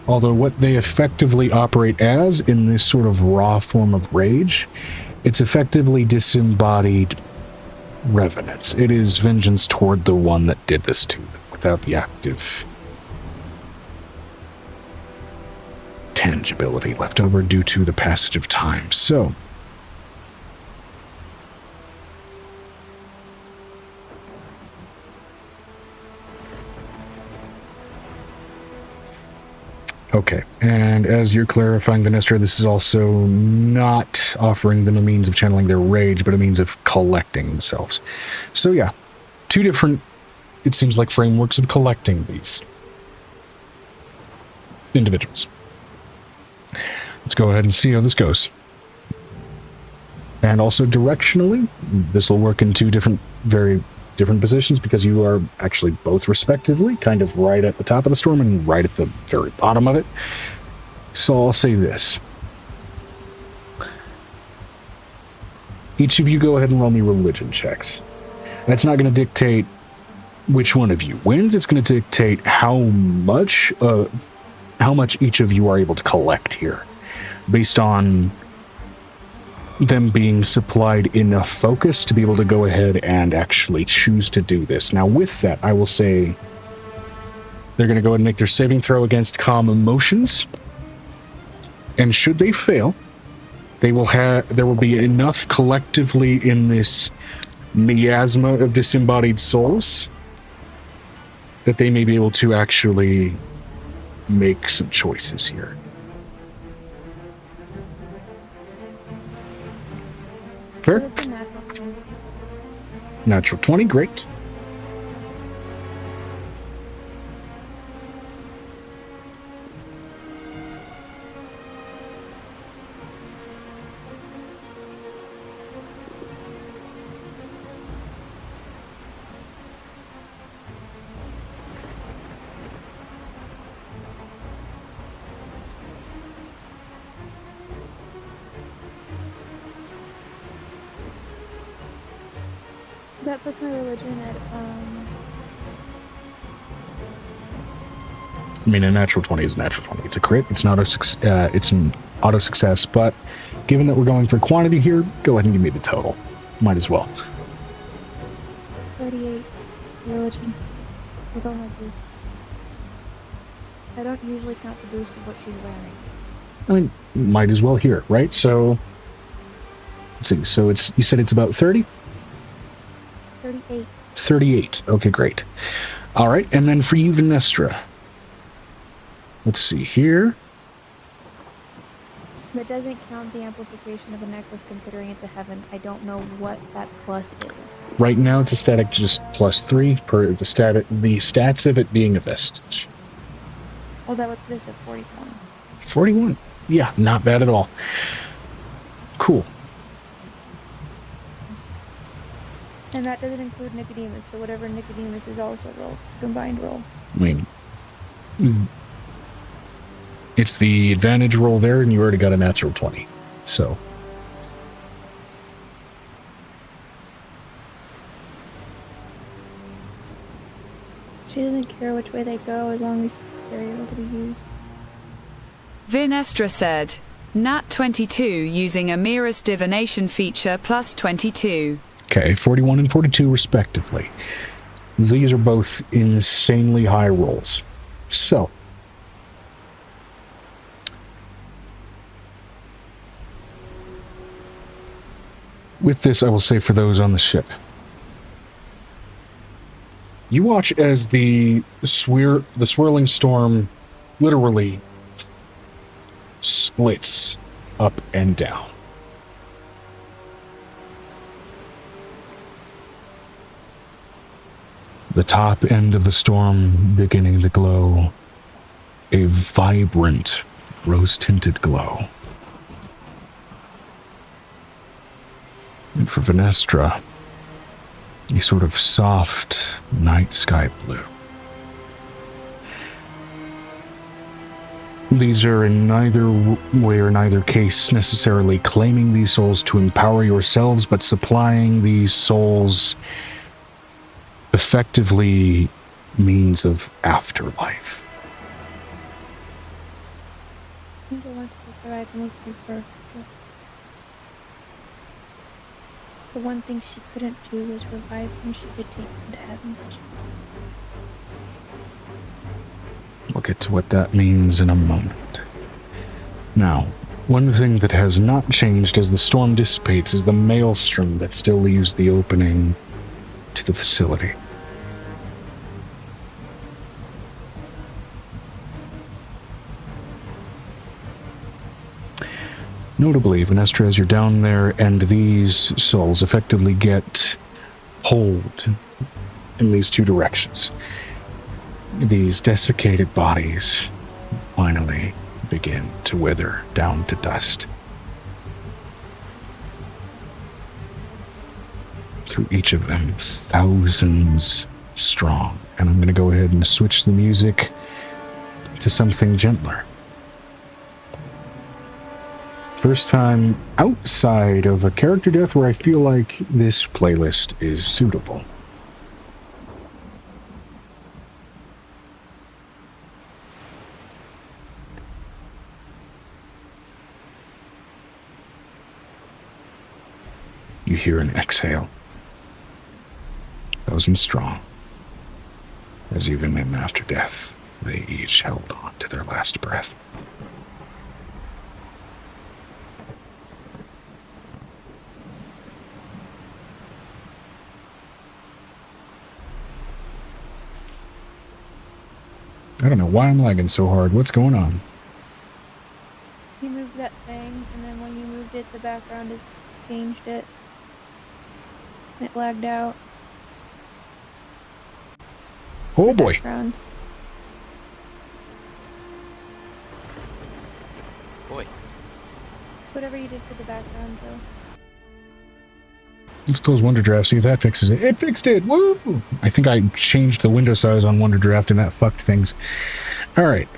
although what they effectively operate as in this sort of raw form of rage, it's effectively disembodied revenants. It is vengeance toward the one that did this to them without the active tangibility left over due to the passage of time. So, okay, and as you're clarifying, Venestra, this is also not offering them a means of channeling their rage, but a means of collecting themselves. So yeah, two different, it seems like, frameworks of collecting these individuals. Let's go ahead and see how this goes. And also directionally, this will work in two different, very different positions because you are actually both respectively kind of right at the top of the storm and right at the very bottom of it. So I'll say this. Each of you go ahead and roll me religion checks. That's not going to dictate which one of you wins. It's going to dictate how much each of you are able to collect here, based on them being supplied enough focus to be able to go ahead and actually choose to do this. Now, with that, I will say they're going to go ahead and make their saving throw against calm emotions. And should they fail, there will be enough collectively in this miasma of disembodied souls that they may be able to actually make some choices here. Fair? That's a natural 20. Natural 20, great. That puts my religion at I mean, a natural 20 is a natural 20. It's a crit. It's not it's an auto success, but given that we're going for quantity here, go ahead and give me the total. Might as well. 38 religion with all my boosts. I don't usually count the boost of what she's wearing. I mean, might as well here, right? So, let's see. So you said it's about 30? 38. 38. Okay, great. All right, and then for you, Venestra. Let's see here. That doesn't count the amplification of the necklace, considering it's a heaven. I don't know what that plus is. Right now, it's a static just +3 per the stats of it being a vestige. Oh, that would put us at 41. 41. Yeah, not bad at all. Cool. And that doesn't include Nicodemus, so whatever Nicodemus is also rolled. It's a combined roll. I mean, it's the advantage roll there, and you already got a natural 20. So. She doesn't care which way they go as long as they're able to be used. Vinestra said, Nat 22 using Amira's divination feature plus 22. Okay, 41 and 42 respectively. These are both insanely high rolls. So. With this, I will say for those on the ship. You watch as the swirling storm literally splits up and down. The top end of the storm beginning to glow, a vibrant rose-tinted glow. And for Venestra, a sort of soft night sky blue. These are in neither way or neither case necessarily claiming these souls to empower yourselves, but supplying these souls effectively means of afterlife. Angel wants to provide the most for. The one thing she couldn't do was revive him. She could take him to heaven. We'll get to what that means in a moment. Now, one thing that has not changed as the storm dissipates is the maelstrom that still leaves the opening to the facility. Notably, Venestra, as you're down there and these souls effectively get pulled in these two directions, these desiccated bodies finally begin to wither down to dust. Through each of them, thousands strong. And I'm going to go ahead and switch the music to something gentler. First time outside of a character death where I feel like this playlist is suitable. You hear an exhale. 1,000 strong. As even in after death, they each held on to their last breath. I don't know why I'm lagging so hard. What's going on? You moved that thing, and then when you moved it, the background has changed it. And it lagged out. Oh The boy. background. Boy. It's whatever you did for the background, Joe. Let's close WonderDraft, see if that fixes it. It fixed it! Woo! I think I changed the window size on WonderDraft and that fucked things. Alright.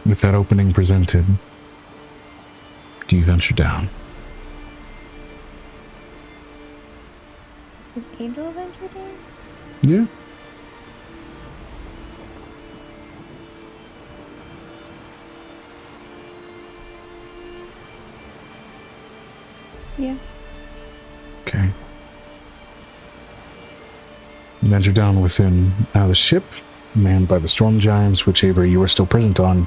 With that opening presented, do you venture down? Is Angel ventured in? Yeah. Yeah. Okay. You venture down within the ship, manned by the storm giants, whichever you are still present on,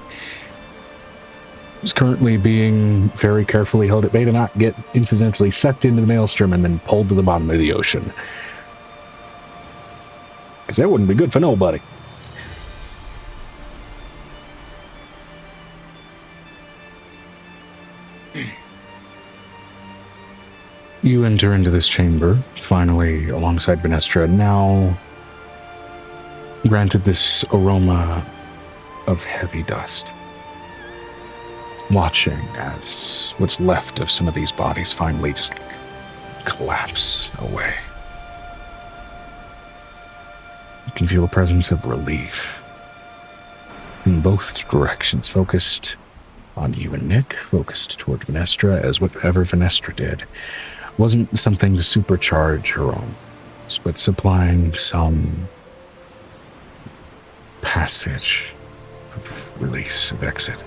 is currently being very carefully held at bay to not get incidentally sucked into the maelstrom and then pulled to the bottom of the ocean. Because that wouldn't be good for nobody. You enter into this chamber, finally, alongside Venestra, now granted this aroma of heavy dust. Watching as what's left of some of these bodies finally just collapse away. You can feel a presence of relief in both directions, focused on you and Nick, focused toward Venestra, as whatever Venestra did wasn't something to supercharge her own, but supplying some passage of release, of exit.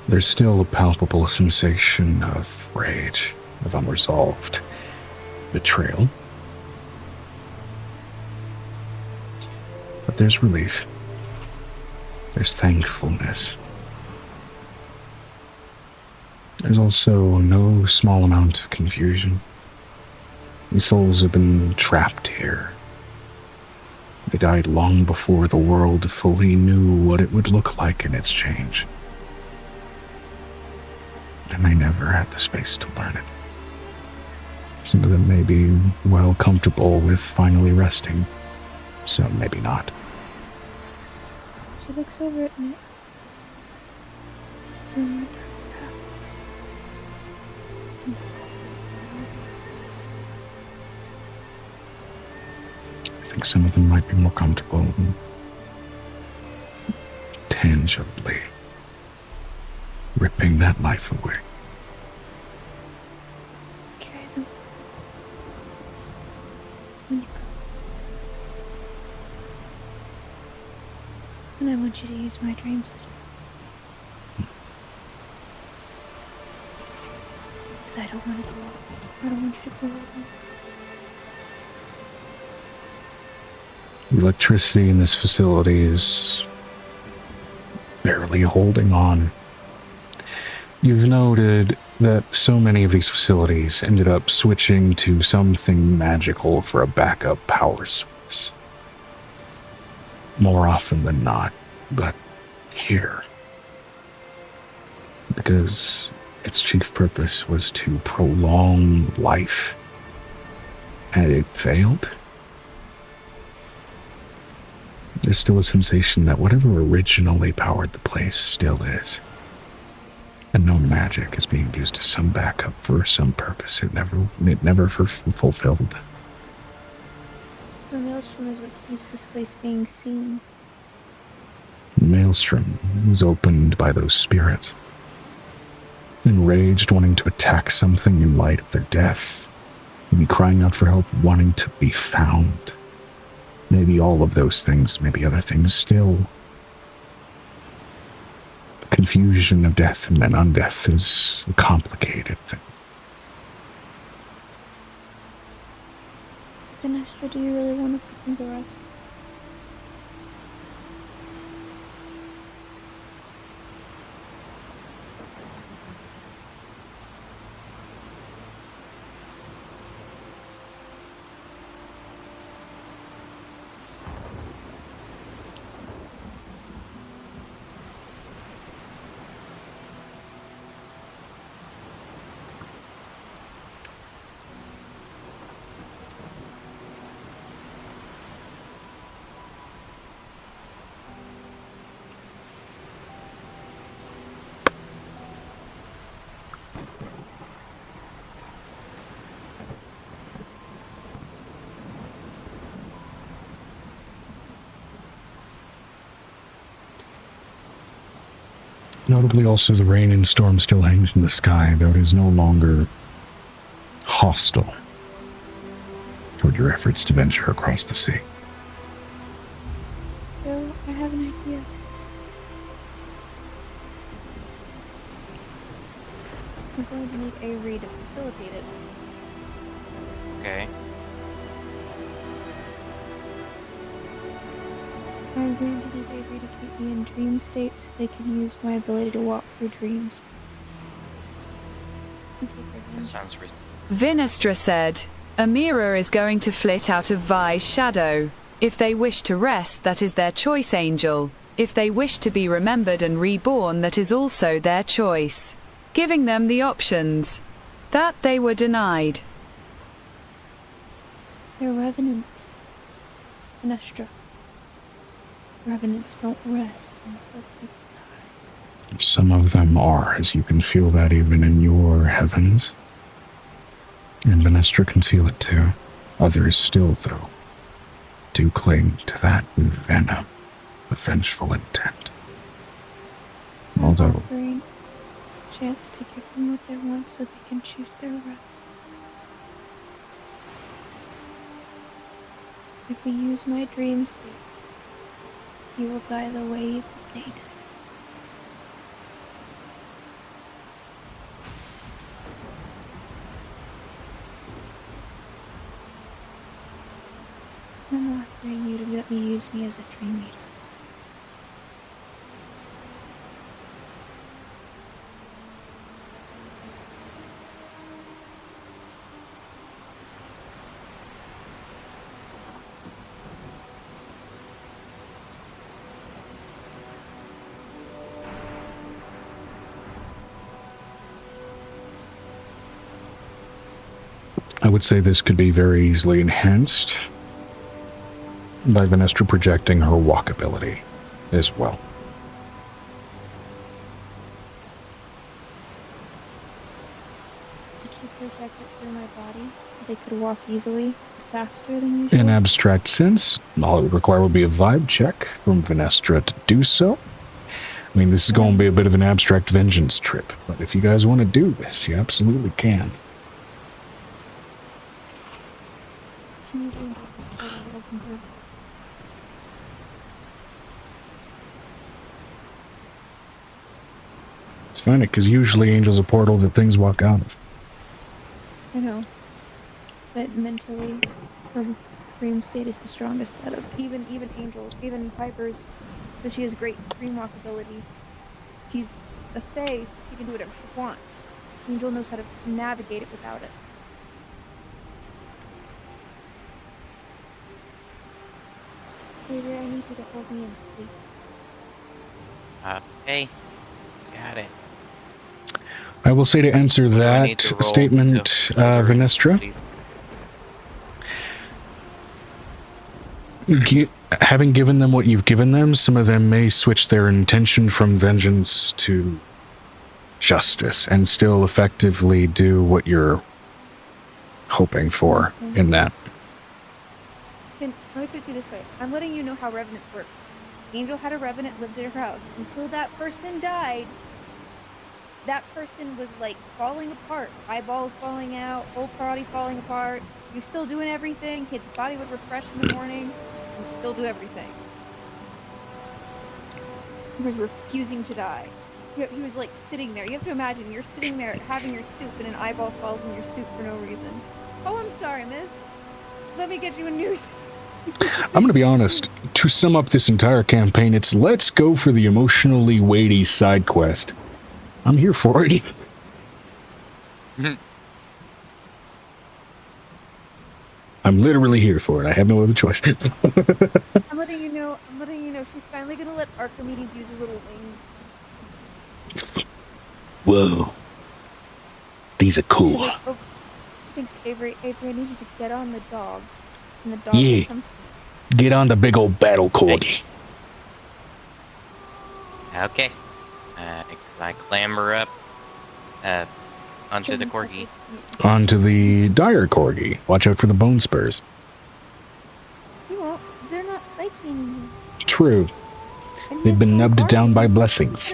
There's still a palpable sensation of rage, of unresolved betrayal. But there's relief. There's thankfulness. There's also no small amount of confusion. These souls have been trapped here. They died long before the world fully knew what it would look like in its change. And they never had the space to learn it. Some of them may be well comfortable with finally resting. Some maybe not. She looks over at me. I think some of them might be more comfortable tangibly ripping that life away. Carry them. When you go. And I want you to use my dreams to. Because I don't want to go. I don't want you to go alone. Electricity in this facility is barely holding on. You've noted that so many of these facilities ended up switching to something magical for a backup power source. More often than not, but here, because its chief purpose was to prolong life, and it failed. There's still a sensation that whatever originally powered the place still is. And no magic is being used as some backup for some purpose it never fulfilled. The maelstrom is what keeps this place being seen. The maelstrom is opened by those spirits, enraged, wanting to attack something in light of their death, maybe crying out for help, wanting to be found. Maybe all of those things, maybe other things still. The confusion of death and then undeath is a complicated thing. Vanessa, do you really want to put them to rest? Notably, also, the rain and storm still hangs in the sky, though it is no longer hostile toward your efforts to venture across the sea. So, I have an idea. I'm going to need Avery to facilitate it. Okay. I'm going to need Avery to keep me in dream state so they can use my ability to walk through dreams. And take That revenge. sounds reasonable. Vinestra said, Amira is going to flit out of Vi's shadow. If they wish to rest, that is their choice, Angel. If they wish to be remembered and reborn, that is also their choice. Giving them the options. That they were denied. They're revenants. Vanessa. Revenants don't rest until people die. Some of them are, as you can feel that even in your heavens. And Vanessa can feel it too. Others still, though, do cling to that venom, the vengeful intent. Although, Offering a chance to give them what they want so they can choose their rest. If we use my dream state, he will die the way that they did. I'm offering you to let me use me as a dream leader. I would say this could be very easily enhanced by Vanessa projecting her walk ability as well. Could you project it through my body so they could walk easily, faster than usual? In abstract sense, all it would require would be a vibe check from Vanessa to do so. I mean, this is going to be a bit of an abstract vengeance trip, but if you guys want to do this, you absolutely can. Can use Angel to portal to open through. It's funny, because usually Angel's a portal that things walk out of. I know. But mentally, her dream state is the strongest out of even Angel's, even Piper's. So she has great dream walk ability. She's a fae, so she can do whatever she wants. Angel knows how to navigate it without it. Baby, I need you to hold me in sleep. Hey, got it. I will say to answer Do I need that to roll statement, to further Vanessa, having given them what you've given them, some of them may switch their intention from vengeance to justice and still effectively do what you're hoping for in that. Let me put it to you this way. I'm letting you know how revenants work. Angel had a revenant lived in her house. Until that person died, that person was like falling apart. Eyeballs falling out, whole body falling apart. You're still doing everything. His body would refresh in the morning and still do everything. He was refusing to die. He was like sitting there. You have to imagine you're sitting there having your soup and an eyeball falls in your soup for no reason. Oh, I'm sorry, miss. Let me get you a noose. I'm going to be honest. To sum up this entire campaign, it's let's go for the emotionally weighty side quest. I'm here for it. I'm literally here for it. I have no other choice. I'm letting you know. She's finally gonna let Archimedes use his little wings. Whoa. These are cool. She thinks Avery, I need you to get on the dog. And the dog Yeah. will come to Get on the big old battle corgi. Okay. I clamber up onto the corgi. Onto the dire corgi. Watch out for the bone spurs. You won't. They're not spiking. True. And They've he's been so nubbed down by hardy. blessings.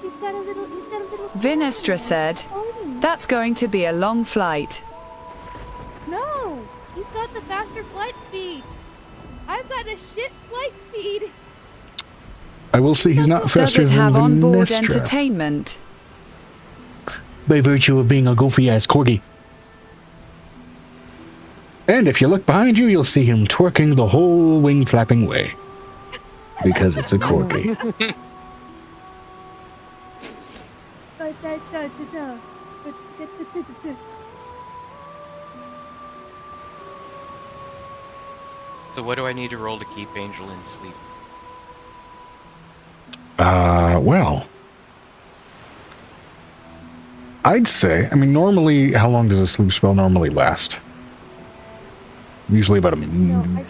He's got a little. Vinestra said, Hardy. "That's going to be a long flight." No, he's got the faster flight speed. I've got a shit flight speed. I will say he's not Does faster it than have onboard Vinestra. entertainment? By virtue of being a goofy-ass corgi. And if you look behind you, you'll see him twerking the whole wing-flapping way. Because it's a corgi. So what do I need to roll to keep Angel in sleep? Well. I'd say, normally, how long does a sleep spell normally last? Usually about a minute,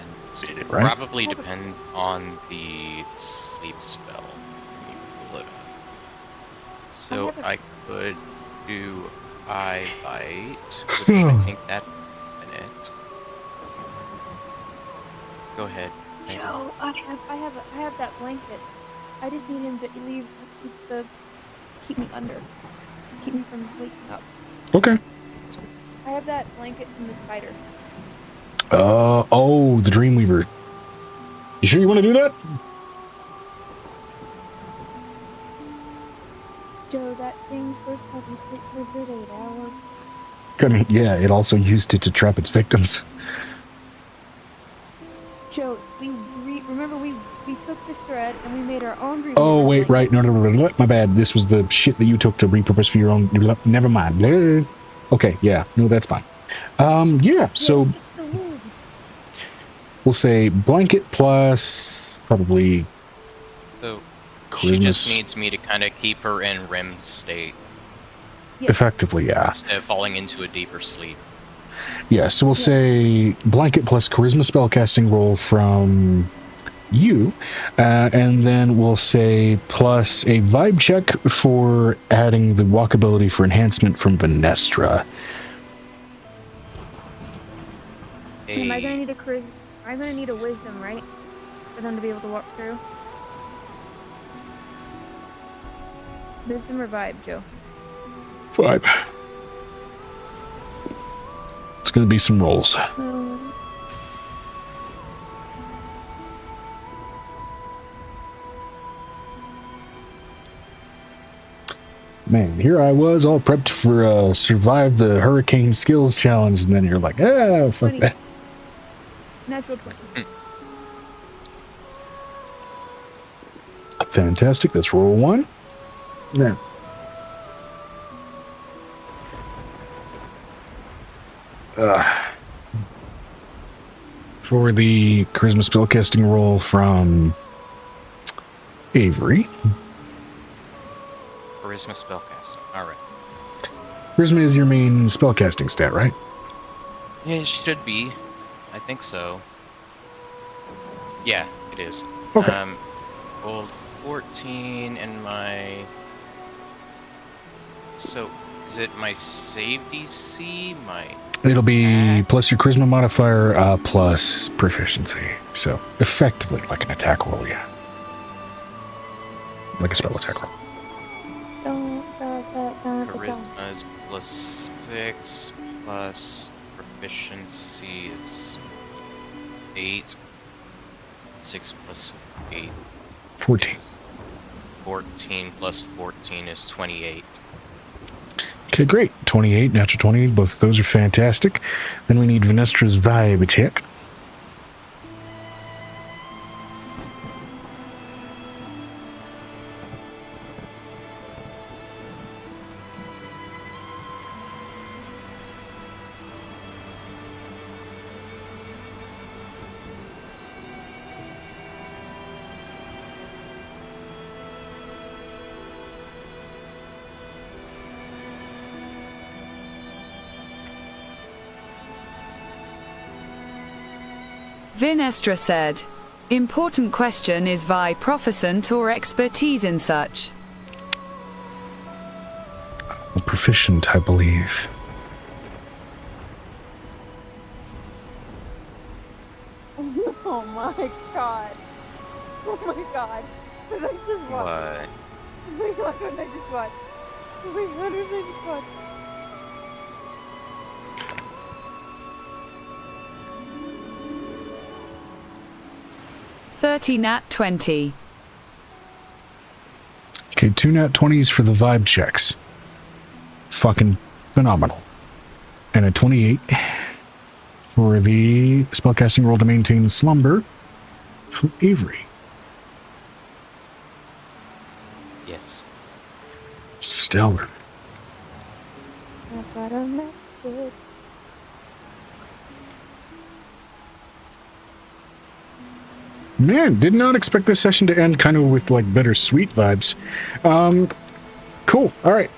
right? Probably depend on the sleep spell. Let me pull it up. So I could do Eye Bite, which I think that minute. Go ahead. Joe, I have that blanket. I just need him to leave keep me under. Keep me from waking up. Okay. I have that blanket from the spider. Oh, the Dreamweaver. You sure you want to do that? Joe, that thing's supposed to help you sleep for a good 8 hours. Yeah, it also used it to trap its victims. Joe, remember we took this thread and we made our own Dreamweaver. Oh, wait, right. No, my bad. This was the shit that you took to repurpose for your own. Never mind. Okay, yeah. No, that's fine. Yeah, so we'll say blanket plus probably. So Charisma. she just needs me to kind of keep her in REM state. Yes. Effectively, yeah. Instead of falling into a deeper sleep. Yeah, so we'll say blanket plus charisma spellcasting roll from you, and then we'll say plus a vibe check for adding the walkability for enhancement from Vinestra. Am I gonna need I'm gonna need a wisdom, right? For them to be able to walk through. Wisdom or vibe, Joe? 5. It's going to be some rolls. Man, here I was all prepped for survive the hurricane skills challenge, and then you're like, fuck 20. that. Natural 20. Fantastic. Let's roll 1. Now. For the charisma spellcasting roll from Avery. Charisma spellcasting. Alright. Charisma is your main spellcasting stat, right? Yeah, it should be. I think so. Yeah, it is. Okay. Rolled 14 and my... So, is it my save DC? My... It'll be plus your charisma modifier plus proficiency. So, effectively like an attack roll, yeah. Like a spell attack roll. Charisma is plus 6, plus proficiency is 8. 6 plus 8. 14. 14 plus 14 is 28. Okay, great. 28, natural 20. Both of those are fantastic. Then we need Venestra's vibe check. Vinestra said, important question is Vi proficient or expertise in such? Proficient, I believe. Oh my god. Oh my god. What did I just watch? What? Oh my god, what did I just watch? Oh my god, what did I just watch? 30 nat 20. Okay, 2 nat 20s for the vibe checks. Fucking phenomenal. And a 28 for the spellcasting roll to maintain slumber from Avery. Yes. Stellar. I got a message. Man, did not expect this session to end kind of with like bittersweet vibes. Cool. All right,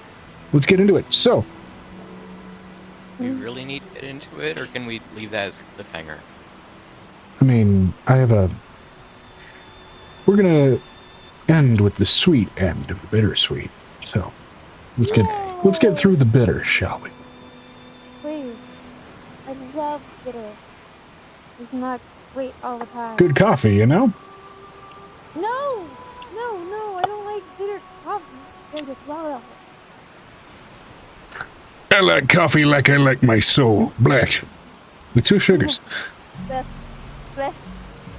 let's get into it. So, Do we really need to get into it, or can we leave that as a cliffhanger? I mean, we're gonna end with the sweet end of the bittersweet. So, let's get through the bitter, shall we? Please. I love bitter. It's not great all the time. Good coffee, you know? No! No, I don't like bitter coffee. Blah. I like coffee like I like my soul, black, with 2 sugars. Bless.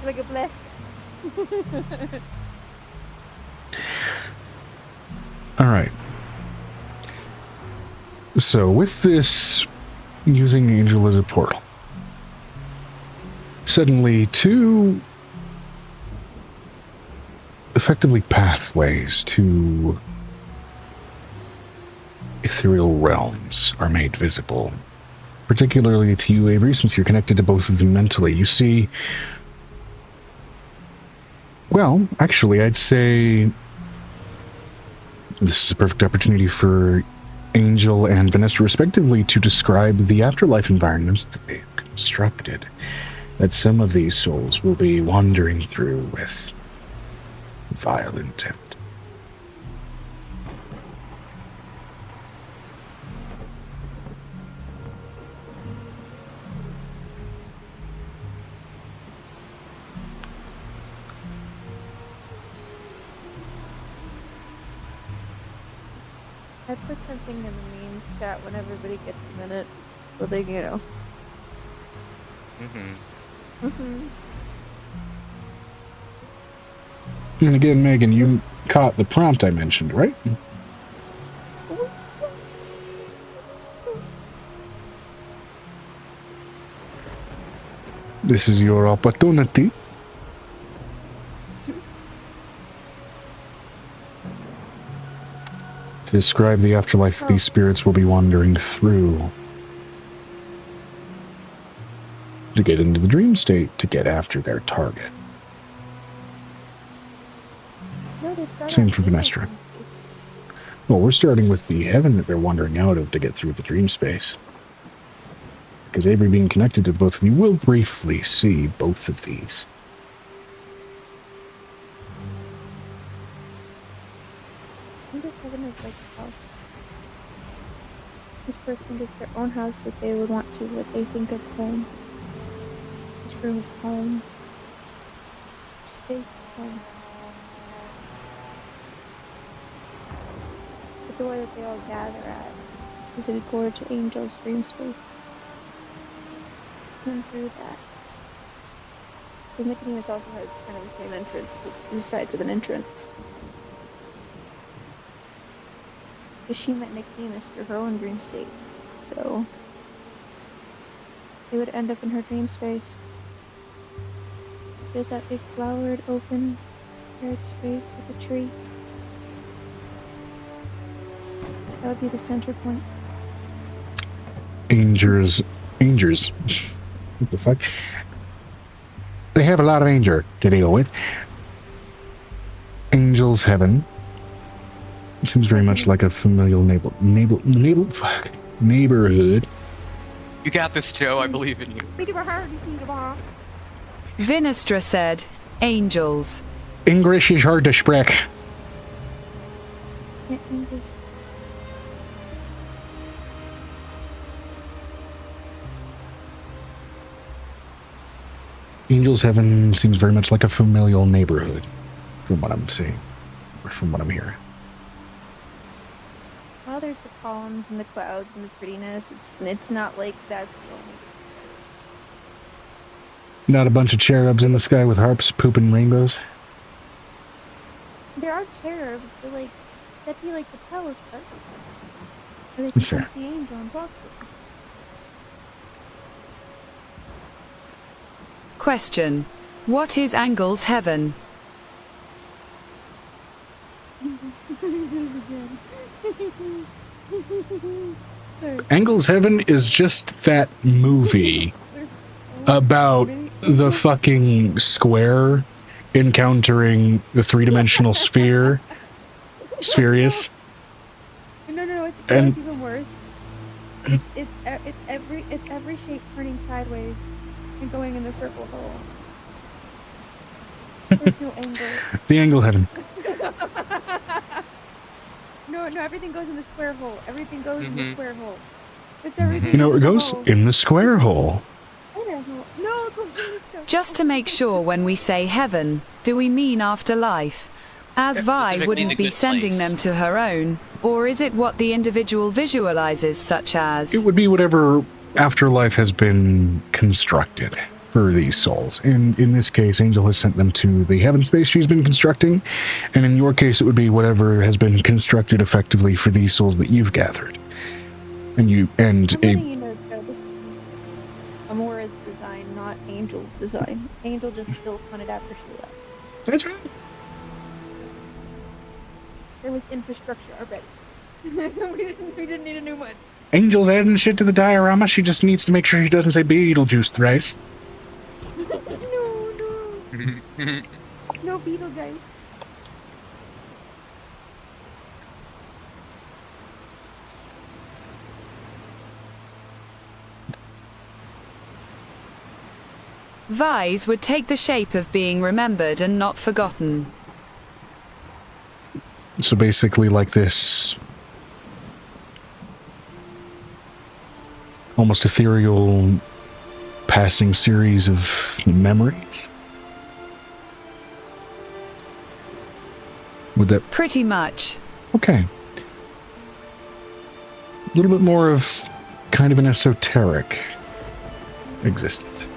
Like a bless. All right. So with this, using Angel as a portal, suddenly 2 effectively pathways to ethereal realms are made visible, particularly to you, Avery, since you're connected to both of them mentally. You see, well, actually, I'd say this is a perfect opportunity for Angel and Vanessa, respectively, to describe the afterlife environments that they've constructed, that some of these souls will be wandering through with vile intent. I put something in the memes chat when everybody gets a minute, so they, And again, Megan, you caught the prompt I mentioned, right? This is your opportunity. To describe the afterlife these spirits will be wandering through. To get into the dream state, to get after their target. Same for Venestra. Well, we're starting with the heaven that they're wandering out of to get through the dream space. Because Avery being connected to both of you will briefly see both of these. I guess heaven is like a house. Each person gets their own house that they would want to, what they think is home. Each room is home. Each space is home. The door that they all gather at is a door to Angel's dream space. And then through that, because Nicodemus also has kind of the same entrance, with 2 sides of an entrance. Because she met Nicodemus through her own dream state. So they would end up in her dream space. Just that big flowered, open, aired space with a tree. That would be the center point. Angers. What the fuck? They have a lot of anger to deal with. Angel's Heaven seems very much like a familial neighborhood. You got this, Joe. I believe in you. Vinestra said, angels. English is hard to spreek. Yeah, English. Angel's Heaven seems very much like a familial neighborhood, from what I'm seeing, or from what I'm hearing. Well, there's the columns and the clouds and the prettiness. It's not like that's the only difference. Not a bunch of cherubs in the sky with harps pooping rainbows. There are cherubs, but like that'd be like the palace part. Where they That's can fair. see angel and talk to them. Question. What is Angel's Heaven? Angel's Heaven is just that movie about the fucking square encountering the three-dimensional sphere. Spherius. No, it's And- even worse. It's every shape turning sideways and going in the circle hole. There's no angle. The Angle Heaven. No, everything goes in the square hole. Everything goes in the square hole. It's everything. You know where it in the goes? hole. In the square hole. Square hole. No, it goes in the circle. Just to make sure, when we say heaven, do we mean afterlife? As Vi Specifically wouldn't the be good sending place. them to her own, or is it what the individual visualizes, such as... It would be whatever afterlife has been constructed for these souls. And in this case, Angel has sent them to the heaven space she's been constructing. And in your case, it would be whatever has been constructed effectively for these souls that you've gathered. And I'm letting you know, Joe, this is Amora's design, not Angel's design. Angel just built on it after she left. That's right. There was infrastructure already. we didn't need a new one. Angel's adding shit to the diorama. She just needs to make sure she doesn't say Beetlejuice thrice. No. No beetle, guys. Vi's would take the shape of being remembered and not forgotten. So basically like this almost ethereal passing series of memories. Would that... Pretty much. Okay. A little bit more of kind of an esoteric existence.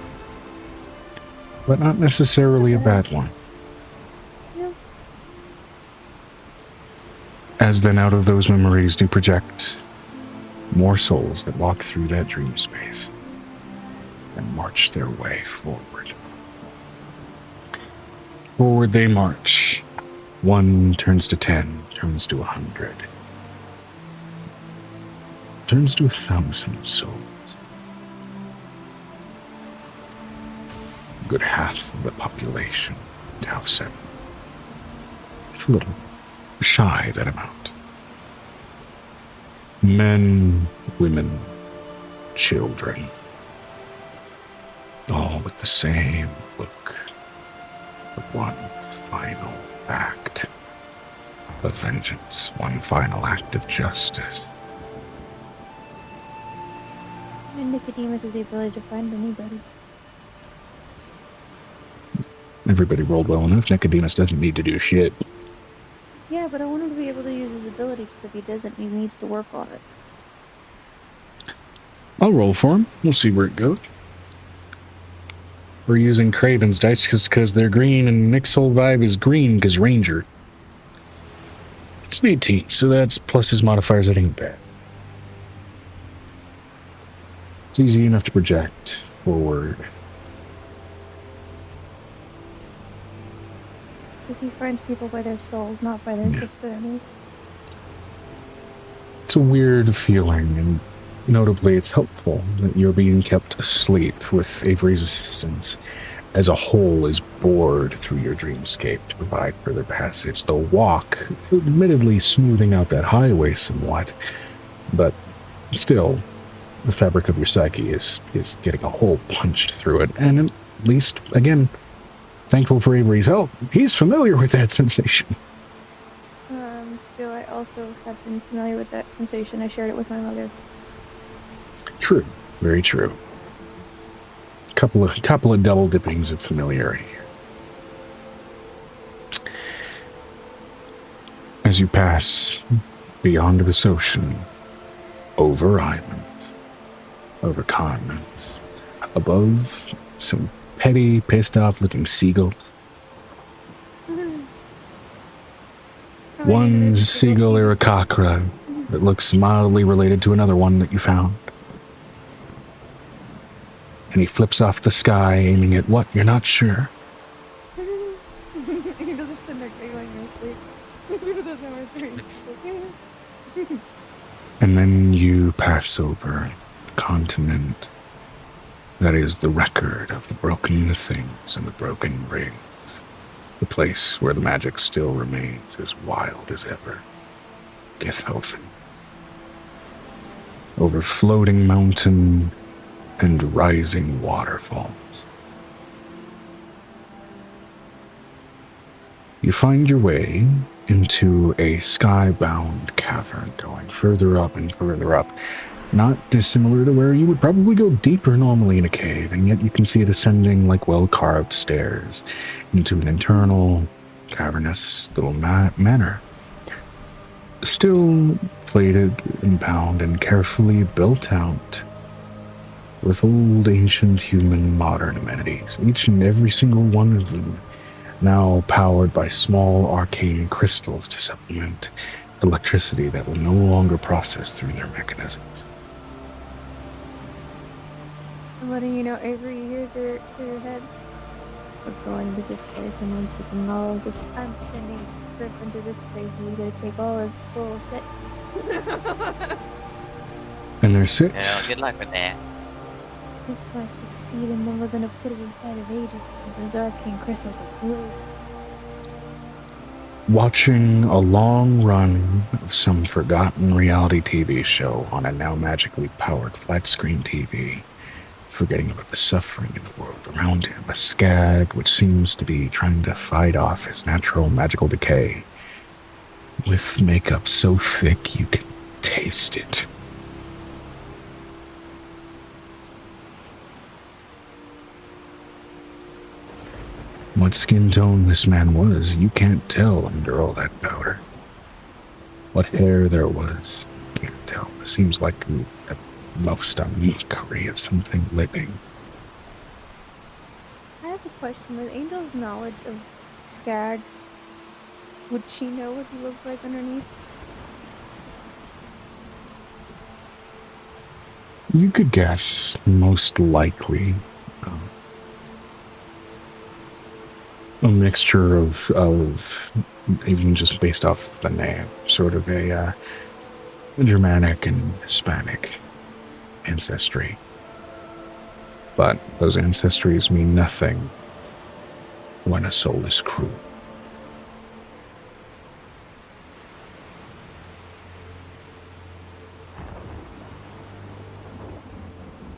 But not necessarily a bad one. Yeah. As then out of those memories do project more souls that walk through that dream space and march their way forward. Forward they march. 1 turns to 10, turns to 100, turns to 1,000 souls. A good half of the population, Tau 7. It's a little shy that amount. Men, women, children, all with the same look, with one final act of vengeance, one final act of justice. And Nicodemus has the ability to find anybody. Everybody rolled well enough. Nicodemus doesn't need to do shit. Yeah, but I want him to be able to use his ability, because if he doesn't, he needs to work on it. I'll roll for him. We'll see where it goes. We're using Craven's dice because they're green, and Nick's whole vibe is green because Ranger. It's an 18, so that's plus his modifiers. That ain't bad. It's easy enough to project forward. Because he finds people by their souls, not by their destiny. It's a weird feeling, and notably it's helpful that you're being kept asleep with Avery's assistance, as a hole is bored through your dreamscape to provide further passage. The walk, admittedly smoothing out that highway somewhat, but still, the fabric of your psyche is getting a hole punched through it, and at least, again, thankful for Avery's help. He's familiar with that sensation. Though I also have been familiar with that sensation. I shared it with my mother. True. Very true. Couple of double dippings of familiarity here. As you pass beyond this ocean, over islands, over continents, above some petty, pissed off looking seagulls. One seagull Iracocra that looks mildly related to another one that you found. And he flips off the sky, aiming at what? You're not sure. He doesn't sit there giggling in his sleep. It's one of those moments where he's like, And then you pass over the continent that is the record of the broken things and the broken rings. The place where the magic still remains as wild as ever. Githofen. Over floating mountain and rising waterfalls. You find your way into a skybound cavern, going further up and further up, not dissimilar to where you would probably go deeper normally in a cave, and yet you can see it ascending like well-carved stairs into an internal, cavernous little manor. Still plated and bound and carefully built out with old, ancient, human, modern amenities, each and every single one of them now powered by small arcane crystals to supplement electricity that will no longer process through their mechanisms. I'm letting you know, Avery, you hear through your head. We're going to this place and I'm taking all of this. I'm sending Griff into this place and he's gonna take all this bullshit. And there's 6. Well, good luck with that. This might succeed and then we're gonna put it inside of Aegis because those arcane crystals are blue. Watching a long run of some forgotten reality TV show on a now magically powered flat-screen TV, forgetting about the suffering in the world around him, a skag which seems to be trying to fight off his natural magical decay, with makeup so thick you can taste it. What skin tone this man was, you can't tell under all that powder. What hair there was, you can't tell. It seems like at most a mockery of something living. I have a question. With Angel's knowledge of skags, would she know what he looks like underneath? You could guess, most likely. A mixture of even just based off of the name, sort of a Germanic and Hispanic ancestry. But those ancestries mean nothing when a soul is cruel.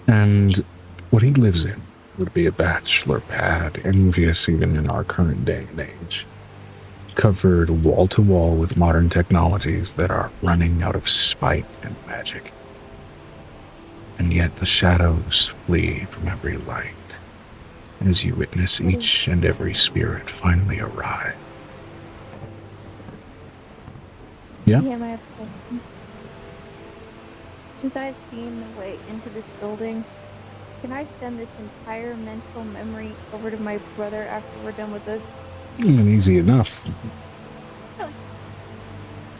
And what he lives in would be a bachelor pad, envious even in our current day and age, covered wall to wall with modern technologies that are running out of spite and magic. And yet the shadows flee from every light as you witness each and every spirit finally arrive. Yeah? Yeah, I have a question. Since I've seen the way into this building, can I send this entire mental memory over to my brother after we're done with this? Easy enough.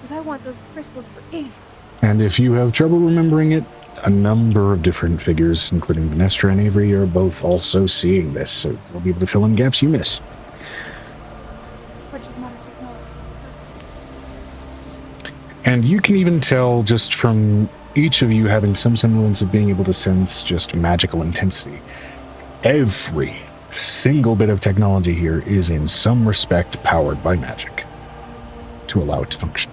because I want those crystals for ages. And if you have trouble remembering it, a number of different figures, including Venestra and Avery, are both also seeing this, so they'll be able to fill in gaps you miss. Project modern technology. And you can even tell just from each of you having some semblance of being able to sense just magical intensity. Every single bit of technology here is in some respect powered by magic to allow it to function.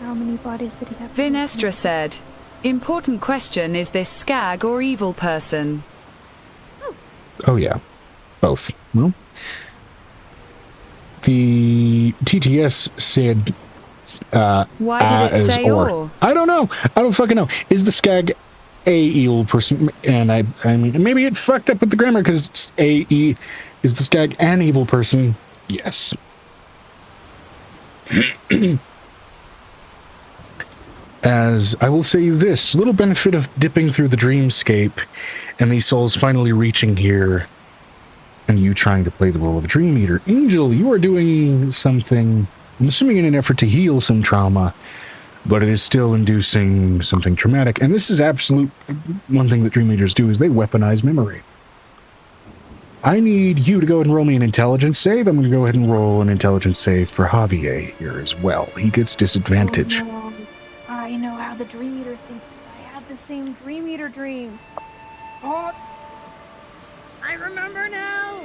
How many bodies did he have? Vinestra said, important question, is this skag or evil person? Oh yeah, both. Well, the TTS said Why did it as say or? I don't know. I don't fucking know. Is the skag a evil person? And I mean, maybe it fucked up with the grammar because it's A-E. Is the skag an evil person? Yes. As I will say this, little benefit of dipping through the dreamscape and these souls finally reaching here and you trying to play the role of a dream eater. Angel, you are doing something, I'm assuming in an effort to heal some trauma, but it is still inducing something traumatic. And this is absolute, one thing that dream eaters do is they weaponize memory. I need you to go ahead and roll me an intelligence save. I'm going to go ahead and roll an intelligence save for Javier here as well. He gets disadvantage. Oh, no. I know how the Dream Eater thinks because I had the same Dream Eater dream. Oh, I remember now.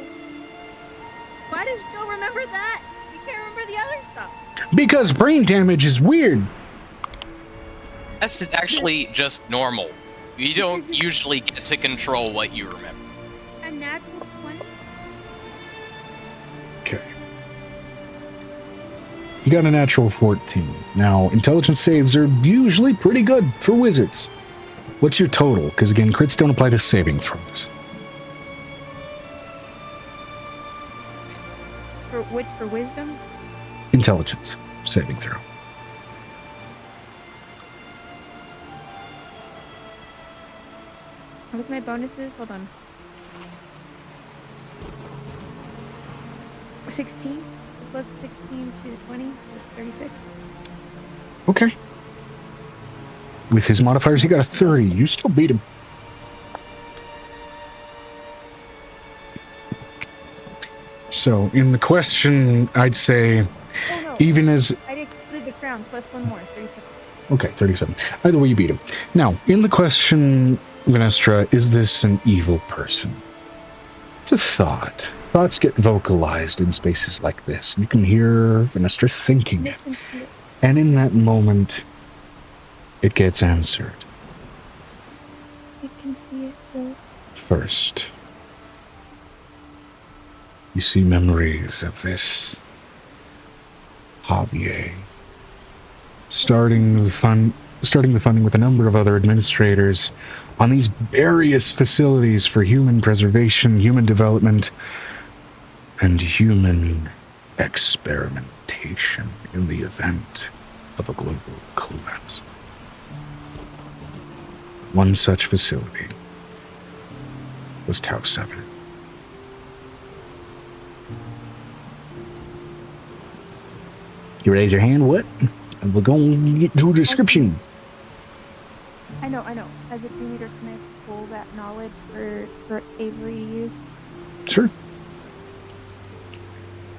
Why does Phil remember that? You can't remember the other stuff. Because brain damage is weird. That's actually just normal. You don't usually get to control what you remember. A natural 20. Okay. You got a natural 14. Now, intelligence saves are usually pretty good for wizards. What's your total? Because again, crits don't apply to saving throws. For which? For wisdom? Intelligence saving throw. With my bonuses, hold on. 16 plus 16 to 20, so it's 36. Okay. With his modifiers, he got a 30. You still beat him. So, in the question, I'd say, Oh no, even as... I did the crown, plus one more, 37. Okay, 37. Either way, you beat him. Now, in the question, Venestra, is this an evil person? It's a thought. Thoughts get vocalized in spaces like this. You can hear Venestra thinking it. And in that moment, it gets answered. I can see it, Phil. First, you see memories of this Javier. Starting the funding with a number of other administrators on these various facilities for human preservation, human development, and human experimentation in the event of a global collapse. One such facility was Tau 7. You raise your hand, what? And we're going to get to a description. I know. As a dream leader, can I pull that knowledge for Avery to use? Sure.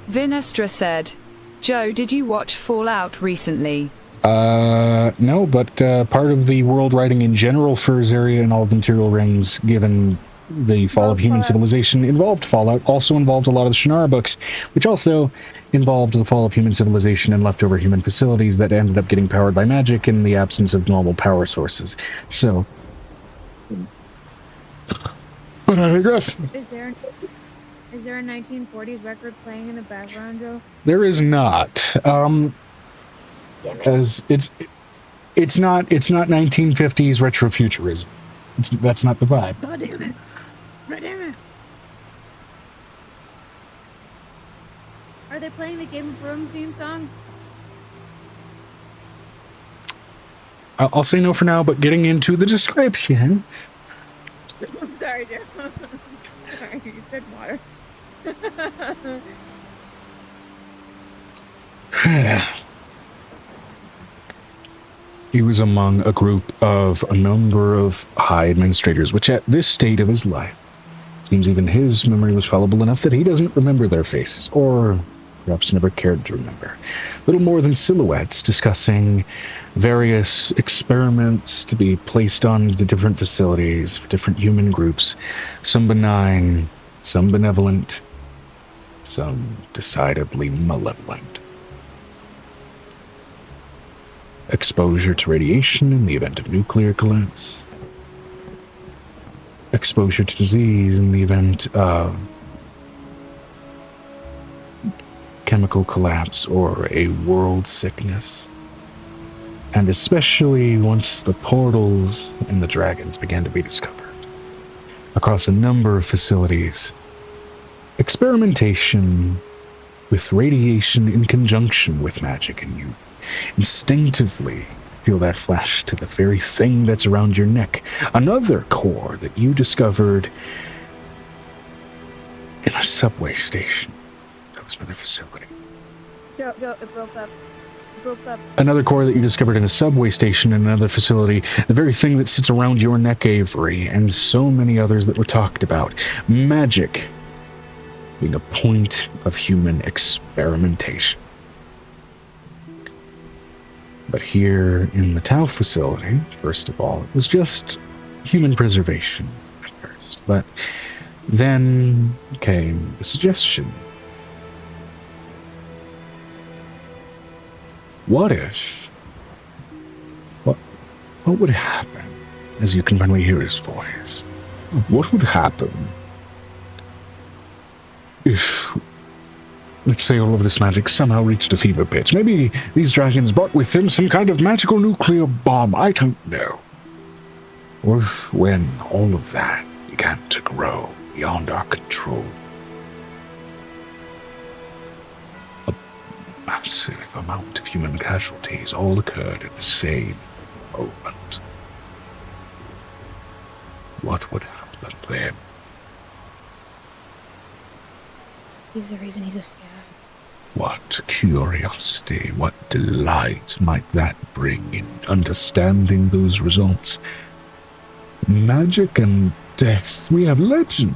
Vinestra said, Joe, did you watch Fallout recently? No, but part of the world writing in general for Azaria and all of the material rings, given the fall of human civilization, involved Fallout, also involved a lot of the Shannara books, which also involved the fall of human civilization and leftover human facilities that ended up getting powered by magic in the absence of normal power sources. So, but I digress. Is there a 1940s record playing in the background, Joe? There is not. As it's not 1950s retrofuturism. That's not the vibe. God damn it. God damn it. Are they playing the Game of Thrones theme song? I'll say no for now, but getting into the description. I'm sorry, Joe. Sorry, you said water. He was among a group of a number of high administrators, which at this state of his life, seems even his memory was fallible enough that he doesn't remember their faces, or perhaps never cared to remember. Little more than silhouettes discussing various experiments to be placed on the different facilities for different human groups, some benign, some benevolent, some decidedly malevolent. Exposure to radiation in the event of nuclear collapse. Exposure to disease in the event of chemical collapse or a world sickness. And especially once the portals and the dragons began to be discovered. Across a number of facilities, experimentation with radiation in conjunction with magic, and you instinctively feel that flash to the very thing that's around your neck. Another core that you discovered in a subway station. That was another facility. No, it broke up. It broke up. Another core that you discovered in a subway station in another facility. The very thing that sits around your neck, Avery, and so many others that were talked about. Magic being a point of human experimentation. But here in the Tau facility, first of all, it was just human preservation at first. But then came the suggestion. What if? What would happen, as you can finally hear his voice? What would happen if, let's say, all of this magic somehow reached a fever pitch? Maybe these dragons brought with them some kind of magical nuclear bomb, I don't know. Or if when all of that began to grow beyond our control, a massive amount of human casualties all occurred at the same moment. What would happen then? He's the reason he's a scared. What curiosity, what delight might that bring in understanding those results? Magic and death, we have legend.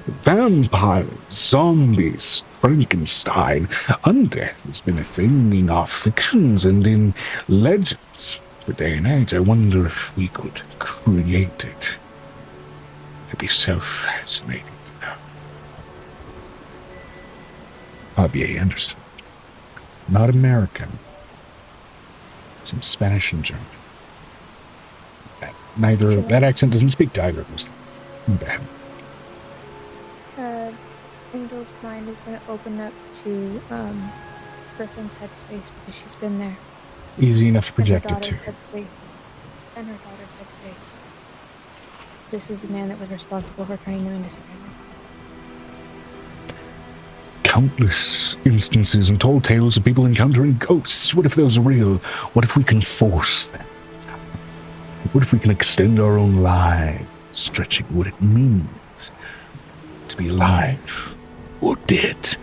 Vampires, zombies, Frankenstein. Undeath has been a thing in our fictions and in legends for day and age. I wonder if we could create it. It'd be so fascinating to know. Javier Anderson. Not American. Some Spanish and German. That accent doesn't speak to either of those things. My bad. Angel's mind is going to open up to Griffin's headspace because she's been there. Easy enough to project it to. And her daughter's headspace. This is the man that was responsible for turning them into snappers. Countless instances and tall tales of people encountering ghosts. What if those are real? What if we can force them? What if we can extend our own lives, stretching what it means to be alive or dead?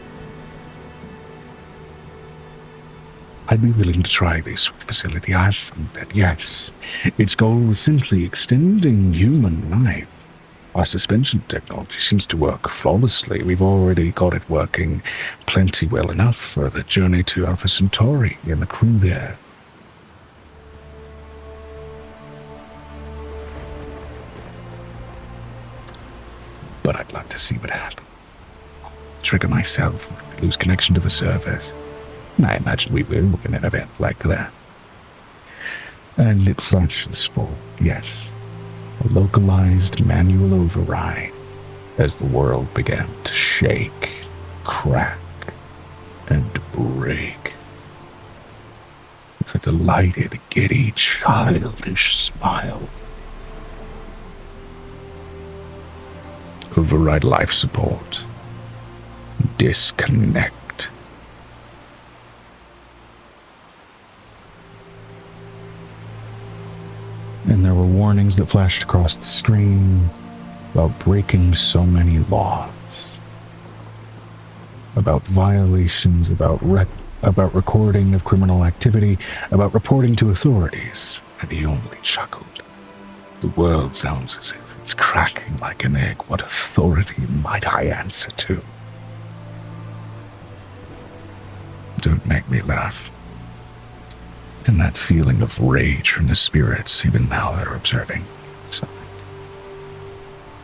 I'd be willing to try this with the facility I've funded, yes. Its goal was simply extending human life. Our suspension technology seems to work flawlessly. We've already got it working plenty well enough for the journey to Alpha Centauri and the crew there. But I'd like to see what happens. Trigger myself, lose connection to the service. And I imagine we will in an event like that. And it flashes for, yes, a localized manual override as the world began to shake, crack, and break. With a delighted, giddy, childish smile. Override life support. Disconnect. And there were warnings that flashed across the screen about breaking so many laws, about violations, about recording of criminal activity, about reporting to authorities, And he only chuckled. The world sounds as if it's cracking like an egg. What authority might I answer to? Don't make me laugh. And that feeling of rage from the spirits, even now that are observing,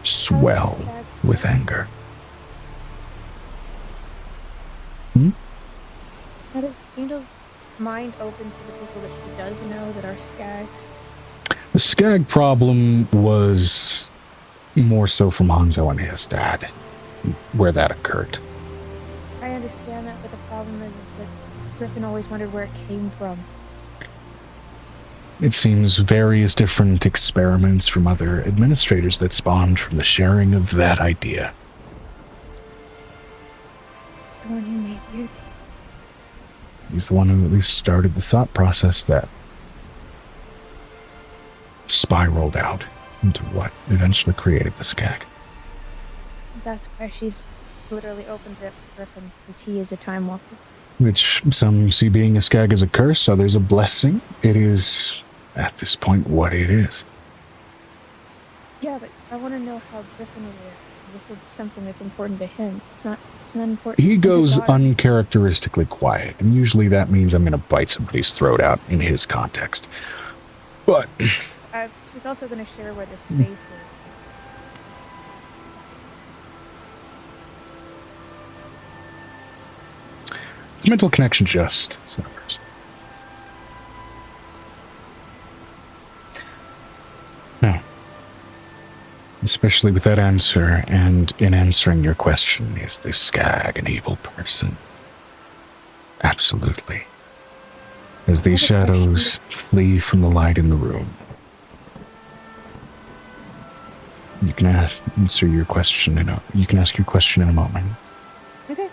swell with anger. How does Angel's mind open to the people that she does know that are skags? The skag problem was more so from Hanzo and his dad, where that occurred. I understand that, but the problem is that Griffin always wondered where it came from. It seems various different experiments from other administrators that spawned from the sharing of that idea. It's the one who made the idea. He's the one who at least started the thought process that spiraled out into what eventually created the skag. That's why she's literally opened it for Griffin, because he is a time walker. Which some see being a skag as a curse, others a blessing. It is, at this point, what it is. Yeah, but I want to know how Griffin will react. This would be something that's important to him. It's not important. He goes to his daughter. uncharacteristically quiet, and usually that means I'm going to bite somebody's throat out in his context. But She's also going to share where the space is. mental connection just suffers. No. Especially with that answer, and in answering your question, is this skag an evil person? Absolutely. As these shadows flee from the light in the room, you can answer your question you can ask your question in a moment. Okay.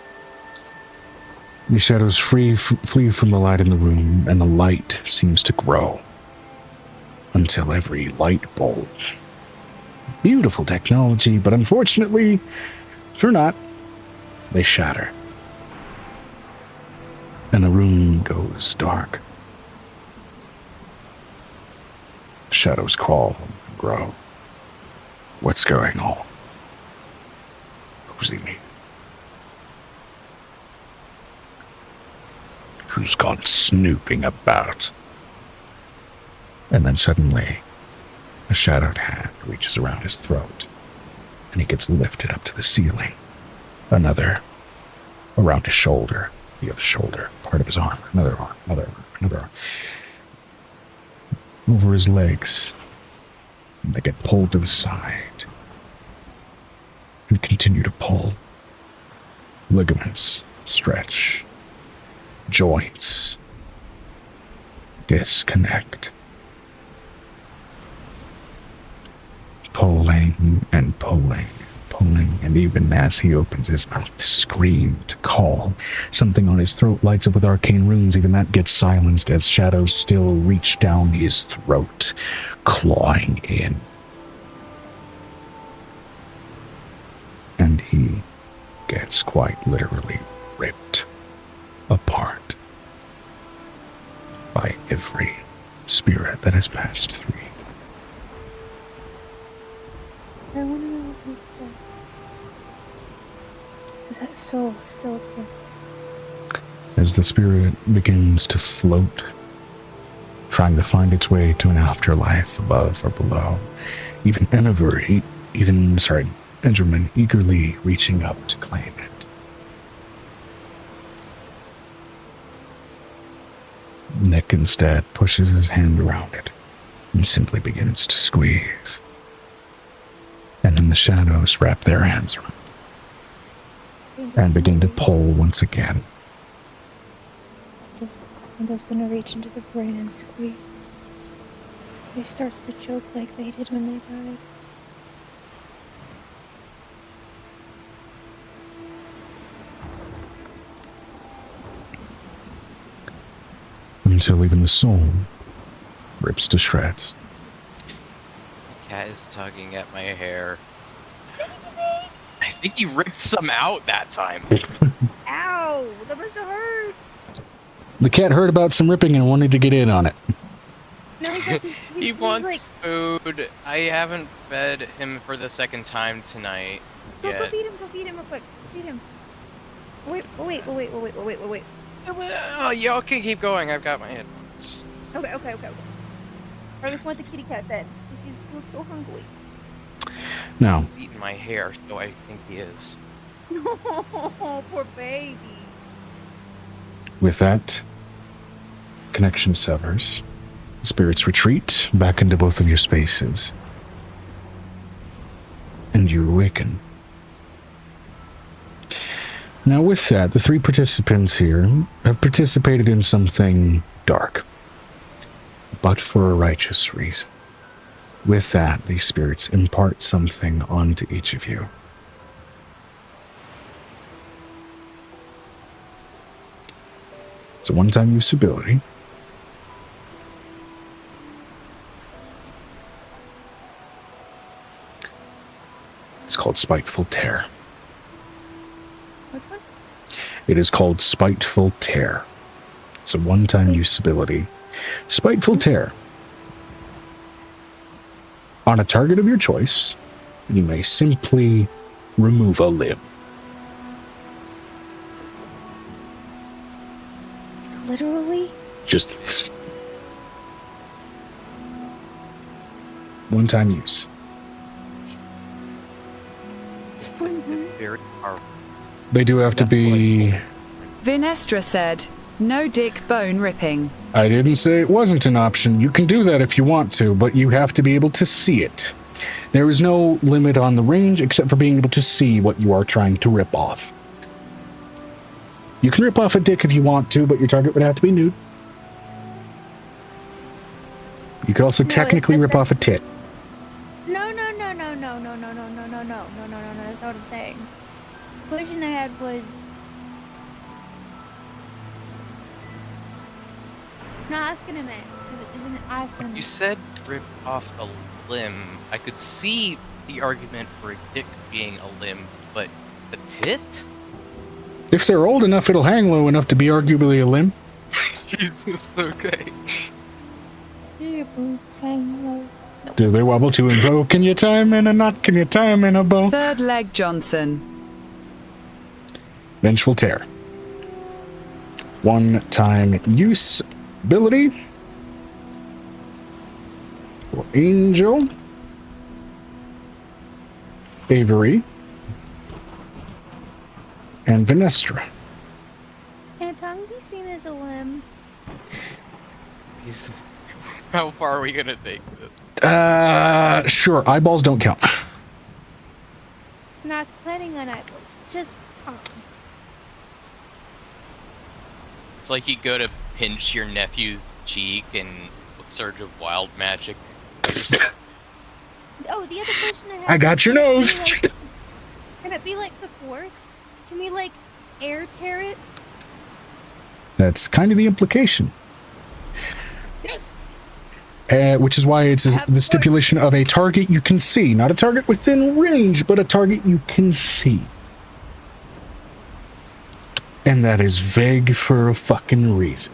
The shadows flee from the light in the room, and the light seems to grow until every light bulb. Beautiful technology, but unfortunately, for not, they shatter. And the room goes dark. Shadows crawl and grow. What's going on? Who's in me? Who's gone snooping about? And then suddenly, a shadowed hand reaches around his throat, and he gets lifted up to the ceiling. Another around his shoulder, the other shoulder, part of his arm, another arm, another arm. Over his legs, and they get pulled to the side and continue to pull. Ligaments stretch, joints disconnect. Pulling and pulling, pulling, and even as he opens his mouth to scream, to call, something on his throat lights up with arcane runes. Even that gets silenced as shadows still reach down his throat, clawing in. And he gets quite literally ripped apart by every spirit that has passed through. I want to know what he said. Is that soul still up here? As the spirit begins to float, trying to find its way to an afterlife above or below, even Enderman eagerly reaching up to claim it. Nick instead pushes his hand around it and simply begins to squeeze. And then the shadows wrap their hands around it and begin to pull once again. I'm just gonna reach into the brain and squeeze. So he starts to choke like they did when they died. Until even the soul rips to shreds. Cat is tugging at my hair. I think he ripped some out that time. Ow! That must have hurt! The cat heard about some ripping and wanted to get in on it. No, he's like, He he's wants like, food. I haven't fed him for the second time tonight go yet. feed him, go feed him real quick. Feed him. Wait. Oh, y'all can keep going. I've got my headphones. Okay. I just want the kitty cat fed. He looks so hungry. Now, He's eating my hair, so I think he is. No, poor baby. with that, connection severs. Spirits retreat back into both of your spaces. And you awaken. Now with that, the three participants here have participated in something dark, but for a righteous reason. With that, these spirits impart something onto each of you. It's a one-time use ability. It's called Spiteful Tear. Which one? It is called Spiteful Tear. It's a one-time use ability. Spiteful Tear. On a target of your choice, you may simply remove a limb. Literally? Just one-time use. It's fun. Very powerful. They do have to be... Vinestra said, no dick bone ripping. I didn't say it wasn't an option. You can do that if you want to, but you have to be able to see it. There is no limit on the range except for being able to see what you are trying to rip off. You can rip off a dick if you want to, but your target would have to be nude. You could also technically rip off a tit. No. That's not what I'm saying. The question I had was... not asking him it, because it isn't asking him. You said rip off a limb. I could see the argument for a dick being a limb, but a tit? If they're old enough, it'll hang low enough to be arguably a limb. Jesus, okay. Do your boobs hang low? Do they wobble to and fro? Can you tie 'em in a knot? Can you tie 'em in a bow? Third leg Johnson. Vengeful Tear. One-time use ability. For Angel. Avery. And Vinestra. Can a tongue be seen as a limb? Jesus. How far are we gonna take this? Sure. Eyeballs don't count. Not planning on eyeballs, just tongue. It's like you go to pinch your nephew's cheek and surge of wild magic. Oh, the other question I had. I got your nose. Can it be like the Force? Can we like air tear it? That's kind of the implication. Yes. Which is why it's the stipulation of a target you can see. Not a target within range, but a target you can see. And that is vague for a fucking reason.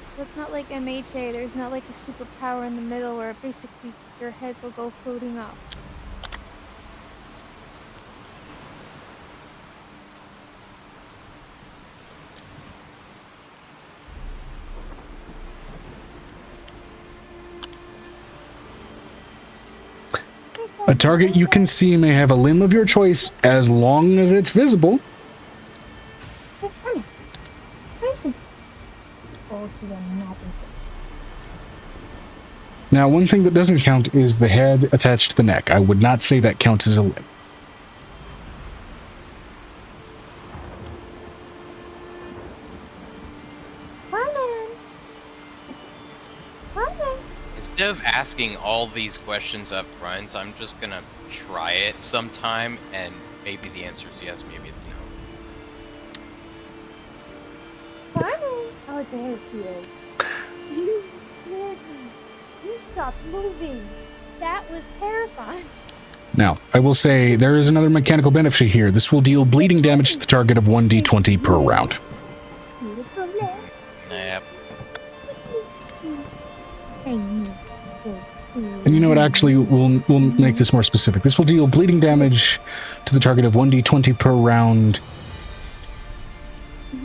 So it's not like MHA, there's not like a superpower in the middle where basically your head will go floating up. A target you can see may have a limb of your choice as long as it's visible. It's funny. I should go to the map. Now, one thing that doesn't count is the head attached to the neck. I would not say that counts as a limb. Instead of asking all these questions up front, I'm just gonna try it sometime, and maybe the answer is yes, maybe it's no. Oh, there he is. You scared me. You stopped moving. That was terrifying. Now, I will say there is another mechanical benefit here. This will deal bleeding damage to the target of 1d20 per round. Beautiful leg. You know what? Actually, we'll make this more specific. This will deal bleeding damage to the target of 1d20 per round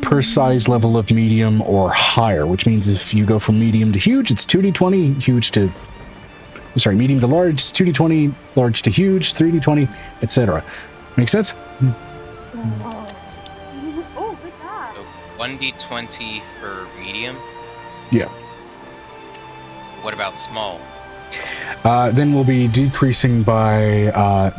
per size level of medium or higher, which means if you go from medium to huge, it's 2d20, medium to large, it's 2d20, large to huge, 3d20, etc. Make sense? Oh, good job. So 1d20 for medium. Yeah. What about small? Then we'll be decreasing by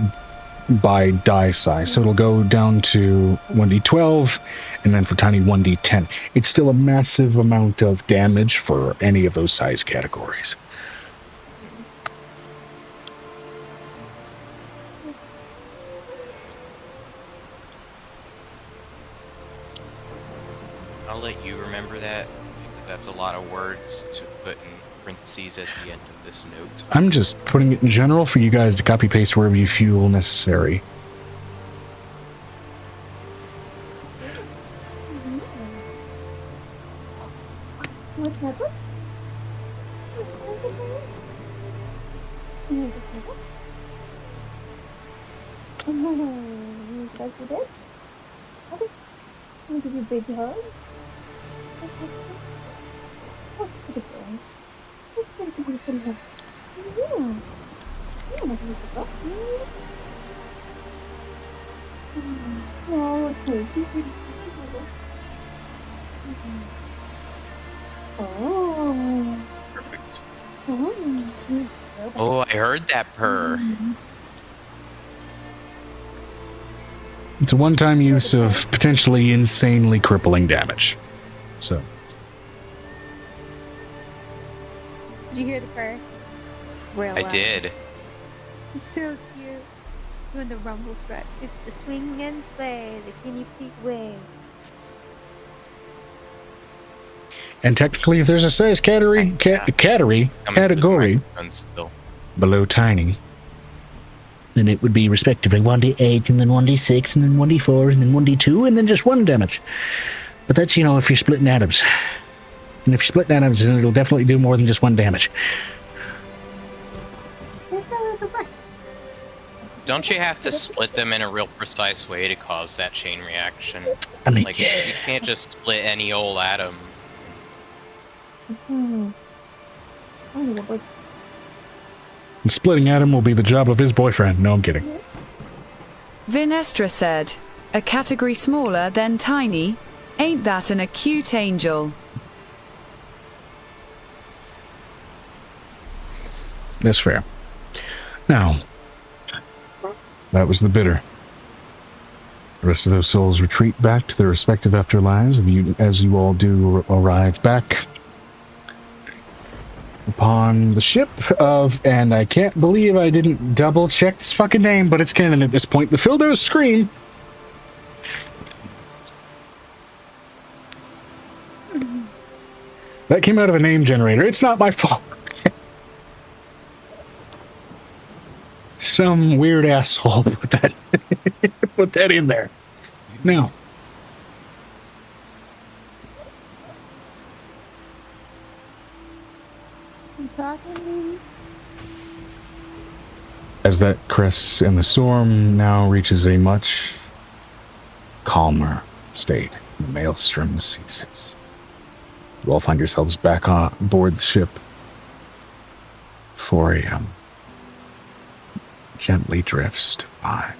die size. So it'll go down to 1d12, and then for tiny 1d10. It's still a massive amount of damage for any of those size categories. I'll let you remember that, because that's a lot of words to put in parentheses at the end of this note. I'm just putting it in general for you guys to copy paste wherever you feel necessary. What's that book? That's you did? Okay. I'll give you a big hug. Oh, good boy. That's pretty good. Yeah. Yeah, that's a good book. Oh, okay. Oh. Perfect. Oh. Oh, I heard that purr. It's a one-time use of potentially insanely crippling damage. So. Did you hear the purr? Real I loud. did. It's so cute. It's when the rumble strut. It's the swing and sway, the guinea pig way. And technically, if there's a size category Still. below tiny, then it would be respectively 1d8 and then 1d6 and then 1d4 and then 1d2 and then just 1 damage. But that's, you know, if you're splitting atoms. And if you're splitting atoms, then it'll definitely do more than just 1 damage. Don't you have to split them in a real precise way to cause that chain reaction? I mean, Like, yeah. you can't just split any old atom. splitting atom will be the job of his boyfriend. No, I'm kidding. Vinestra said, a category smaller than tiny? Ain't that an acute angel? That's fair. Now, that was the bitter. The rest of those souls retreat back to their respective afterlives as you all do arrive back upon the ship of, and I can't believe I didn't double check this fucking name, but it's canon at this point, the Fildo's Scream. That came out of a name generator. It's not my fault. Some weird asshole put that in there. Now, You talking to me? as that crests in the storm now reaches a much calmer state, the maelstrom ceases. You all find yourselves back on board the ship for a gently drifts to 5.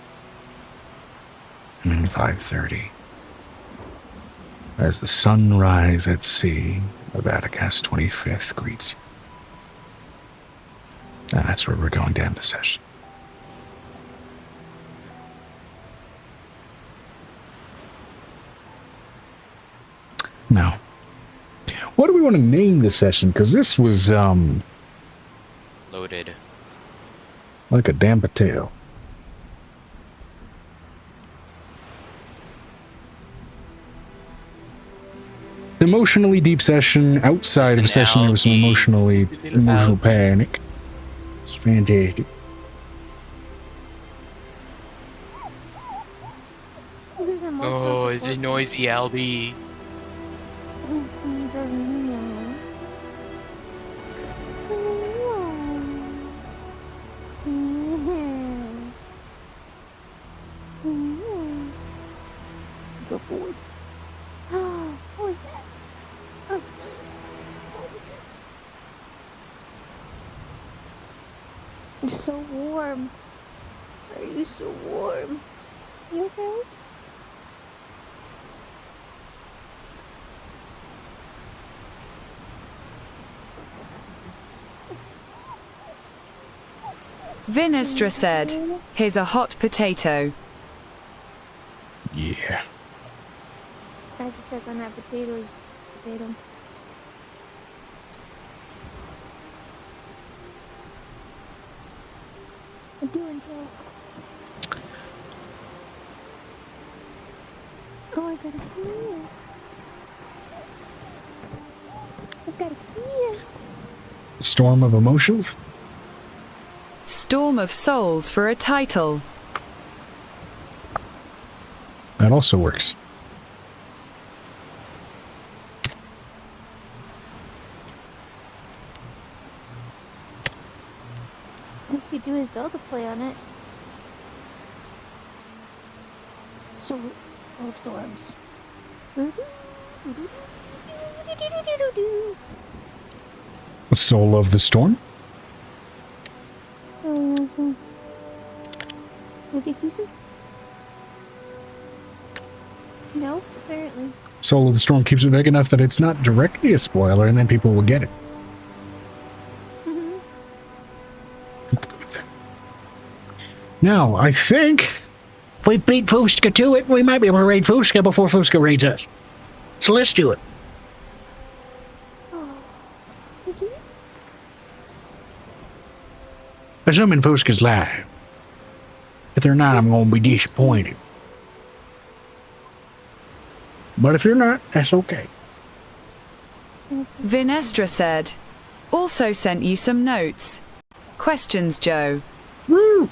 And then 5:30. As the sunrise at sea of Atticus 25th greets you. And that's where we're going to end the session. Now, what do we want to name the session? Because this was, Loaded. like a damn potato. Emotionally deep session. Outside of a session, there was some emotional panic. It's fantastic. Oh, is it noisy, Albie? You're so warm. Why are you so warm? You okay? Vinestra said, "Here's a hot potato." Yeah. I have to check on that potato. I'm doing Joe. Oh, I got a kiss. I got a kiss. Storm of emotions? Storm of souls for a title. That also works. We could do a Zelda play on it. Soul of Storms. Soul of the Storm? Did you kiss it? No, apparently. Soul of the Storm keeps it vague enough that it's not directly a spoiler, and then people will get it. Now, I think If we beat Fuska to it, we might be able to raid Fuska before Fuska raids us. So let's do it. Assuming Fuska's live. If they're not, I'm going to be disappointed. But if you're not, that's okay. Vinestra said, "Also sent you some notes. Questions, Joe." Woo!